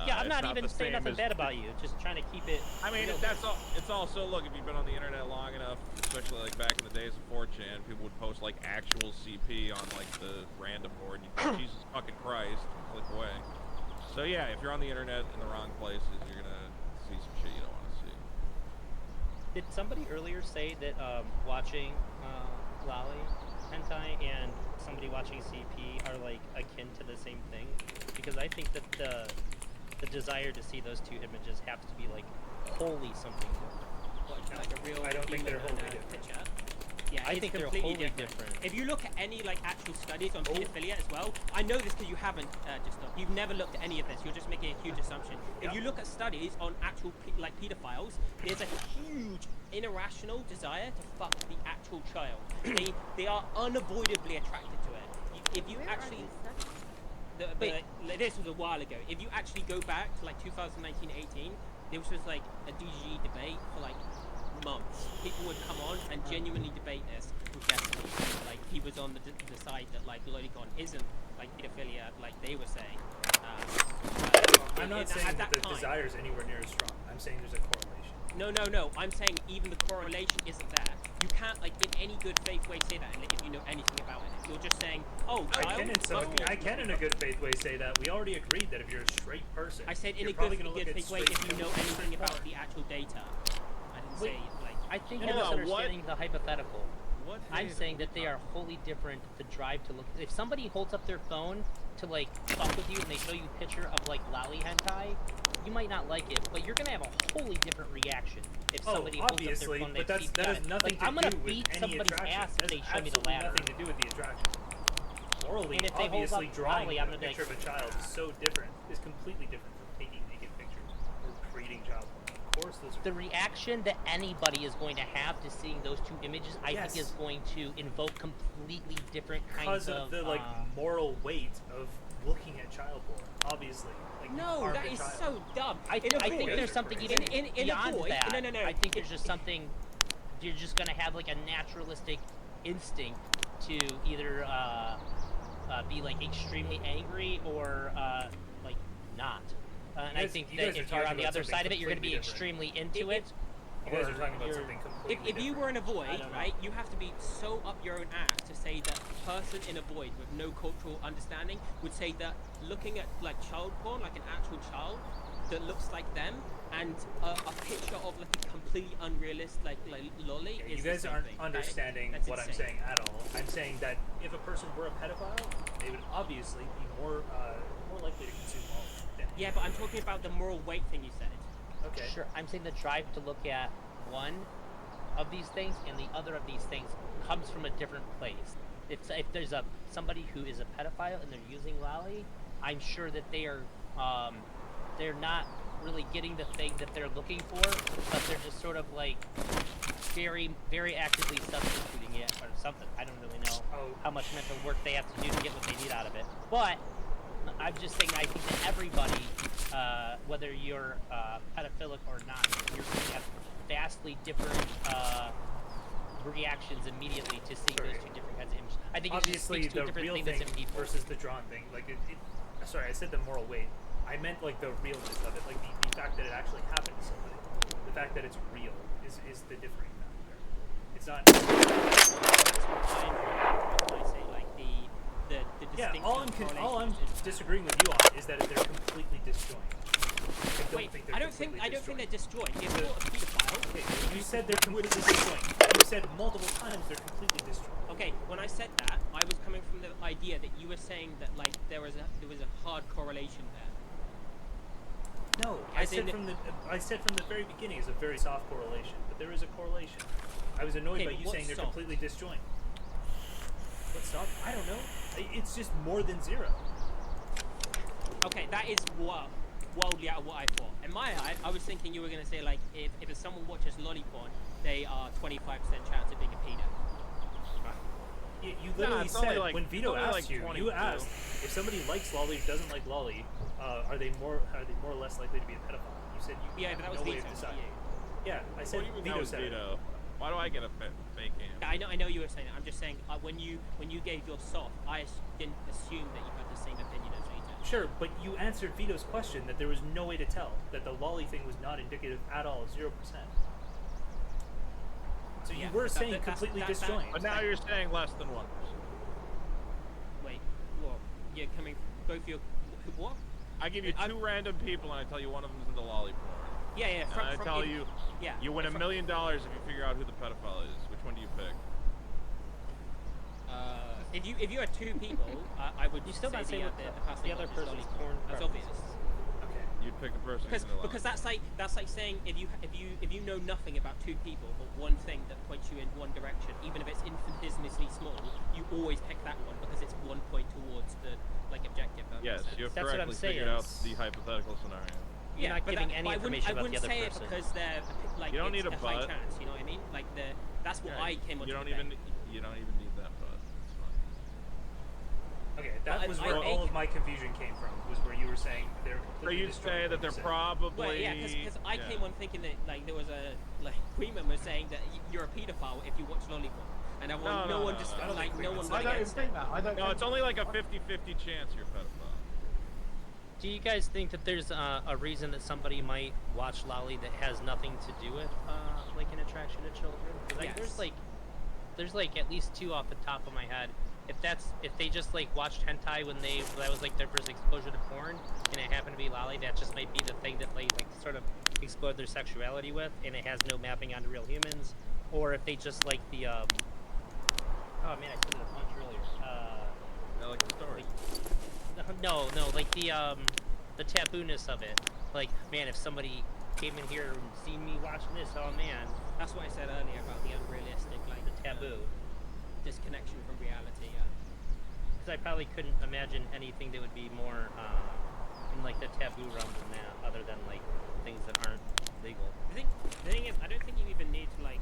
Yeah, I'm it's not even the saying same nothing as- bad about you. Just trying to keep it. I mean, real. that's all. It's also look if you've been on the internet long enough, especially like back in the days of 4chan, people would post like actual CP on like the random board. And you go, Jesus fucking Christ, click away. So yeah, if you're on the internet in the wrong places, you're gonna see some shit you don't want to see. Did somebody earlier say that watching lolly hentai and somebody watching CP are like akin to the same thing? Because I think that the desire to see those two images has to be like wholly something different. Like a real I don't think they're human wholly in a different. picture. Yeah, I it's think they're completely wholly different. If you look at any like actual studies on pedophilia as well, I know this because you haven't just you've never looked at any of this. You're just making a huge assumption. If you look at studies on actual like pedophiles, there's a huge irrational desire to fuck the actual child. they are unavoidably attracted to it. If you actually this was a while ago. If you actually go back to like 2019-18, there was just like a DG debate for like months. People would come on and genuinely debate this with Destiny. Like he was on the side that like Lolicon isn't like pedophilia, like they were saying. I'm not saying at that the time, desire is anywhere near as strong. I'm saying there's a correlation. No. I'm saying even the correlation isn't there. You can't like in any good faith way say that if you know anything about it. You're just saying, oh, child. I can in a good faith way say that. We already agreed that if you're a straight person, I said in you're a probably good gonna look at faith way if straight you know males, anything straight about porn. the actual data. I didn't Wait, say like. I think Hold you're on, misunderstanding the hypothetical. What I'm data saying are we that they are wholly different. The drive to look. If somebody holds up their phone to like fuck with you and they show you a picture of like lolly hentai, you might not like it, but you're gonna have a wholly different reaction if somebody holds up their obviously, phone. but that has nothing like, to I'm gonna do with beat any somebody's attraction. ass if It they has show me the absolutely ladder. nothing to do with the attraction. Morally, And if they hold obviously, up drawing Lolly, a I'm gonna be picture like, of a child is so different, is completely different from taking naked pictures or creating child porn. Of course, those are The reaction that anybody is going to have to seeing those two images, I think, is going to invoke completely different kinds because of the like moral weight of looking at child porn. Obviously, like you No, harm that the is child. so dumb. I think there's something even in a beyond boy. that. No. I think there's just something. You're just gonna have like a naturalistic instinct to either be like extremely angry or like not. And I think You that guys are if you're on talking the about other something side of it, you're gonna be completely different. extremely into it. You guys are talking about something completely If you were in a void, I don't know. right, you have to be so up your own ass to say that a person in a void with no cultural understanding would say that looking at like child porn, like an actual child that looks like them, and a picture of like a completely unrealistic like lolly. You is guys the same aren't thing. understanding That's what I'm insane. saying at all. I'm saying that if a person were a pedophile, they would obviously be more likely to consume all of them. Yeah, but I'm talking about the moral weight thing you said. Okay. Sure, I'm saying the drive to look at one of these things and the other of these things comes from a different place. If there's somebody who is a pedophile and they're using Lolly, I'm sure that they are they're not really getting the thing that they're looking for, but they're just sort of like very, very actively substituting it or something. I don't really know how much mental work they have to do to get what they need out of it. But I'm just saying, I think that everybody, whether you're pedophilic or not, you're going to have vastly different reactions immediately to seeing those two different kinds of images. I think obviously it just speaks to a the different real thing thing that's in people. versus the drawn thing. Like sorry, I said the moral weight. I meant like the realness of it, like the fact that it actually happened to somebody. The fact that it's real is the differing factor. It's not. I say like the distinction. All I'm disagreeing with you on is that they're completely disjoint. I don't think they're disjoint. If you're a pedophile, okay, you said they're completely disjoint. You said multiple times they're completely disjoint. Okay, when I said that, I was coming from the idea that you were saying that like there was a hard correlation there. No, I said from the very beginning it's a very soft correlation, but there is a correlation. I was annoyed by you saying they're completely disjoint. What's soft? I don't know. It's just more than zero. Okay, that is wildly out of what I thought. In my eye, I was thinking you were going to say like if someone watches lolly porn, they are 25% chance of being a pedo. You literally said like, when Vito asked like you, 22. you asked if somebody likes lolly or doesn't like lolly, are they more or less likely to be a pedophile? You said you Yeah, but that was no way Vito. of deciding. Yeah, I said What do you mean that Vito was said it. Vito? Why do I get a fake answer? I know you were saying that. I'm just saying when you gave your soft, I didn't assume that you had the same opinion as Vito. Sure, but you answered Vito's question that there was no way to tell, that the lolly thing was not indicative at all, 0%. So you were saying completely disjoint. But now you're saying less than 1%. Wait, what? You're coming both your what? I give you two random people and I tell you one of them's into lolly porn. Yeah, yeah. And I tell you, you win $1 million if you figure out who the pedophile is. Which one do you pick? If you had two people, I would. You still say not say what the other person's lolly porn That's preference obvious. Okay. You'd pick a person who's into lolly. Because that's like saying if you know nothing about two people but one thing that points you in one direction, even if it's infinitesimally small, you always pick that one because it's one point towards the like objective. Yes, you have That's what I'm correctly saying. figured out the hypothetical scenario. You're not giving any information I about the wouldn't other say person. it because they're like You don't it's need a high butt. chance. You know what I mean? Like that's what I came on. You don't even need that butt. It's fine. Okay, that was where all of my confusion came from, was where you were saying they're So completely you disjoint. say that they're probably. Well, yeah, because I came on thinking that like there was a like Queeman was saying that you're a pedophile if you watch Lollipop, and no one just like no one. I don't even think that. I don't. No, it's only like a 50-50 chance you're a pedophile. Do you guys think that there's a reason that somebody might watch Lolly that has nothing to do with like an attraction to children? 'Cause, like, there's like at least two off the top of my head. If they just like watched hentai when that was like their first exposure to porn, and it happened to be Lolly, that just might be the thing that they like sort of explored their sexuality with, and it has no mapping onto real humans. Or if they just like the oh man, I said it a bunch earlier. I like the story. No, like the taboo-ness of it. Like, man, if somebody came in here and seen me watching this, oh man. That's what I said earlier about the unrealistic, like the taboo, disconnection from reality. Yeah. Because I probably couldn't imagine anything that would be more in like the taboo realm than that, other than like things that aren't legal. I think the thing is, I don't think you even need to like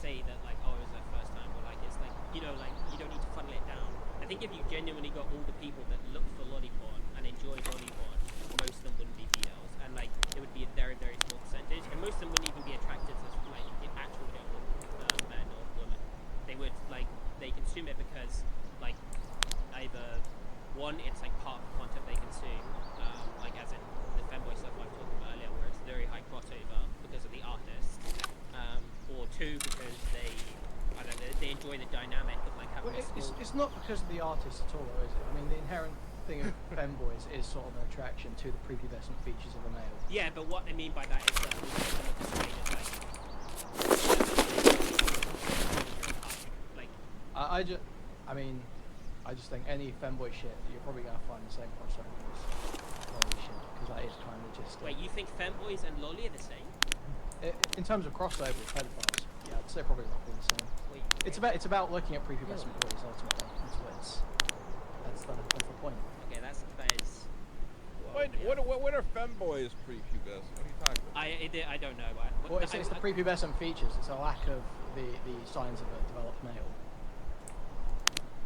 say that like it was their first time, or like it's like like you don't need to funnel it down. I think if you genuinely got all the people that look for lolly porn and enjoy lolly porn, most of them wouldn't be females, and like it would be a very, very small percentage, and most of them wouldn't even be attracted to like actual men or women. They would like they consume it because like either one, it's like part of the content they consume, like as in the femboy stuff I was talking about earlier, where it's very high crossover because of the artist, enjoy the dynamic of like having Well, a small... it's not because of the artist at all, though, is it? I mean, the inherent thing of femboys is sort of an attraction to the prepubescent features of a male. Yeah, but what I mean by that is that we want them to say that, like, I just think any femboy shit, you're probably gonna find the same crossover as lolly shit, because that is kind of just. Wait, you think femboys and lolly are the same? In terms of crossover with pedophiles, yeah, I'd say probably roughly the same. Wait, It's about looking at prepubescent boys ultimately. That's the point. Okay, that is. What are femboys prepubescent? What are you talking about? I don't know. Well, it's the prepubescent features. It's a lack of the signs of a developed male.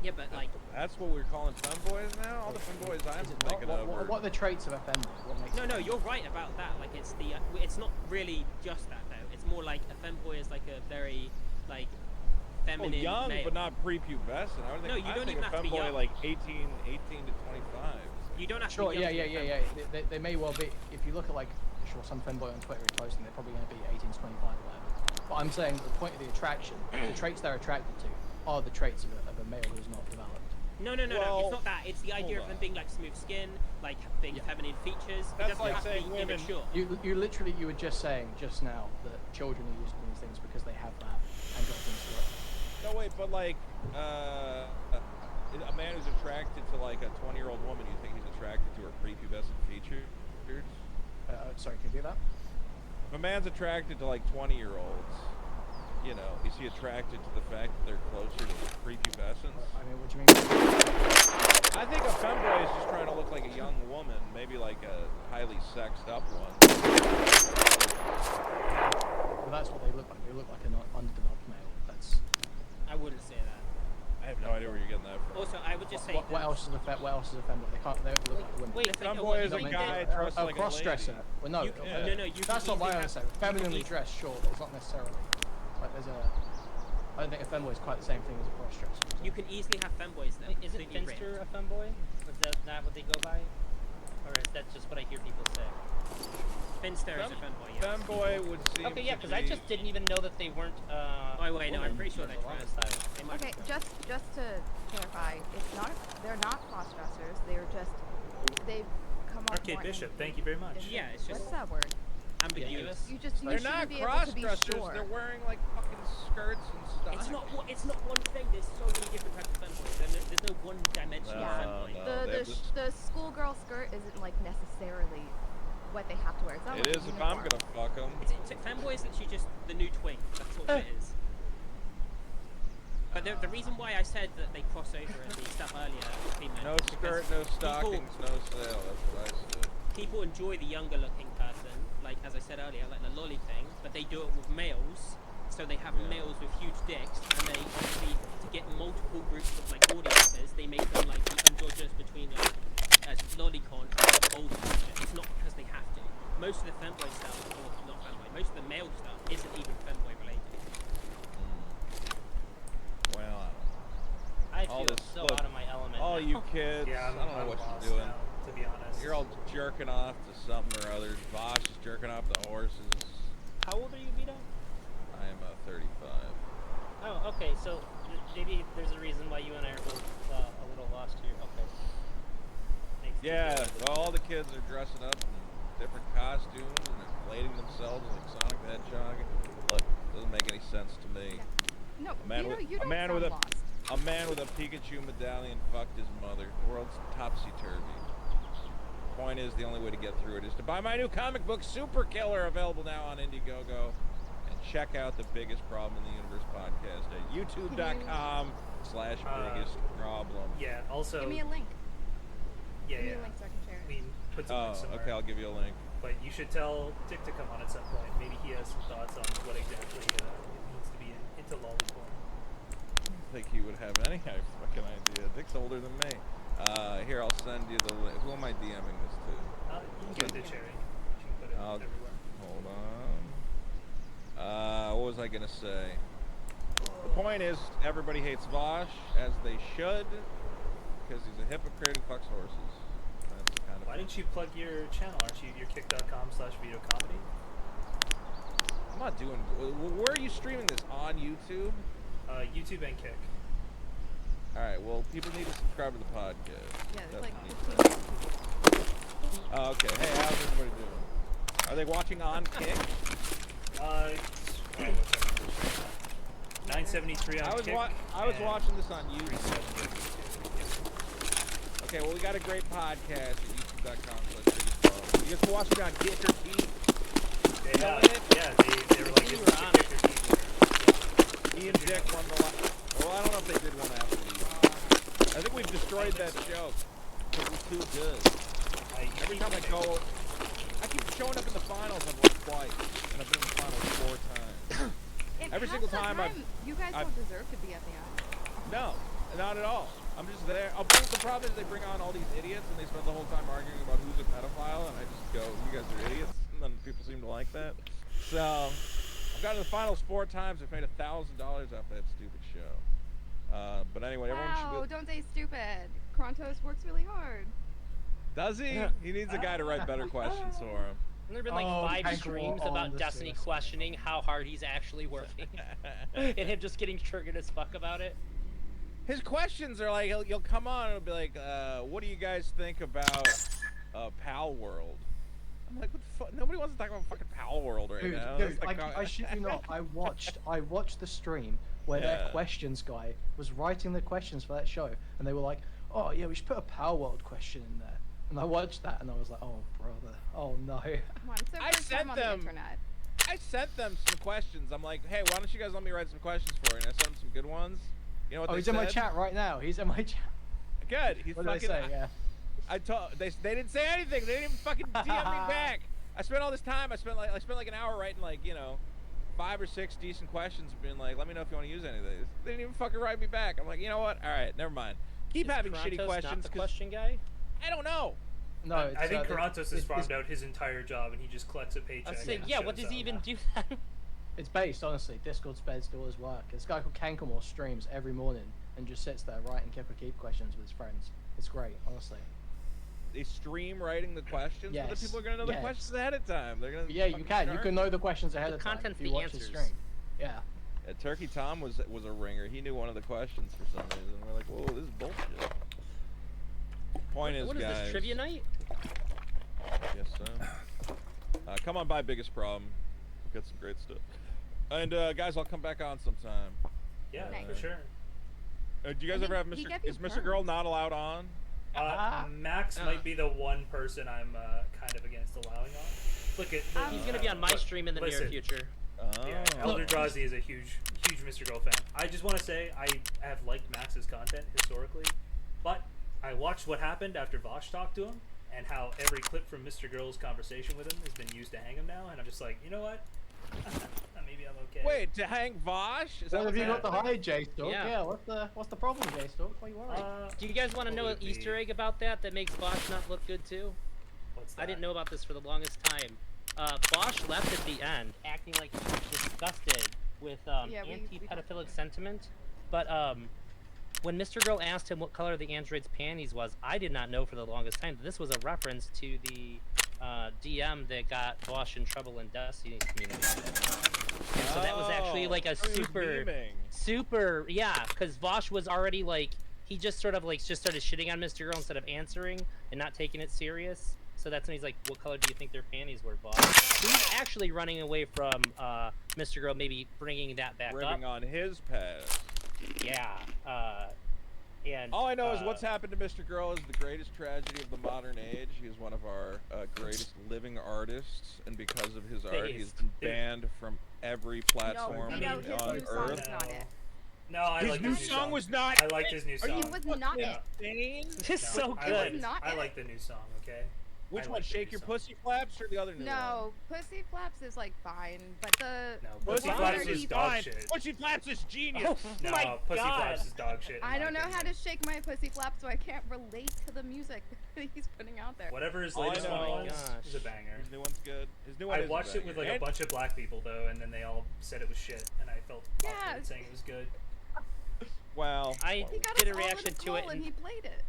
Yeah, but like. That's what we're calling femboys now. All the femboys I'm thinking of. What are the traits of a femboy? What makes No, you're right about that. Like, it's not really just that though. It's more like a femboy is like a very like feminine. Young, male. but not prepubescent. I would think. No, you don't even have to be femboy young. like 18 to 25. You don't have Sure, to be young. yeah. They may well be. If you look at like, sure, some femboy on Twitter posting, they're probably going to be 18 to 25 or whatever. But I'm saying the point of the attraction, the traits they're attracted to, are the traits of a male who's not developed. No. It's not that. It's the idea of them being like smooth skin, like being feminine features. That's it doesn't like have saying to be women. immature. You were just saying just now that children are used to these things because they have that androgynous look. No, wait, but like, a man who's attracted to like a 20-year-old woman, you think he's attracted to her prepubescent features? Sorry, can you do that? If a man's attracted to like 20-year-olds, you know, is he attracted to the fact that they're closer to prepubescence? I mean, what do you mean? I think a femboy is just trying to look like a young woman, maybe like a highly sexed up one. Well, that's what they look like. They look like an underdeveloped male. I wouldn't say that. I have no idea where you're getting that from. Also, I would just say. What else is a femboy? They don't look like women. Wait, femboy is a guy dressed like a cross-dresser. Well, no, that's not my understanding. Femininely dressed, sure, but it's not necessarily. Like I don't think a femboy is quite the same thing as a cross-dresser. You can easily have femboys though. Isn't Finster a femboy? Is that what they go by? Or is that just what I hear people say? Finster is a femboy, yeah. Femboy would seem Okay, yeah, because I just didn't even know that they weren't, wait, no, I'm pretty sure they're trans. Okay, just to clarify, they're not cross-dressers. They've come off Arcade more Bishop, thank you very much. Yeah, it's just what's that word? ambiguous. You They're not be able to be cross-dressers. sure. They're wearing like fucking skirts and stuff. It's not one thing. There's so many different types of femboys. There's no one dimension of femboy. The schoolgirl skirt isn't like necessarily what they have to wear. It's not It like is a if I'm uniform. gonna fuck them. Femboy is literally just the new twink. That's what it is. But the reason why I said that they cross over and the stuff earlier, No skirt, no stockings, no sale. That's what I said. People enjoy the younger looking person, like as I said earlier, like the lolly thing, but they do it with males. So they have males with huge dicks, and they obviously to get multiple groups of like audiences, they make them like the androgynous between like lolicon and old person. It's not because they have to. Most of the femboy stuff, or not femboy, most of the male stuff isn't even femboy related. Well, I all feel this, so look, out of my element. all now. you kids, Yeah, I don't know what you're doing. Now, to be honest. You're all jerking off to something or other. Vosh is jerking off to horses. How old are you, Vito? I am 35. Oh, okay. So maybe there's a reason why you and I are both a little lost here. Okay. Yeah, well, all the kids are dressing up in different costumes and inflating themselves like Sonic the Hedgehog. Look, doesn't make any sense to me. No, A man with a man with a Pikachu medallion fucked his mother. The world's topsy-turvy. Point is, the only way to get through it is to buy my new comic book, Super Killer, available now on Indiegogo. And check out the Biggest Problem in the Universe podcast at youtube.com/biggest problem. Yeah, also... Give me a link. Yeah, Give me yeah. a link so I can share it. We can put something somewhere. Okay, I'll give you a link. But you should tell Dick to come on at some point. Maybe he has some thoughts on what exactly it means to be into lollipop. I don't think he would have any fucking idea. Dick's older than me. Here, I'll send you the link. Who am I DMing this to? You can give it to Cherry. She can put it everywhere. Hold on. What was I gonna say? The point is, everybody hates Vosh, as they should, because he's a hypocrite who fucks horses. That's the kind of. Why didn't you plug your channel? Aren't you your kick.com/videocomedy? I'm not doing. Where are you streaming this? On YouTube? YouTube and Kick. All right. Well, people need to subscribe to the podcast. Yeah, there's like Definitely. Oh, okay. Hey, how's everybody doing? Are they watching on Kick? 973 on Kick. I was watching this on YouTube. Okay, well, we got a great podcast at youtube.com/biggest. You guys can watch it on Kick or Key. Yeah, they were like, this is the Kick or Key winner. Me and Dick won the last. Well, I don't know if they did one after me. I think we've destroyed that show because it's too good. Every time I go, I keep showing up in the finals. I've won twice, and I've been in the finals 4 times. Every single time you guys don't deserve to be at the end. No, not at all. I'm just there. The problem is they bring on all these idiots and they spend the whole time arguing about who's a pedophile, and I just go, you guys are idiots, and then people seem to like that. So, I've gotten to the finals 4 times. I've made $1,000 off that stupid show. But anyway, everyone should Wow, be... don't say stupid. Krontos works really hard. Does he? He needs a guy to write better questions for him. And there have been like 5 streams about Destiny questioning how hard he's actually working. And him just getting triggered as fuck about it. His questions are like, he'll come on and he'll be like, what do you guys think about Pal World? I'm like, what the fuck? Nobody wants to talk about fucking Pal World right now. Dude, I shit you not. I watched the stream where that questions guy was writing the questions for that show, and they were like, oh yeah, we should put a Pal World question in there. And I watched that, and I was like, oh brother, oh no. Come on, it's the first time on the internet. I sent them some questions. I'm like, hey, why don't you guys let me write some questions for you? And I sent them some good ones. You know what they he's said? in my chat right now. He's in my chat. Good. He's what fucking. Did I say? Yeah. I told they didn't say anything. They didn't even fucking DM me back. I spent all this time. I spent like an hour writing 5 or 6 decent questions, being like, let me know if you want to use any of these. They didn't even fucking write me back. I'm like, you know what? All right, never mind. Keep having shitty questions. Not the question guy? I don't know. No, I think Karantos has farmed out his entire job and he just collects a paycheck. I was saying, yeah, what does he even do then? It's based, honestly. Discord speds do all his work. This guy called Kankamore streams every morning and just sits there writing Keep or Keep questions with his friends. It's great, honestly. They stream writing the questions, but the people are gonna know the questions ahead of time. They're gonna. Yeah, you can. You can know the questions ahead of time. Content's if you the watch his answers. stream. Yeah. Turkey Tom was a ringer. He knew one of the questions for some reason. We're like, whoa, this is bullshit. Point is, what is guys. this, trivia night? Yes, so. Come on by, Biggest Problem. We've got some great stuff. And guys, I'll come back on sometime. Yeah, for sure. Do you guys ever have Mr. Is Mr. Girl not allowed on? Max might be the one person I'm kind of against allowing on. Look at he's gonna be on my stream in the near future. Yeah, Elder Drazi is a huge Mr. Girl fan. I just want to say I have liked Max's content historically, but I watched what happened after Vosh talked to him and how every clip from Mr. Girl's conversation with him has been used to hang him now, and I'm just like, you know what? Maybe I'm okay. Wait, to hang Vosh? Is that have you got the high, J-Stalk? Yeah. What's the problem, J-Stalk? Why are you worried? Do you guys want to know an Easter egg about that makes Vosh not look good too? What's that? I didn't know about this for the longest time. Vosh left at the end, acting like he was disgusted with anti-pedophilic sentiment. But when Mr. Girl asked him what color the android's panties was, I did not know for the longest time that this was a reference to the DM that got Vosh in trouble in Destiny's community. And so that was actually like a super, yeah, because Vosh was already like, he just sort of like just started shitting on Mr. Girl instead of answering and not taking it serious. So that's when he's like, what color do you think their panties were, Vosh? So he's actually running away from Mr. Girl, maybe bringing that back Ribbing up. on his past. Yeah. And all I know is what's happened to Mr. Girl is the greatest tragedy of the modern age. He is one of our greatest living artists, and because of his art, he's been banned from every platform on Earth. No, I like his new song. Was not. I liked his new song. He was not it. It's so good. I like the new song. Okay. Which one? Shake Your Pussy Flaps or the other new one? No, Pussy Flaps is like fine, but the Pussy Flaps is dog shit. Pussy Flaps is genius. No, Pussy Flaps is dog shit. I don't know how to shake my pussy flap, so I can't relate to the music that he's putting out there. Whatever his latest one was is a banger. His new one's good. His new one I watched it with like a bunch of black people though, and then they all said it was shit, and I felt awkward saying it was good. Well, I did a reaction to it, and he played it.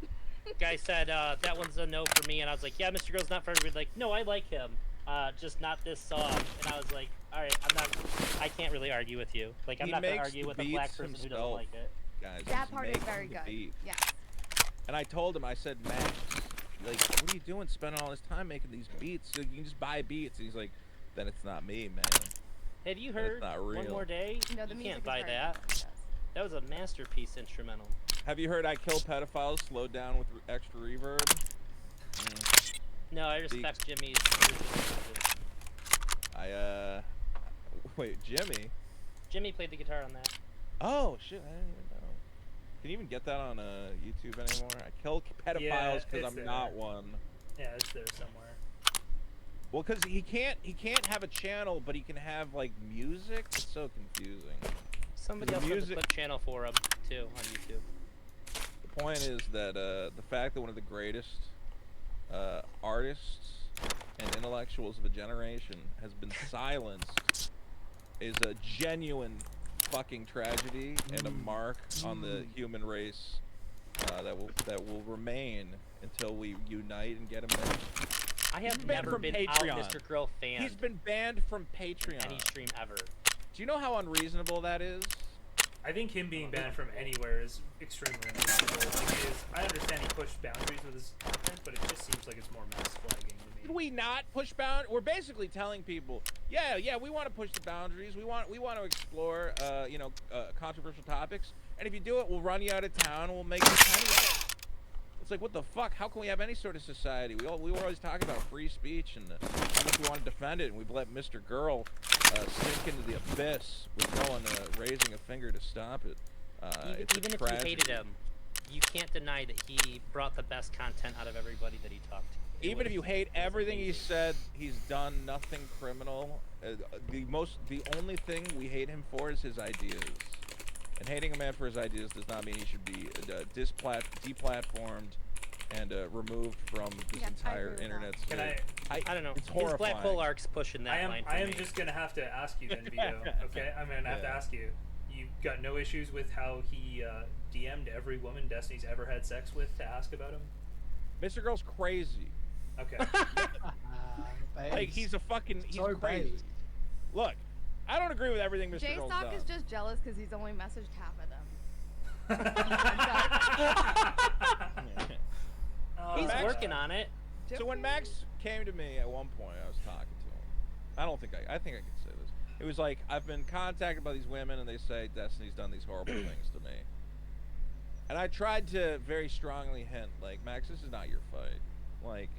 Guy said that one's a no for me, and I was like, yeah, Mr. Girl's not for everybody. Like, no, I like him. just not this song. And I was like, all right, I can't really argue with you. Like, I'm He not gonna makes argue the with a black beats person who doesn't himself, like it. Guys, That he's part is making very the good. beat. Yeah. And I told him, I said, Max, like, what are you doing spending all this time making these beats? So you can just buy beats. And he's like, then it's not me, man. Have you Then it's heard not One real. More Day? No, the You music can't is buy very that. good, yes. That was a masterpiece instrumental. Have you heard I Kill Pedophiles slowed down with extra reverb? No, I respect Jimmy's original version. Wait, Jimmy? Jimmy played the guitar on that. Oh, shit, I didn't even know. Can you even get that on YouTube anymore? I Kill Pedophiles because I'm not one. Yeah, it's there somewhere. Well, because he can't have a channel, but he can have, like, music? It's so confusing. Somebody else has a clip channel for him, too, on YouTube. The point is that the fact that one of the greatest artists and intellectuals of a generation has been silenced is a genuine fucking tragedy and a mark on the human race that will remain until we unite and get him back. I have He's never from been Patreon. out Mr. Grill fan. He's been banned from Patreon. Any stream ever. Do you know how unreasonable that is? I think him being banned from anywhere is extremely unreasonable. I understand he pushed boundaries with his content, but it just seems like it's more mass flagging to me. Did we not push boundaries? We're basically telling people, yeah, we want to push the boundaries. We want to explore, controversial topics. And if you do it, we'll run you out of town. And we'll make you penny out. It's like, what the fuck? How can we have any sort of society? We were always talking about free speech and how much we want to defend it, and we've let Mr. Girl sink into the abyss with no one raising a finger to stop it. It's Even a if you tragedy. hated him, you can't deny that he brought the best content out of everybody that he talked to. Even if you hate everything he said, he's done nothing criminal. The only thing we hate him for is his ideas. And hating a man for his ideas does not mean he should be deplatformed and removed from this entire internet Can space. I don't know. It's His horrifying. Black Hole Arc's pushing that line for I am me. just gonna have to ask you then, Vito. Okay, I'm gonna have to ask you. You got no issues with how he DM'd every woman Destiny's ever had sex with to ask about him? Mr. Girl's crazy. Okay. Like he's crazy. crazy. Look, I don't agree with everything Mr. Girl's J-Stock done. is just jealous because he's only messaged half of them. He's Max- working on it. So when Max came to me at one point, I was talking to him. I think I can say this. It was like, I've been contacted by these women and they say Destiny's done these horrible things to me. And I tried to very strongly hint, like, Max, this is not your fight. Like,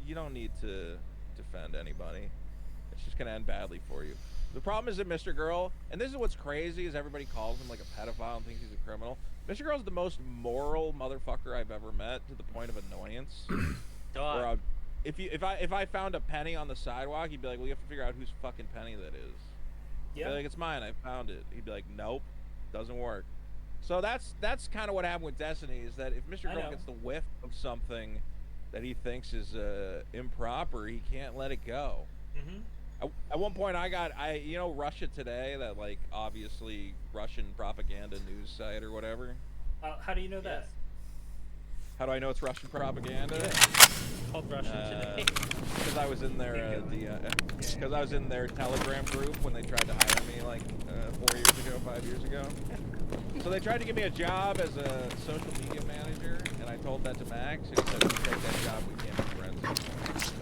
you don't need to defend anybody. It's just gonna end badly for you. The problem is that Mr. Girl, and this is what's crazy, is everybody calls him like a pedophile and thinks he's a criminal. Mr. Girl's the most moral motherfucker I've ever met, to the point of annoyance. Where if I found a penny on the sidewalk, he'd be like, well, you have to figure out whose fucking penny that is. Yeah. I'd be like, it's mine, I found it. He'd be like, nope, doesn't work. So that's kind of what happened with Destiny, is that if Mr. I Girl know. gets the whiff of something that he thinks is improper, he can't let it go. Mm-hmm. At one point, Russia Today, that like obviously Russian propaganda news site or whatever. How do you know that? How do I know it's Russian propaganda? Called Russian Today. Because I was in their because I was in their Telegram group when they tried to hire me like 5 years ago. So they tried to give me a job as a social media manager, and I told that to Max, and he said, if you take that job, we can't be friends.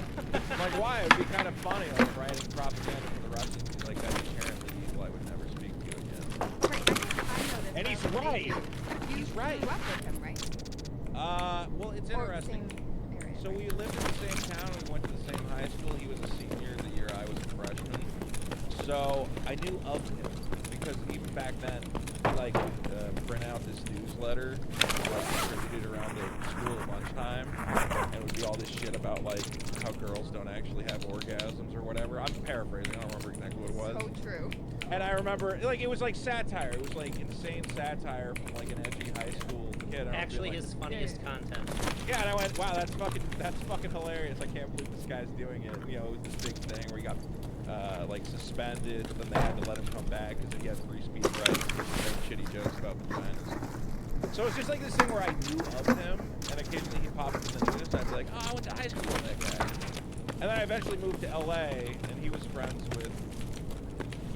I'm like, why? It would be kind of funny, like, writing propaganda for the Russians. He's like, that's inherently evil. I would never speak to you again. And he's right. He's right. You grew up with him, right? Well, it's Or interesting. same area. So we lived in the same town, we went to the same high school. He was a senior the year I was a freshman. So I knew of him, because even back then, he print out this newsletter, distributed around the school at lunchtime, and it would be all this shit about like how girls don't actually have orgasms or whatever. I'm paraphrasing, I don't remember exactly what it was. So true. And I remember, like, it was like satire. It was like insane satire from like an edgy high school kid. And I was Actually, like, his funniest content. yeah, and I went, wow, that's fucking hilarious. I can't believe this guy's doing it. You know, it was this big thing where he got suspended, and then they had to let him come back because he had free speech rights to make shitty jokes about vaginas. So it's just like this thing where I knew of him, and occasionally he'd pop up in the news, and I'd be like, oh, I went to high school with that guy. And then I eventually moved to LA, and he was friends with.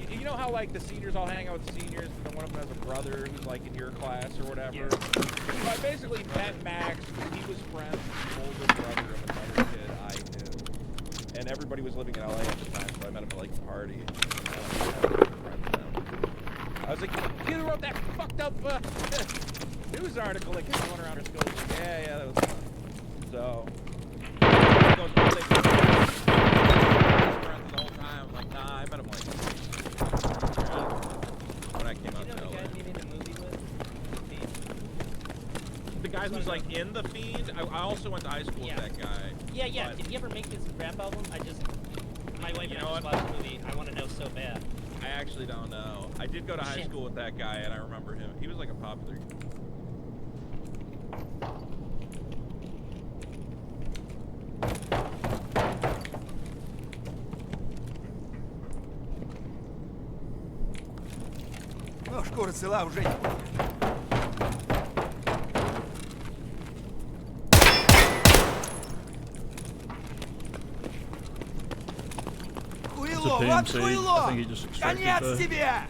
You know how like the seniors all hang out with the seniors, and then one of them has a brother who's like in your class or whatever. So I basically met Max because he was friends with the older brother of another kid I knew, and everybody was living in LA at the time, so I met him at like a party. I was like, you who wrote that fucked up news article that kept going around our school? Like, yeah, that was fun. So. Goes, friends the whole time. I'm like, nah, I met him like when I came out to LA. The guy who's like in the Fiend. I also went to high school with that guy. Yeah. But Did he ever make his rap album? My wife and I just watched the movie. I want to know so bad. I actually don't know. I did go to high school with that guy, and I remember him. He was like a popular. No, шкура цела уже. It's a PMC. I think he just extracted Конец the... тебе!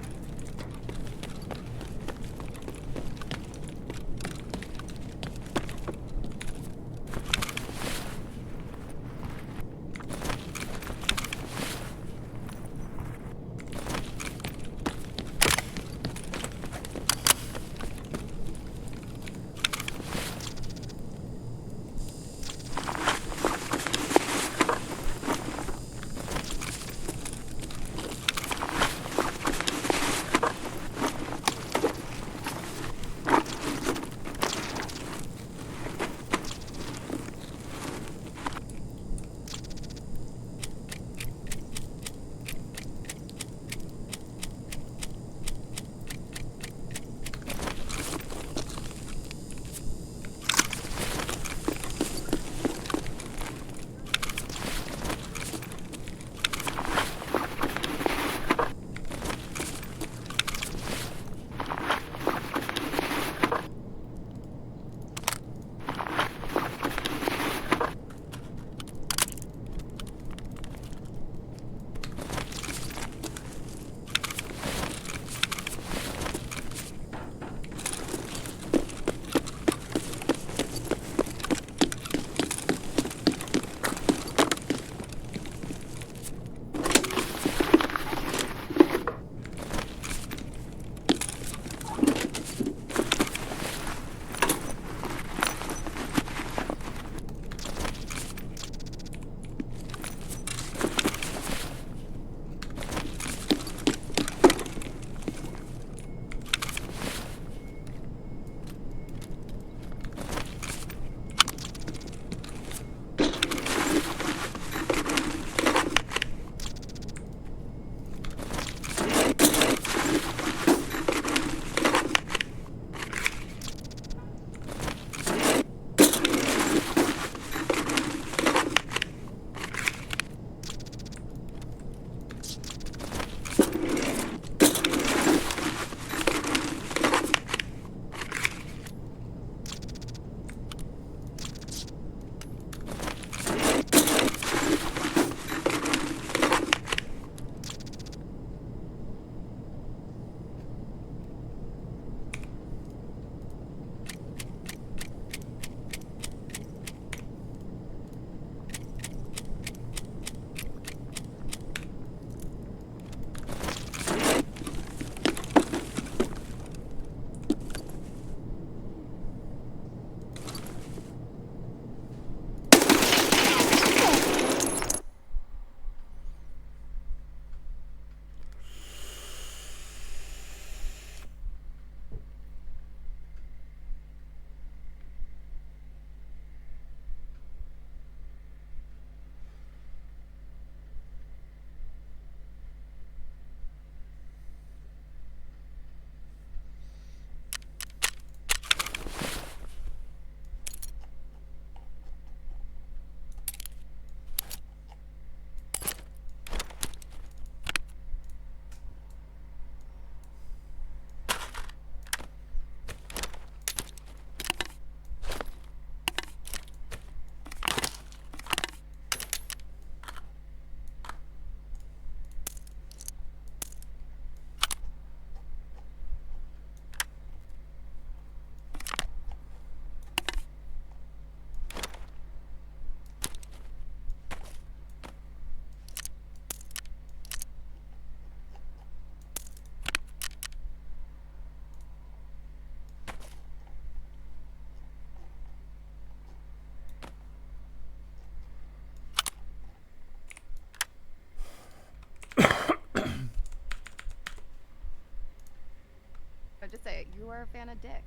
it. You are a fan of Dick.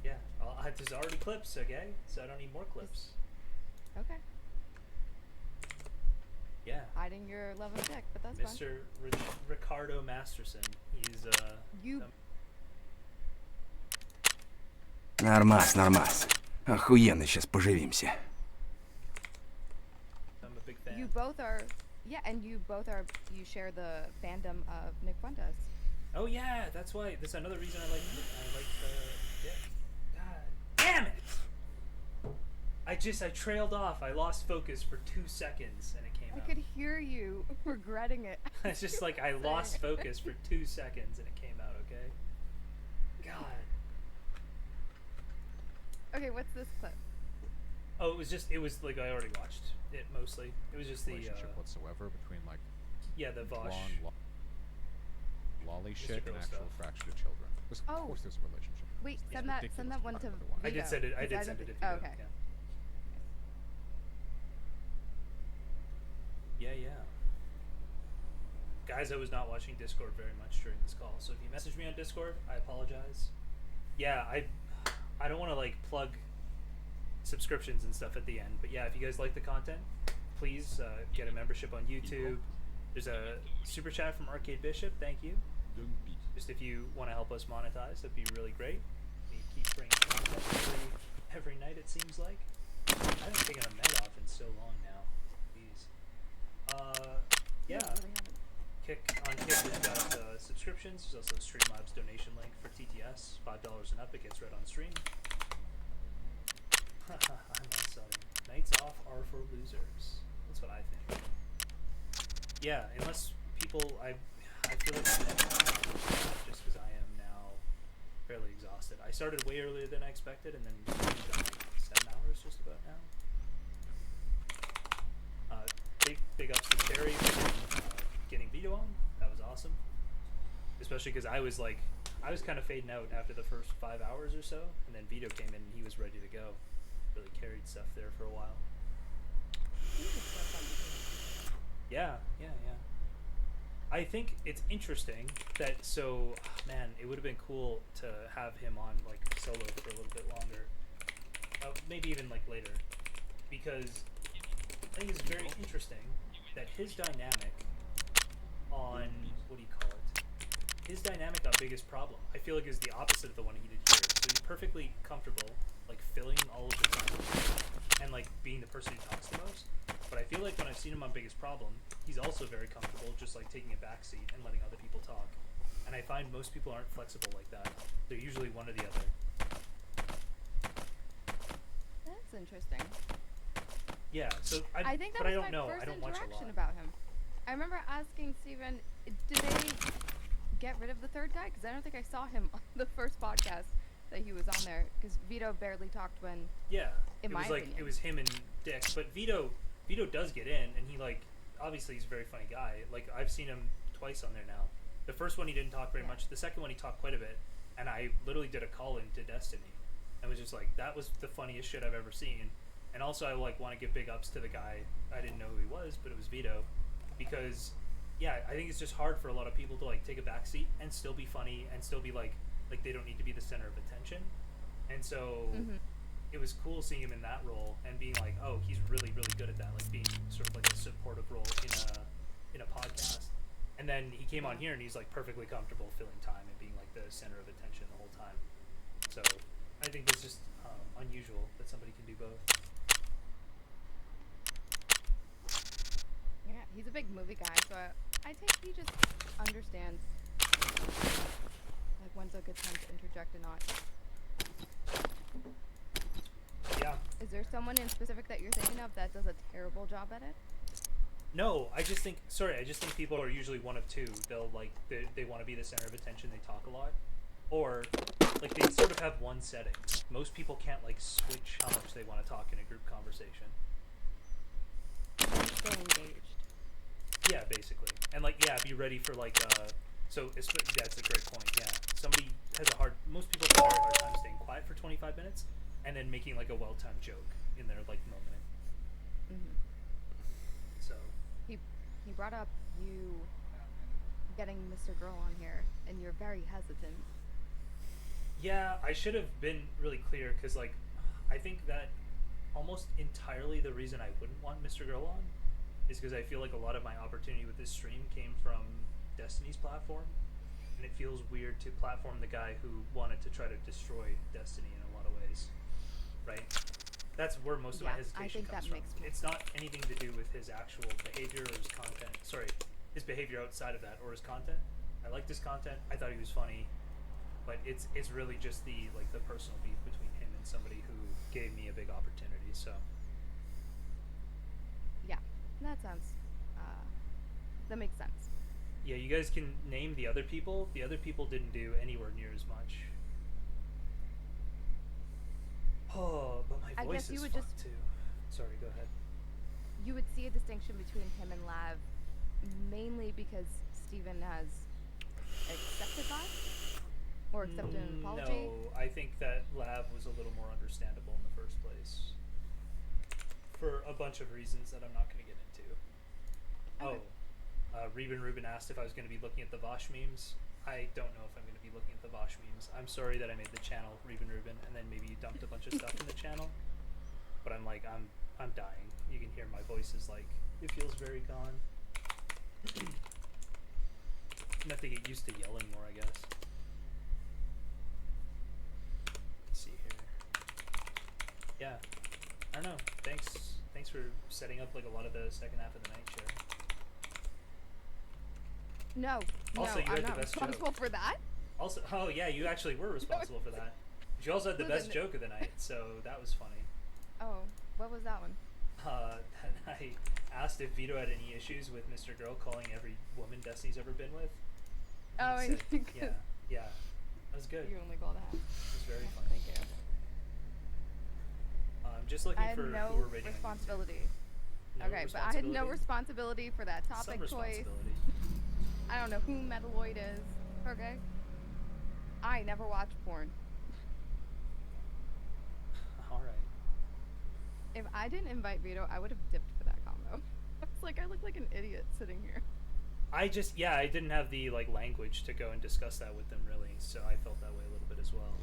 Yeah, there's already clips, okay? So I don't need more clips. Okay. Yeah. Hiding your love of Dick, but that's Mr. Ricardo Masterson. He's You. Нормас, нормас. Охуенно сейчас поживимся. I'm a big fan. You both are. Yeah, and you both are. You share the fandom of Nick Fuentes. Oh yeah, that's why. That's another reason I like Dick. God damn it! I trailed off. I lost focus for 2 seconds and it came I out. could hear you regretting it. It's just like I lost focus for 2 seconds and it came out, okay? God. Okay, what's this clip? Oh, it was like I already watched it mostly. It was just the relationship whatsoever between like yeah, the Vosh lolly Mr. shit and Girl actual stuff. fractured children. Of Oh. course there's a relationship. Wait, It's send that ridiculous one to without another one. I did send it. I did send it to Vito. Oh, okay. Yeah, yeah. Guys, I was not watching Discord very much during this call, so if you message me on Discord, I apologize. Yeah, I don't want to like plug subscriptions and stuff at the end, but yeah, if you guys like the content, please get a membership on YouTube. There's a super chat from Arcade Bishop. Thank you. Just if you want to help us monetize, that'd be really great. We keep bringing content every night, it seems like. I haven't taken a med off in so long now. Jeez. Yeah. Kick has got subscriptions. There's also a Streamlabs donation link for TTS. $5 and up, it gets read on stream. I'm on Southern. Nights off are for losers. That's what I think. Yeah, unless people, I feel like just because I am now fairly exhausted. I started way earlier than I expected, and then we've done 7 hours just about now. Big ups to Terry for getting Vito on. That was awesome. Especially because I was kind of fading out after the first 5 hours or so, and then Vito came in and he was ready to go. Really carried stuff there for a while. Yeah. I think it's interesting that, man, it would have been cool to have him on like solo for a little bit longer. Maybe even like later, because I think it's very interesting that his dynamic on, what do you call it? His dynamic on Biggest Problem, I feel like is the opposite of the one he did here. So he's perfectly comfortable, like filling all of the time and like being the person who talks the most. But I feel like when I've seen him on Biggest Problem, he's also very comfortable just like taking a back seat and letting other people talk. And I find most people aren't flexible like that. They're usually one or the other. That's interesting. Yeah, so I think that but was I don't my know. first I don't watch a interaction lot. about him. I remember asking Steven, did they get rid of the third guy? Because I don't think I saw him on the first podcast that he was on there. Because Vito barely talked when. Yeah, in it my was like opinion. it was him and Dick, but Vito does get in, and he like obviously he's a very funny guy. Like I've seen him twice on there now. The first one he didn't talk very much. The second one he talked quite a bit, and I literally did a call into Destiny, and was just like that was the funniest shit I've ever seen. And also I like want to give big ups to the guy. I didn't know who he was, but it was Vito, because yeah, I think it's just hard for a lot of people to like take a back seat and still be funny and still be like they don't need to be the center of attention. And so it was cool seeing him in that role and being like, oh, he's really, really good at that, like being sort of like a supportive role in a podcast. And then he came on here and he's like perfectly comfortable filling time and being like the center of attention the whole time. So I think it's just unusual that somebody can do both. Yeah, he's a big movie guy, so I think he just understands like when's a good time to interject and not. Yeah. Is there someone in specific that you're thinking of that does a terrible job at it? No, I just think people are usually one of two. They'll like they want to be the center of attention. They talk a lot, or like they sort of have one setting. Most people can't like switch how much they want to talk in a group conversation. Stay engaged. Yeah, basically, and like be ready for like so that's a great point. Yeah, somebody has most people have a very hard time staying quiet for 25 minutes and then making like a well-timed joke in their like moment. So he brought up you getting Mr. Girl on here, and you're very hesitant. Yeah, I should have been really clear because, like, I think that almost entirely the reason I wouldn't want Mr. Girl on is because I feel like a lot of my opportunity with this stream came from Destiny's platform, and it feels weird to platform the guy who wanted to try to destroy Destiny in a lot of ways, right? That's where most of my hesitation I think comes that from. makes It's not anything to do with his actual behavior or his content. Sorry, his behavior outside of that or his content. I liked his content. I thought he was funny. But it's really just the personal beef between him and somebody who gave me a big opportunity. So Yeah, that sounds. That makes sense. yeah, you guys can name the other people. The other people didn't do anywhere near as much. Oh, but my I voice guess you is would fucked just- too. Sorry, go ahead. You would see a distinction between him and Lav, mainly because Steven has accepted that, or accepted an apology. No, I think that Lav was a little more understandable in the first place. For a bunch of reasons that I'm not going to get into. Okay. Reuben asked if I was going to be looking at the Vosh memes. I don't know if I'm going to be looking at the Vosh memes. I'm sorry that I made the channel Reuben, and then maybe you dumped a bunch of stuff in the channel. But I'm like, I'm dying. You can hear my voice is like, it feels very gone. I'm gonna have to get used to yelling more, I guess. Let's see here. Yeah, I don't know. Thanks for setting up like a lot of the second half of the night, Cher. No, Also, no, you I'm had the not best responsible joke. for that. Also, oh yeah, you actually were responsible for that. But you also had the best Listen. joke of the night, so that was funny. Oh, what was that one? That I asked if Vito had any issues with Mr. Girl calling every woman Destiny's ever been with. Oh, And I he said, think yeah, that was good. you only called half. It was very funny. Thank you. I'm just looking I had for no who we're rating on responsibility. No Okay, but I had no responsibility? responsibility for that Some topic choice. responsibility. I don't know who Metaloid is. Okay. I never watch porn. All right. If I didn't invite Vito, I would have dipped for that combo. It's like I look like an idiot sitting here. I didn't have the like language to go and discuss that with them really, so I felt that way a little bit as well.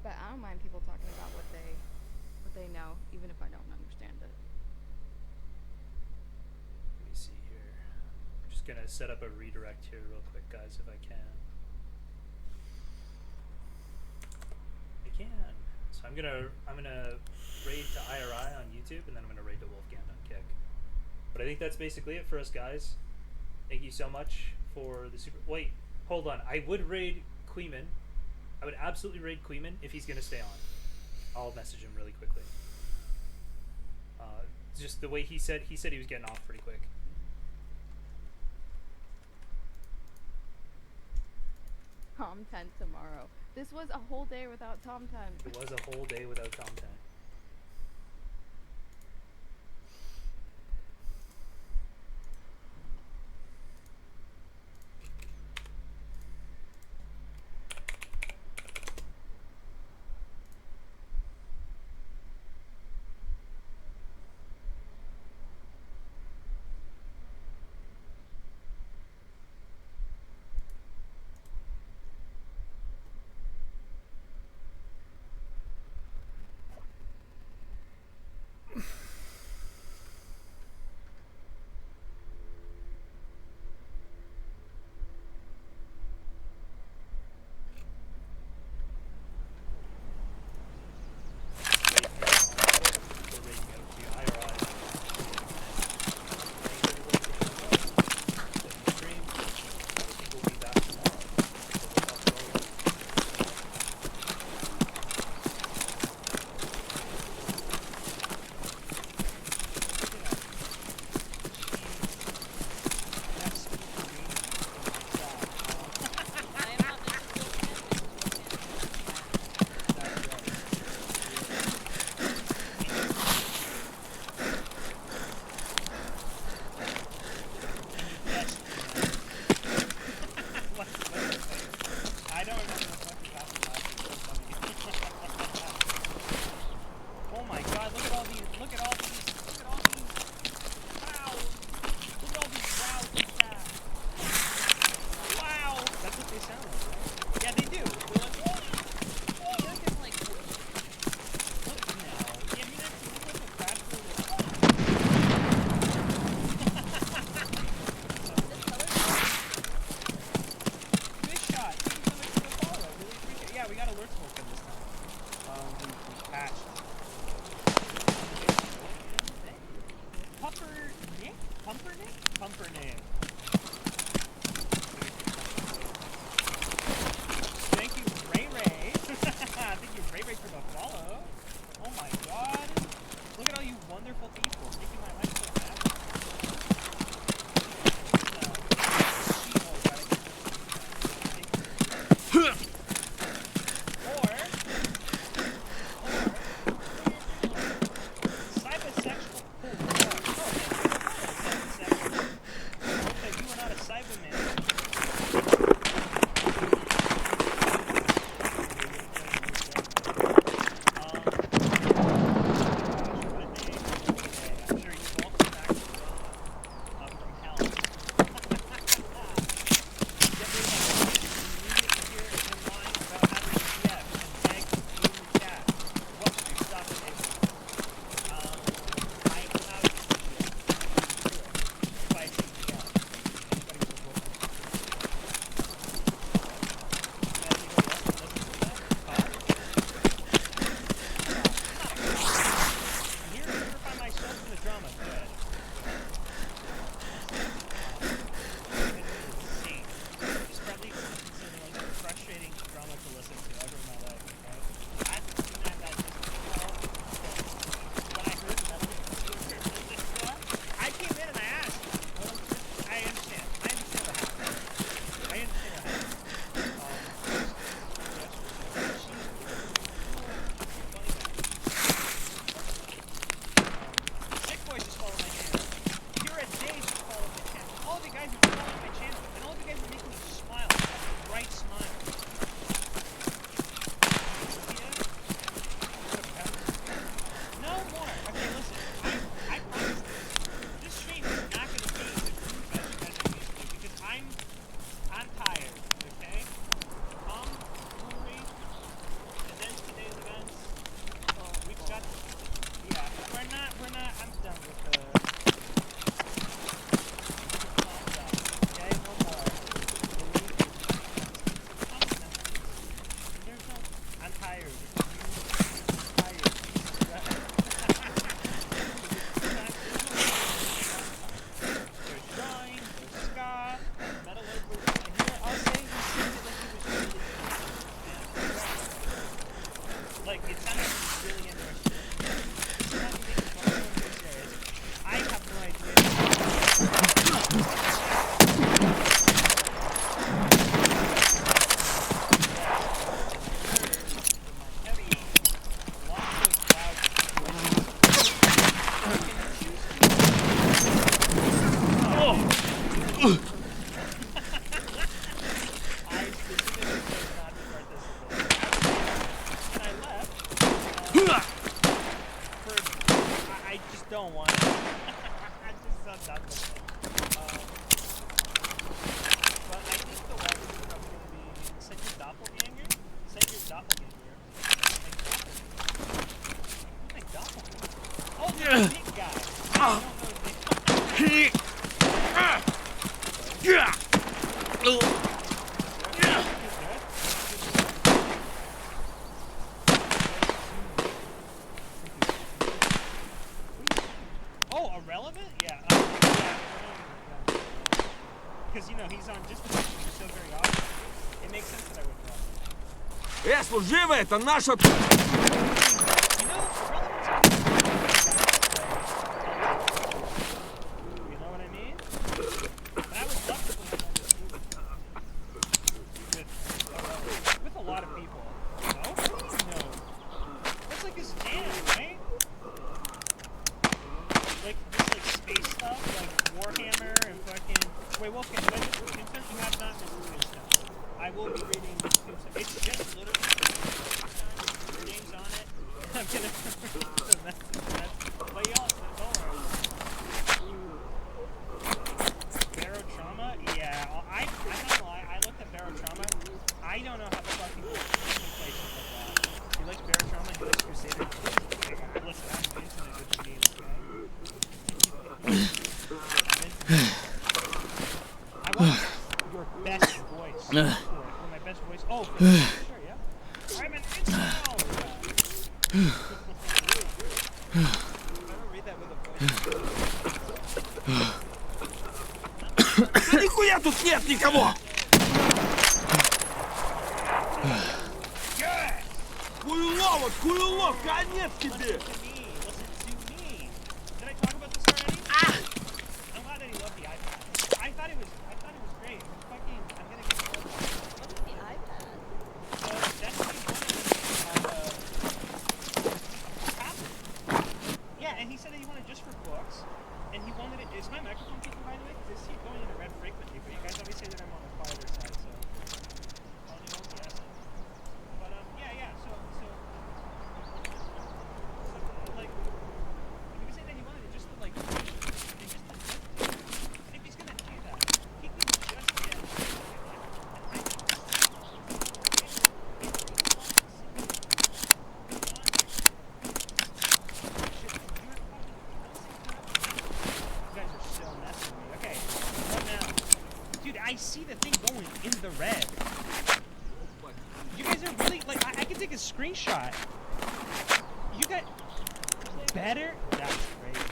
But I don't mind people talking about what they know, even if I don't understand it. Let me see here. I'm just gonna set up a redirect here real quick, guys, if I can. I can. So I'm gonna raid to IRI on YouTube, and then I'm gonna raid to Wolfgang on Kick. But I think that's basically it for us, guys. Thank you so much for the super. Wait, hold on. I would raid Queeman. I would absolutely raid Queeman if he's gonna stay on. I'll message him really quickly. Just the way he said he was getting off pretty quick. Tom 10 tomorrow. This was a whole day without Tom 10. It was a whole day without Tom 10. Pumpernickel. Thank you, Ray Ray. Thank you, Ray Ray, for the follow. Oh my god. Look at all you wonderful people making my life so happy. Cybersexual. Okay, you are not a Cyberman. Служивый, это наша... тут нет никого! Хуйловок, хуйлов, конец тебе! Yeah, and he said that he wanted just for books, and he wanted it. Is my microphone kicking, by the way? Because I see it going into red frequently, but you guys always say that I'm on the quieter side, so. Yes. But, yeah, so, like, he was saying that he wanted it just to, like, if he's gonna do that, he can just get I see the thing going in the red. You guys are really, like, I can take a screenshot. You got better? That's crazy.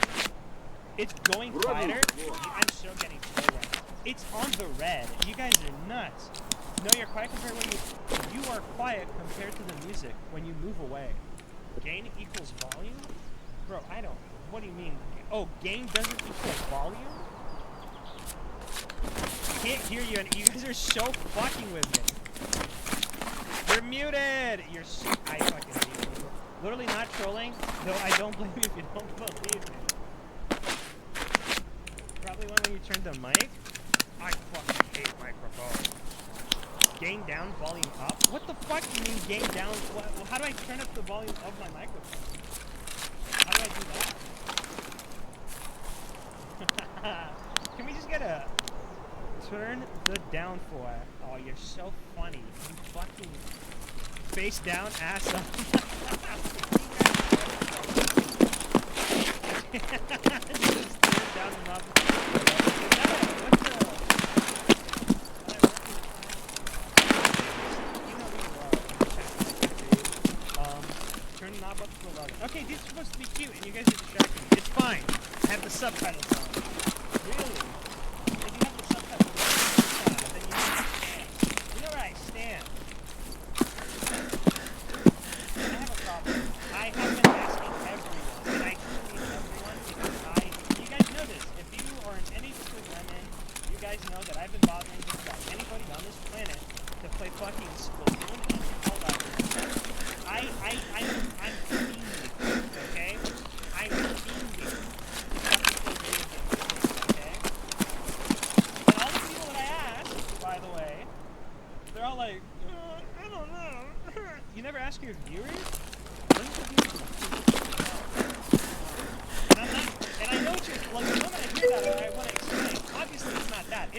It's going quieter. I'm so getting so right. It's on the red. You guys are nuts. No, you're quiet compared when you are quiet compared to the music when you move away. Gain equals volume? Bro, I don't. What do you mean? Oh, gain doesn't equal volume? I can't hear you, and you guys are so fucking with me. You're muted! You're so, I fucking hate you. Literally not trolling, though I don't blame you if you don't believe me. Probably when you turned the mic. I fucking hate microphone. Gain down, volume up? What the fuck do you mean gain down? What, how do I turn up the volume of my microphone? How do I do that? Can we just get a... Turn the down for it. Oh, you're so funny. You fucking face down, ass up. Just turn down and up. Turn the knob up to 11. Okay, these are supposed to be cute, and you guys are distracting me. It's fine. I have the subtitles on. Really?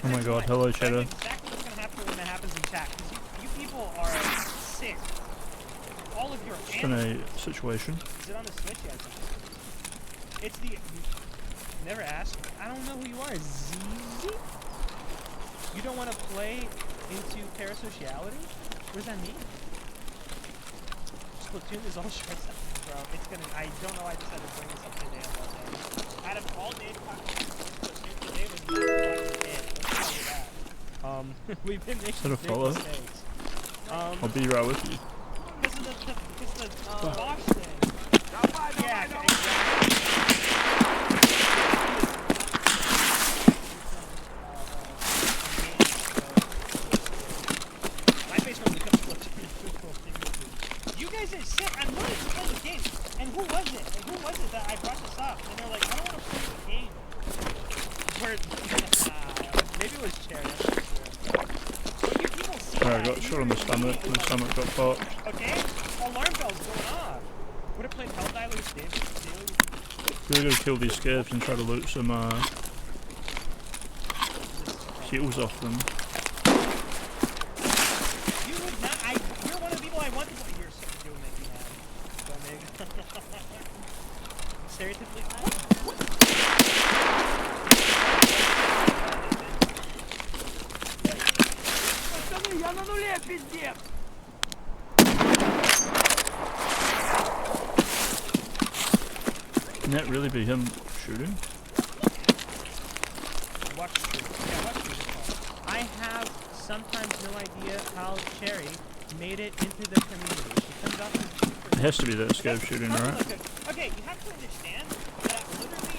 Oh my god, hello Shadow. Exactly what's gonna happen when that happens in chat. You people are sick. All of your Just in a situation. Is it on the Switch yet? It's the... Never asked. I don't know who you are. ZZ? You don't want to play into parasociality? What does that mean? Splatoon is all short sessions, bro. It's gonna... I don't know why I decided to bring this up today on that day. Out of all days talking Splatoon today was not fucking it. We've been making big mistakes. I'll be right with you. Because of the box thing. Yeah, exactly. My face when it comes to Splatoon. You guys are sick. I'm willing to play the game. And who was it? And who was it that I brought this up? And they're like, I don't want to play the game. Maybe it was Cherry. Alright, I got shot on the stomach, and the stomach got popped. Okay, alarm bells going off. Would have played Helldivers daily. We're gonna kill these scavs and try to loot some heals off them. You would not. You're one of the people I want to play. You're so doing making mad. Stereotypically. Я на нуле, пиздец! Can that really be him shooting? I have sometimes no idea how Cherry made it into the community. She comes up and It has to be that scope shooting, right? Okay, you have to understand that literally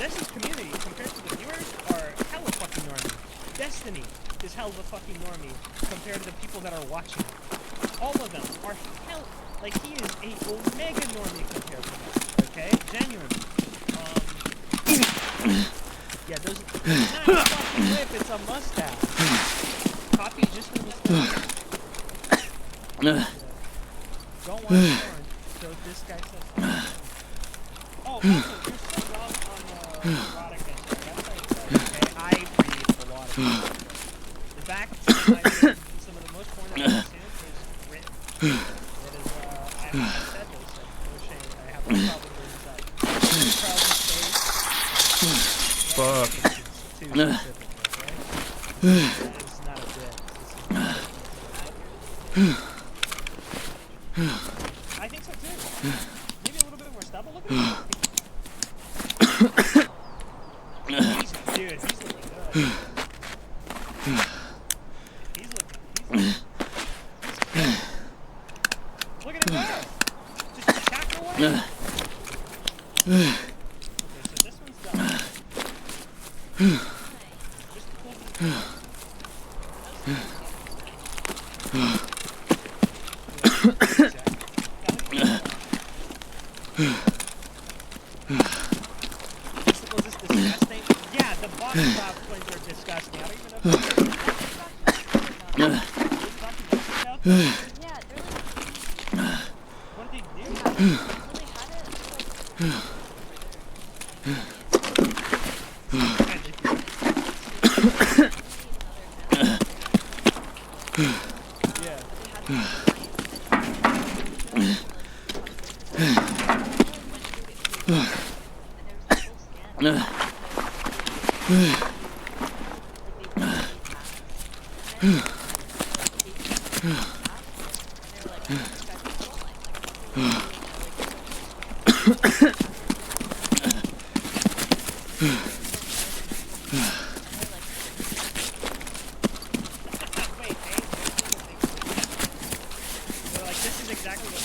Destiny's community compared to the viewers are hella fucking normie. Destiny is hella fucking normie compared to the people that are watching. All of them are like he is a omega normie compared to them. Okay, genuinely. Yeah, those it's not a fucking whip, it's a mustache. Copy just for the mustache. Don't watch porn, so this guy says something. Oh, also, you're so wrong on erotic and shit. That's how it's like, okay? I read a lot of porn. In fact, some of the most porn I've ever seen is written. It is, I said this, like, no shame. I have no problem with that. Charlie's face. Fuck. Too specific, okay? That is not a bit. I think so too. Maybe a little bit more stubble. Look at him. Dude, he's looking good. He's looking. Look at him there. Just chat away. Okay, so this one's done. Just pull these down. Was this disgusting? Yeah, the box top plays are disgusting. I don't even know if Yeah, they're like. what did they do? They're like, this is exactly what.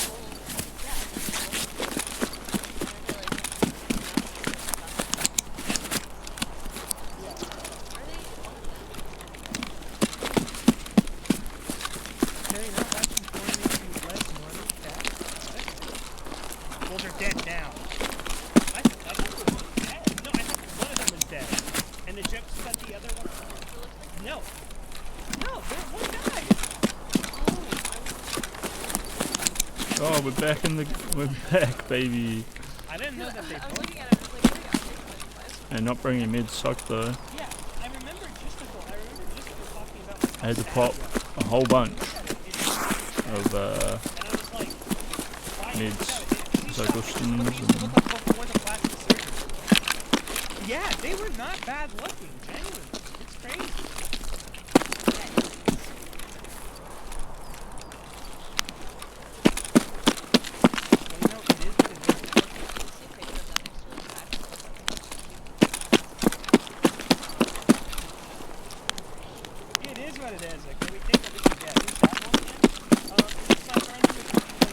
Those are dead now. I thought they were dead. No, I thought one of them was dead. And the joke is that the other one. No. No, one died. Oh, we're back, baby. I didn't know that they both. And not bringing mid sucked though. Yeah, I remember Justical talking about. I had to pop a whole bunch of mids. Yeah, they were not bad looking, genuinely. It's crazy. It is what it is. Like, we think that we can get. Who's that one again? It's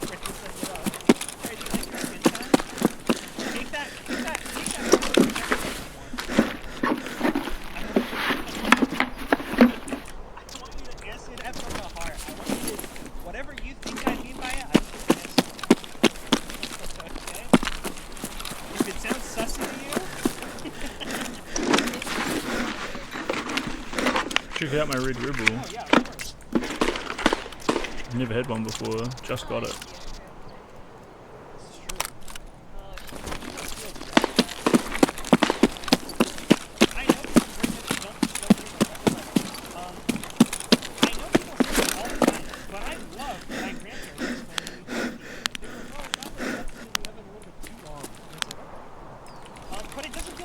like around the whatever you think I mean by it, I think okay? If it sounds sussy to you. Check out my Red Rebel. Oh, yeah, of course. Never had one before, just got it.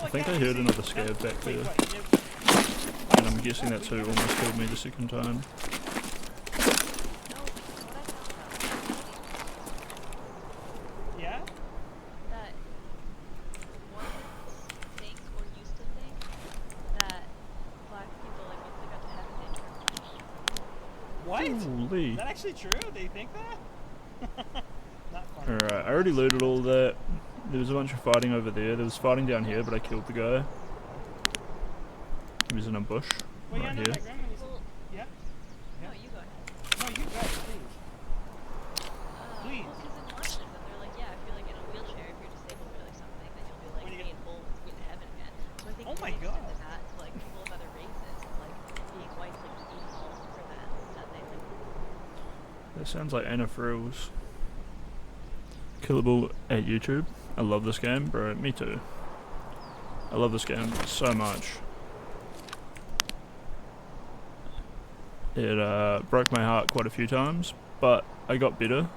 I think I heard another scab back there. And I'm guessing that's who almost killed me the second time. Yeah? That one thinks or used to think that black people, like, once they got to heaven, they turned. What? Holy. Is that actually true? They think that? Not funny. Alright, I already looted all that. There was a bunch of fighting over there. There was fighting down here, but I killed the guy. He was in a bush Well, right yeah, no, here. my grandma used to... Yeah? No, you go ahead. No, you go, please. Please. Well, because in Washington, they're like, yeah, if you're like in a wheelchair, if you're disabled or like something, then you'll be like being full to get to heaven again. So I think Oh my they God. extended that to like people of other races, like being white, like equal for that they like. That sounds like Anna Frills. Killable at YouTube. I love this game, bro. Me too. I love this game so much. It broke my heart quite a few times, but I got better.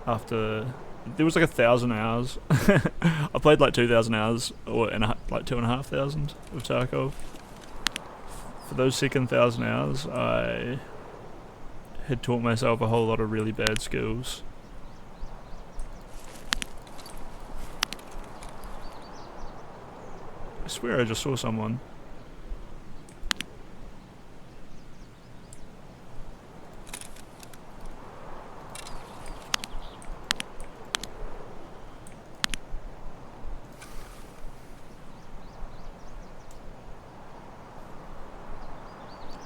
After there was like 1,000 hours. I played like 2,000 hours, or like 2,500 of Tarkov. For those second 1,000 hours, I had taught myself a whole lot of really bad skills. I swear I just saw someone.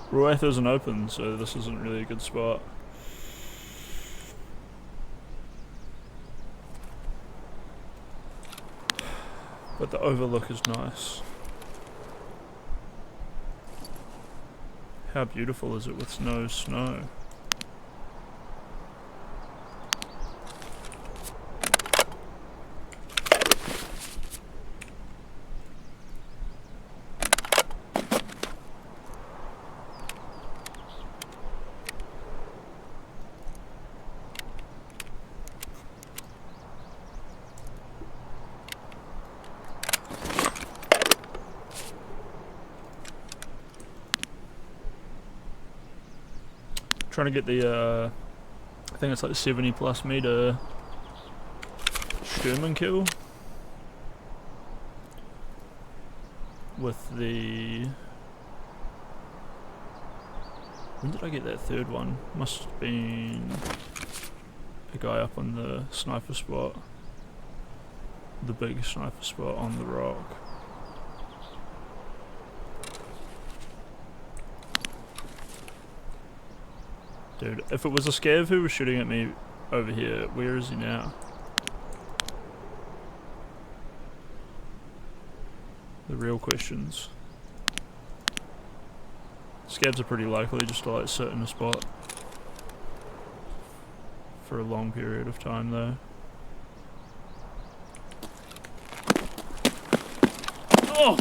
Ruath isn't open, so this isn't really a good spot. But the overlook is nice. How beautiful is it with no snow? Trying to get the I think it's like 70+ meter Sturman kill with the... When did I get that third one? Must have been a guy up on the sniper spot, the big sniper spot on the rock. Dude, if it was a scav who was shooting at me over here, where is he now? The real questions. Scavs are pretty likely just to like sit in a spot for a long period of time though. Oh!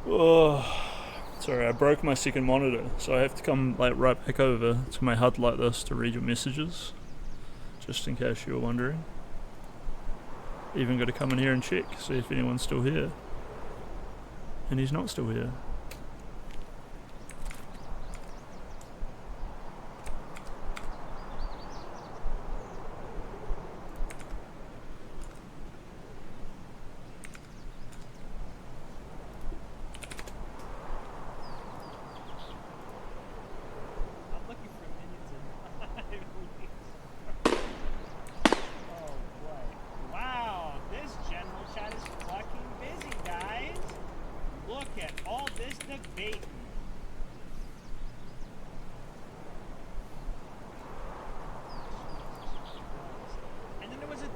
Oh, sorry, I broke my second monitor, so I have to come like right back over to my HUD like this to read your messages, just in case you were wondering. Even got to come in here and check, see if anyone's still here. And he's not still here.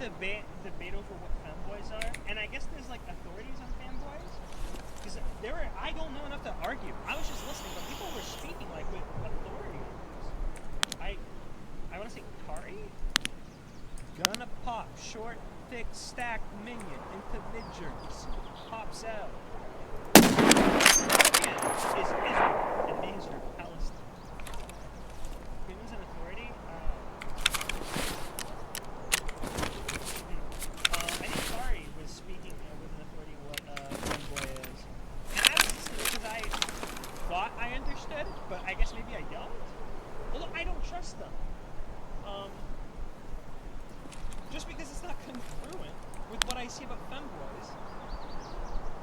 debate over what femboys are, and I guess there's like authorities on femboys. Because I don't know enough to argue. I was just listening, but people were speaking like with authority on this. I want to say Kari. Gonna pop short, thick, stacked minion into mid-journeys. Pops out. Is Israel and Israel, Palestine. Humans and authority. I think Kari was speaking with an authority what femboy is. And I was listening because I thought I understood, but I guess maybe I don't. Although I don't trust them. Just because it's not congruent with what I see about femboys.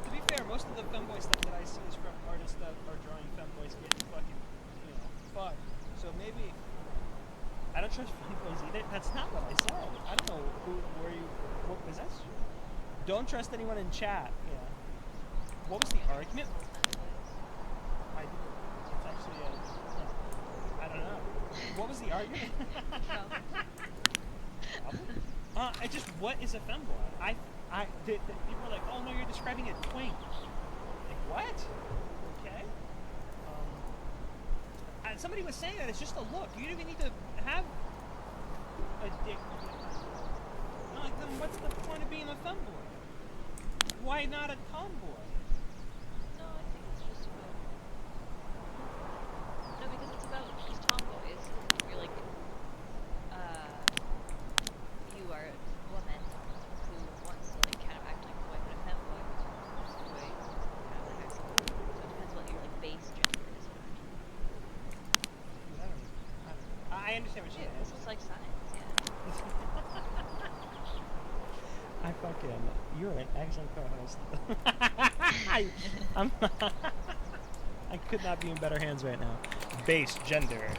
To be fair, most of the femboy stuff that I see is from artists that are drawing femboys getting fucking, fucked. So maybe I don't trust femboys either. That's not what I said. I don't know what possessed you. Don't trust anyone in chat. Yeah. What was the argument? It's actually I don't know. What was the argument? What is a femboy? People are like, oh no, you're describing a twink. Like, what? Okay. And somebody was saying that it's just a look. You don't even need to have a dick. No, like, then what's the point of being a femboy? Why not a tomboy? No, I think it's just about... No, because it's about these tomboys. You're like, you are a woman who wants to like kind of act like a boy, but a femboy wants to boy kind of like act like a boy. So it depends what your like base gender is. I understand what you're saying. This is like science, yeah. I fucking... You're an excellent co-host. I could not be in better hands right now. Base gender.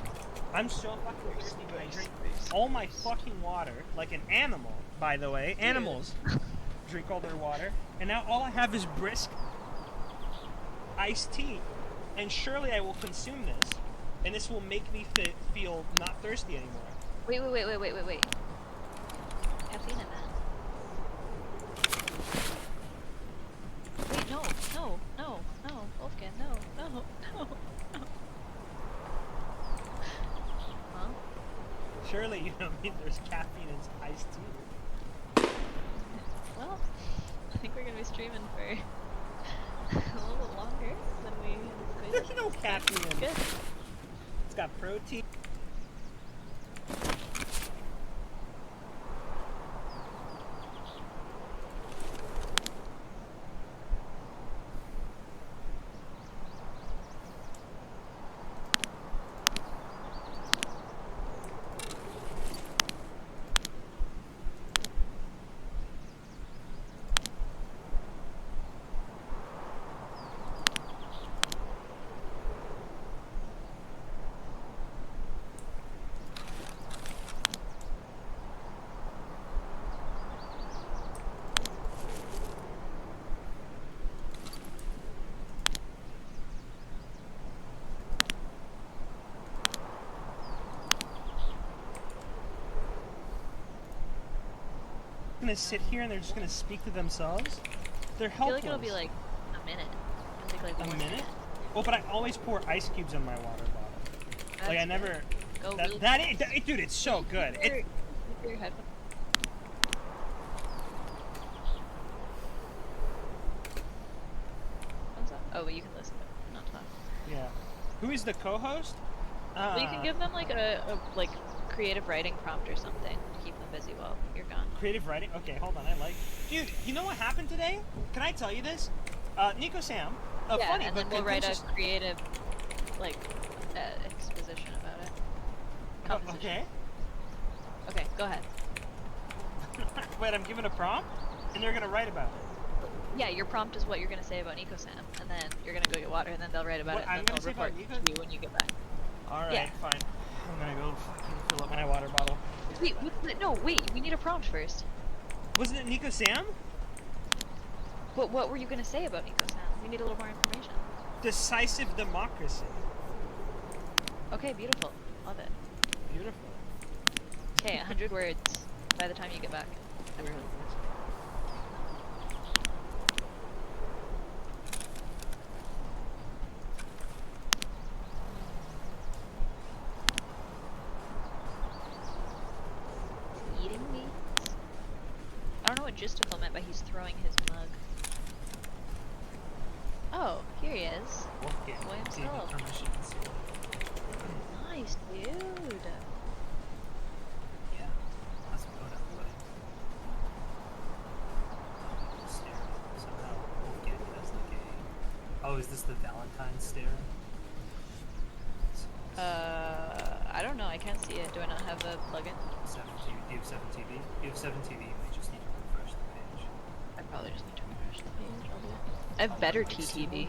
I'm so fucking thirsty, but I drink all my fucking water like an animal, by the way. Animals drink all their water. And now all I have is brisk iced tea. And surely I will consume this. And this will make me feel not thirsty anymore. Wait. Caffeine in that. Wait, no. Wolfgang, no. Huh? Surely you don't mean there's caffeine in iced tea. Well, I think we're gonna be streaming for a little bit longer than we anticipated. There's no caffeine in it. It's got protein. Gonna sit here and they're just gonna speak to themselves? They're helpless. I feel like it'll be like a minute. It'll take like a one minute? Well, but I always pour ice cubes in my water bottle. That's like I never. Good. Go Dude, it's so good. Your headphones. Oh, but you can listen, but not talk. Yeah. Who is the co-host? Well, you can give them like a like creative writing prompt or something to keep them busy while you're gone. Creative writing? Okay, hold on. Dude, you know what happened today? Can I tell you this? Nico Sam. Yeah, funny, and but then we'll write a creative like exposition about it. Composition. Okay, go ahead. Wait, I'm giving a prompt, and they're gonna write about it. Yeah, your prompt is what you're gonna say about Nico Sam, and then you're gonna go get water, and then they'll write about it, and then they'll report to you when you get back. Alright, Yeah. fine. I'm gonna go fucking fill up my water bottle. Wait, wait, we need a prompt first. Wasn't it Nico Sam? What were you gonna say about Nico Sam? We need a little more information. Decisive democracy. Okay, beautiful. Love it. Beautiful. Okay, 100 words by the time you get back. Never heard of this. Eating meat? I don't know what Justical meant by he's throwing his mug. Oh, here he is. Boy himself. Nice, dude. Yeah, that's what everybody. Stare. Somehow Wolfgang has like a. Oh, is this the Valentine's stare? I don't know. I can't see it. Do I not have a plugin? 7TV. Do you have 7TV? If you have 7TV, you may just need to refresh the page. I probably just need to refresh the page. I'll do it. I have better TTV.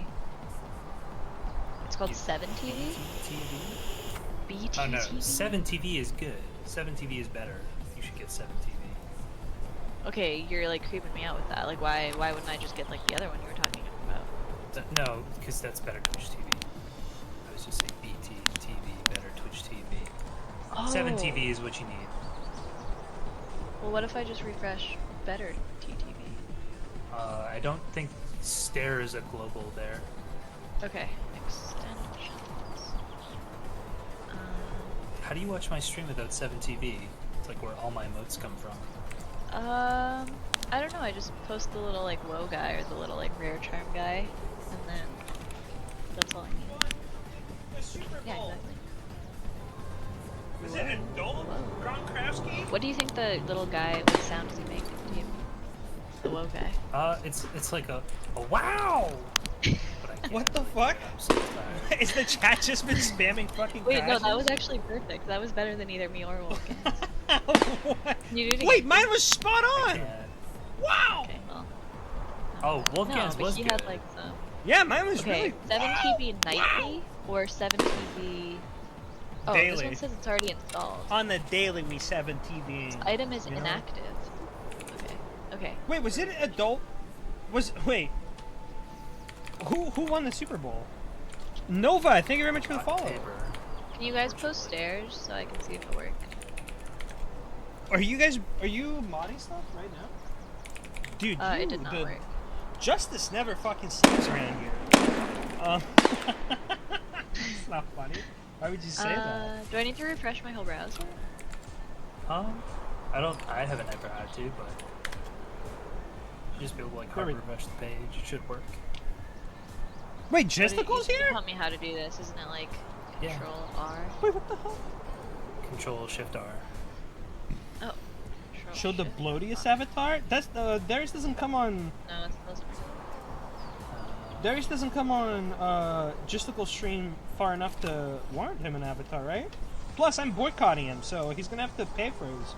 It's called 7TV? BTTV? Oh no, 7TV is good. 7TV is better. You should get 7TV. Okay, you're like creeping me out with that. Like, why wouldn't I just get like the other one you were talking about? No, because that's better Twitch TV. I was just saying BTTV, better Twitch TV. Oh. 7TV is what you need. Well, what if I just refresh better TTV? I don't think Stare is a global there. Okay, extensions. How do you watch my stream without 7TV? It's like where all my emotes come from. I don't know. I just post the little like woe guy or the little like rare charm guy, and then that's all I need. Yeah, exactly. Was it an adult Gronkowski? What do you think the little guy? What sound does he make? Do you, the woe guy. It's like a wow. What the fuck? Is the chat just been spamming fucking Wait, no, crashes? that was actually perfect. That was better than either me or Wolfgang. You do it Wait, again. mine was spot on! Wow! Okay, well. Oh, Wolfgang's no, but was he good. had like some. Yeah, mine was okay, really. 7TV nightly or 7TV. Oh, this Daily. one says it's already installed. On the daily, we 7TV. Item is you know? inactive. Okay. Okay. Wait, was it adult? Wait. Who won the Super Bowl? Nova, thank you very much for the follow. Can you guys post stairs so I can see if it works? Are you modding stuff right now? Dude, It did not work. Justice never fucking sleeps around here. It's not funny. Why would you say that? Do I need to refresh my whole browser? I haven't ever had to, but you just be able to like hard refresh the page. It should work. Wait, You Justicle's can here? tell me how to do this, isn't it like Control R? Wait, what the hell? Control Shift R. Oh. Show the bloatiest avatar? That's theirs doesn't come on. No, it doesn't. Darius doesn't come on Justicle's stream far enough to warrant him an avatar, right? Plus, I'm boycotting him, so he's gonna have to pay for his.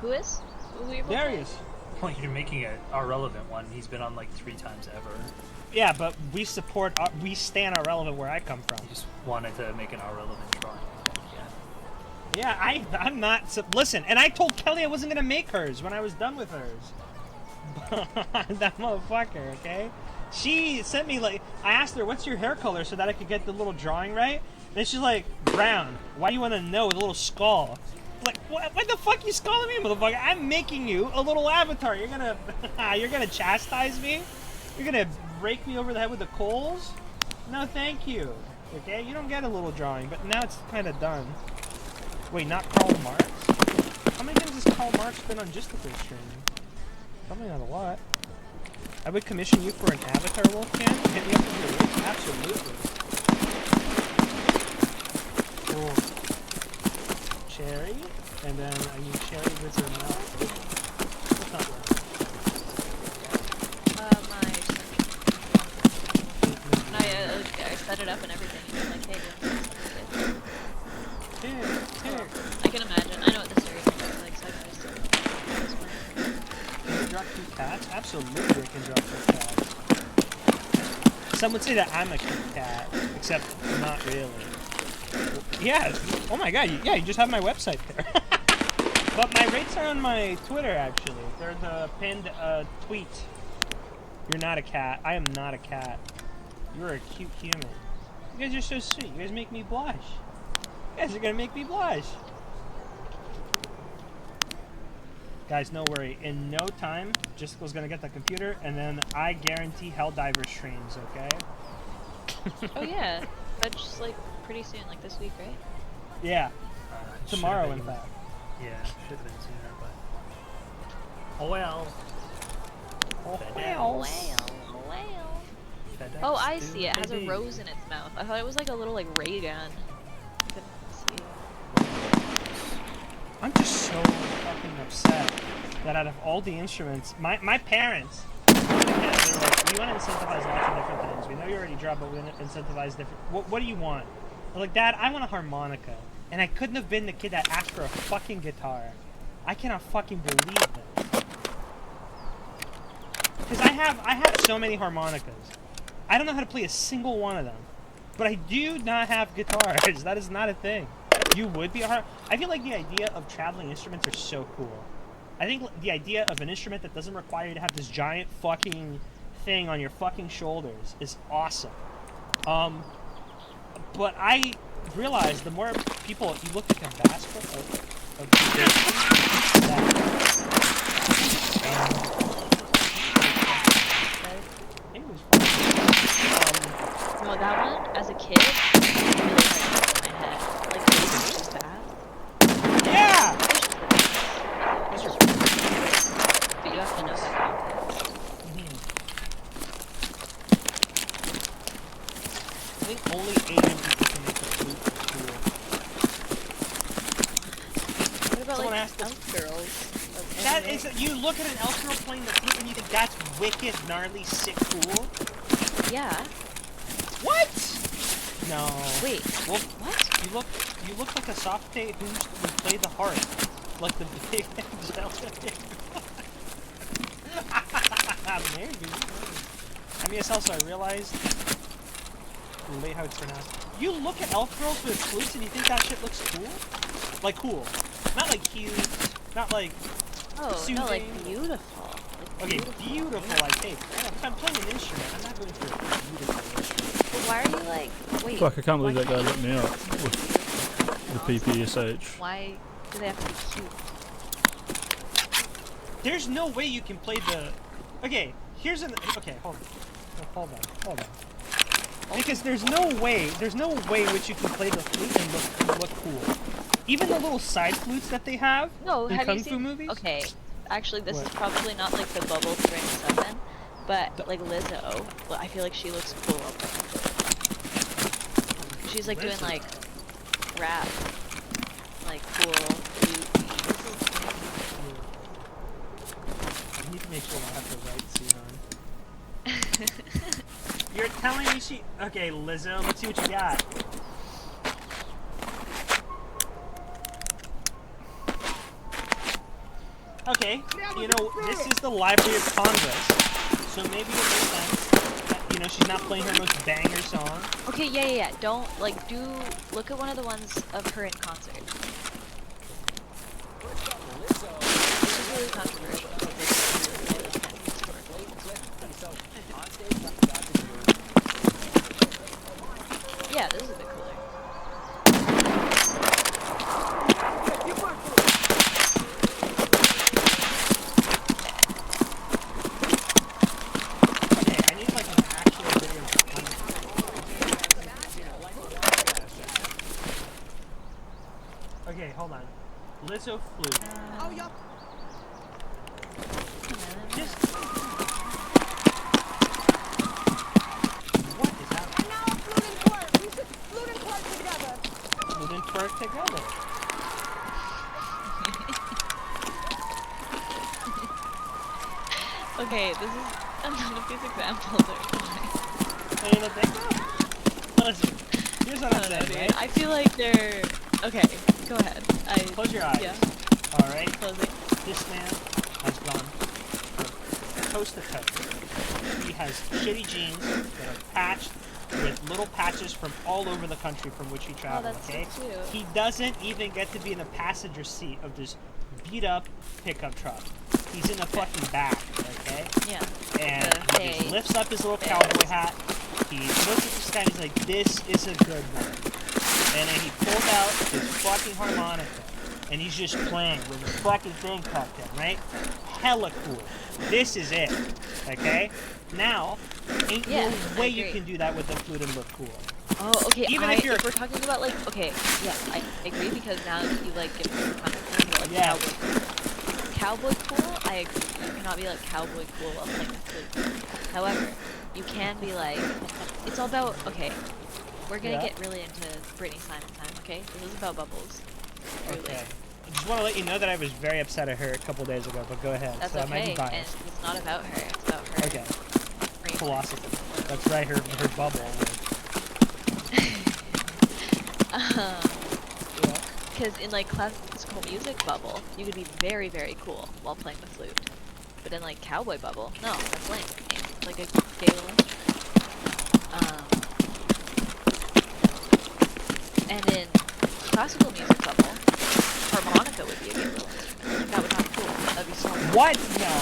Who is? Who are you Darius. Well, you're making it a relevant one. He's been on like 3 times ever. Yeah, but we support, we stand irrelevant where I come from. You just wanted to make an irrelevant drawing. Yeah, I'm not. Listen, and I told Kelly I wasn't gonna make hers when I was done with hers. That motherfucker, okay? She sent me like, I asked her, "What's your hair color?" so that I could get the little drawing right. Then she's like, "Brown." Why do you want to know? With a little skull. Like, what the fuck you scalling me, motherfucker? I'm making you a little avatar. You're gonna chastise me? You're gonna rake me over the head with the coals? No, thank you. Okay, you don't get a little drawing, but now it's kind of done. Wait, not Karl Marx? How many times has Karl Marx been on Justical stream? Probably not a lot. I would commission you for an avatar, Wolfgang. Hit me up with your link. Absolutely. Cool. Cherry, and then I need cherry with her mouth. What's not right? I set it up and everything. And like, hey, I can imagine. I know what the series is like, so I can just do this one. Can you drop 2 cats? Absolutely, I can drop 2 cats. Some would say that I'm a cute cat, except not really. Yeah. Oh my god. Yeah, you just have my website there. But my rates are on my Twitter, actually. They're the pinned tweet. You're not a cat. I am not a cat. You're a cute human. You guys are so sweet. You guys make me blush. You guys are gonna make me blush. Guys, no worry. In no time, Jessica's gonna get the computer, and then I guarantee Helldivers streams, okay? Oh yeah, that's just like pretty soon, like this week, right? Yeah. Tomorrow, should've in been- fact. Yeah, should have been sooner, but. Oh well. Oh Well. Oh, I see. It has a baby. rose in its mouth. I thought it was like a little like ray gun. Couldn't see. I'm just so fucking upset that out of all the instruments, my parents, they were like, we want to incentivize lots of different things. We know you already dropped, but we want to incentivize different. What do you want? They're like, Dad, I want a harmonica. And I couldn't have been the kid that asked for a fucking guitar. I cannot fucking believe it. Because I have so many harmonicas. I don't know how to play a single one of them. But I do not have guitars. That is not a thing. You would be a I feel like the idea of traveling instruments are so cool. I think the idea of an instrument that doesn't require you to have this giant fucking thing on your fucking shoulders is awesome. But I realize the more people, you look at the vast of No, that one, as a kid, really hurt my head. Like, it was just bad. Yeah! But you have to know that context. I think only Asian people can make a flute cool. What about Someone like asked us- elf girls? That is, you look at an elf girl playing the flute and you think that's wicked, gnarly, sick, cool. Yeah. What? No. Wait. Well, what? You look like a soft tape who would play the harp, like the big angelic. Maybe. I mean, it's also I realized late how it's pronounced. You look at elf girls with flutes and you think that shit looks cool? Like cool, not like cute, not like soothing. No, like beautiful. Like Okay, beautiful I take. If I'm playing an instrument, I'm not going for a beautiful instrument. But why are you like, wait. Fuck, I can't believe why that guy can't let me out with the PPSH. Why do they have to be cute? There's no way you can play the... Okay, here's an... Okay, hold on. Because there's no way which you can play the flute and look cool. Even the little side flutes that they have No, in have Kung you Fu seen... movies. Okay, actually this What? is probably not like the Bubble Spring 7, but like Lizzo, well, I feel like she looks cool. She's like doing Lizzo. like rap, like cool flute. I need to make sure I have the right scene on. You're telling me she... Okay, Lizzo, let's see what you got. Okay, you know, this is the Library of Congress, so maybe it makes sense that, you know, she's not playing her most banger song. Okay, yeah. Don't like look at one of the ones of her in concert. This is really controversial. Yeah, this is a bit cooler. Okay, I need like an actual video. Okay, hold on. Lizzo flute. Oh, yup. Just... What is that? And now flute and twerk. We should flute and twerk together. Flute and twerk together. Okay, this is none of these examples are So you don't think so? Listen, here's what I'm saying, dude. right? I feel like they're okay. Go ahead. Close your eyes. Yeah. All right. Closing. This man has gone from coast to coast. He has shitty jeans that are patched with little patches from all over the country from which he traveled. that's so Okay. cute. He doesn't even get to be in the passenger seat of this beat up pickup truck. He's in the fucking back. Okay. Yeah. And The he just hay. lifts up his little cowboy hat. He looks at this guy and he's like, "This is a good one." And then he pulled out his fucking harmonica. and he's just playing with a fucking thing tucked in, right? Hella cool. This is it, okay? Now, ain't Yeah, no I way you agree. can do that with the flute and look cool. Oh, okay. Even if if you're we're talking about like, okay, yeah, I agree because now that you like give me context, like cowboy cool. I agree. You cannot be like cowboy cool while playing the flute. However, you can be like, it's all about. Okay, we're gonna get really into Brittany Simon time. Okay, this is about bubbles. Really. Okay. I just want to let you know that I was very upset at her a couple days ago, but go ahead. That's so I might okay, be biased. and it's not about her. It's about her. Okay. Philosophy. That's right. Her bubble. Because in like classical music bubble, you could be very, very cool while playing the flute. But in like cowboy bubble, no, that's lame. It's like a gay little instrument. And in classical music bubble, harmonica would be a gay little instrument. That would not be cool. That'd be so cool. What? No.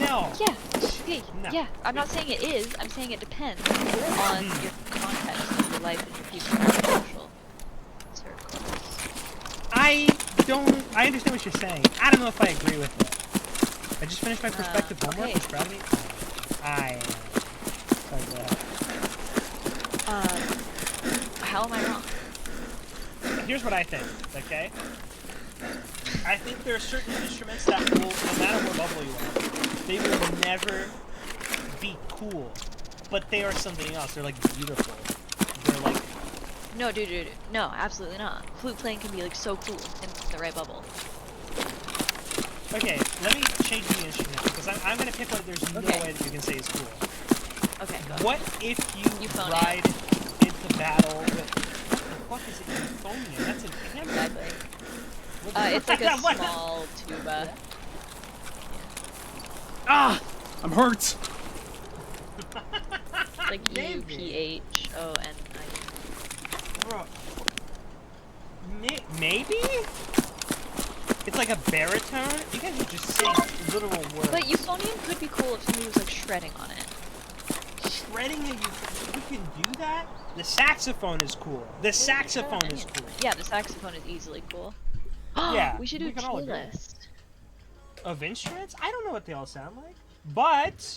No. Yeah. Okay. Yeah. I'm not saying it is. I'm saying it depends on your context of your life and your people and your social circles. I understand what you're saying. I don't know if I agree with it. I just finished my perspective homework. It's proud of me. How am I wrong? Here's what I think, okay? I think there are certain instruments that will, no matter what bubble you are, they will never be cool. But they are something else. They're like beautiful. They're like... No, dude. No, absolutely not. Flute playing can be like so cool in the right bubble. Okay, let me change the instrument because I'm gonna pick one there's no way that you can say is cool. Okay, go. What if you ride into battle with... What the fuck is it? Euphonium? That's an hammer. Exactly. It's like a small tuba. Ah! I'm hurt! Like UPHONI. Bro. Maybe? It's like a baritone? You guys are just saying literal words. But euphonium could be cool if somebody was like shredding on it. Shredding a you can do that? The saxophone is cool. The saxophone is cool. Yeah, the saxophone is easily cool. Yeah. We should do a can all tier agree. list. Of instruments? I don't know what they all sound like. But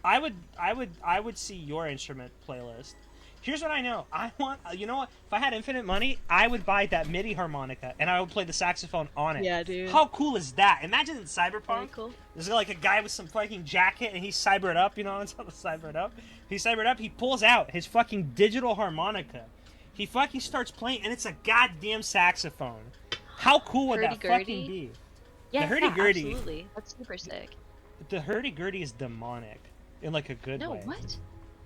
I would see your instrument playlist. Here's what I know. I want, you know what? If I had infinite money, I would buy that MIDI harmonica and I would play the saxophone on it. Yeah, dude. How cool is that? Imagine in Cyberpunk, Very cool. there's like a guy with some fucking jacket and he's cybered up, you know, it's all cybered up. He's cybered up, he pulls out his fucking digital harmonica. He fucking starts playing and it's a goddamn saxophone. How cool would that fucking be? Yeah, the hurdy-gurdy. Absolutely. That's super sick. The hurdy-gurdy is demonic. In like a good way. No, what?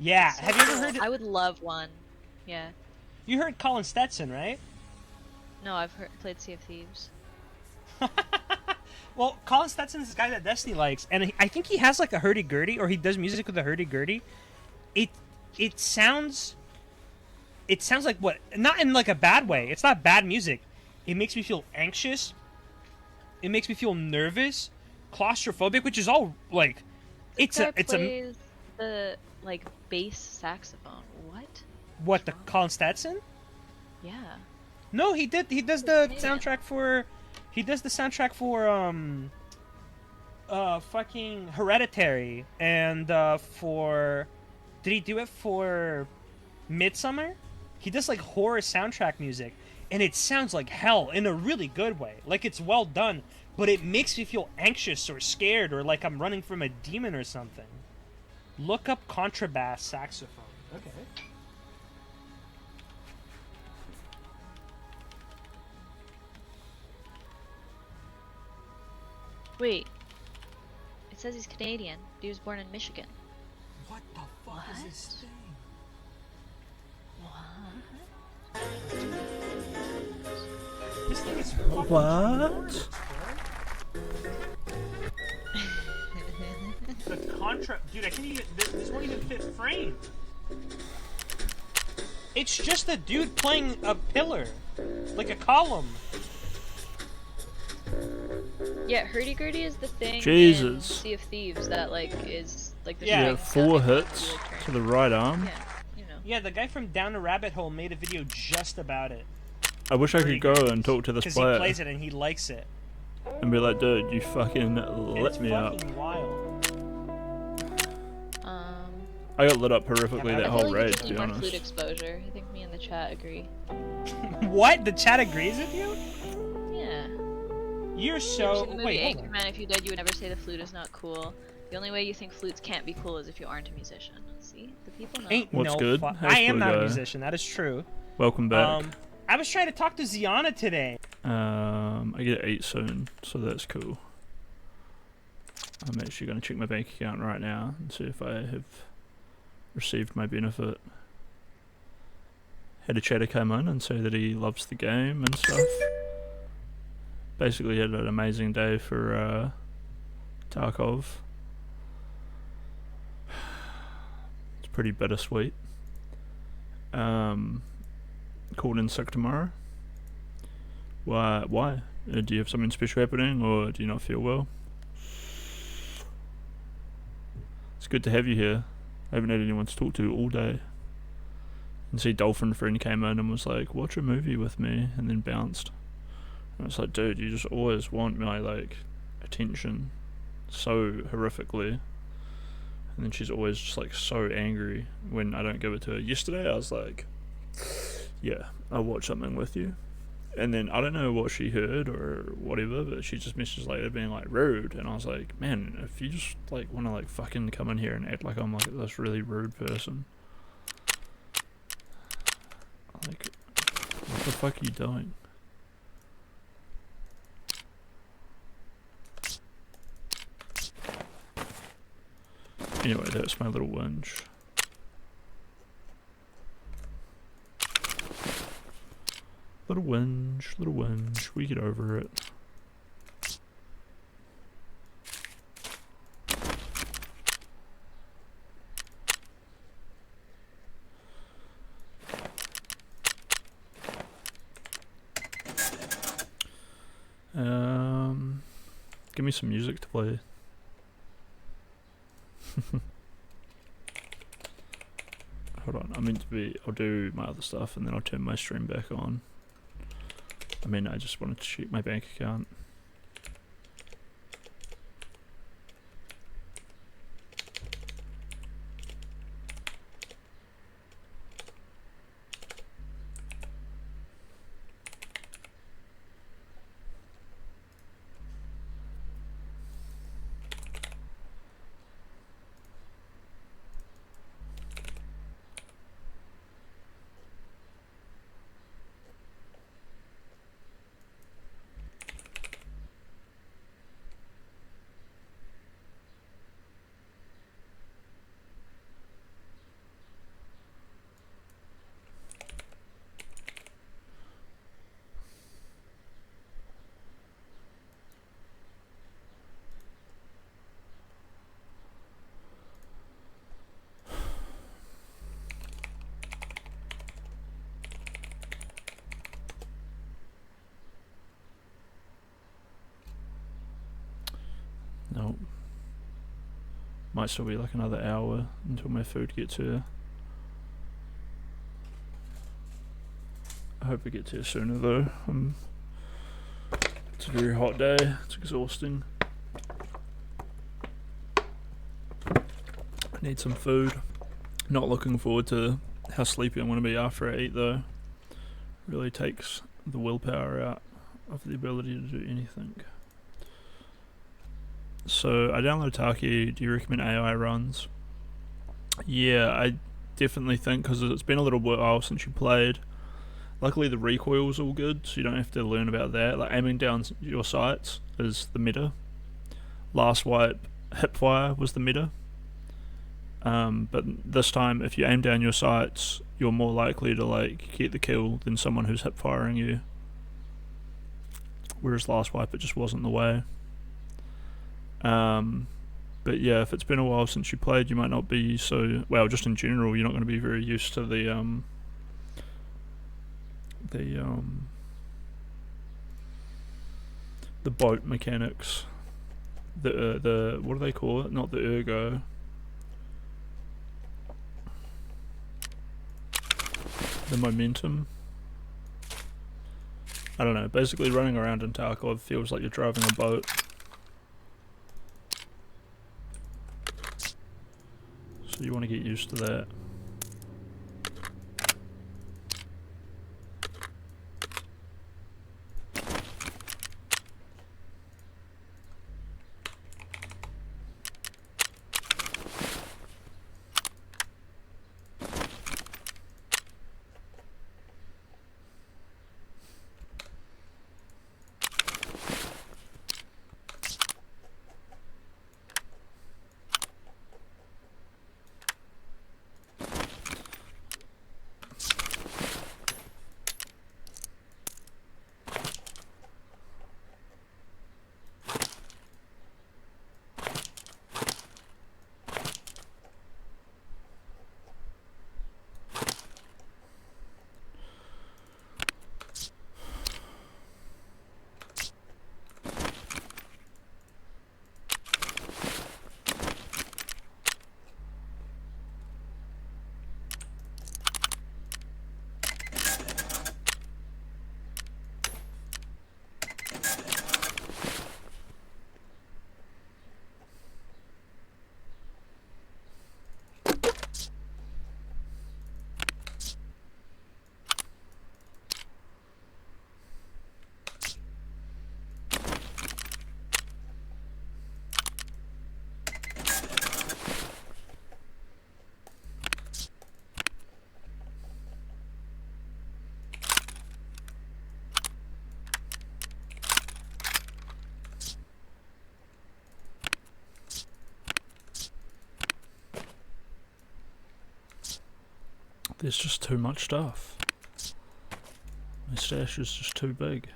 Yeah, So have you ever cool. heard it? I would love one. Yeah. You heard Colin Stetson, right? No, I've played Sea of Thieves. Well, Colin Stetson is this guy that Destiny likes, and I think he has like a hurdy-gurdy, or he does music with a hurdy-gurdy. It sounds like what? Not in like a bad way. It's not bad music. It makes me feel anxious. It makes me feel nervous, claustrophobic, which is all like, it's plays the like bass saxophone. What, the Colin Stetson? Yeah. No, he does the soundtrack for fucking Hereditary and for did he do it for Midsummer? He does like horror soundtrack music and it sounds like hell in a really good way. Like it's well done, but it makes me feel anxious or scared or like I'm running from a demon or something. Look up contrabass saxophone. Okay. Wait. It says he's Canadian. He was born in Michigan. What the fuck is this thing? What? This thing is What? The contra, dude, I can't even. This won't even fit frame. It's just a dude playing a pillar, like a column. Yeah, hurdy-gurdy is the thing Jesus. in Sea of Thieves that like is like the Yeah, string 4 sound hits to the right arm. Yeah, you know. Yeah, the guy from Down the Rabbit Hole made a video just about it. I wish I Pretty could go good. and talk to this Because he player plays it and he likes it. and be like, dude, you fucking It's lit me up. fucking wild. I got lit up horrifically Yeah, that I whole feel like raid, you to just be need more honest. flute exposure. I think me and the chat agree. What? The chat agrees with you? Yeah. You're You so. ever seen the movie Wait, hold on. Anchorman? If you did, you would never say the flute is not cool. The only way you think flutes can't be cool is if you aren't a musician. See? The people know. Ain't What's no good? fu- How's I am Blue not a Guy? musician. That is true. Welcome back. I was trying to talk to Ziana today. I get to eat soon, so that's cool. I'm actually going to check my bank account right now and see if I have received my benefit. Had a chatter come in and say that he loves the game and stuff. Basically had an amazing day for Tarkov. It's pretty bittersweet. Called in sick tomorrow. Why? Do you have something special happening, or do you not feel well? It's good to have you here. I haven't had anyone to talk to all day. And see, Dolphin Friend came in and was like, watch a movie with me, and then bounced. And it's like, dude, you just always want my, like, attention so horrifically. And then she's always just, like, so angry when I don't give it to her. Yesterday, I was like, yeah, I'll watch something with you. And then I don't know what she heard or whatever, but she just messaged later being like rude, and I was like, man, if you just like want to like fucking come in here and act like I'm like this really rude person, like, what the fuck are you doing? Anyway, that's my little whinge. Little whinge, we get over it. Give me some music to play. Hold on, I'll do my other stuff and then I'll turn my stream back on. I just wanted to check my bank account. Nope. Might still be like another hour until my food gets here. I hope it gets here sooner though. It's a very hot day, it's exhausting. I need some food. Not looking forward to how sleepy I'm going to be after I eat though. Really takes the willpower out of the ability to do anything. So I downloaded Taki. Do you recommend AI runs? Yeah, I definitely think, because it's been a little while since you played. Luckily the recoil's all good, so you don't have to learn about that. Like aiming down your sights is the meta. Last wipe, hipfire was the meta. But this time, if you aim down your sights, you're more likely to like get the kill than someone who's hip firing you. Whereas last wipe, it just wasn't the way. But yeah, if it's been a while since you played, you might not be so, well, just in general, you're not going to be very used to the boat mechanics. The what do they call it? Not the ergo. The momentum. I don't know, basically running around in Tarkov feels like you're driving a boat. So you want to get used to that. There's just too much stuff. My stash is just too big.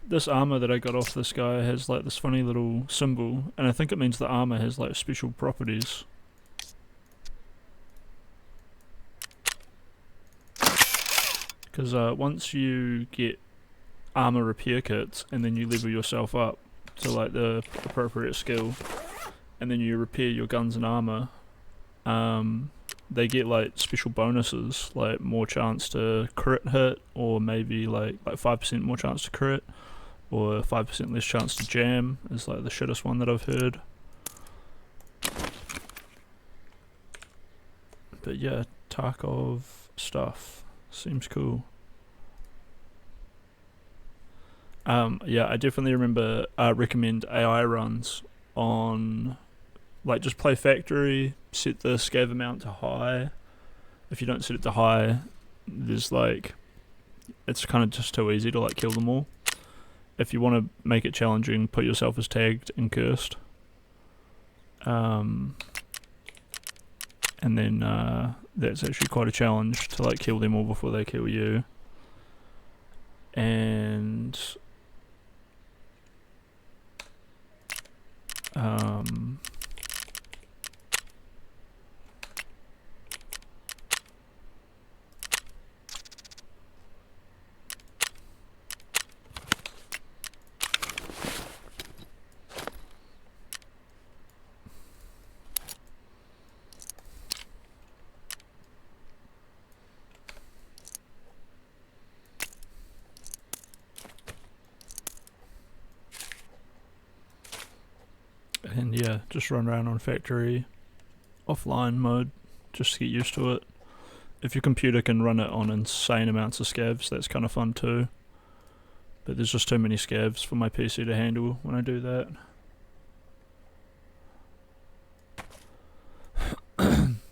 This armor that I got off this guy has like this funny little symbol, and I think it means the armor has like special properties. Because once you get armor repair kits and then you level yourself up to like the appropriate skill, and then you repair your guns and armor, they get like special bonuses, like more chance to crit hit, or maybe like 5% more chance to crit, or 5% less chance to jam is like the shittest one that I've heard. But yeah, Tarkov stuff seems cool. Yeah, I definitely remember recommend AI runs on, like, just play factory, set the scav amount to high. If you don't set it to high, there's like, it's kind of just too easy to like kill them all. If you want to make it challenging, put yourself as tagged and cursed. And then that's actually quite a challenge to like kill them all before they kill you. And yeah, just run around on factory, offline mode, just to get used to it. If your computer can run it on insane amounts of scavs, that's kind of fun too. But there's just too many scavs for my PC to handle when I do that.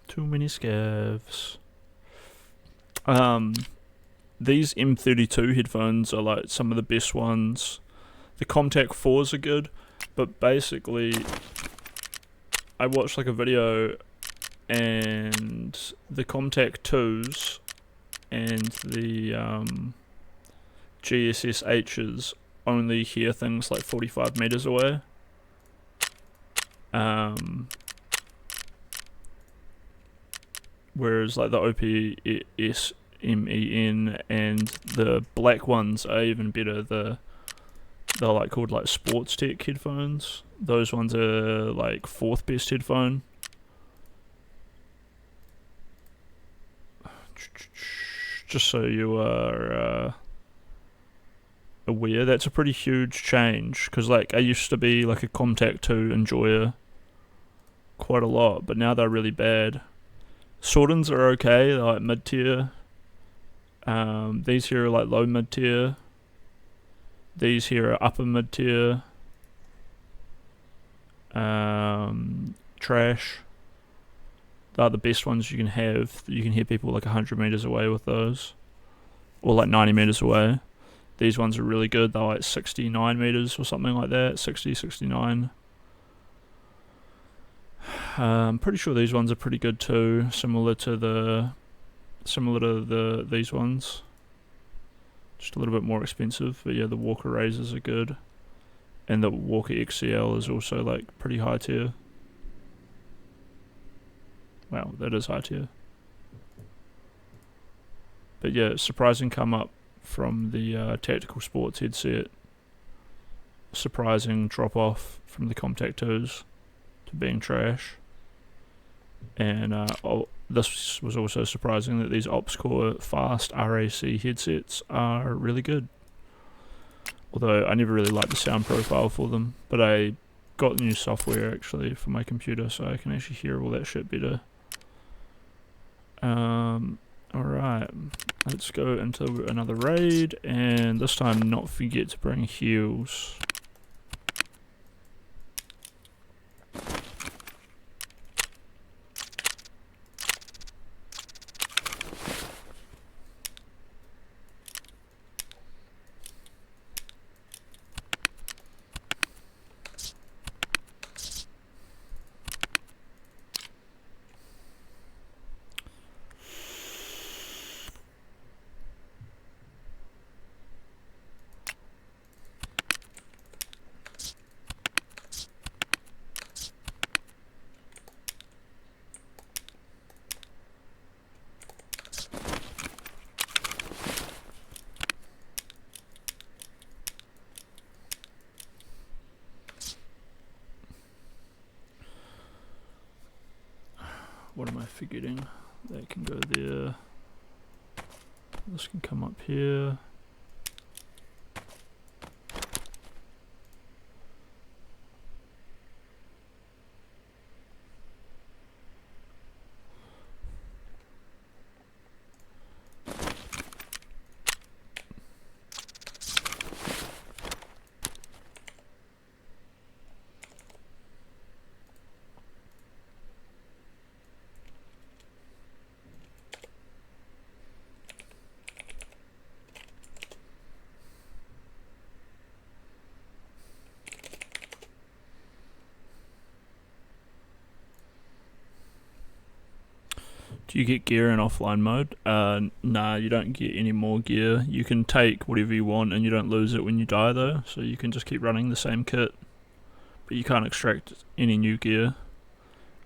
Too many scavs. These M32 headphones are like some of the best ones. The Comtac 4s are good, but basically I watched like a video and the Comtac 2s and the GSS-H's only hear things like 45 meters away. Whereas like the OPS-MEN and the black ones are even better. They're like called like Sports Tech headphones. Those ones are like 4th best headphone. Just so you are aware, that's a pretty huge change, because like I used to be like a Comtac 2 enjoyer quite a lot, but now they're really bad. Sordens are okay, they're like mid-tier. These here are like low mid-tier. These here are upper mid-tier. Trash. They're the best ones you can have. You can hear people like 100 meters away with those, or like 90 meters away. These ones are really good. They're like 69 meters or something like that. 60, 69. I'm pretty sure these ones are pretty good too. Similar to these ones. Just a little bit more expensive, but yeah, the Walker Razors are good, and the Walker XCL is also like pretty high tier. Wow, that is high tier. But yeah, surprising come up from the Tactical Sports headset. Surprising drop off from the Comtac 2s to being trash. And this was also surprising that these OpsCore fast RAC headsets are really good. Although I never really liked the sound profile for them, but I got new software actually for my computer, so I can actually hear all that shit better. Alright, let's go into another raid, and this time not forget to bring heals. What am I forgetting? That can go there. This can come up here. Do you get gear in offline mode? Nah, you don't get any more gear. You can take whatever you want and you don't lose it when you die though, so you can just keep running the same kit. But you can't extract any new gear.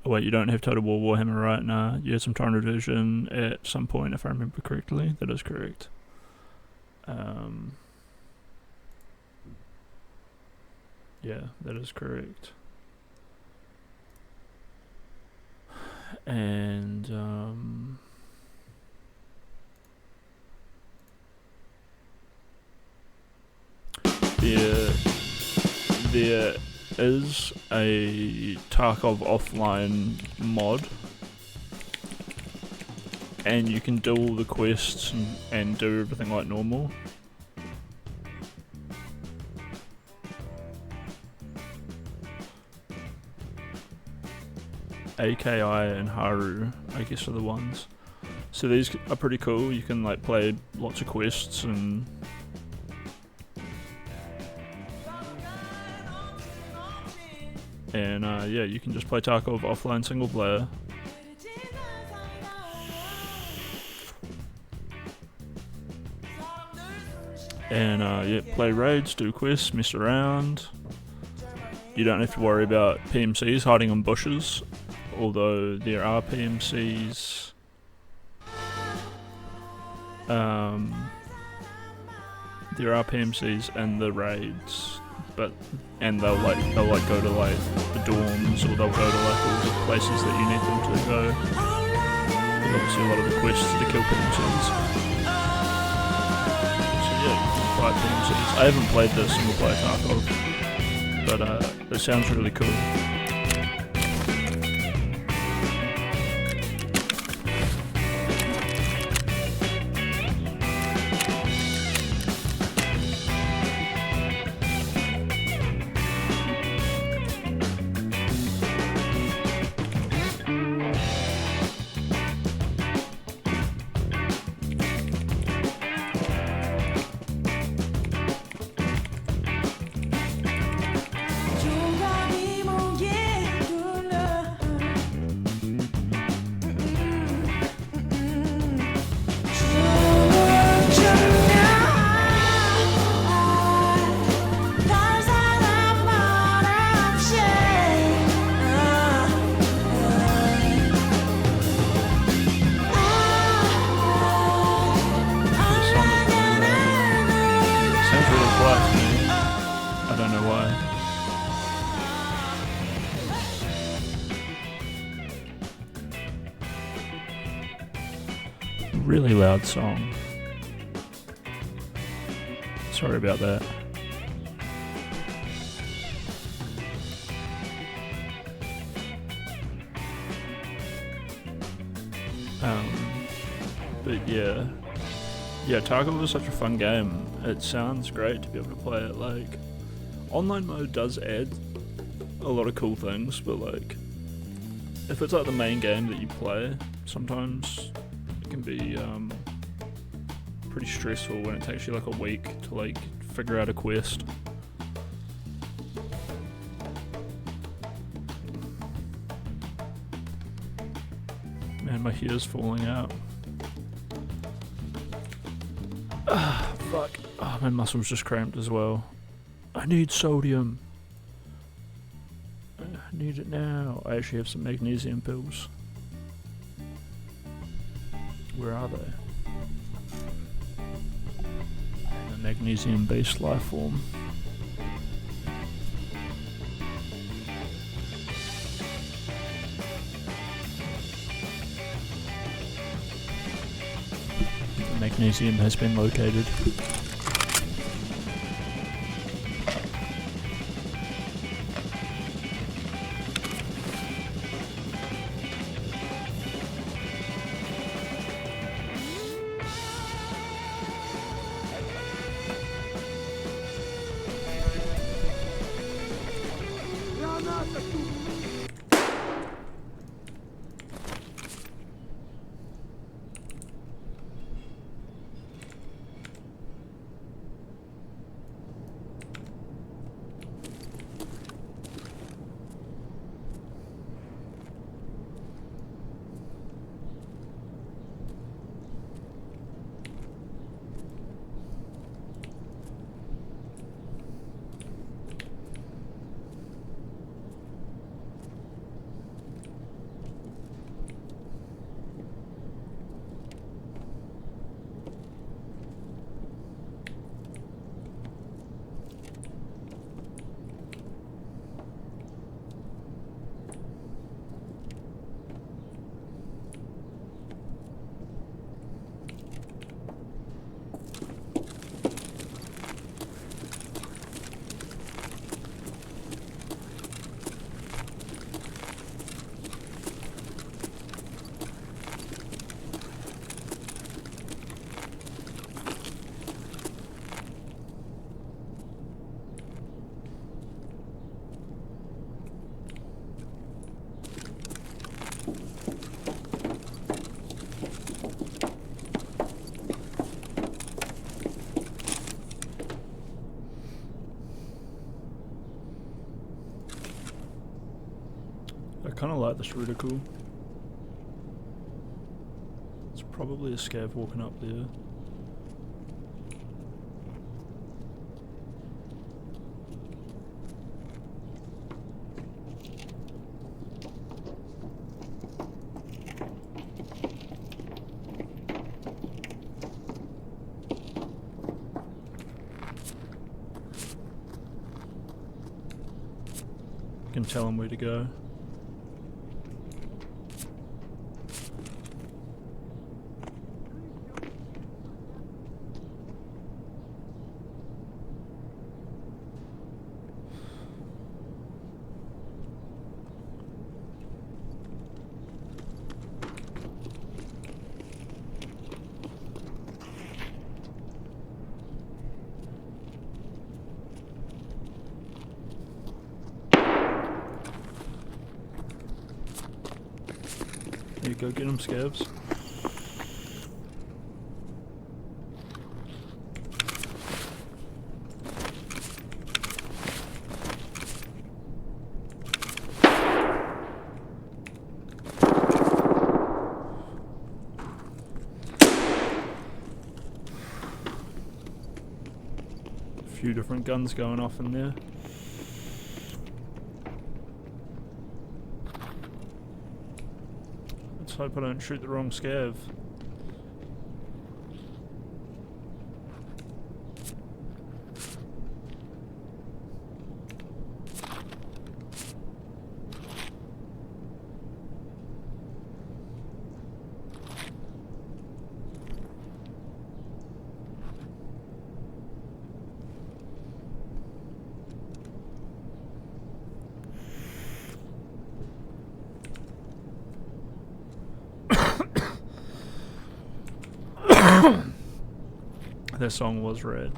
Oh wait, you don't have Total War Warhammer, right? Nah, you had some time revision at some point if I remember correctly. That is correct. Yeah, that is correct. And there is a Tarkov offline mod and you can do all the quests and do everything like normal. AKI and Haru, I guess, are the ones. So these are pretty cool. You can like play lots of quests and yeah, you can just play Tarkov offline single player. And yeah, play raids, do quests, mess around. You don't have to worry about PMCs hiding in bushes, although there are PMCs. There are PMCs in the raids, and they'll go to like the dorms, or they'll go to like all the places that you need them to go. But obviously, a lot of the quests are to kill PMCs. So yeah, you can fight PMCs. I haven't played the single player Tarkov, but it sounds really cool. Really loud song. Sorry about that. But yeah, Tarkov is such a fun game. It sounds great to be able to play it. Like, online mode does add a lot of cool things, but like, if it's like the main game that you play, sometimes it can be pretty stressful when it takes you like a week to like figure out a quest. Man, my hair's falling out. Ah, fuck. Oh, my muscles just cramped as well. I need sodium. I need it now. I actually have some magnesium pills. Where are they? A magnesium-based life form. The magnesium has been located. kind of like this reticle. It's probably a scav walking up there. Can tell him where to go. There you go, get them, scabs. A few different guns going off in there. Let's hope I don't shoot the wrong scav. That song was red.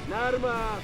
Narma!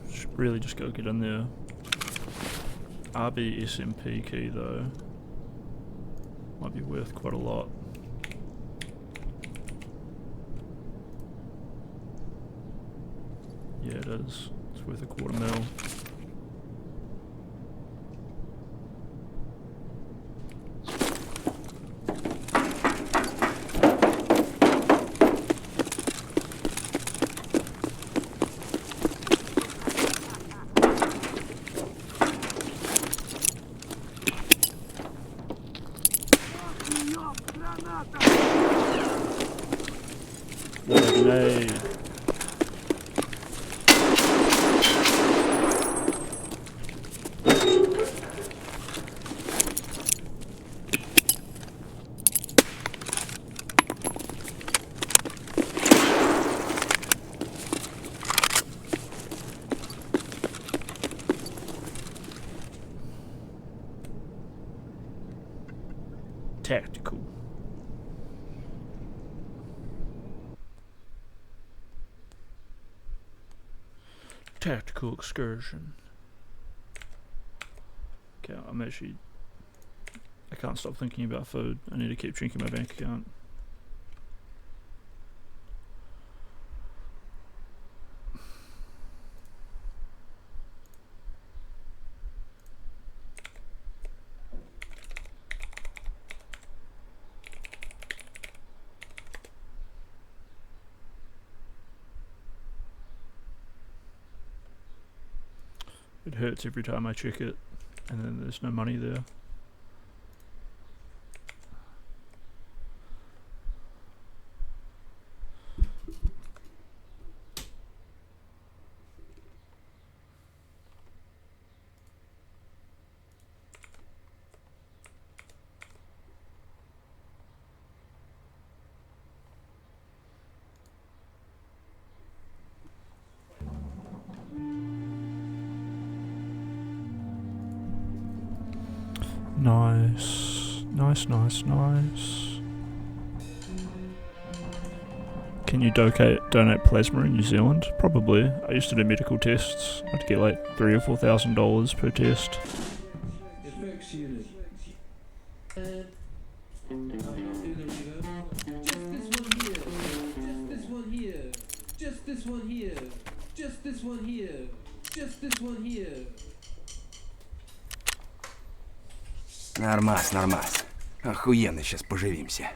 Should really just go get in there. RB SMP key though. Might be worth quite a lot. Yeah, it is. It's worth $250,000. Grenade. Tactical. Tactical excursion. Okay, I can't stop thinking about food. I need to keep drinking my bank account. It hurts every time I check it, and then there's no money there. Nice. Nice. Can you donate plasma in New Zealand? Probably. I used to do medical tests. I'd get like $3,000 or $4,000 per test. Effects unit. Just this one here. Нормас. Охуенно сейчас поживимся.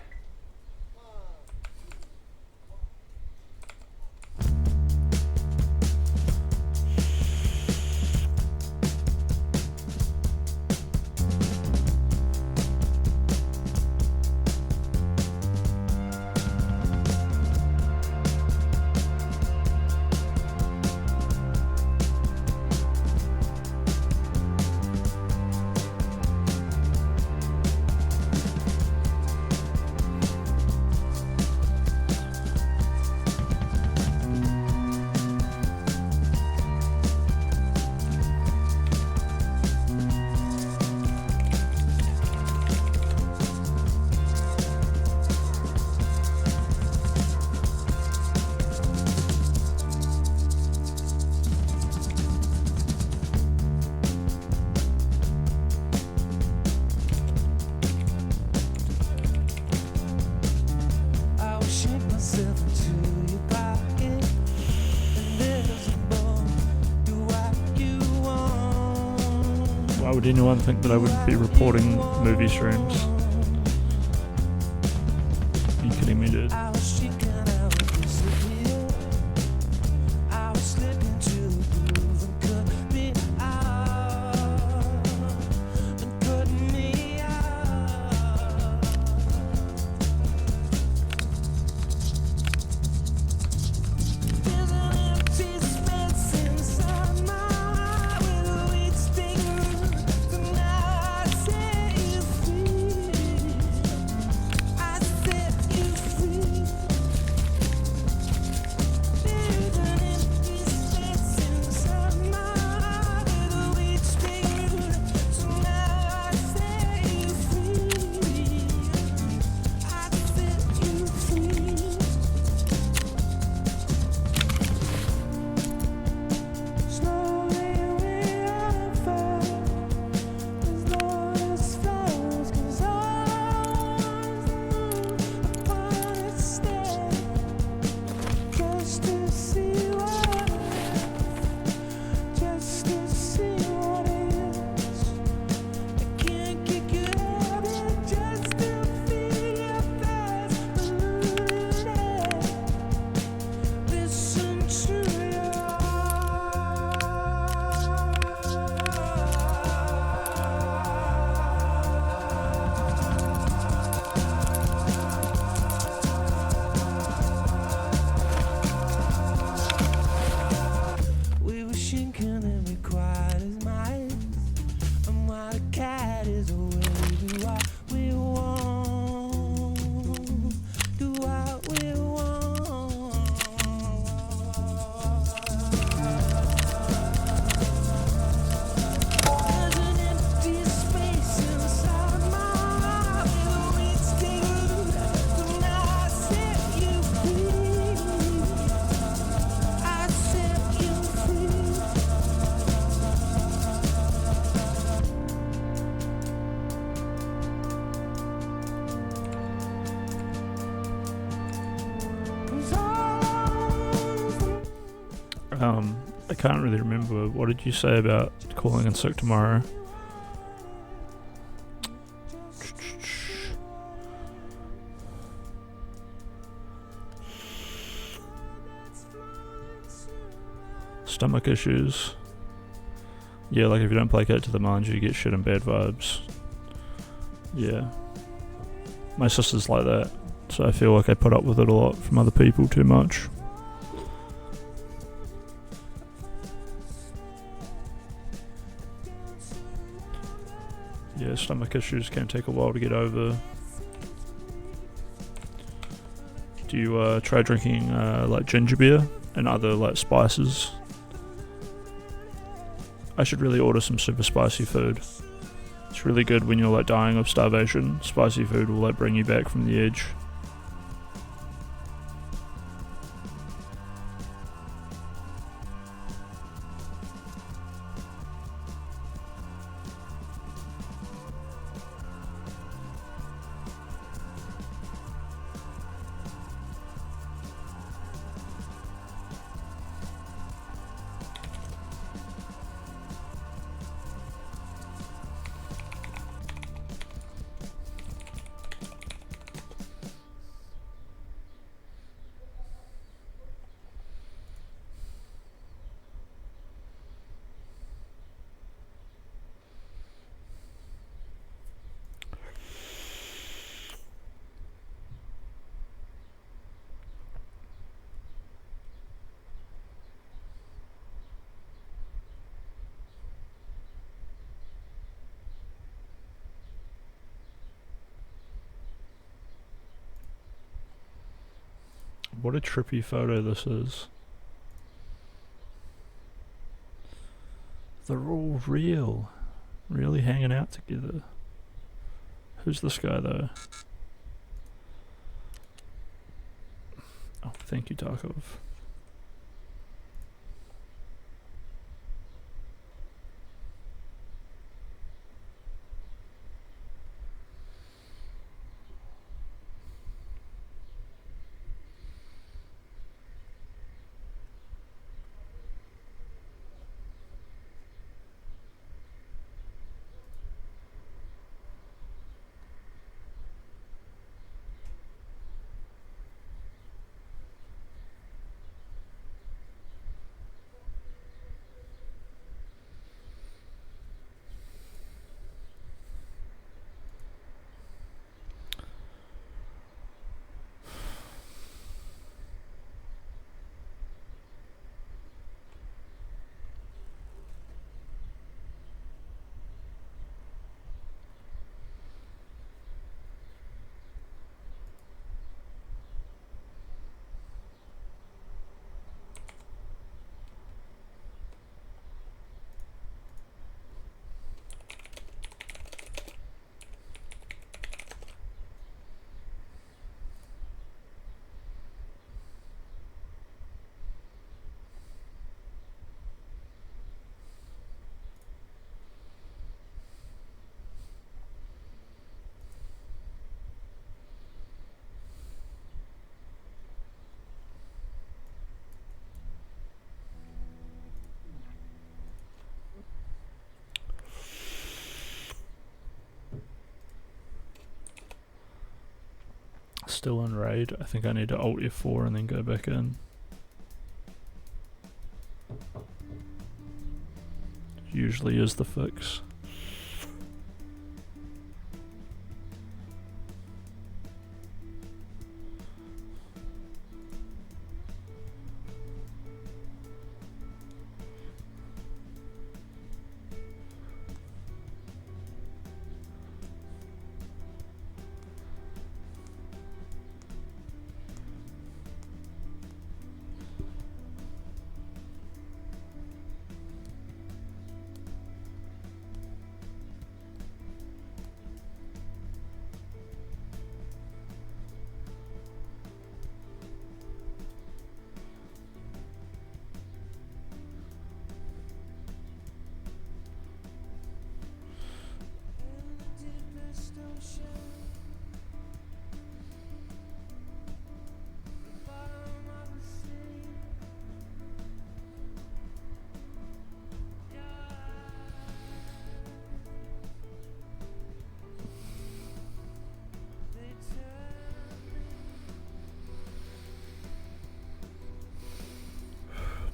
Why would anyone think that I would be reporting movie streams? Are you kidding me, dude? I can't really remember. What did you say about calling in sick tomorrow? Stomach issues. Yeah, like if you don't placate to the mind, you get shit and bad vibes. Yeah. My sister's like that, so I feel like I put up with it a lot from other people too much. Yeah, stomach issues can take a while to get over. Do you try drinking like ginger beer and other like spices? I should really order some super spicy food. It's really good when you're like dying of starvation. Spicy food will like bring you back from the edge. What a trippy photo this is. They're all real. Really hanging out together. Who's this guy though? Oh, thank you, Tarkov. Still in raid. I think I need to Alt F4 and then go back in. Usually is the fix.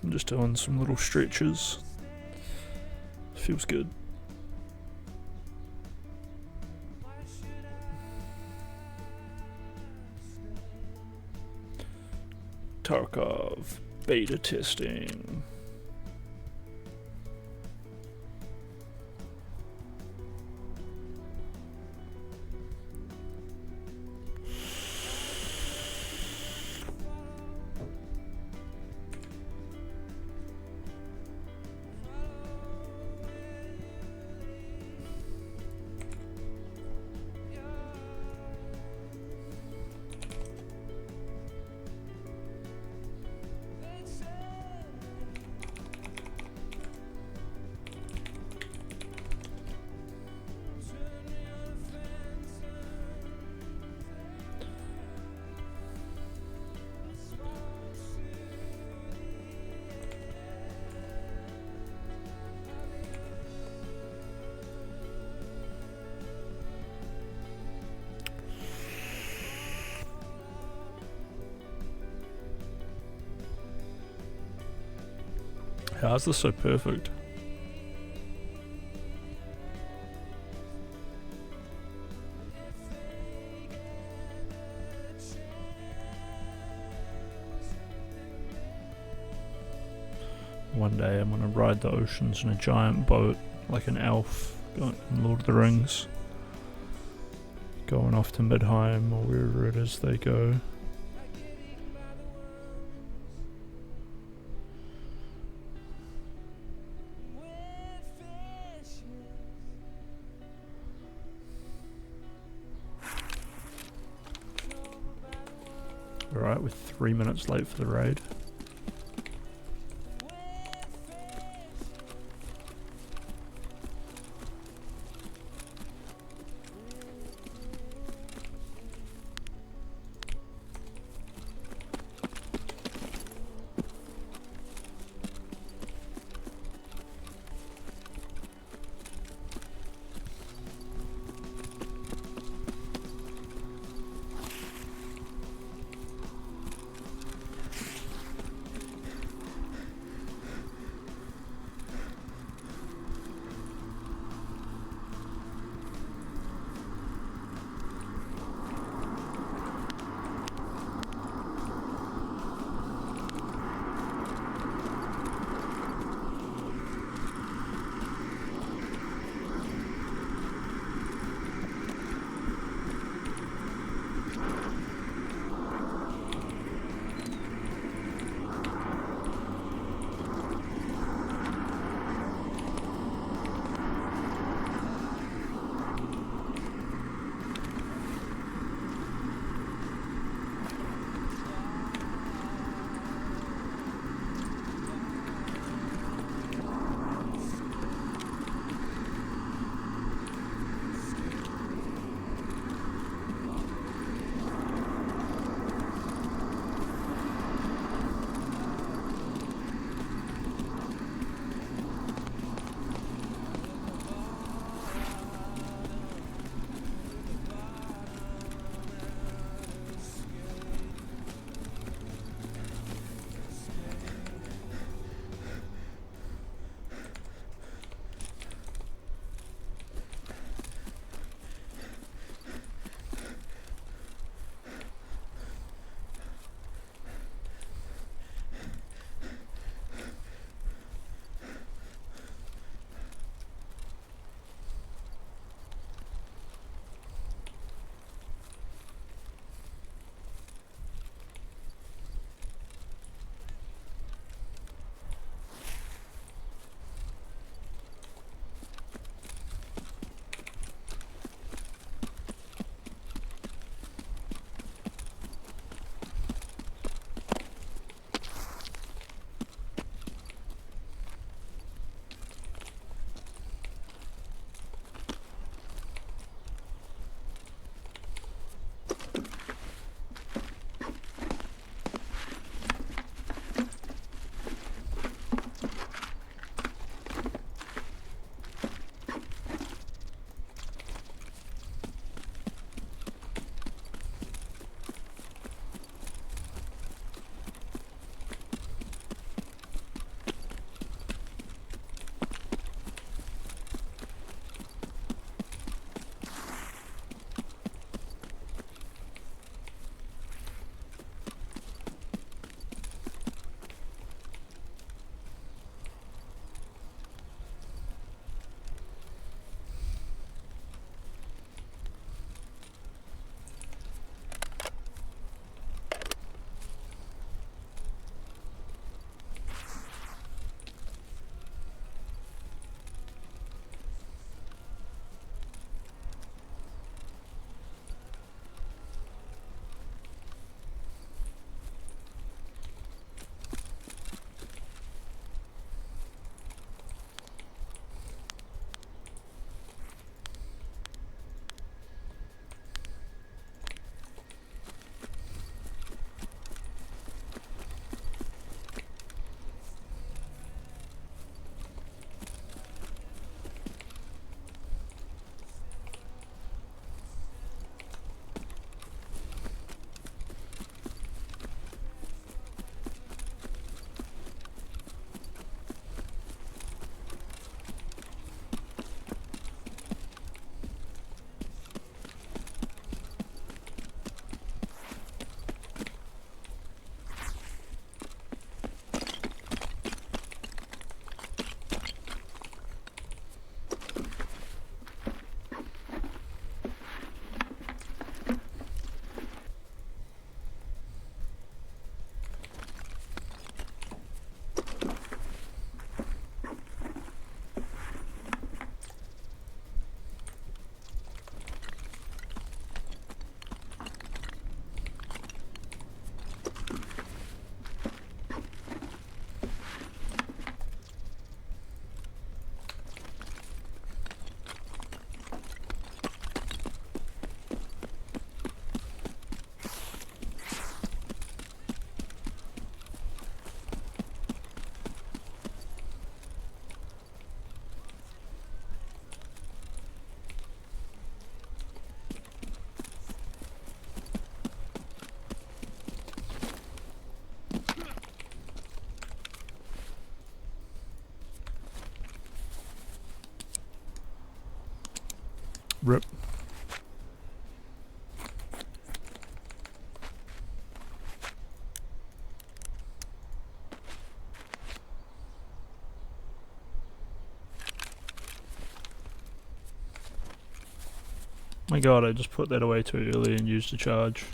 I'm just doing some little stretches. Feels good. Tarkov beta testing. How is this so perfect? One day I'm gonna ride the oceans in a giant boat like an elf in Lord of the Rings, going off to Midheim or wherever it is they go. Alright, we're 3 minutes late for the raid. Rip. My god, I just put that away too early and used a charge.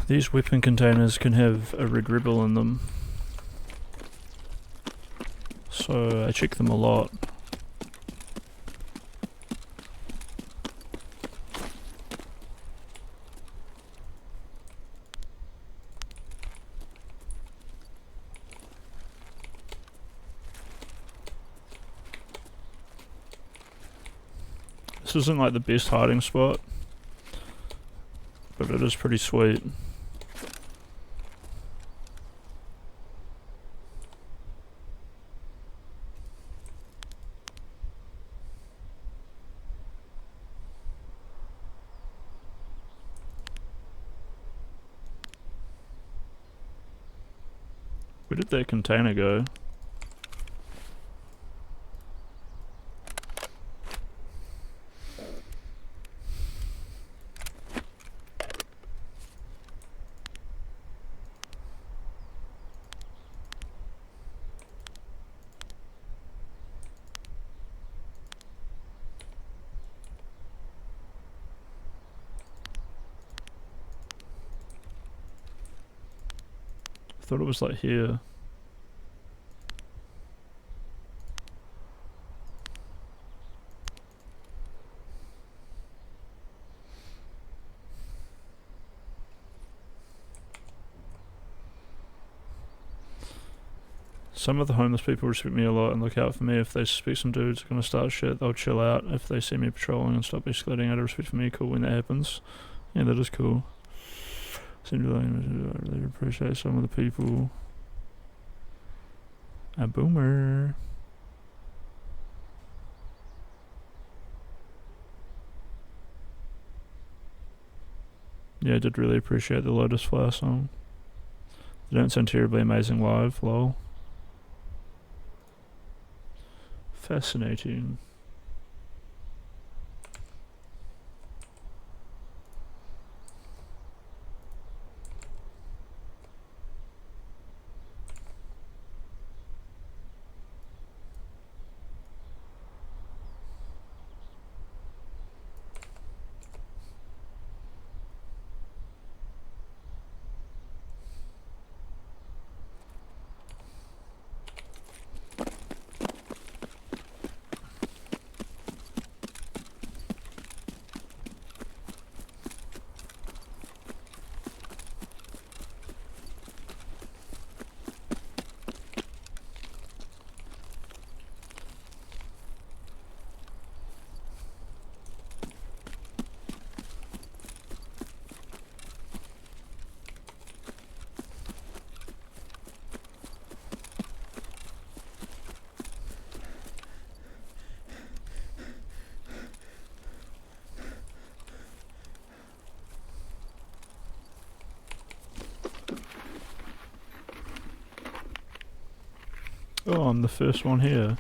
These weapon containers can have a red rebel in them, so I check them a lot. This isn't like the best hiding spot, but it is pretty sweet. Where did that container go? I thought it was like here. Some of the homeless people respect me a lot and look out for me. If they suspect some dude's gonna start shit, they'll chill out. If they see me patrolling and stop escalating out of respect for me, cool when that happens. Yeah, that is cool. Seem to I really appreciate some of the people. A boomer. Yeah, I did really appreciate the Lotus Flower song. They don't sound terribly amazing live, lol. Fascinating. Oh, I'm the first one here.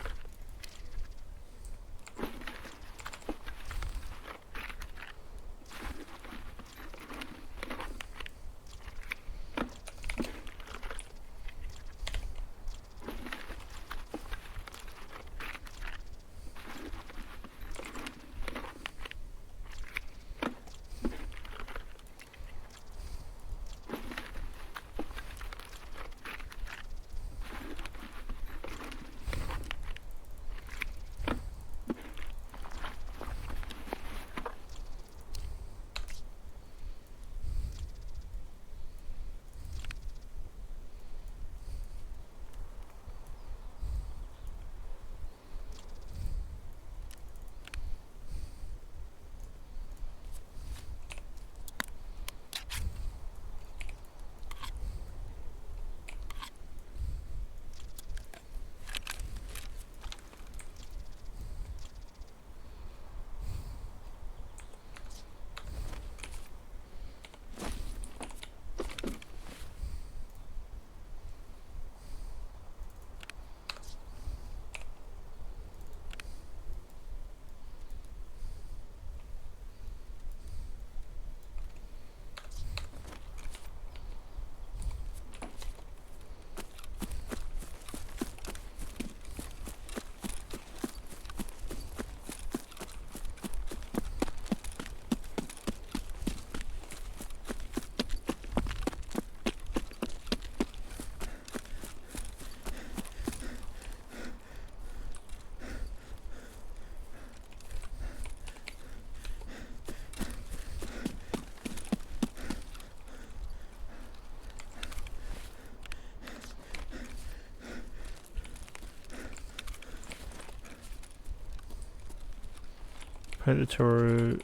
Play the Toro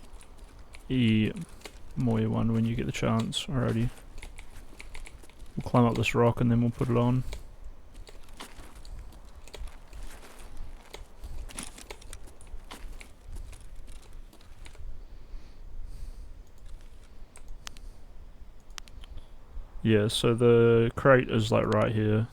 E Moya one when you get the chance. Alrighty. We'll climb up this rock and then we'll put it on. Yeah, so the crate is like right here.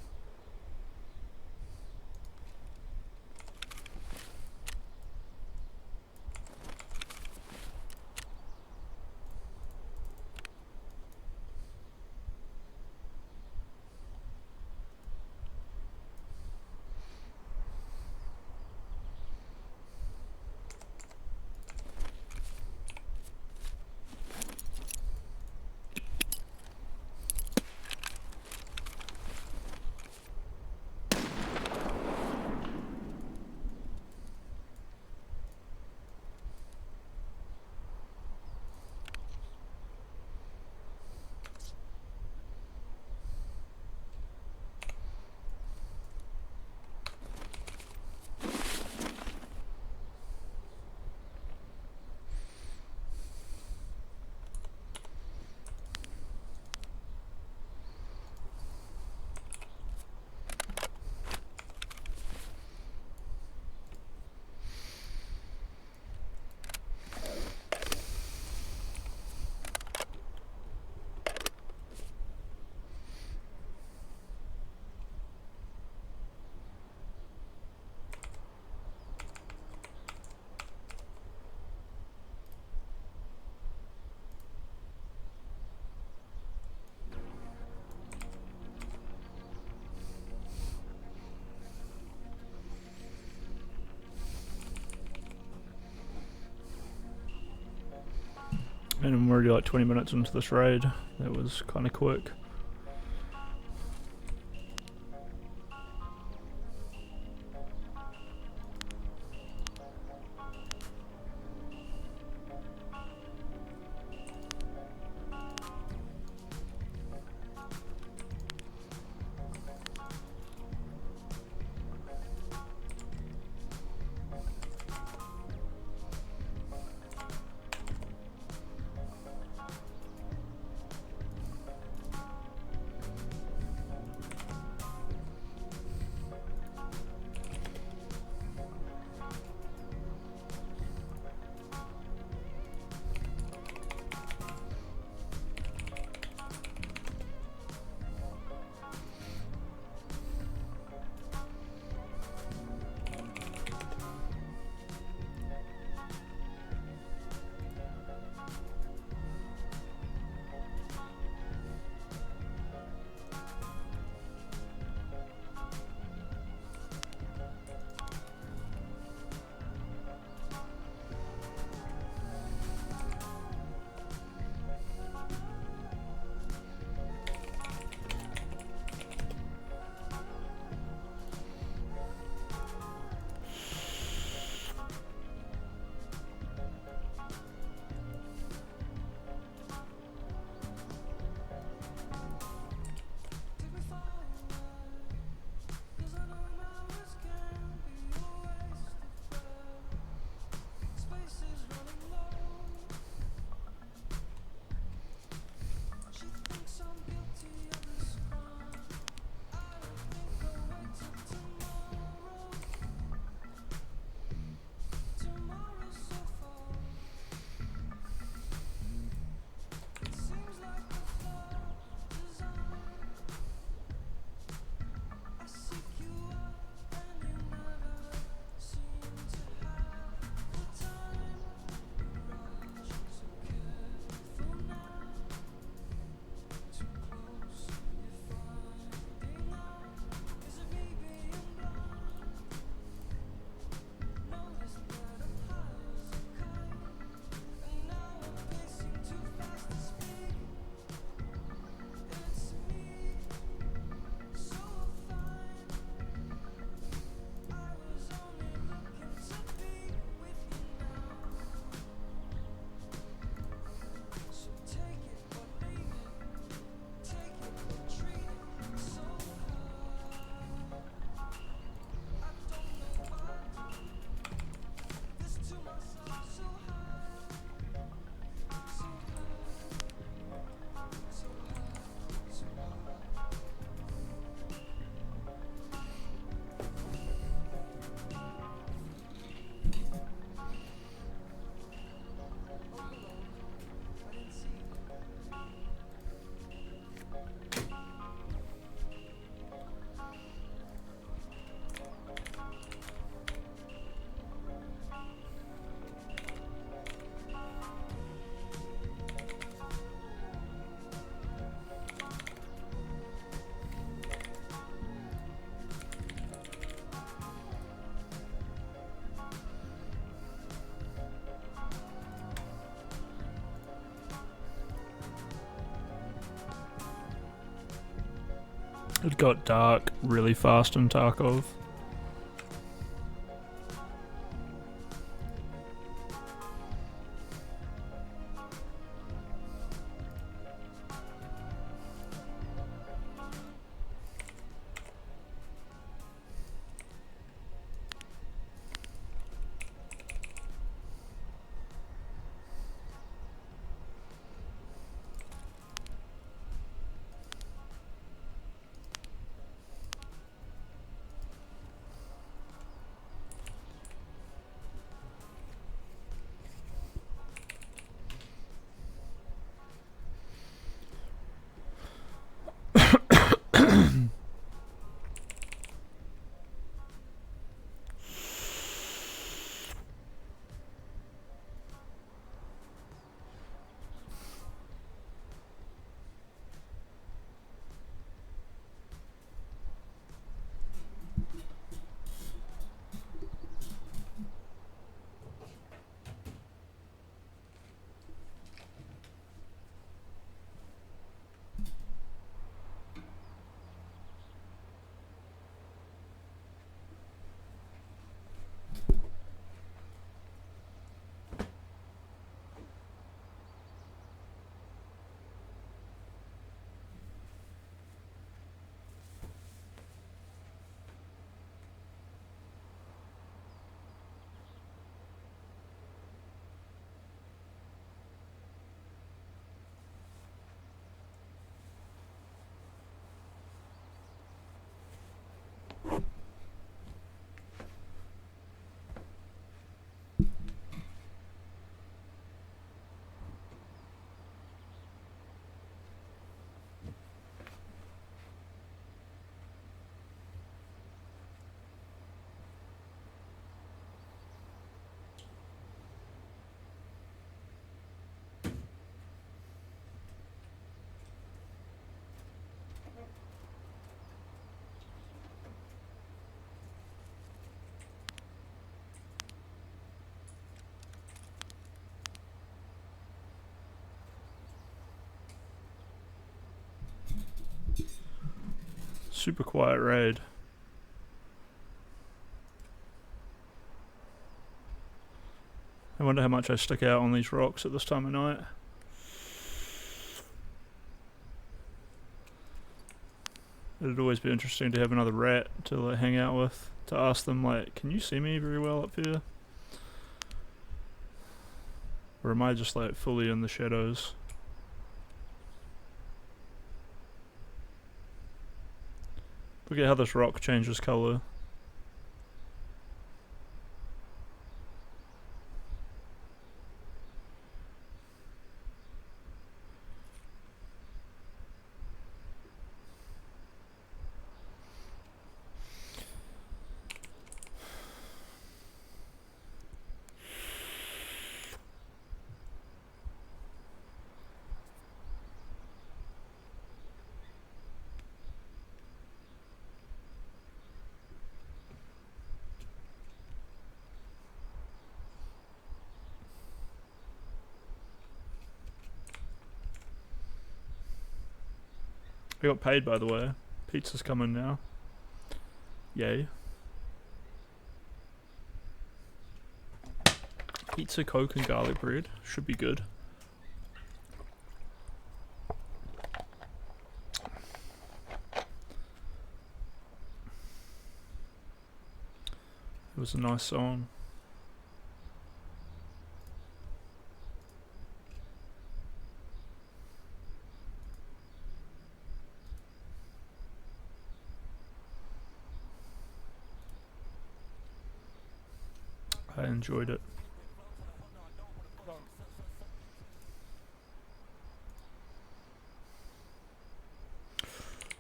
And I'm already like 20 minutes into this raid. That was kind of quick. It got dark really fast in Tarkov. Super quiet raid. I wonder how much I stick out on these rocks at this time of night. It'd always be interesting to have another rat to like hang out with, to ask them like, can you see me very well up here? Or am I just like fully in the shadows? Look at how this rock changes colour. I got paid, by the way. Pizza's coming now. Yay. Pizza, Coke, and garlic bread. Should be good. It was a nice song. I enjoyed it.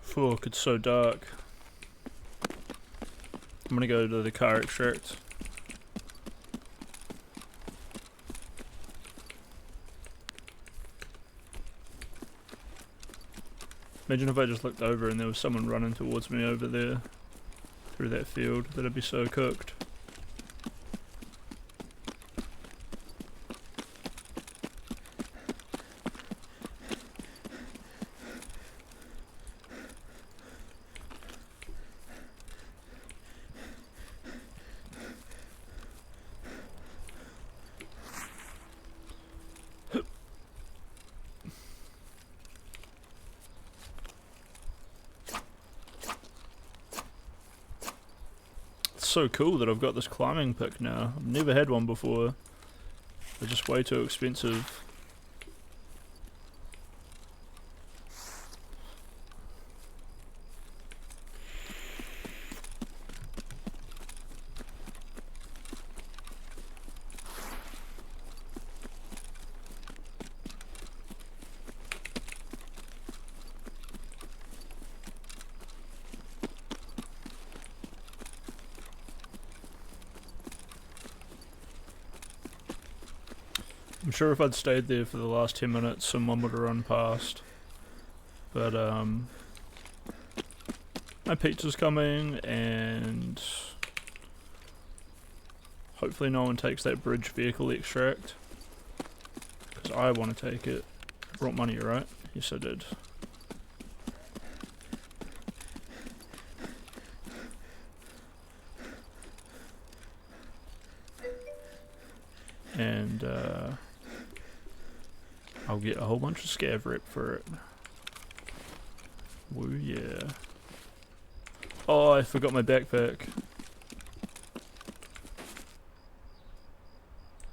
Fuck, it's so dark. I'm gonna go to the car extract. Imagine if I just looked over and there was someone running towards me over there through that field. That'd be so cooked. So cool that I've got this climbing pick now. I've never had one before. They're just way too expensive. I'm sure if I'd stayed there for the last 10 minutes, someone would have run past. But, my pizza's coming, and hopefully no one takes that bridge vehicle extract. Because I want to take it. I brought money, right? Yes, I did. And, I'll get a whole bunch of scav rep for it. Woo yeah. Oh, I forgot my backpack.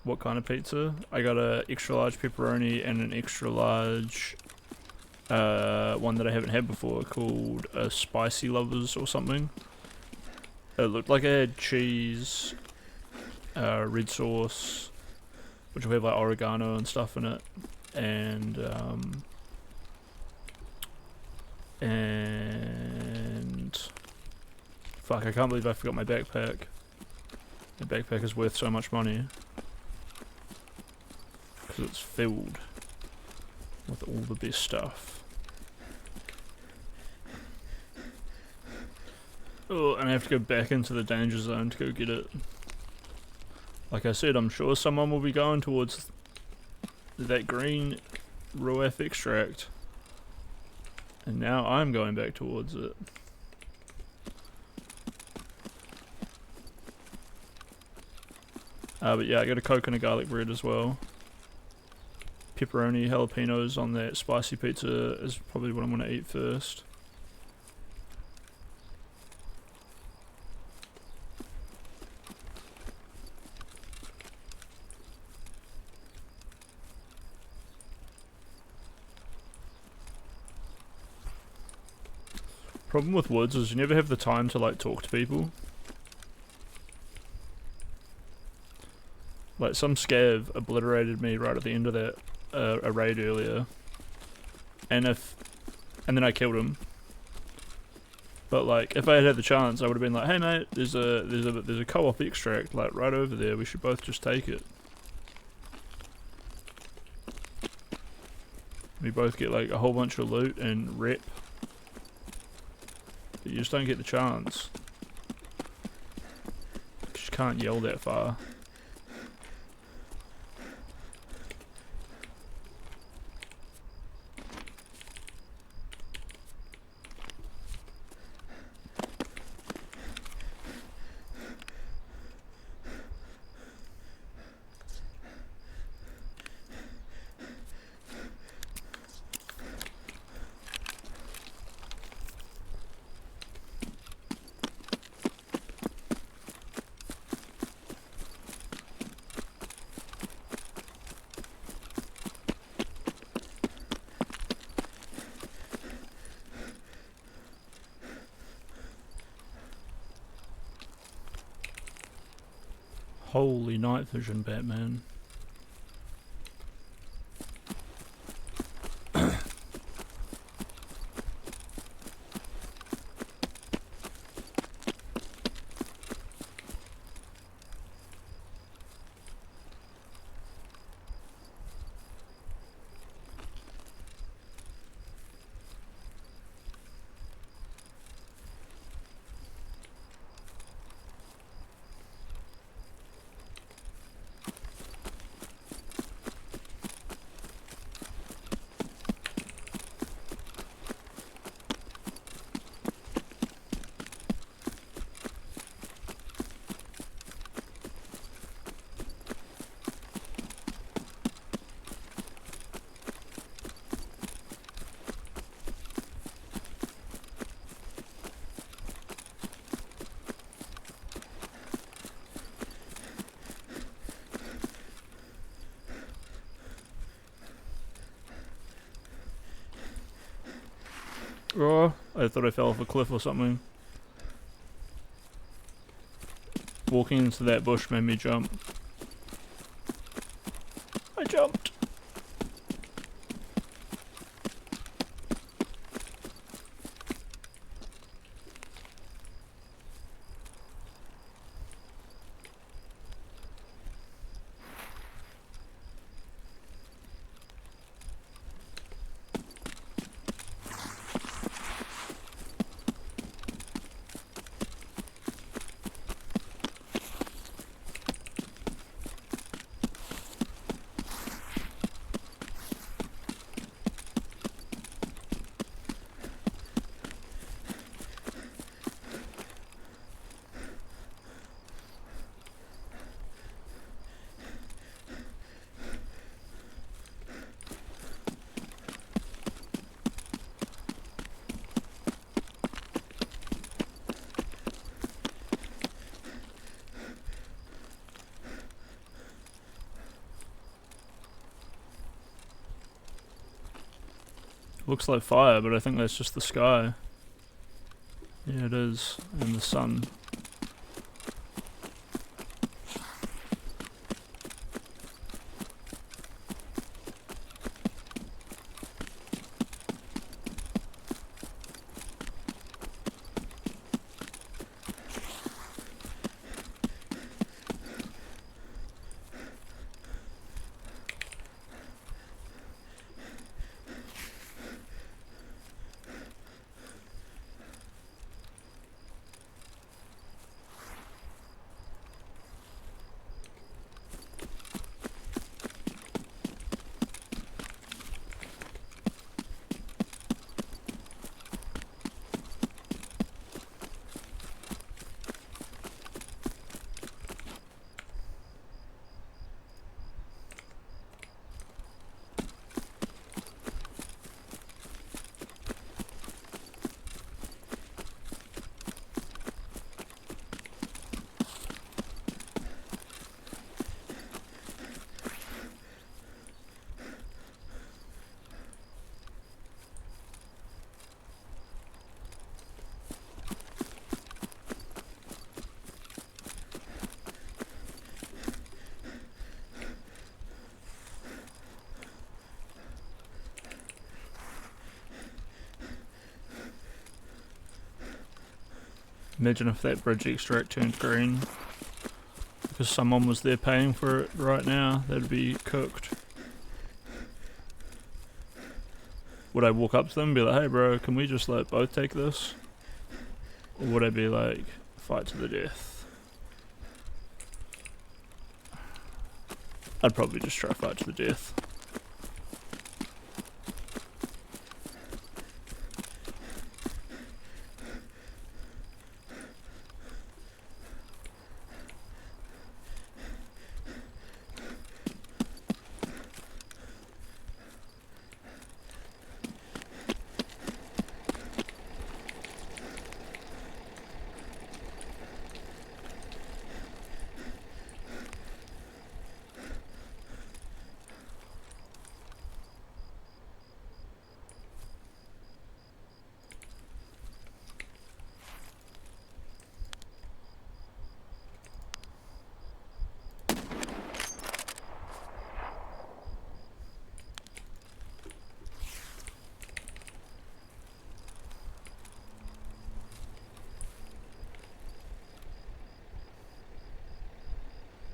What kind of pizza? I got a extra large pepperoni and an extra large one that I haven't had before called a Spicy Lovers or something. It looked like it had cheese, red sauce, which will have like oregano and stuff in it. And fuck, I can't believe I forgot my backpack. My backpack is worth so much money because it's filled with all the best stuff. Oh, and I have to go back into the danger zone to go get it. Like I said, I'm sure someone will be going towards that green ROAF extract, and now I'm going back towards it. But yeah, I got a Coke and a garlic bread as well. Pepperoni, jalapenos on that spicy pizza is probably what I'm going to eat first. Problem with Woods is you never have the time to like talk to people. Like some scav obliterated me right at the end of that a raid earlier, and then I killed him. But like if I had had the chance, I would have been like, "Hey mate, there's a co-op extract like right over there. We should both just take it. We both get like a whole bunch of loot and rep." But you just don't get the chance. You just can't yell that far. Holy night vision, Batman. Oh, I thought I fell off a cliff or something. Walking into that bush made me jump. I jumped. Looks like fire, but I think that's just the sky. Yeah, it is, and the sun. Imagine if that bridge extract turned green. Because someone was there paying for it right now, that'd be cooked. Would I walk up to them and be like, hey bro, can we just like both take this? Or would I be like, fight to the death? I'd probably just try fight to the death.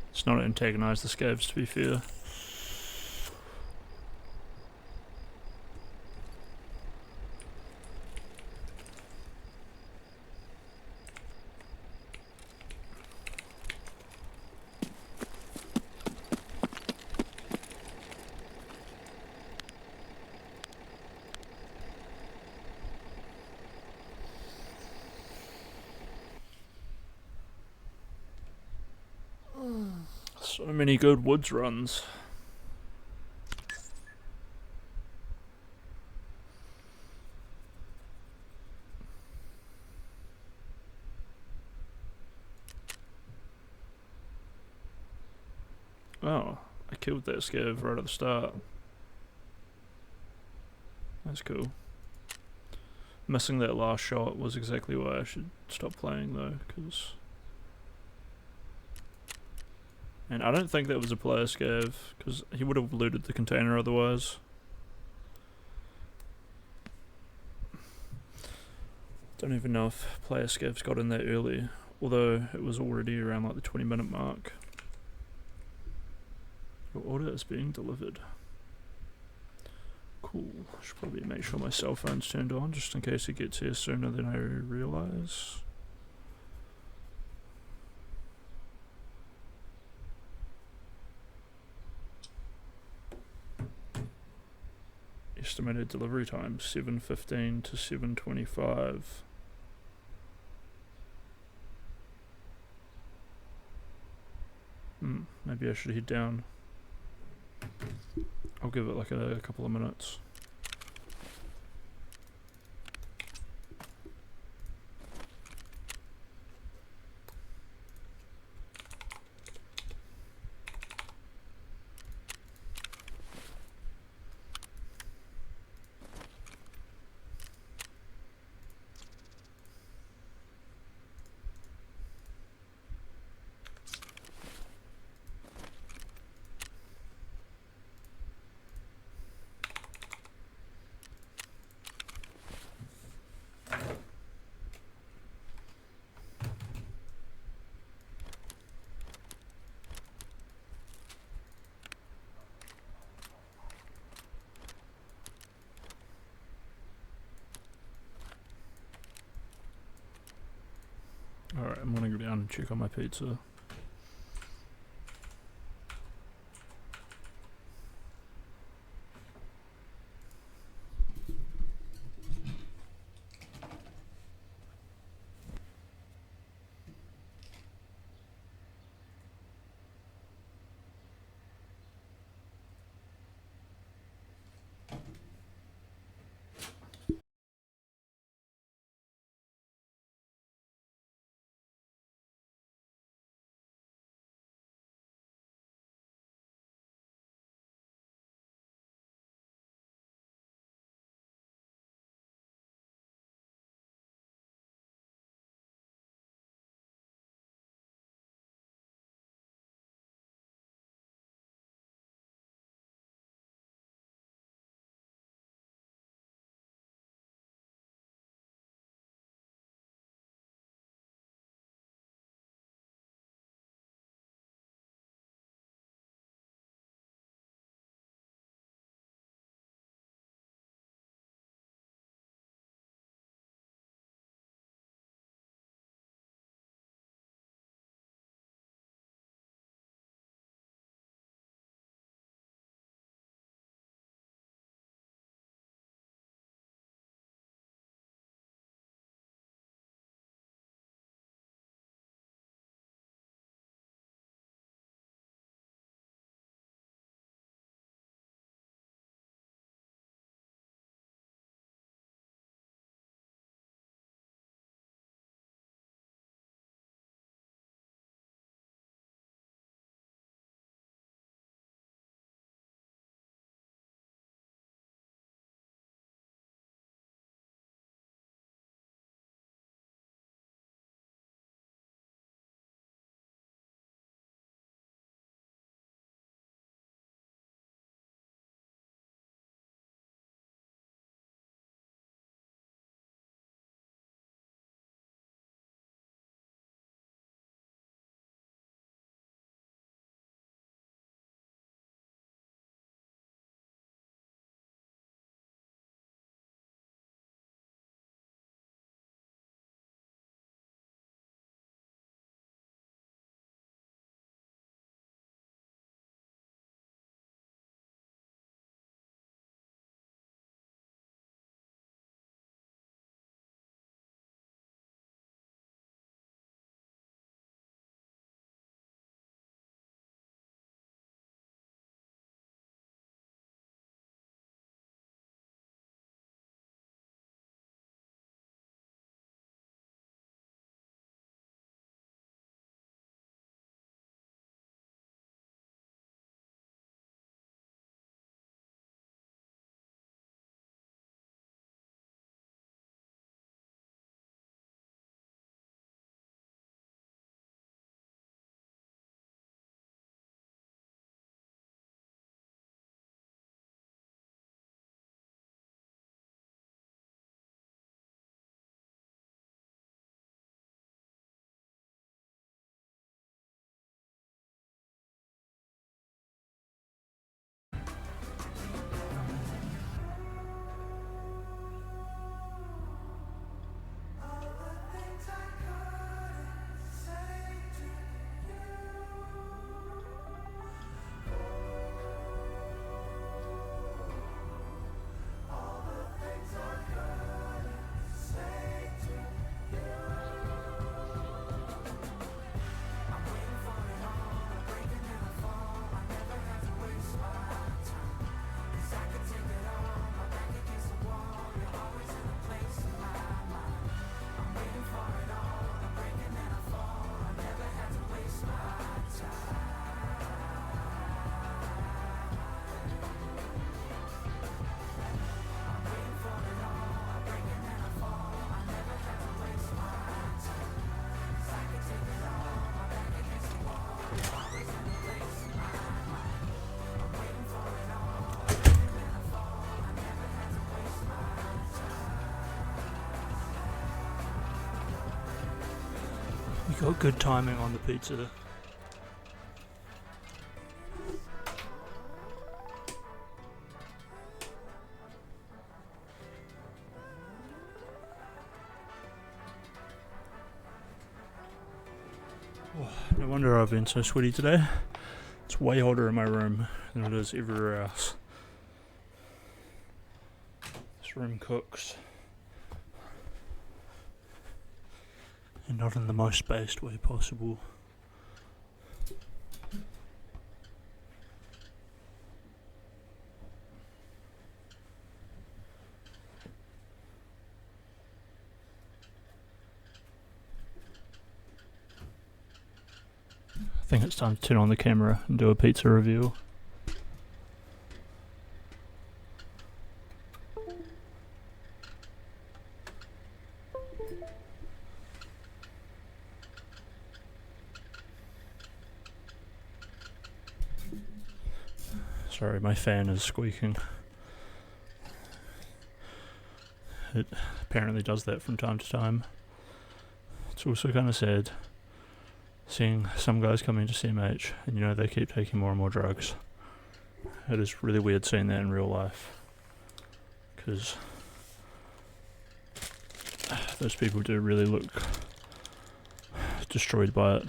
It's not antagonise the scavs, to be fair. So many good woods runs. Oh, I killed that scav right at the start. That's cool. Missing that last shot was exactly why I should stop playing though, because... And I don't think that was a player scav, because he would have looted the container otherwise. Don't even know if player scavs got in that early, although it was already around like the 20-minute mark. Your order is being delivered. Cool. Should probably make sure my cell phone's turned on just in case it gets here sooner than I realise. Estimated delivery time 7:15 to 7:25. Maybe I should head down. I'll give it like a couple of minutes. Alright, I'm gonna go down and check on my pizza. got good timing on the pizza. No wonder I've been so sweaty today. It's way hotter in my room than it is everywhere else. This room cooks. And not in the most spaced way possible. I think it's time to turn on the camera and do a pizza review. Sorry, my fan is squeaking. It apparently does that from time to time. It's also kind of sad seeing some guys come into CMH and you know they keep taking more and more drugs. It is really weird seeing that in real life, because those people do really look destroyed by it.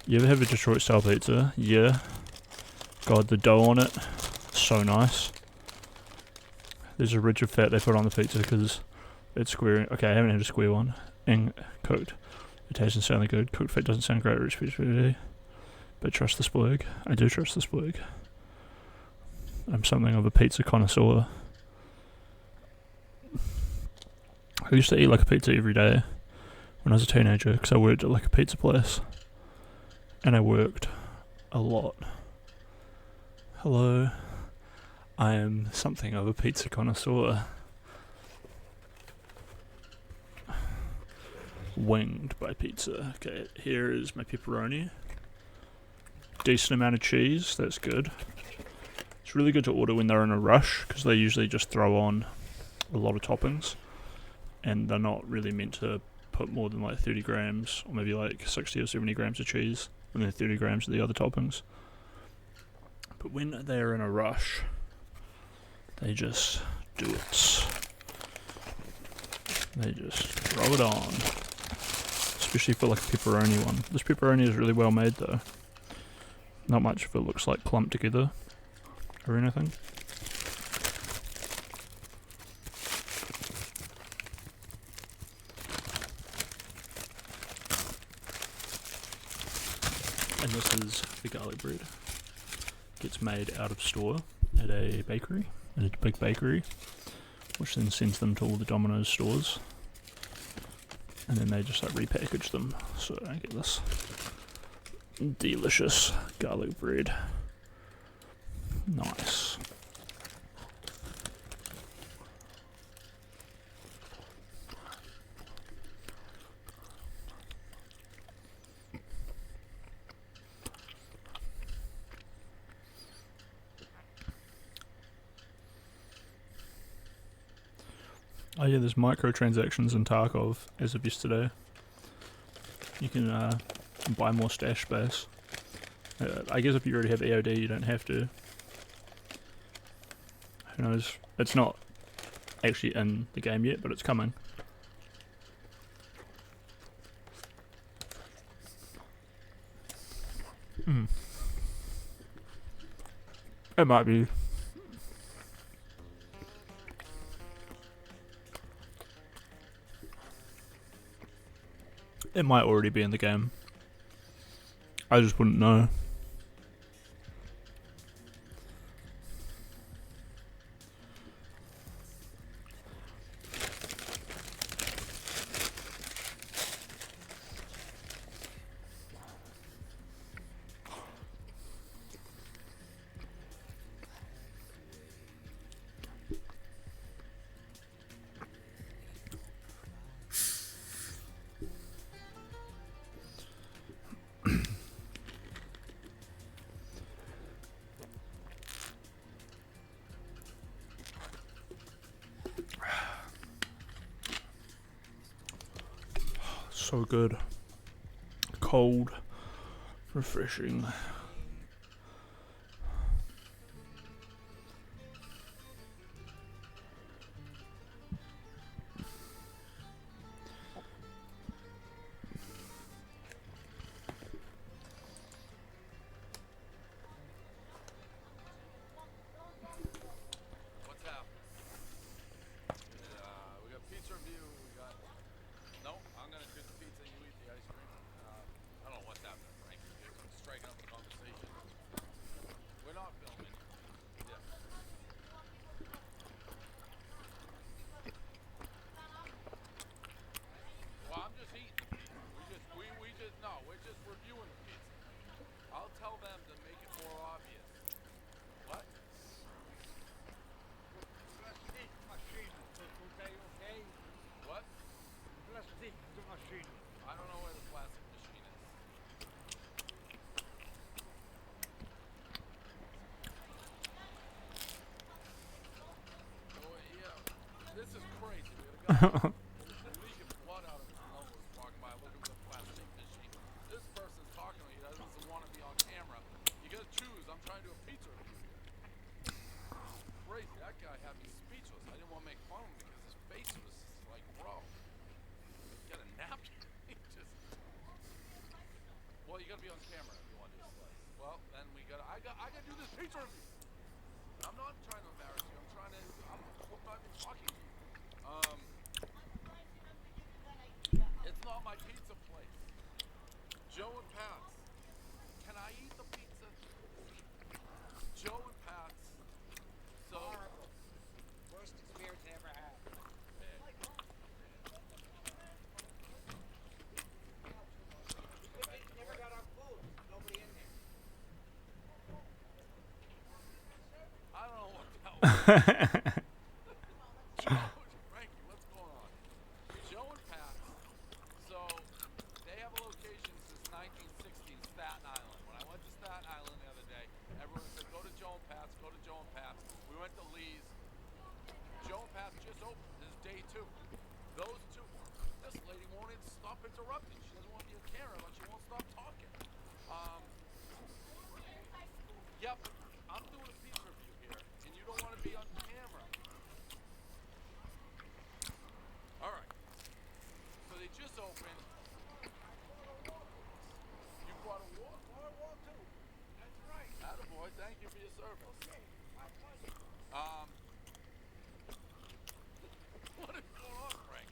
You ever have a Detroit style pizza? Yeah. God, the dough on it, so nice. There's a ridge of fat they put on the pizza because it's square. Okay, I haven't had a square one. And cooked. It doesn't sound like good. Cooked fat doesn't sound great at recipe, but trust the splurg. I do trust the splurg. I'm something of a pizza connoisseur. I used to eat like a pizza every day when I was a teenager because I worked at like a pizza place. And I worked a lot. Hello. I am something of a pizza connoisseur. Winged by pizza. Okay, here is my pepperoni. Decent amount of cheese, that's good. It's really good to order when they're in a rush, because they usually just throw on a lot of toppings. And they're not really meant to put more than like 30 grams, or maybe like 60 or 70 grams of cheese, and then 30 grams of the other toppings. But when they're in a rush, they just do it. They just throw it on. Especially for like a pepperoni one. This pepperoni is really well made though. Not much of it looks like clumped together or anything. And this is the garlic bread. Gets made out of store at a bakery, at a big bakery, which then sends them to all the Domino's stores. And then they just like repackage them. So I get this delicious garlic bread. Nice. Oh yeah, there's microtransactions in Tarkov as of yesterday. You can buy more stash space. I guess if you already have EOD, you don't have to. Who knows? It's not actually in the game yet, but it's coming. It might be. It might already be in the game. I just wouldn't know. So good. Cold. Refreshing. What's happening? We got pizza review. We got. No, I'm gonna do the pizza. You eat the ice cream. I don't know what's happening, Frank. You're striking up a conversation. We're not filming. Yeah. Well, I'm just eating the pizza. We're just reviewing the pizza. I'll tell them to make it more obvious. What? Plastic machine. Okay. What? Plastic machine. I don't know where the plastic machine is. Oh, yeah. This is crazy. We got a guy leaking blood out of his nose walking by looking for the plastic machine. This person's talking to me. He doesn't want to be on camera. You gotta choose. I'm trying to do a pizza review here. Crazy. That guy had me speechless. I didn't want to make fun of him because his face was like, bro, get a napkin. He just. Well, you gotta be on camera if you want to do a slice. Well, then I gotta do this pizza review. I'm not trying to embarrass you. I'm not even talking to you. It's not my pizza place. Joe and Pat's. Can I eat the pizza? Joe and Pat's. So. Worst experience I ever had. Never got our food. Nobody in there. I don't know what the hell. Frankie, what's going on? Joe and Pat's. So, they have a location since 1960 in Staten Island. When I went to Staten Island the other day, everyone said, go to Joe and Pat's, go to Joe and Pat's. We went to Lee's. Joe and Pat's just opened. This is day 2. Those two. This lady won't even stop interrupting. She doesn't want me to camera, but she won't stop talking. Yeah, but I'm doing a pizza review here, and you don't want to be on camera. Alright. So they just opened. You brought a walk? Brought a walk too. That's right. Attaboy, thank you for your service. Okay, my pleasure. What is going on, Frank?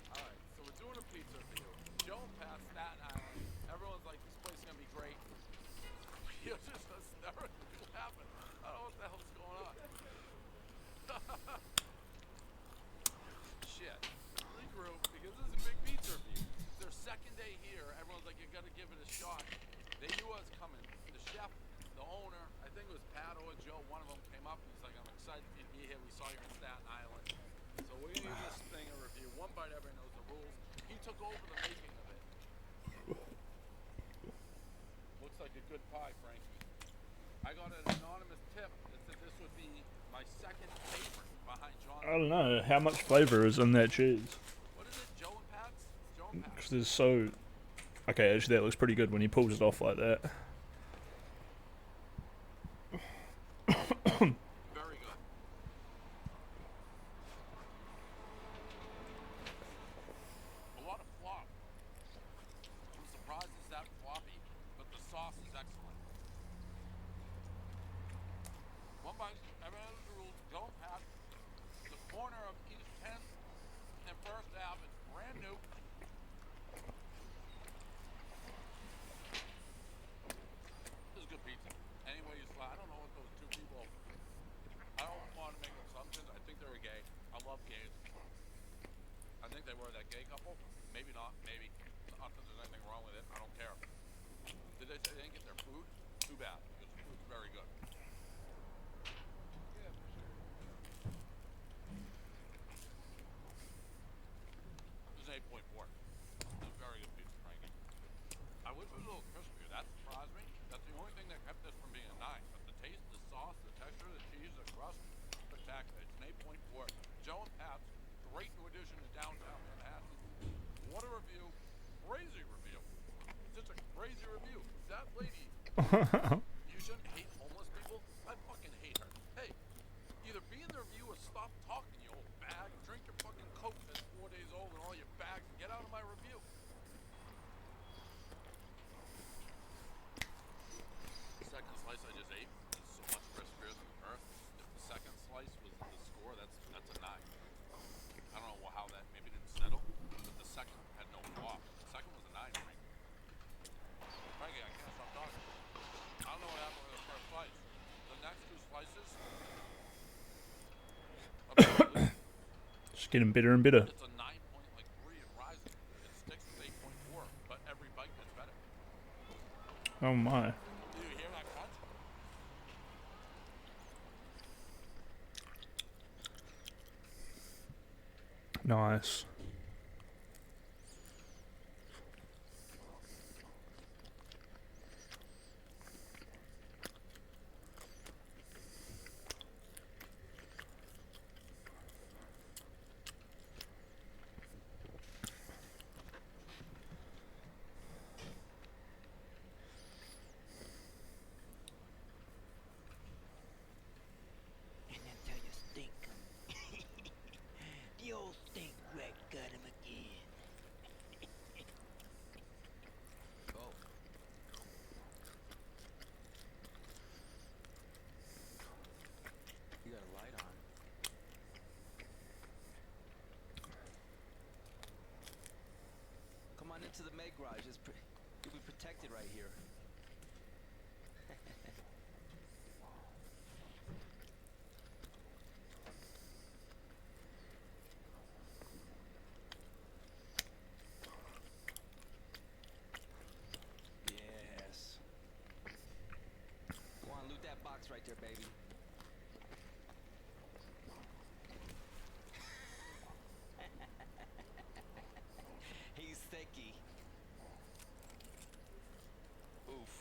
Alright, so we're doing a pizza review. Joe and Pat, Staten Island. Everyone's like, this place is gonna be great. You're just hysterical. What happened? I don't know what the hell's going on. Shit. Regroup, because this is a big pizza review. It's their second day here. Everyone's like, you gotta give it a shot. They knew I was coming. The chef, the owner, I think it was Pat or Joe, one of them came up and he's like, I'm excited for you to be here. We saw you in Staten Island. So we're gonna give this thing a review. One bite, everyone knows the rules. He took over the making of it. Looks like a good pie, Frankie. I got an anonymous tip that said this would be my second favorite behind John. I don't know how much flavor is in that cheese. What is it, Joe and Pat's? Joe and Pat's. 'Cause there's so. Okay, actually that looks pretty good when he pulls it off like that. Very good. A lot of flop. I'm surprised it's that floppy, but the sauce is excellent. One bite, everyone knows the rules. Joe and Pat. The corner of East 10th and First Ave is brand new. This is good pizza. Anyway, I don't know what those two people. I don't want to make assumptions. I think they're gay. I love gays. I think they were that gay couple. Maybe not. Maybe. Not that there's anything wrong with it. I don't care. Did they say they didn't get their food? Too bad. Because the food's very good. This is 8.4. This is very good pizza, Frankie. I wish it was a little crispier. That surprised me. That's the only thing that kept this from being a 9. But the taste, the sauce, the texture, the cheese, the crust, spectacular. It's an 8.4. Joe and Pat's, great new addition to downtown Manhattan. What a review. You shouldn't hate homeless people. I fucking hate her. Hey, either be in their view or stop talking, you old bag. Drink your fucking Coke that's 4 days old and all your bags and get out of my review. The second slice I just ate is so much crispier than Earth. If the second slice was the score, that's a 9. I don't know how that maybe didn't settle, but the second had no flaw. The second was a 9 for me. Frankly, I can't stop talking. I don't know what happened with the first slice. The next 2 slices. Just getting bitter and bitter. It's a 9.3 and rising. It sticks with 8.4, but every bite gets better. Oh my. Do you hear that crunch? Nice. And then tell you stink. The old stink rat got him again. Oh. You got a light on. Come on into the May garage. You'll be protected right here. Yes. Go on, loot that box right there, baby. He's thicky. Oof.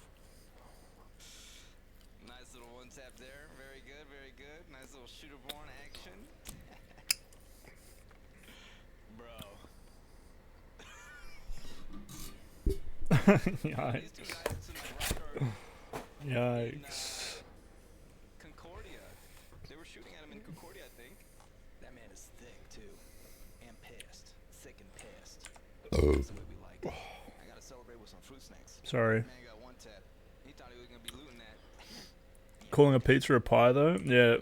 Nice little one tap there. Very good, very good. Nice little shooter-born action. Bro. Yikes. Yikes. Concordia. They were shooting at him in Concordia, I think. That man is thick too, and pissed. Thick and pissed. That's the way we like it. I gotta celebrate with some fruit snacks. Sorry. Man got one tap. He thought he was gonna be looting that. Calling a pizza a pie though? Yeah.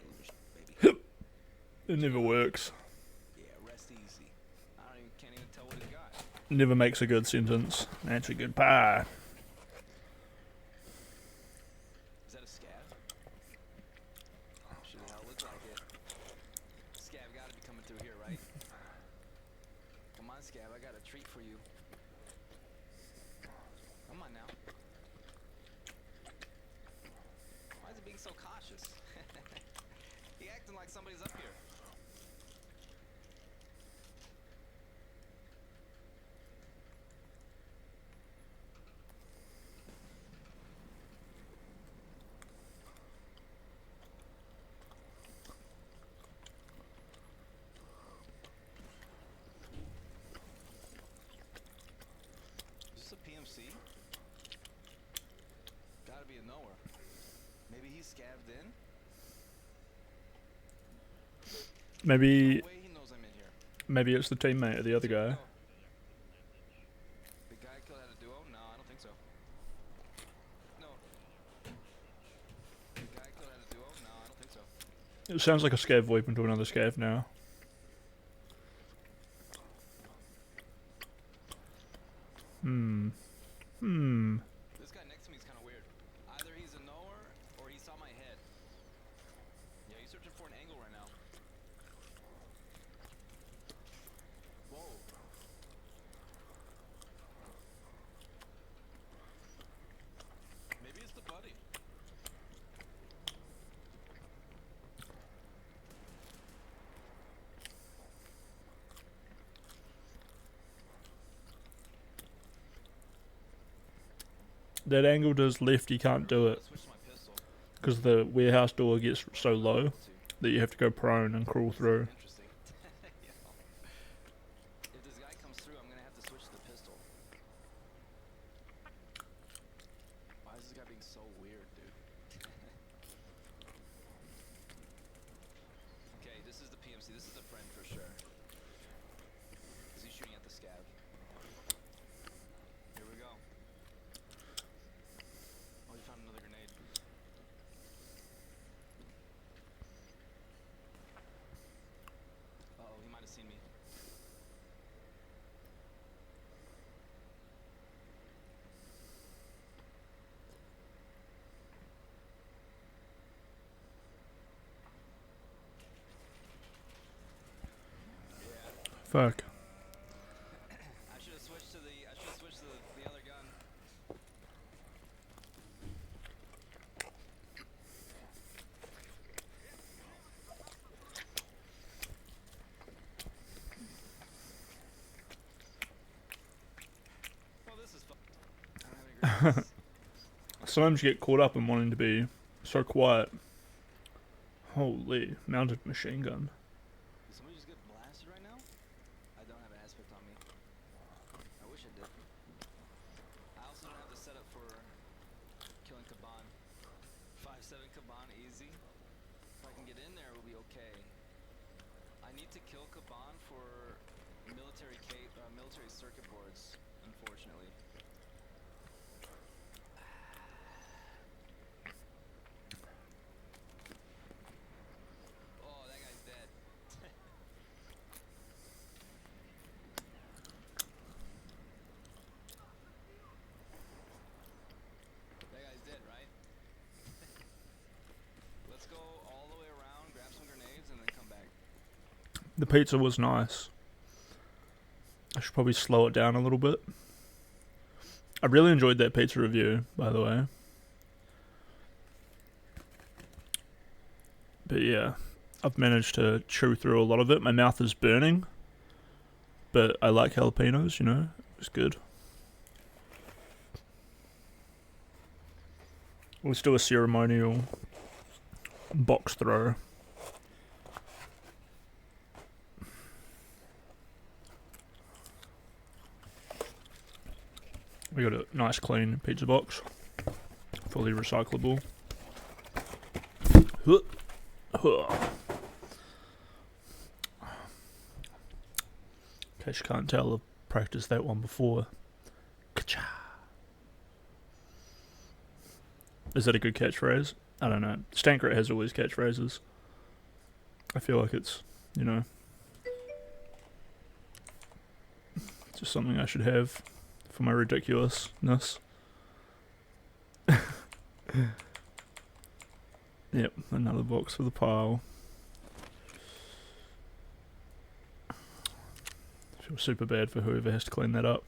It never works. Yeah, rest easy. Can't even tell what he got. Never makes a good sentence. That's a good pie. Is that a scab? Sure the hell looks like it. Scab gotta be coming through here, right? Come on, Scab, I got a treat for you. Come on now. Why is he being so cautious? He acting like somebody's up here. Is this a PMC? Gotta be a knower. Maybe he's scabbed in? Maybe. No way he knows I'm in here. Maybe it's the teammate of the other guy. The guy killed had a duo? No, I don't think so. No. The guy killed had a duo? No, I don't think so. It sounds like a scav weapon to another scav now. This guy next to me is kind of weird. Either he's a knower or he saw my head. Yeah, he's searching for an angle right now. Whoa. Maybe it's the buddy. That angle does left, you can't do it. Because the warehouse door gets so low that you have to go prone and crawl through. If this guy comes through, I'm gonna have to switch to the pistol. Why is this guy being so weird, dude. Okay, this is the PMC. This is the friend for sure. Is he shooting at the scav? Here we go. Oh, you found another grenade. Uh-oh, he might have seen me. Fuck. I should have switched to the other gun. Well, this is fun. I don't have any grenades. Sometimes you get caught up in wanting to be so quiet. Holy, mounted machine gun. Did somebody just get blasted right now? I don't have an aspect on me. I wish I did. I also don't have the setup for killing Kaban. 5-7 Kaban easy. If I can get in there, it will be okay. I need to kill Kaban for military circuit boards, unfortunately. Oh, that guy's dead. That guy's dead, right? Let's go all the way around, grab some grenades, and then come back. The pizza was nice. I should probably slow it down a little bit. I really enjoyed that pizza review, by the way. But yeah, I've managed to chew through a lot of it. My mouth is burning, but I like jalapenos, you know? It's good. Let's do a ceremonial box throw. We got a nice clean pizza box, fully recyclable. In case you can't tell, I've practiced that one before. Ka-cha. Is that a good catchphrase? I don't know. Stankrat has all these catchphrases. I feel like it's, you know, just something I should have for my ridiculousness. Yep, another box for the pile. Feel super bad for whoever has to clean that up.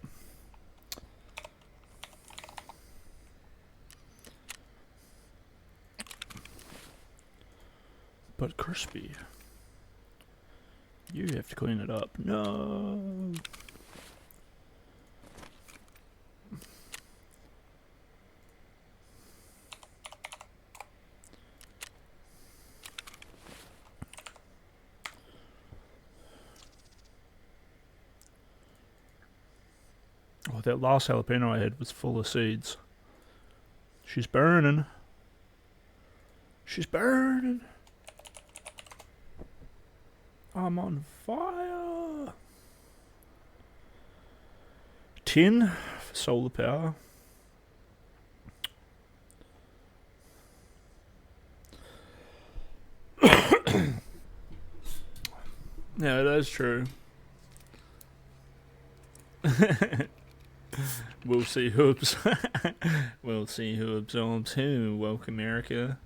But Crispy, you have to clean it up. No. Oh, that last jalapeno I had was full of seeds. She's burning. She's burning. I'm on fire. 10 for solar power. Yeah, that is true. We'll see who we'll see who absorbs who. Woke America.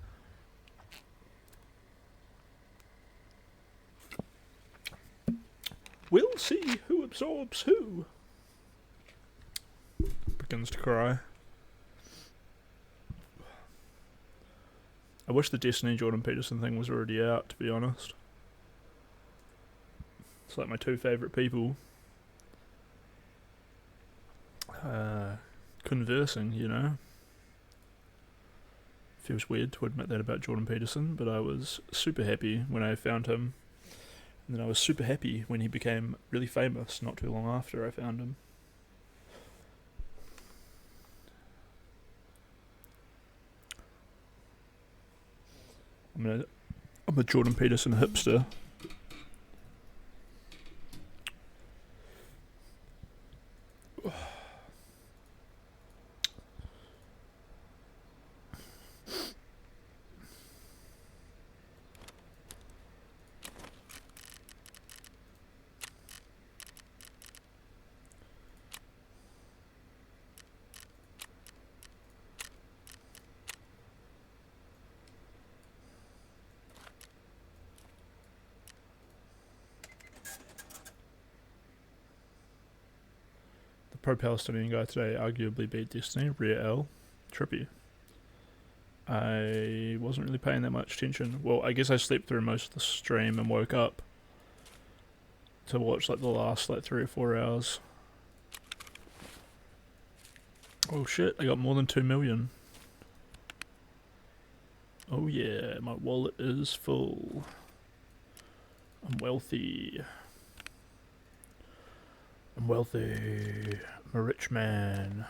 We'll see who absorbs who. Begins to cry. I wish the Destiny Jordan Peterson thing was already out, to be honest. It's like my two favourite people conversing, you know. Feels weird to admit that about Jordan Peterson, but I was super happy when I found him. And then I was super happy when he became really famous not too long after I found him. I'm a Jordan Peterson hipster. Pro-Palestinian guy today arguably beat Destiny. Rare L. Trippy. I wasn't really paying that much attention. Well, I guess I slept through most of the stream and woke up to watch like the last like 3 or 4 hours. Oh shit, I got more than 2 million. Oh yeah, my wallet is full. I'm wealthy. I'm wealthy. I'm a rich man.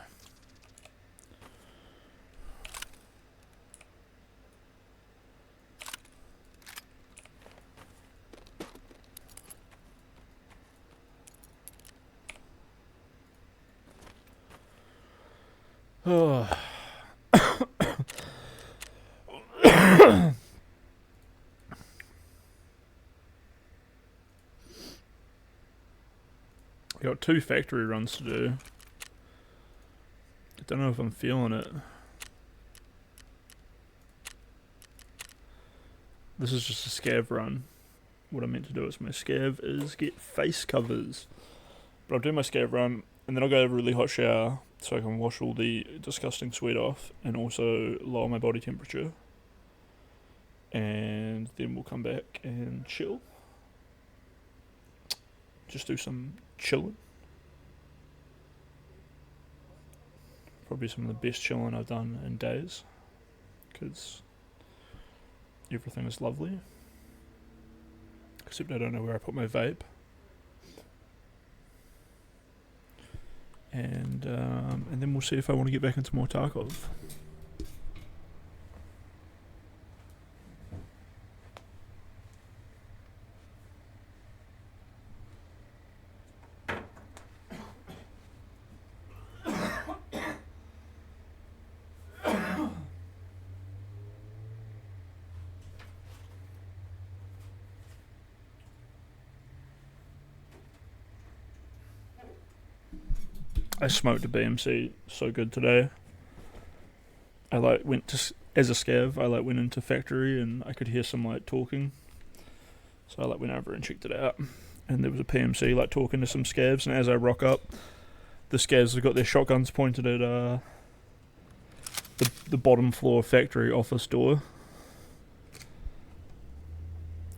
Oh. I got 2 factory runs to do. I don't know if I'm feeling it. This is just a scav run. What I meant to do is my scav is get face covers. But I'll do my scav run and then I'll go have a really hot shower so I can wash all the disgusting sweat off and also lower my body temperature. And then we'll come back and chill. Just do some chilling. Probably some of the best chilling I've done in days, because everything is lovely, except I don't know where I put my vape. And then we'll see if I want to get back into more Tarkov. I smoked a BMC so good today. I went to, as a scav, I went into factory and I could hear some talking. So I went over and checked it out. And there was a PMC talking to some scavs, and as I rock up, the scavs have got their shotguns pointed at the bottom floor factory office door.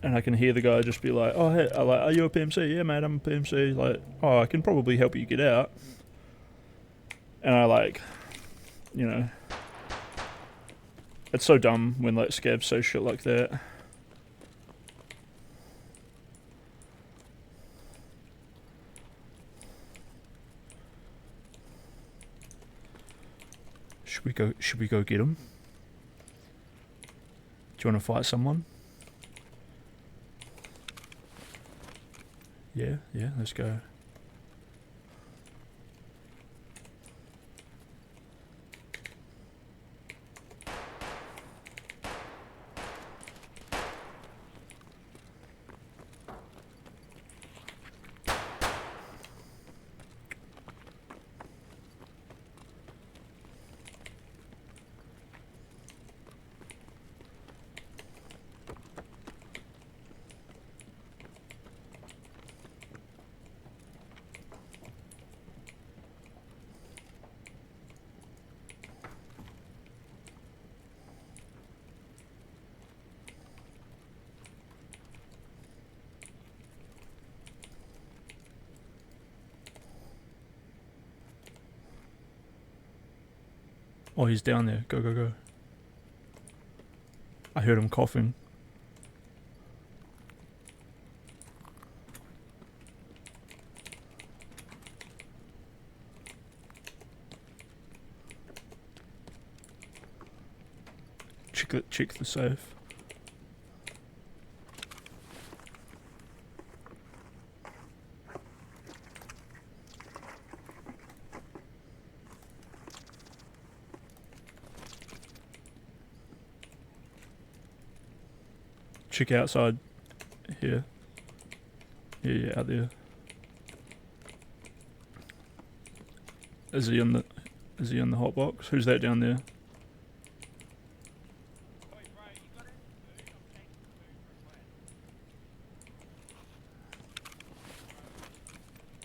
And I can hear the guy just be like, "Oh hey, are you a PMC? Yeah mate, I'm a PMC." "Oh, I can probably help you get out." And I it's so dumb when scabs say shit like that. Should we go get him? Do you want to fight someone? Yeah, let's go. Oh, he's down there. Go, go, go. I heard him coughing. Check the safe. check outside here. Yeah, out there. Is he in the hot box? Who's that down there?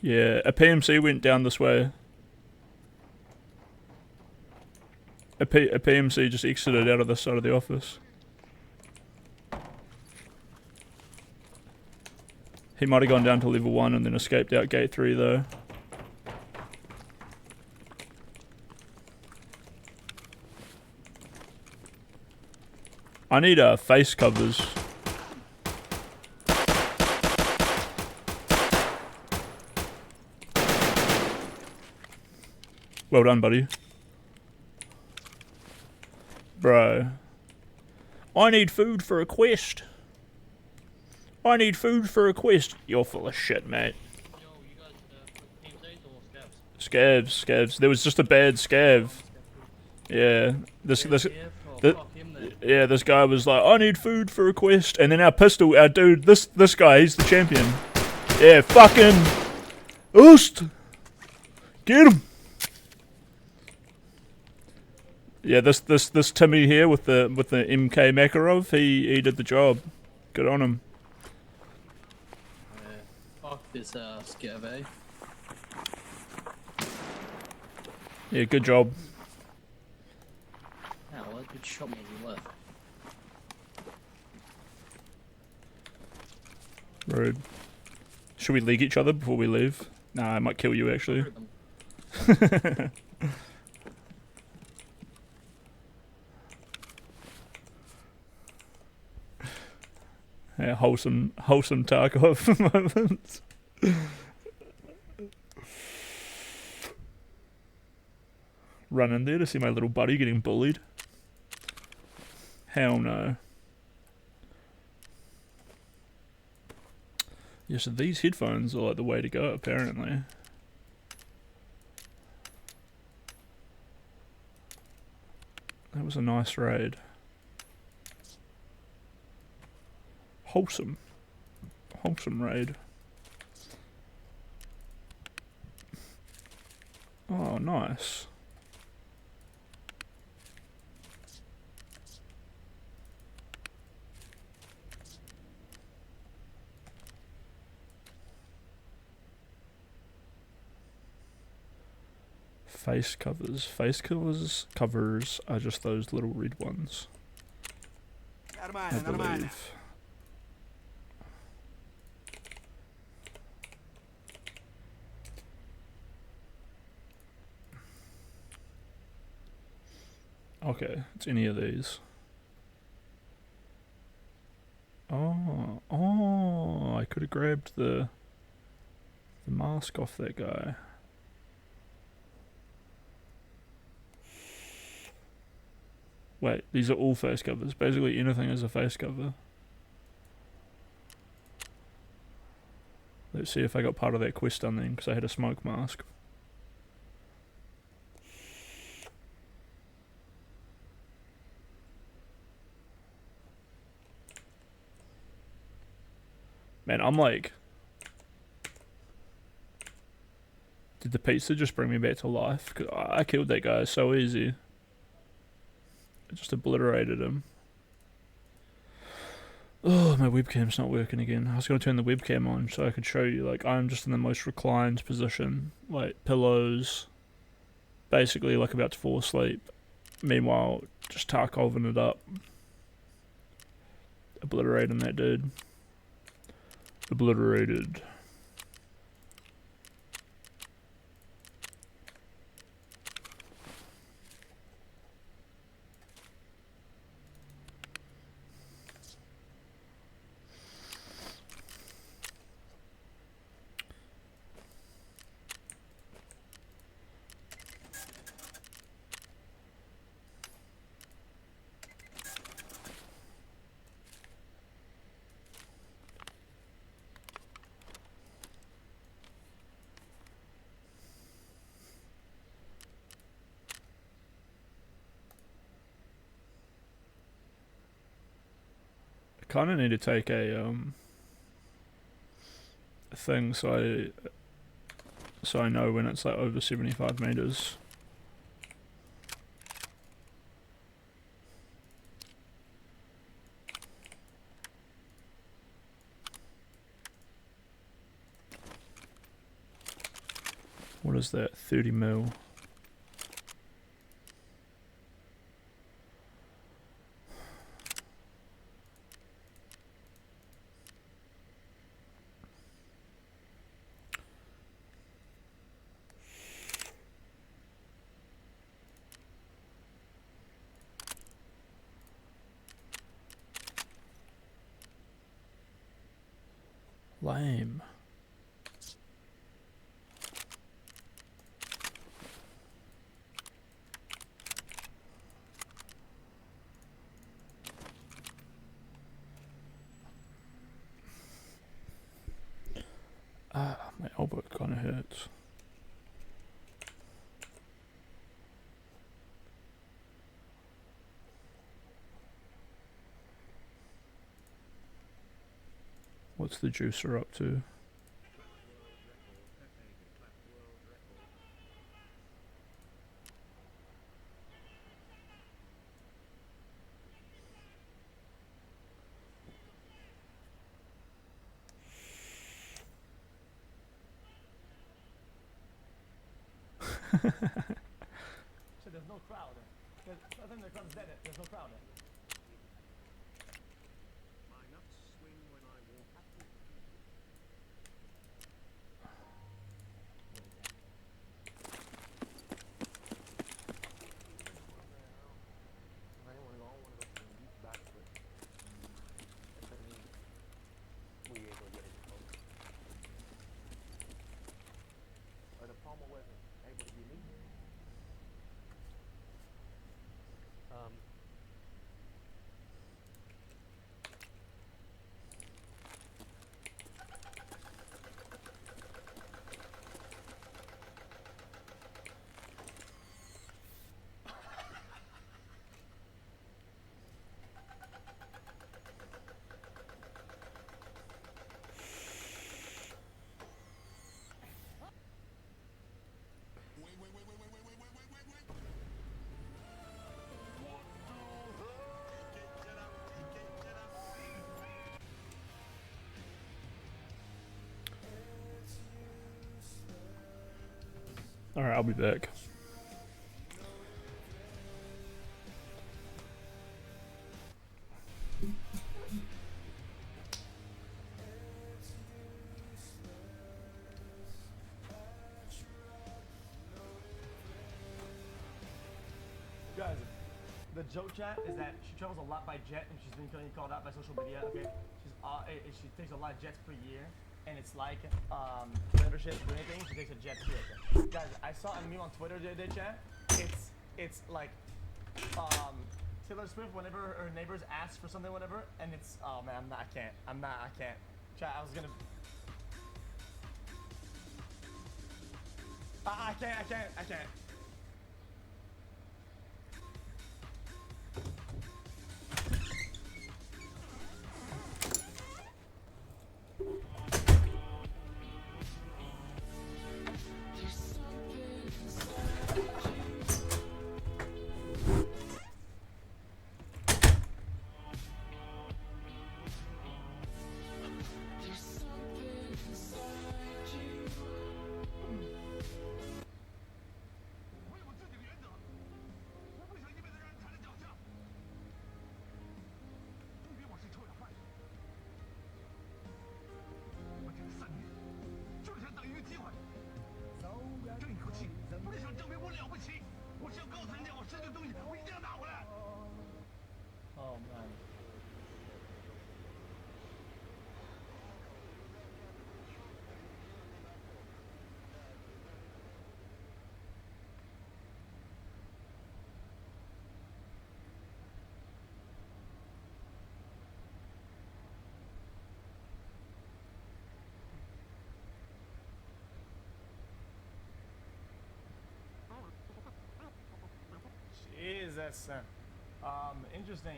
Yeah, a PMC went down this way. A PMC just exited out of this side of the office. He might have gone down to level 1 and then escaped out gate 3 though. I need face covers. Well done, buddy. Bro. I need food for a quest. I need food for a quest. You're full of shit, mate. Scavs. There was just a bad scav. Yeah. This guy was like, I need food for a quest, and then our dude, this guy, he's the champion. Yeah, fucking Oost! Get him! Yeah, this Timmy here with the MK Makarov, he did the job. Good on him. Fuck this scav, eh? Yeah, good job. Oh, well, good shot me as you left. Rude. Should we league each other before we leave? Nah, I might kill you actually. Yeah, wholesome Tarkov moments. Run in there to see my little buddy getting bullied. Hell no. Yeah, so these headphones are like the way to go apparently. That was a nice raid. Wholesome raid. Oh, nice. Face covers. Face covers are just those little red ones. I believe. Okay, it's any of these. Oh, I could have grabbed the mask off that guy. Wait, these are all face covers. Basically anything is a face cover. Let's see if I got part of that quest done then, because I had a smoke mask. Man, I'm like... Did the pizza just bring me back to life? 'Cause I killed that guy so easy. I just obliterated him. Oh, my webcam's not working again. I was going to turn the webcam on so I could show you, like, I'm just in the most reclined position. Like, pillows. Basically, like, about to fall asleep. Meanwhile, just Tarkoving it up. Obliterating that dude. Obliterated. kind of need to take a thing so I know when it's like over 75 meters. What is that? 30 mil. Lame. My elbow kind of hurts. What's the juicer up to? So there's no crowd. I think the crowd's dead. There's no crowd. Alright, I'll be back. Guys, the joke chat is that she travels a lot by jet and she's been getting called out by social media. Okay, she takes a lot of jets per year, and it's like whenever she has to do anything, she takes a jet trip. Guys, I saw a meme on Twitter the other day, chat. It's like Taylor Swift whenever her neighbors ask for something, whatever, and it's oh man, I can't. Chat, I was gonna. I can't. Oh man. Jesus. Interesting.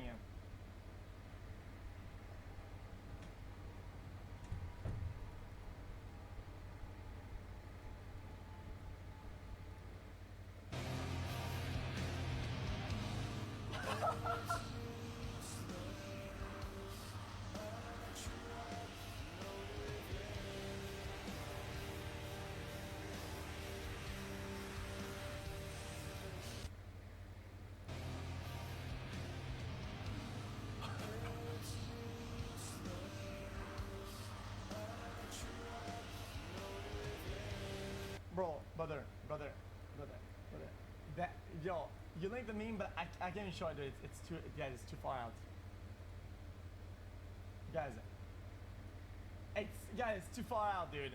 brother. That yo, you like the meme, but I can't even show it. Dude. It's too guys. It's too far out. Guys, it's too far out, dude.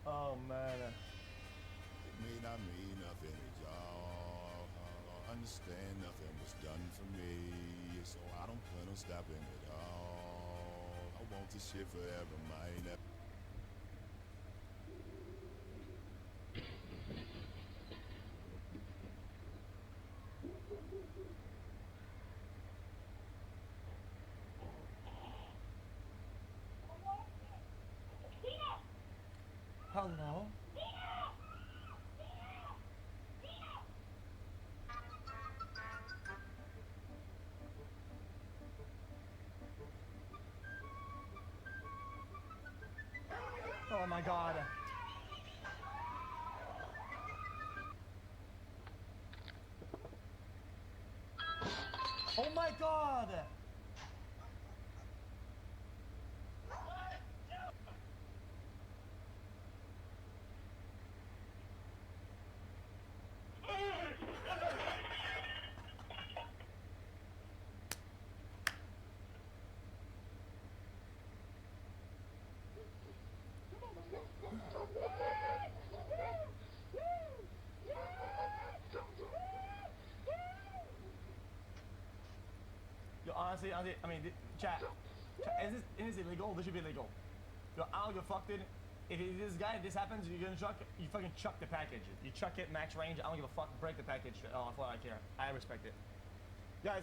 Oh man. It may not mean nothing to y'all. Understand nothing was done for me, so I don't plan on stopping at all. I want this shit forever, mine. Hello? Oh my god. Oh my god! Yo, honestly, I mean, chat, is this illegal? This should be illegal. Yo, I don't give a fuck, dude. If this guy, this happens, you're gonna chuck, you fucking chuck the package. You chuck it max range. I don't give a fuck. Break the package. Oh, I care. I respect it. Guys,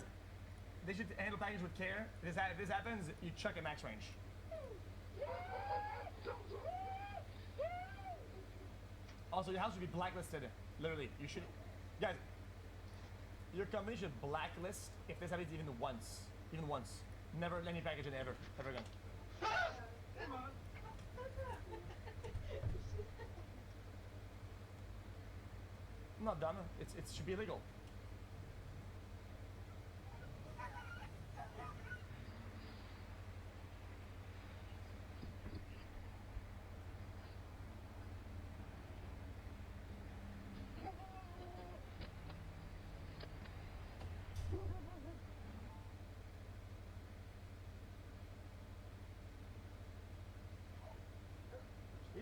they should handle package with care. If this happens, you chuck it max range. Also, your house should be blacklisted. Literally, you should, guys. Your company should blacklist if this happens even once. Even once. Never let any package in ever again. I'm not dumb. It should be illegal.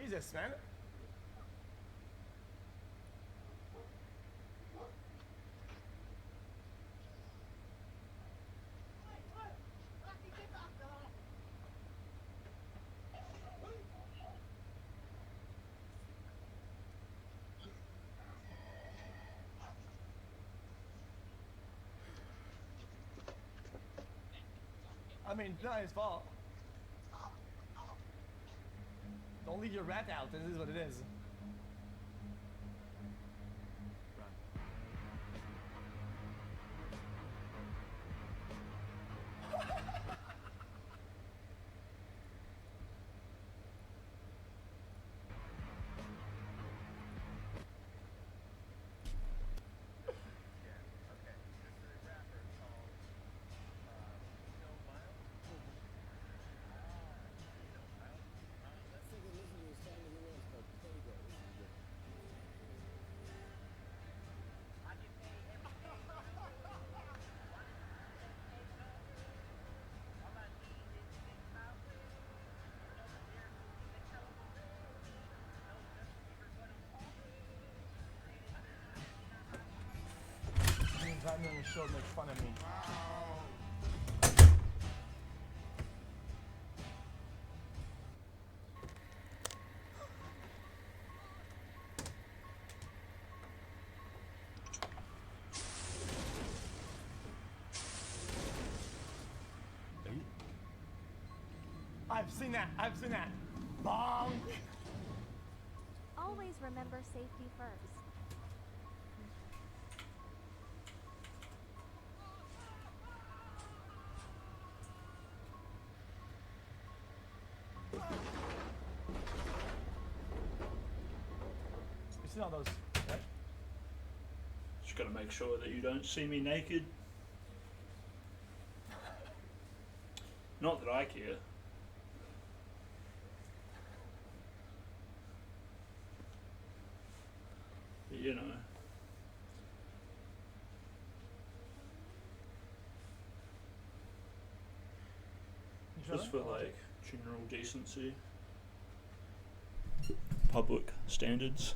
Jesus, man. I mean, it's not his fault. Don't leave your rat out. This is what it is. Invited me on your show to make fun of me. I've seen that. I've seen that. Bonk. Always remember safety first. You seen all those, right? Just gotta make sure that you don't see me naked. Not that I care. But you know. Just for like general decency. Public standards.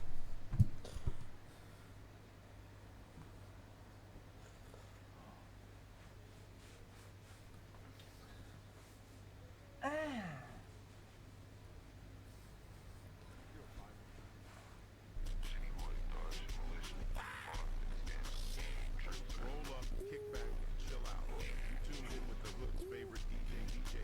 Roll up, kick back, chill out. You tuned in with the hood's favorite DJ, DJ.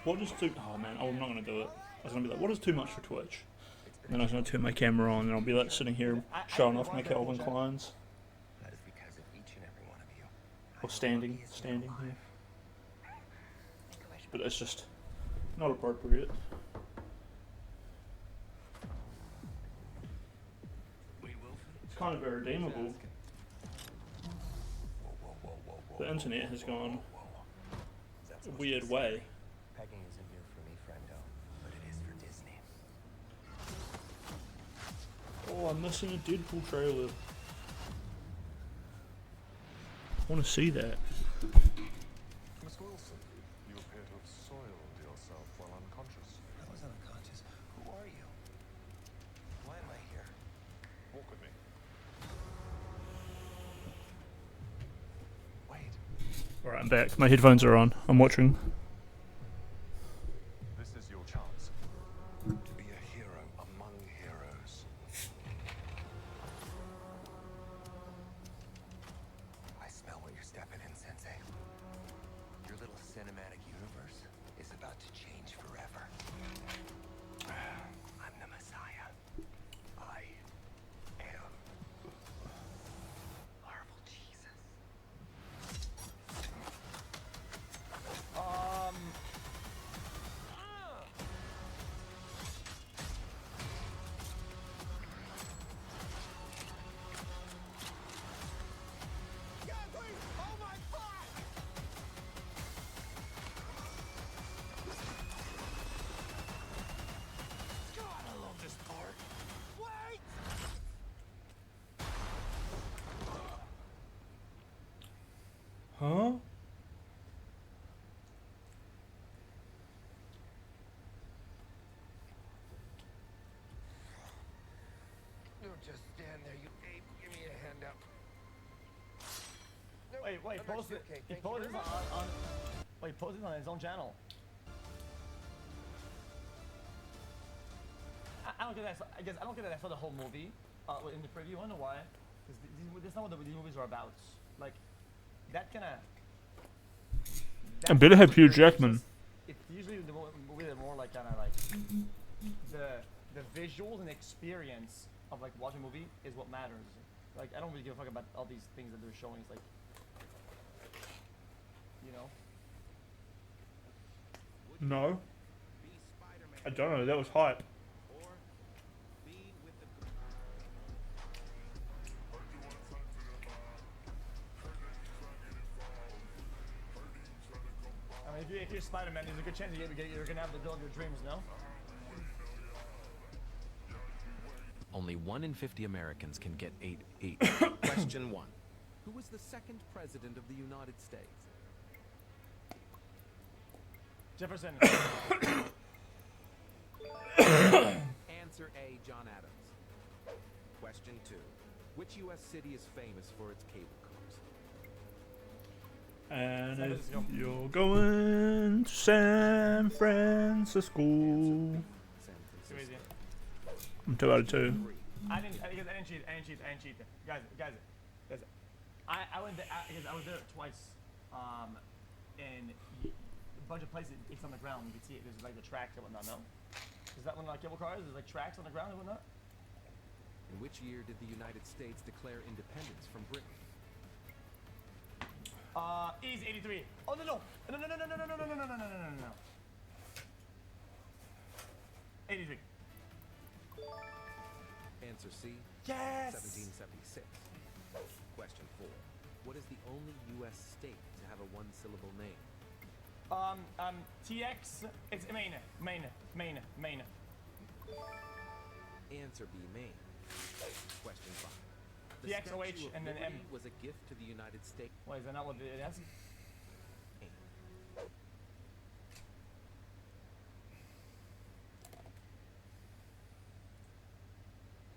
What is too? Oh man, I'm not gonna do it. I was gonna be like, what is too much for Twitch? And then I was gonna turn my camera on, and I'll be like sitting here showing off my Calvin Kleins. That is because of each and every one of you. Or standing here. But it's just not appropriate. It's kind of irredeemable. The internet has gone a weird way. Pegging isn't new for me, friendo, but it is for Disney. Oh, I'm missing a Deadpool trailer. I want to see that. Miss Wilson, you appear to have soiled yourself while unconscious. I wasn't unconscious. Who are you? Why am I here? Walk with me. Alright, I'm back. My headphones are on. I'm watching. This is your chance to be a hero among heroes. I smell what you're stepping in, Sensei. Your little cinematic universe is about to change forever. I'm the Messiah. I am Marvel Jesus. God, I love this part. Wait! Huh? Don't just stand there, you ape. Give me a hand up. Wait, I'm post actually it. okay, He thank you posted very it much. on. Wait, post it on his own channel. I don't get that. I guess I don't get that. I saw the whole movie in the preview. I don't know why. Because that's not what these movies are about. Like that kind of. I better have Hugh Jackman. It's usually the movie that more like kind of like the visuals and experience of like watching a movie is what matters. Like I don't really give a fuck about all these things that they're showing. It's like, you know. No. I don't know. That was hype. if you're Spider-Man, there's a good chance you're gonna have the girl of your dreams, no? Only 1 in 50 Americans can get 8. Question 1. Who was the second president of the United States? Jefferson. Answer A, John Adams. Question 2. Which U.S. city is famous for its cable cars? And if you're going to San Francisco. Too easy. I'm 2 out of 2. I didn't cheat. Guys. I went there because I was there twice. And a bunch of places it's on the ground. You can see it. There's like the tracks and whatnot. No, is that one like cable cars? There's like tracks on the ground and whatnot. In which year did the United States declare independence from Britain? Easy 83. Oh no. 83. Answer C. Yes! 1776. Question 4. What is the only U.S. state to have a one-syllable name? TX. It's Maine. Answer B, Maine. Question 5. The TXOH Statue of and then M. Liberty was a gift to the United States. Why is that not what it is?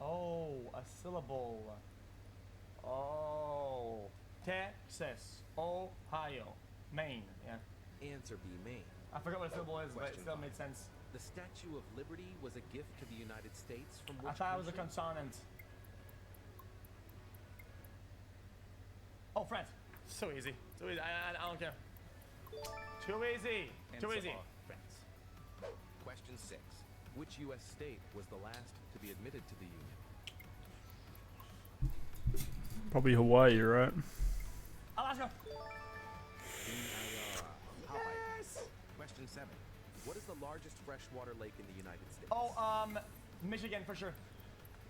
Oh, a syllable. Oh, Texas, Ohio, Maine. Yeah. Answer B, Maine. I forgot what a syllable is, but it Question still 5. made sense. The Statue of Liberty was a gift to the United States from I which thought it was a country? consonant. Oh, France. So easy. Too easy. I don't care. Too easy. Too Answer easy. R, France. Question 6. Which U.S. state was the last to be admitted to the Union? Probably Hawaii, right? Alaska. Yes. Question 7. What is the largest freshwater lake in the United States? Oh, Michigan for sure.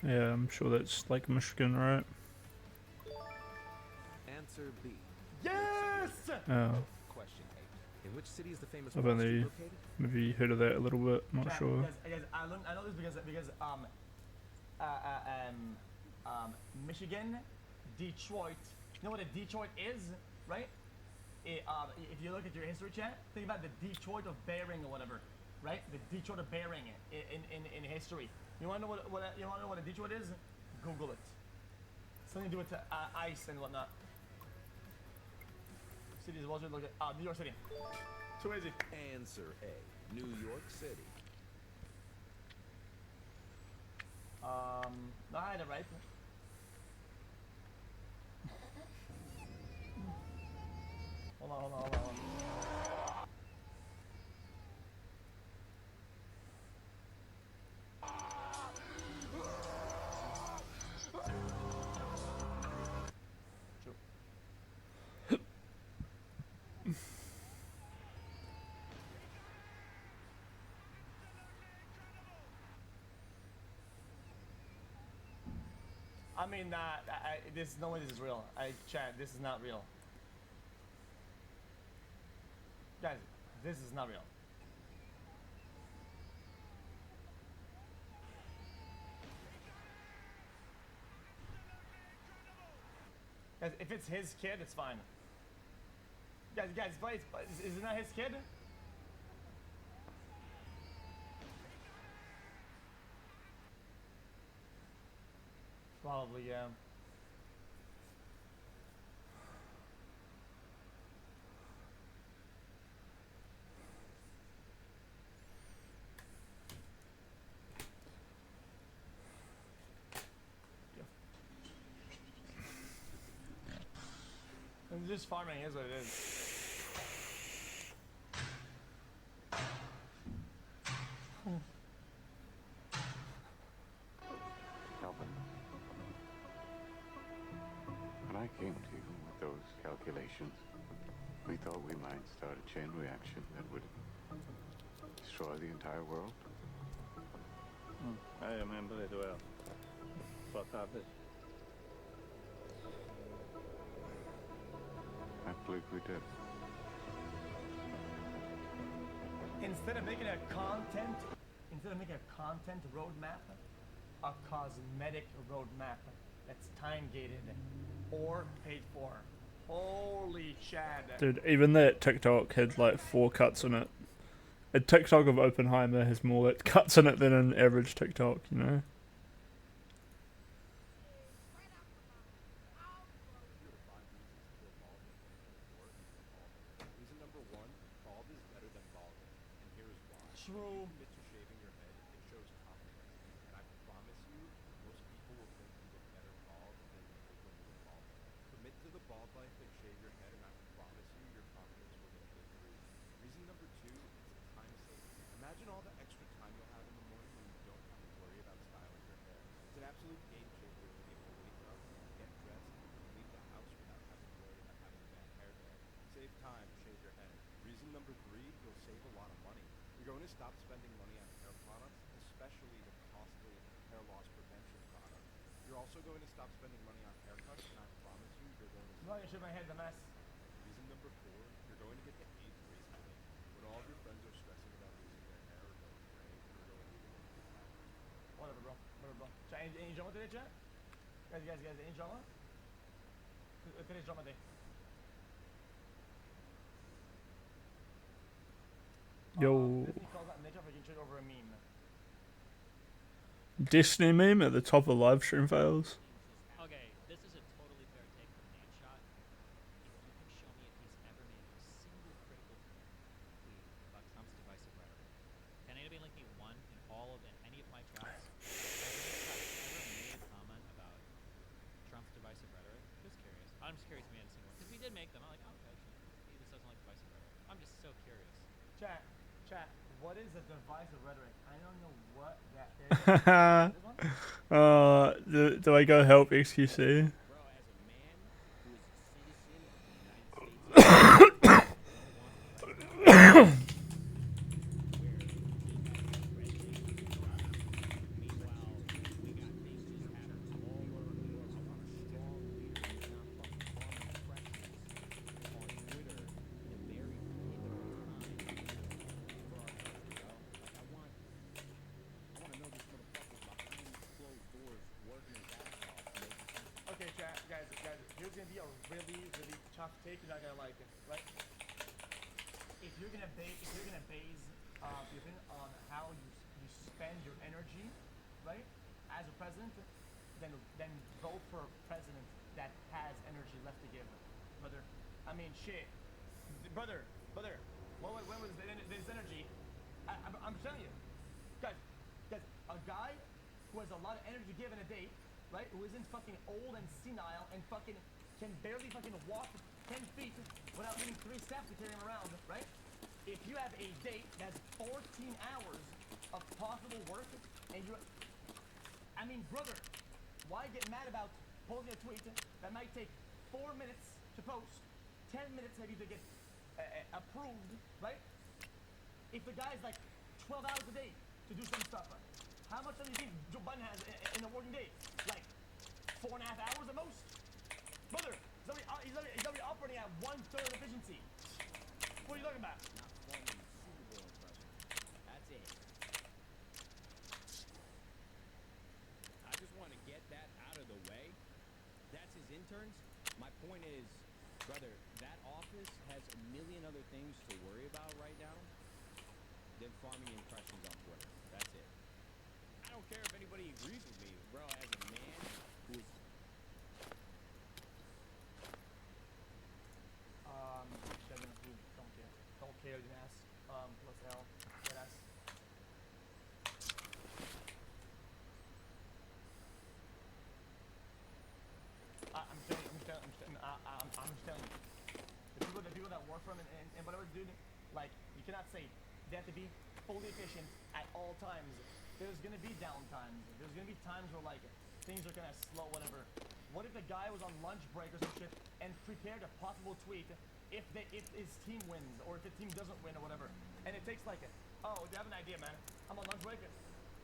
Yeah, I'm sure that's Lake Michigan, right? Answer B. Yes! Oh, Question 8. In which city is the famous I've Wall Street only located? maybe heard of that a little bit. Not sure. Guys, I know this because Michigan, Detroit. You know what a Detroit is, right? If you look at your history chat, think about the Detroit of Bering or whatever, right? The Detroit of Bering in history. You wanna know you wanna know what a Detroit is? Google it. Something to do with ice and whatnot. Cities, Wall Street, look at New York City. Too easy. Answer A. New York City. No, I had it right. Hold on. I mean, this no way this is real. Chat, this is not real. Guys, this is not real. Guys, if it's his kid, it's fine. Guys, please, is it not his kid? Probably, yeah. And just farming is what it is. Calvin, when I came to you with those calculations, we thought we might start a chain reaction that would destroy the entire world. I remember it well. What happened? I believe we did. instead of making a content roadmap, a cosmetic roadmap that's time gated or paid for. Holy Chad. Dude, even that TikTok had like 4 cuts in it. A TikTok of Oppenheimer has more cuts in it than an average TikTok, you know? Reason number 1, bald is better than balding, and here's why. True. Commit to shaving your head, it shows confidence, and I promise you, most people will think you look better bald than you look when you're balding. Commit to the bald life and shave your head, and I promise you, your confidence will increase. Reason number 2, it's time saving. Imagine all the extra time you'll have in the morning when you don't have to worry about styling your hair. It's an absolute game changer to be able to wake up, get dressed, and leave the house without having to worry about having a bad hair day. Save time, shave your head. Reason number 3, you'll save a lot of money. You're going to stop spending money on hair products, especially the costly hair loss prevention products. You're also going to stop spending money on haircuts, and I promise you, you're going to I'm not gonna shave my head, the mess. Reason number 4, you're going to get to age gracefully. When all of your friends are stressing about losing their hair or going gray, you're going to be Whatever, bro. Chat, any drama today, chat? Guys, any drama? Today's drama day. Yo. Disney calls out nature for getting over a meme. Destiny meme at the top of live stream fails. Okay, this is a totally fair take from Nate Shot. If you can show me if he's ever made a single critical tweet about Trump's divisive rhetoric. Can anybody link me one in all of any of my chats? Has Nate Shot ever made a comment about Trump's divisive rhetoric? Just curious. I'm just curious if he made a single one. Because we did make them. I'm like, oh, okay, he just doesn't like divisive rhetoric. I'm just so curious. Chat, what is a divisive rhetoric? I don't know what that is. Do I go help XQC? Okay, chat, guys, here's gonna be a really tough take. You're not gonna like it, right? If you're gonna base your opinion on how you spend your energy, right, as a president, then vote for a president that has energy left to give, brother. I mean, shit, brother. When was this energy? I'm telling you, guys, a guy who has a lot of energy given a day, right, who isn't fucking old and senile and fucking can barely fucking walk 10 feet without needing 3 staff to carry him around, right? If you have a date that's 14 hours of possible work and I mean, brother, why get mad about posting a tweet that might take 4 minutes to post, 10 minutes maybe to get approved, right? If the guy's like 12 hours a day to do some stuff, how much time do you think Joe Biden has in a working day? Like 4.5 hours at most? Brother, he's already operating at 1/3 efficiency. What are you talking about? Not forming Super Bowl impression. That's it. I just want to get that out of the way. That's his interns. My point is, brother, that office has a million other things to worry about right now than farming impressions on Twitter. That's it. I don't care if anybody agrees with me, bro. As a man who is don't care, you ass. Plus L, that ass. I'm just telling you. The people that work for him and whatever, dude, like, you cannot say they have to be fully efficient at all times. There's gonna be downtimes. There's gonna be times where, like, things are kind of slow, whatever. What if the guy was on lunch break or some shit and prepared a possible tweet if his team wins or if the team doesn't win or whatever, and it takes like, oh, do you have an idea, man? I'm on lunch break.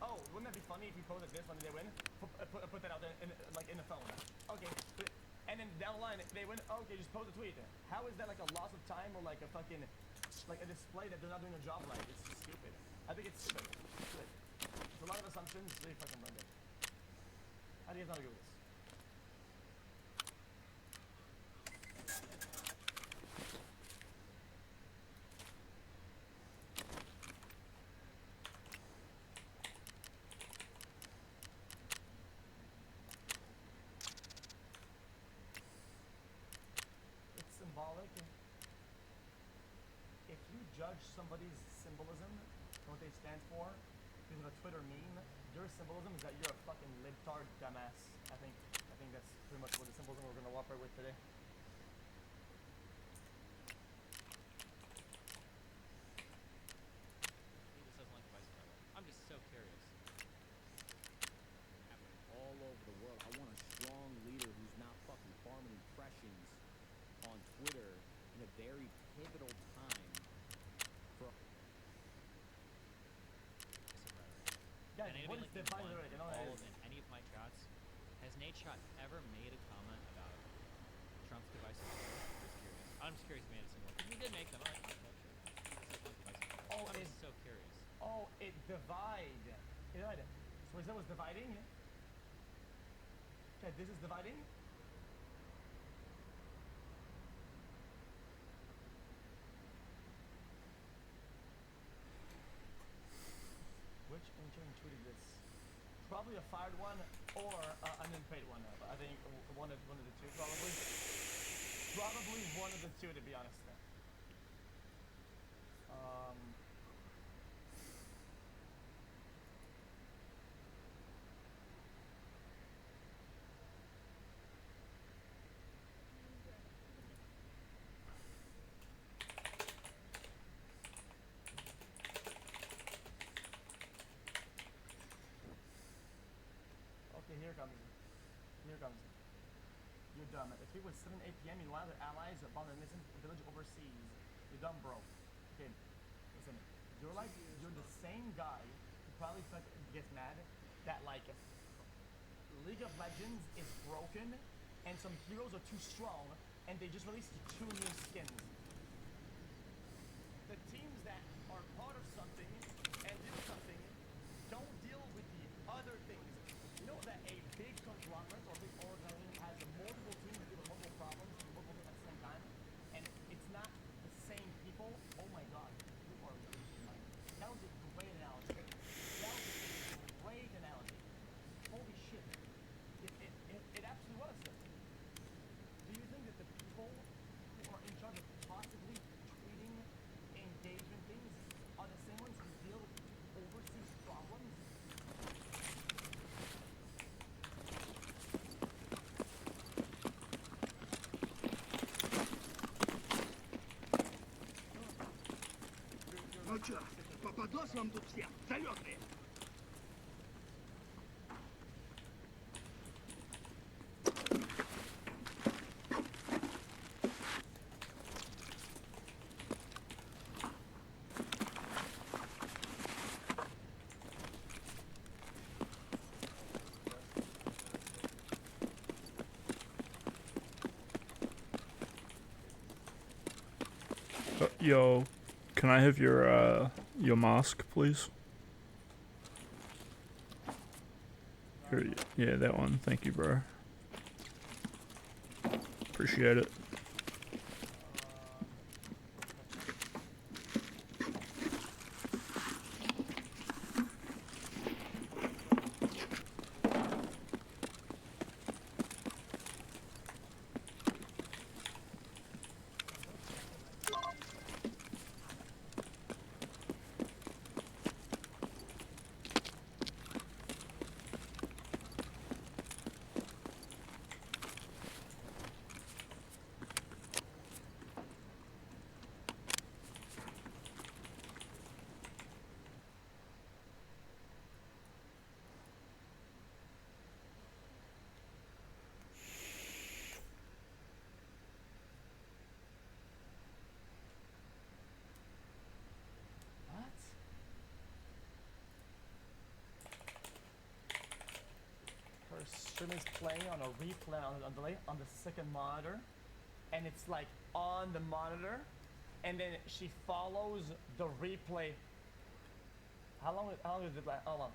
Oh, wouldn't that be funny if you posted this when they win? Put that out there in the phone. Okay, and then down the line they win. Okay, just post a tweet. How is that like a loss of time or like a fucking like a display that they're not doing a job right. It's stupid. I think it's stupid. There's a lot of assumptions. It's really fucking random. How do you guys not agree with this? It's symbolic. If you judge somebody's symbolism and what they stand for because of a Twitter meme, your symbolism is that you're a fucking libtard dumbass. I think that's pretty much what the symbolism we're gonna operate with today. This doesn't like vice versa. I'm just so curious. Happening all over the world. I want a strong leader who's not fucking farming impressions on Twitter in a very pivotal time for. Guys, And what anybody is like divine one rhetoric? I know all that of is. in any of my chats, has Nate Shot ever made a comment about Trump's divisive rhetoric? Just curious. I'm just curious if he made a single. Because he did make them. I'm like, okay, sure. This is like divisive rhetoric. Oh, I'm it- just so curious. Oh, it divide. You know what? So is that was dividing? Okay, this is dividing? Which intern tweeted this? Probably a fired one or an unpaid one. But I think one of the two probably. Probably one of the two, to be honest. Okay, here comes it. Here comes it. You're dumb. If it was 7, 8 p.m., you wanted their allies abandon an innocent village overseas. You're dumb, bro. Okay, listen. You're the same guy who probably gets mad that, like, League of Legends is broken and some heroes are too strong and they just released 2 new skins. The teams that are part of something and do something don't deal with the other things. You know that a big conglomerate or big organization has multiple teams that deal with multiple problems and multiple things at the same time, and it's not the same people. Oh my god, you are like, that was a great analogy. That was a great analogy. Holy shit. It absolutely was. Do you think that the people who are in charge of possibly tweeting engagement things are the same ones who deal with overseas problems? Ну чё, попадос вам тут всем, залетные. Yo, can I have your mask, please? Here, yeah, that one. Thank you, bro. Appreciate it. What? Her stream is playing on a replay on delay on the second monitor, and it's like on the monitor, and then she follows the replay. How long does it last? Hold on.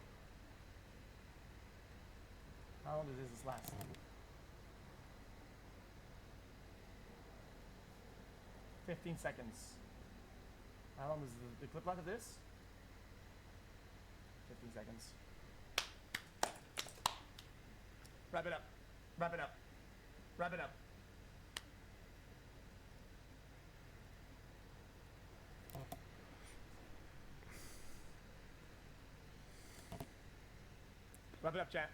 How long does this last? "15 seconds. How long does the clip last of this? 15 seconds. Wrap it up. Wrap it up. Wrap it up. Wrap it up, chat.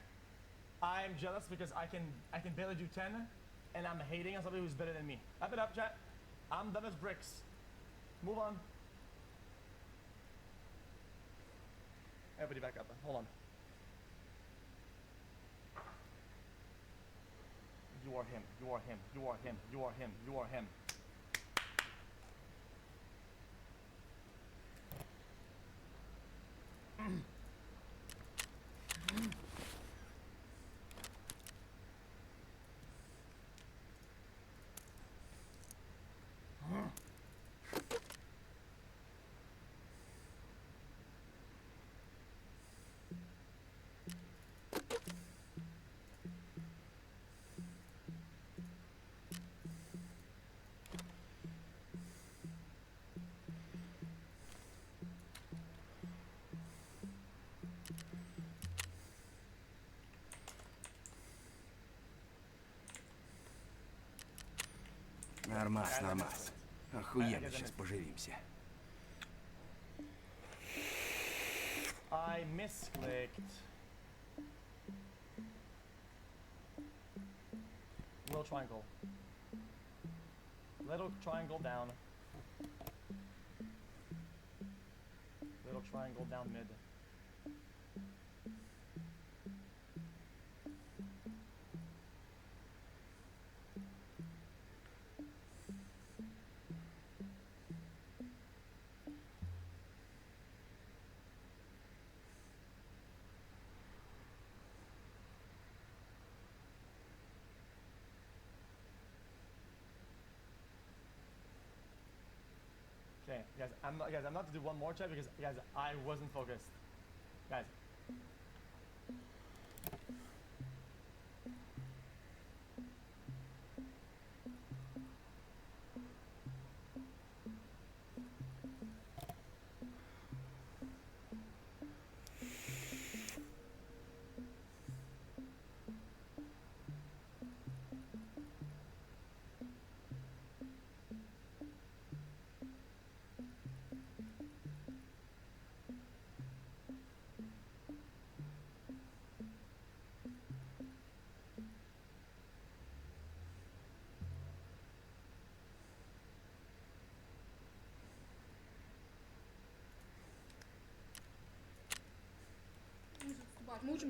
I'm jealous because I can barely do 10, and I'm hating on somebody who's better than me. Wrap it up, chat. I'm dumb as bricks. Move on. Everybody back up. Hold on. You are him. You are him. You are him. You are him. You are him. Нормас, нормас. Охуенно сейчас поживимся. I misclicked. Little triangle. Little triangle down. Little triangle down mid. Okay, guys, I'm not to do one more chat because guys, I wasn't focused. Guys.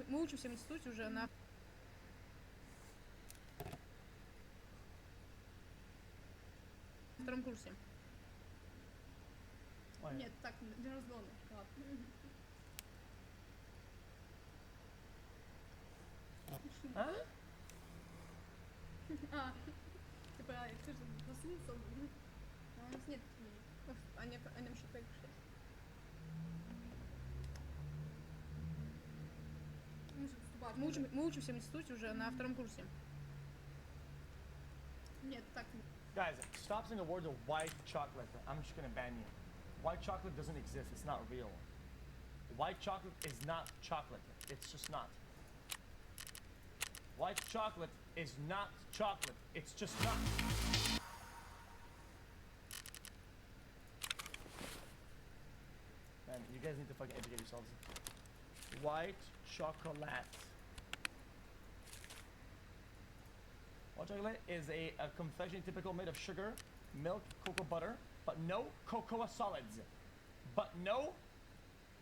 Мы учимся в институте уже на втором курсе. Ой. Нет, так, для разгона. Ладно. А? А, типа, ты же проснулся. А у нас нет книг. Они вообще только 6. Мы учимся в институте уже на втором курсе. Нет, так. Guys, stop saying the word of white chocolate. I'm just gonna ban you. White chocolate doesn't exist. It's not real. White chocolate is not chocolate. It's just not. White chocolate is not chocolate. It's just not. Man, you guys need to fucking educate yourselves. White chocolate. White chocolate is a confection typical made of sugar, milk, cocoa butter, but no cocoa solids. But no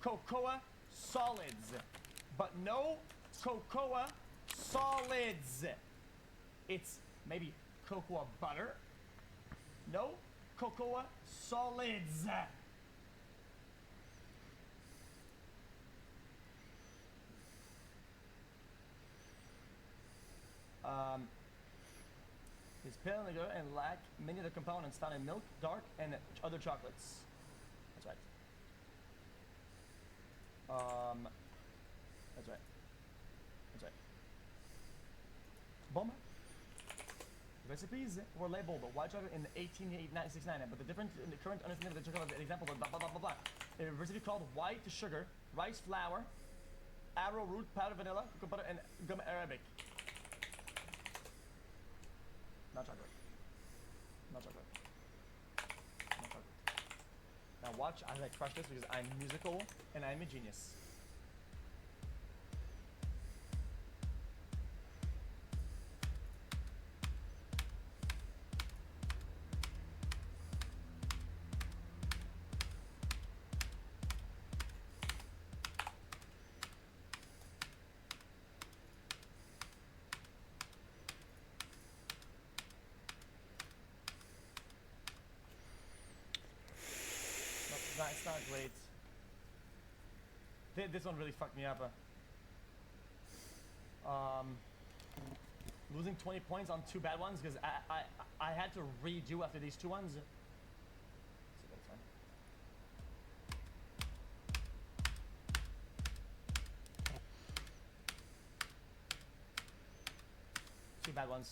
cocoa solids. But no cocoa solids. It's maybe cocoa butter. No cocoa solids. is pale and liquor and lack many of the components found in milk, dark, and other chocolates. That's right. That's right. That's right. Boom. Recipes were labeled white chocolate in 1869, but the difference in the current understanding of the chocolate example of blah blah blah blah blah. A recipe called white sugar, rice flour, arrowroot powder, vanilla, cocoa butter, and gum arabic. Not chocolate. Not chocolate. Not chocolate. Now watch as I crush this because I'm musical and I'm a genius. It's not great. This one really fucked me up. Losing 20 points on 2 bad ones because I had to redo after these 2 ones. So that's fine. 2 bad ones.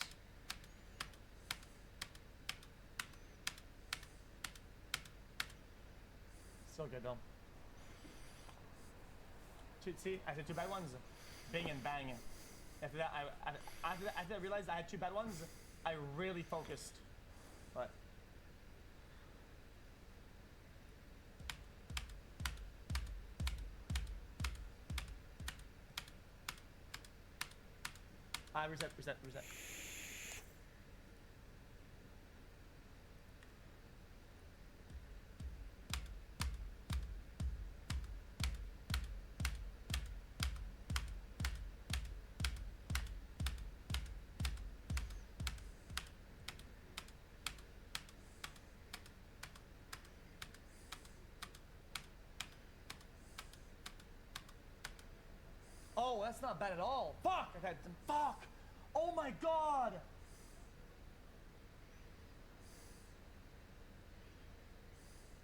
So good though. See, I said 2 bad ones. Bing and bang. After that, after I realized I had 2 bad ones, I really focused. But reset. Oh, that's not bad at all. Fuck! Fuck! Oh my god!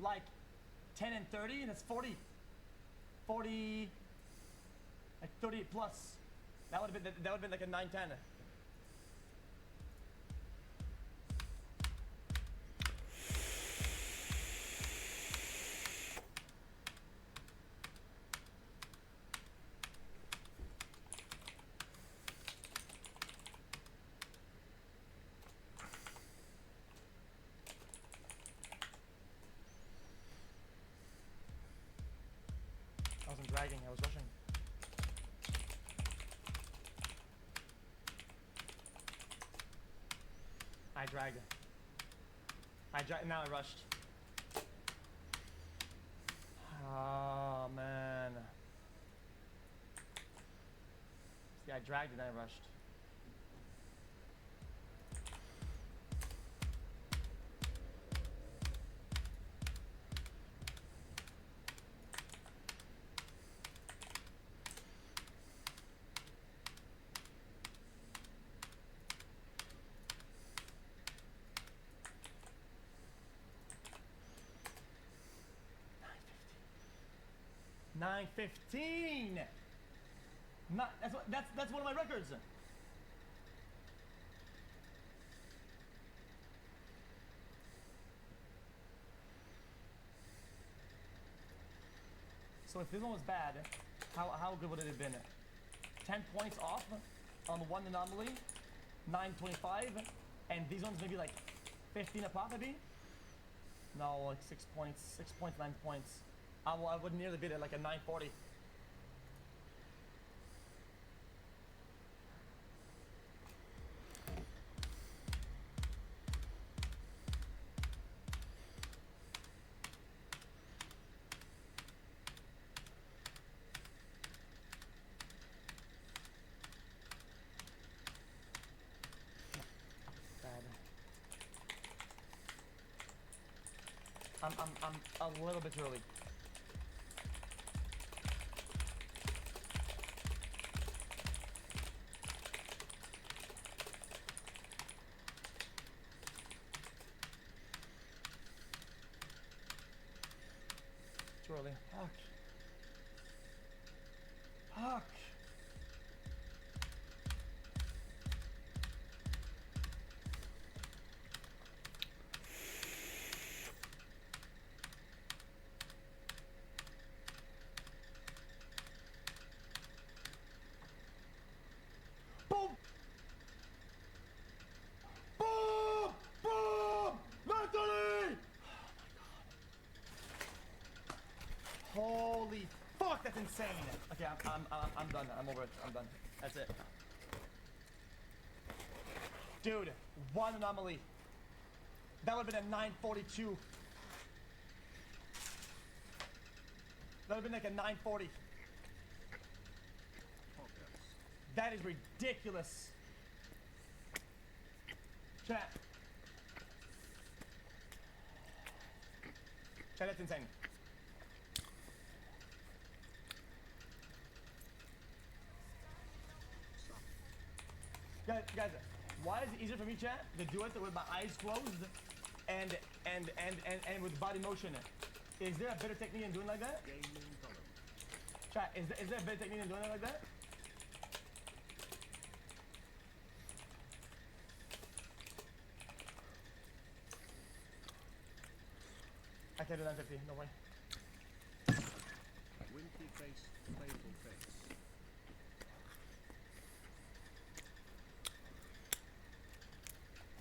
Like 10 and 30, and it's 40. 40. Like 30 plus. That would have been like a 9-10. I wasn't dragging, I was rushing. I dragged. Now I rushed. Oh man. See, I dragged and I rushed. $9.15. That's one of my records. So if this one was bad, how good would it have been? 10 points off on the one anomaly, 9.25, and these ones maybe like 15 a pop maybe? No, like 6 points, 9 points. I would nearly beat it like a 940. Bad. I'm a little bit early. Too early. Fuck. Fuck. Boom! Boom! Boom! Mentally! Holy fuck, that's insane. Okay, I'm done. I'm over it. I'm done. That's it. Dude, one anomaly. That would have been a 942. That would have been like a 940. That is ridiculous. Chat. Chat, that's insane. Guys, why is it easier for me, chat, to do it with my eyes closed and with body motion? Is there a better technique in doing like that? Chat, is there a better technique in doing it like that? I can't do 950, no way. Winky face, playful face.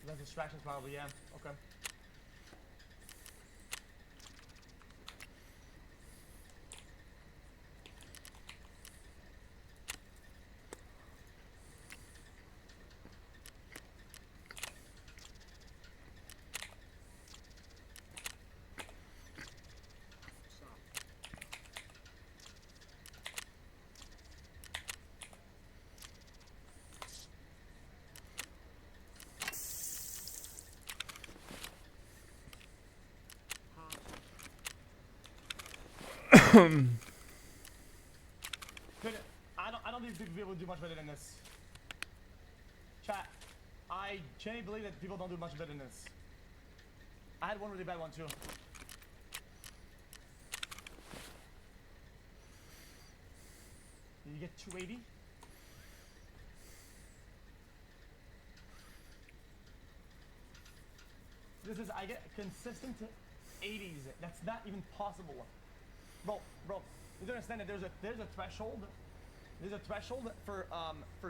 That's distractions probably, yeah. Okay. Dude, I don't think people do much better than this. Chat, I genuinely believe that people don't do much better than this. I had one really bad one too. Did you get 280? This is, I get consistent 80s. That's not even possible. Bro, you understand that there's a threshold. There's a threshold for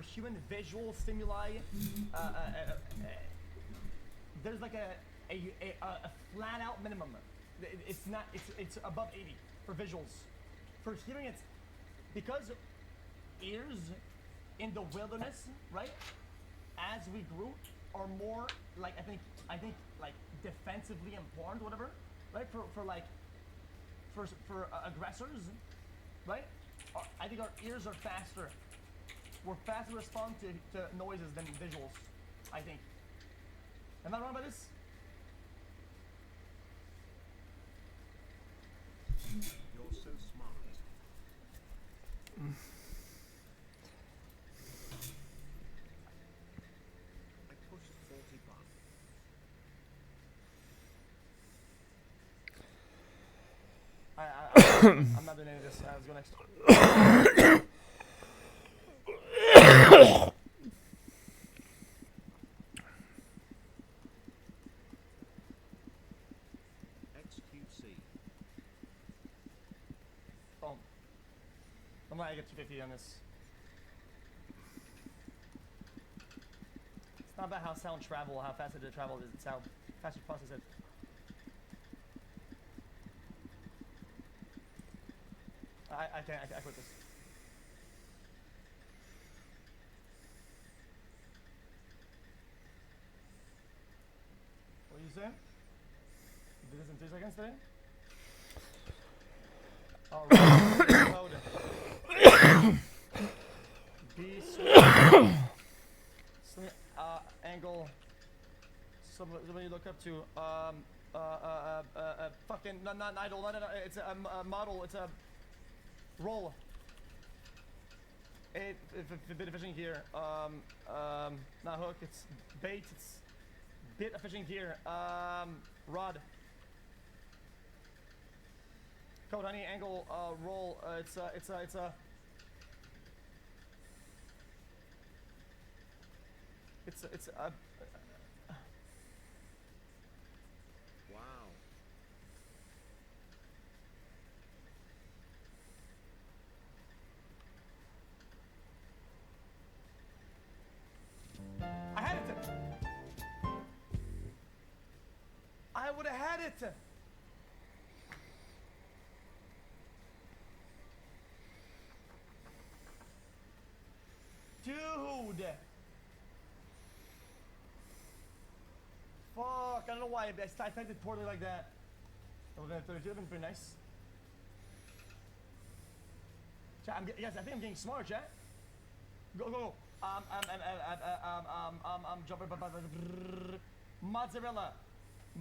human visual stimuli. There's like a flat out minimum. It's above 80 for visuals. For hearing, it's because ears in the wilderness, right? As we grew, are more like I think like defensively important, whatever, right? For aggressors, right? I think our ears are faster. We're faster to respond to noises than visuals, I think. Am I wrong about this? You're so smart. I pushed 40 bucks. I'm not doing any of this. Let's go next. XQC. Oh. I'm gonna get 250 on this. It's not about how sound travel, how fast it travel, it's how fast you process it. I quit this. What did you say? You did this in 3 seconds today? Alright, load. B angle. Somebody look up to fucking not idle, not it's a model, it's a roll. A bit of fishing gear. Not hook, it's bait, it's bit of fishing gear. Rod. Code honey angle roll. It's a. Wow. I had it. I would have had it. Dude. Fuck, I don't know why I typed it poorly like that. That would have been pretty nice. Chat, yes, I think I'm getting smart, chat. Go. Jumper, mozzarella,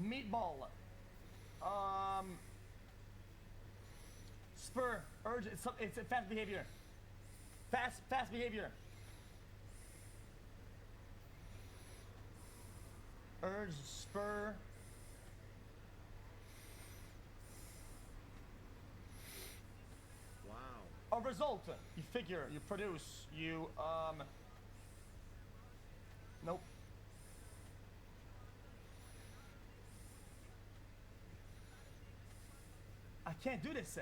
meatball, spur, urge. It's fast behavior. Fast behavior. Urge, spur. Wow. A result. You figure, you produce, you, nope. I can't do this.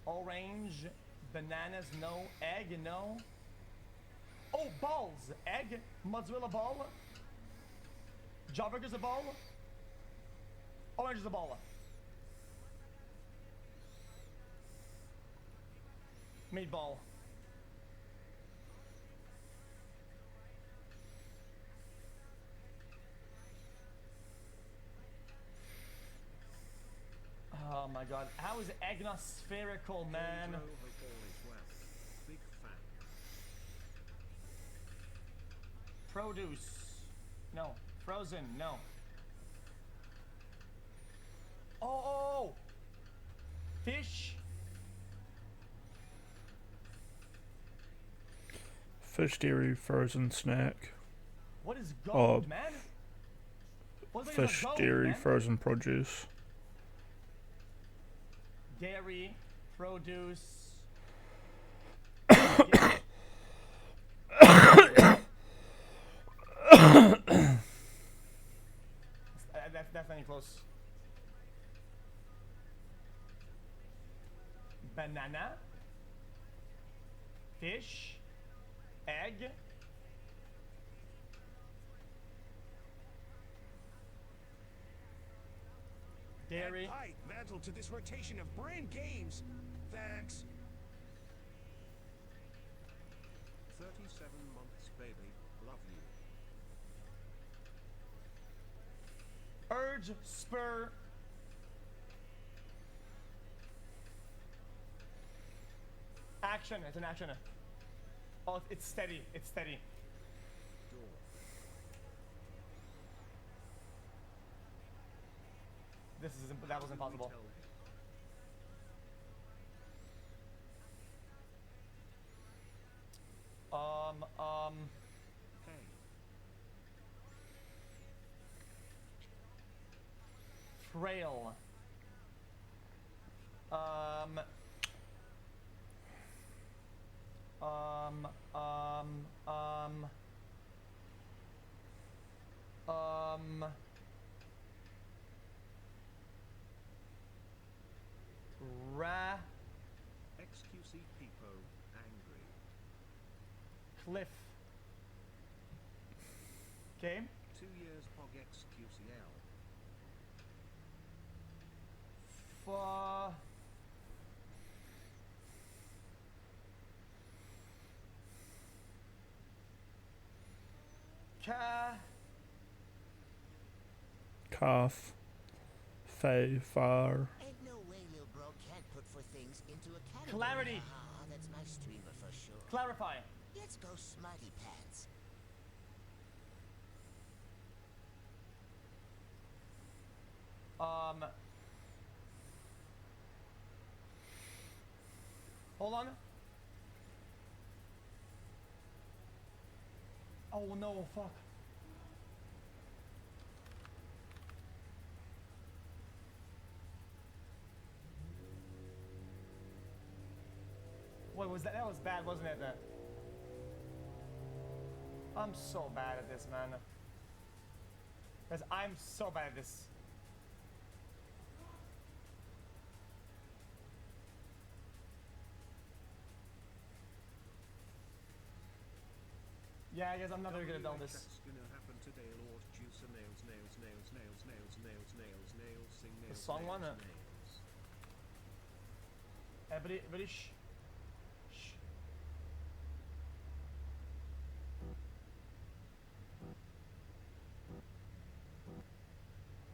Orange, bananas, no. Egg, no. Oh, balls. Egg, mozzarella ball. Jawburger's a ball. Orange is a ball. Meatball. Oh my god. How is agnospherical, man? Big fan. Produce. No. Frozen. No. Oh. Fish. Fish dairy frozen snack. What is gold, man? What is Fish gold, dairy man? frozen produce. Dairy, produce. That's not even close. Banana, fish, egg. Dairy. Add height, mantle to this rotation of brand games. Thanks. 37 months, baby. Love you. Urge, spur. Action. It's an action. Oh, it's steady. It's steady. That was impossible. Frail. XQC Peepo, angry. Cliff. Okay. 2 years Pog XQCL. Calf. Fay. Far. Ain't no way Lil Bro can't put for things into a category. Clarity. Ah, that's my streamer for sure. Clarify. Let's go Smarty Pants. Hold on. Oh no, fuck. Wait, was that was bad, wasn't it? I'm so bad at this, man. Guys, I'm so bad at this. Yeah, I guess I'm not very good at all this. What's gonna happen today, Lord? Juice and nails, nails, nails, nails, nails, nails, nails, nails, sing nails. The song one, nails. Everybody shh. Shh.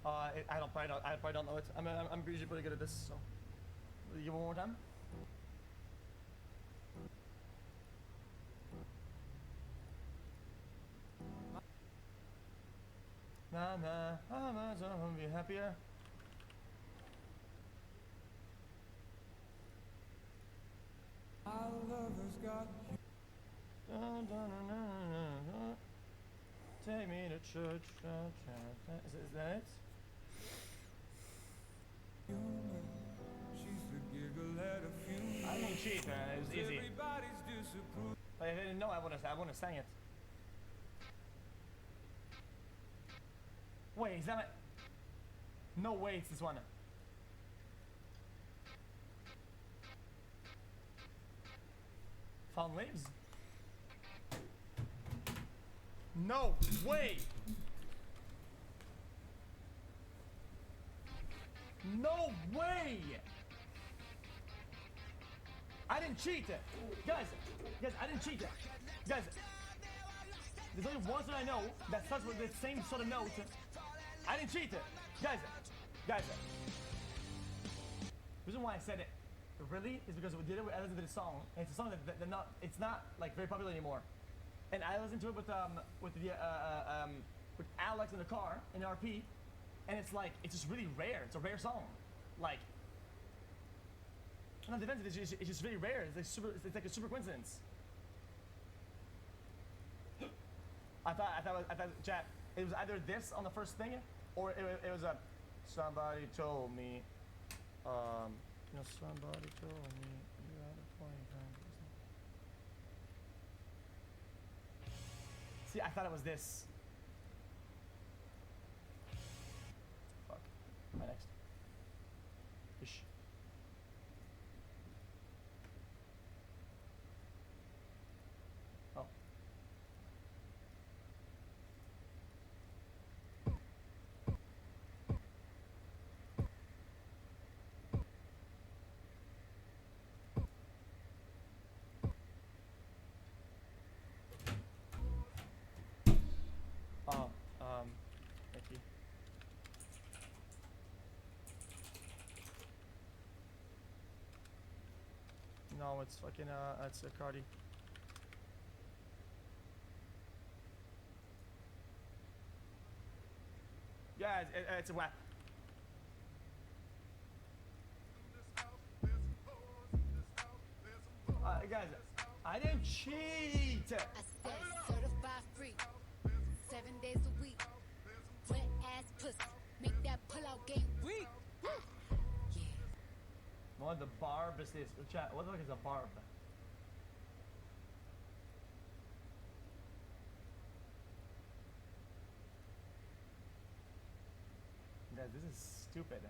I probably don't know it. I'm usually pretty good at this, so. Will you give it one more time? Nah, I'm gonna be happier. Our lover's got you. Take me to church. Is that it? She's the giggle at a funeral. I didn't cheat, man. It was easy. Everybody's disapproval. Like, if I didn't know, I wouldn't have sang it. Wait, is that my... No way, it's this one. Found Leaves? No way! No way! I didn't cheat it! Guys, I didn't cheat it! Guys, there's only one that I know that starts with the same sort of note. I didn't cheat it! Guys, the reason why I said it really is because we did it with Alice into the song, and it's a song that it's not like very popular anymore. And I listened to it with Alex in the car in RP, and it's like it's just really rare. It's a rare song, like. Not defensive. It's just really rare. It's like a super coincidence. I thought, chat. It was either this on the first thing, or it was a. Somebody told me. Somebody told me you had a 20 times. See, I thought it was this. Fuck. My next. Ish. Oh. Thank you. No, it's fucking, it's a Cardi. Yeah, it's a WAP. Guys, I didn't cheat! I said certified free, 7 days a week. Wet ass pussy, make that pull out game weak. Yeah. What the barb is this? Chat, what the fuck is a barb? Guys, this is stupid.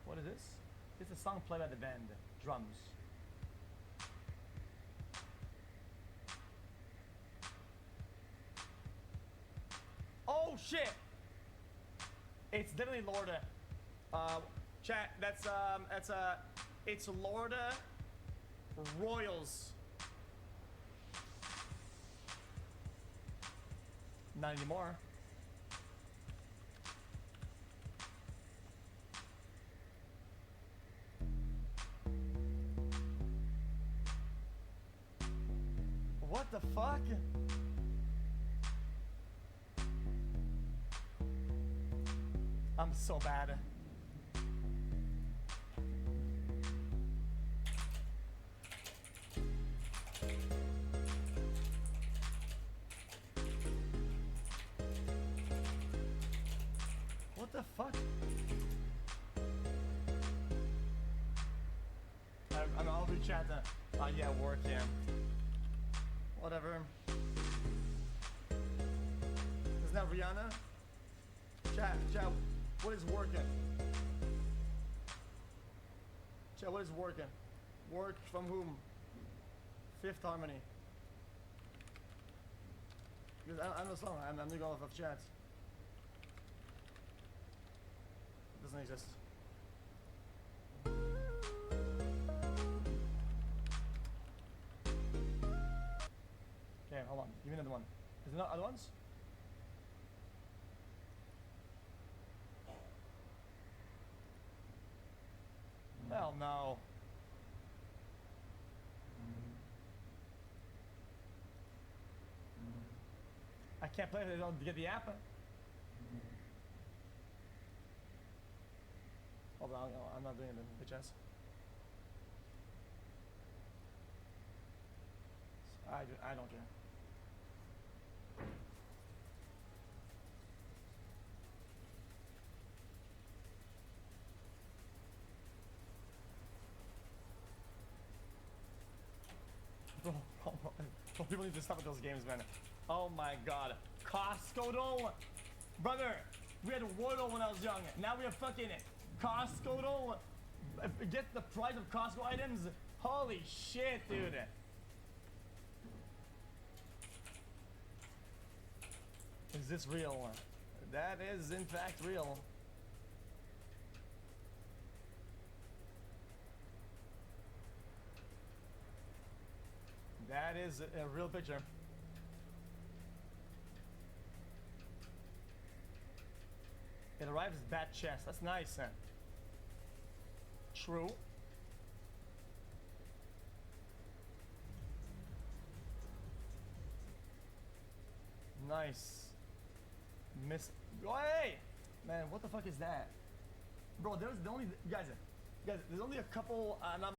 What is this? It's a song played by the band. Drums. Oh shit! It's definitely Lorda. Chat, it's Lorda Royals. Not anymore. What the fuck? I'm so bad. I'll do chat. Yeah, work, yeah. Whatever. Isn't that Rihanna? Chat, what is working? Chat, what is working? Work from whom? Fifth Harmony. Because I know the song, I'm gonna go off of chat. It doesn't exist. Okay, hold on. Give me another one. Is there no other ones? Hell no. I can't play if I don't get the app. Hold on, I'm not doing it in the chess. I don't care. People need to stop with those games, man. Oh my god. Costco though? Brother, we had Wordle when I was young. Now we have fucking Costco though? Get the price of Costco items? Holy shit, dude. Is this real? That is in fact real. That is a real picture. It arrives as bad chest. That's nice, huh? True. Nice. Miss. Oh, hey! Man, what the fuck is that? Bro, there's the only. Guys, there's only a couple. Not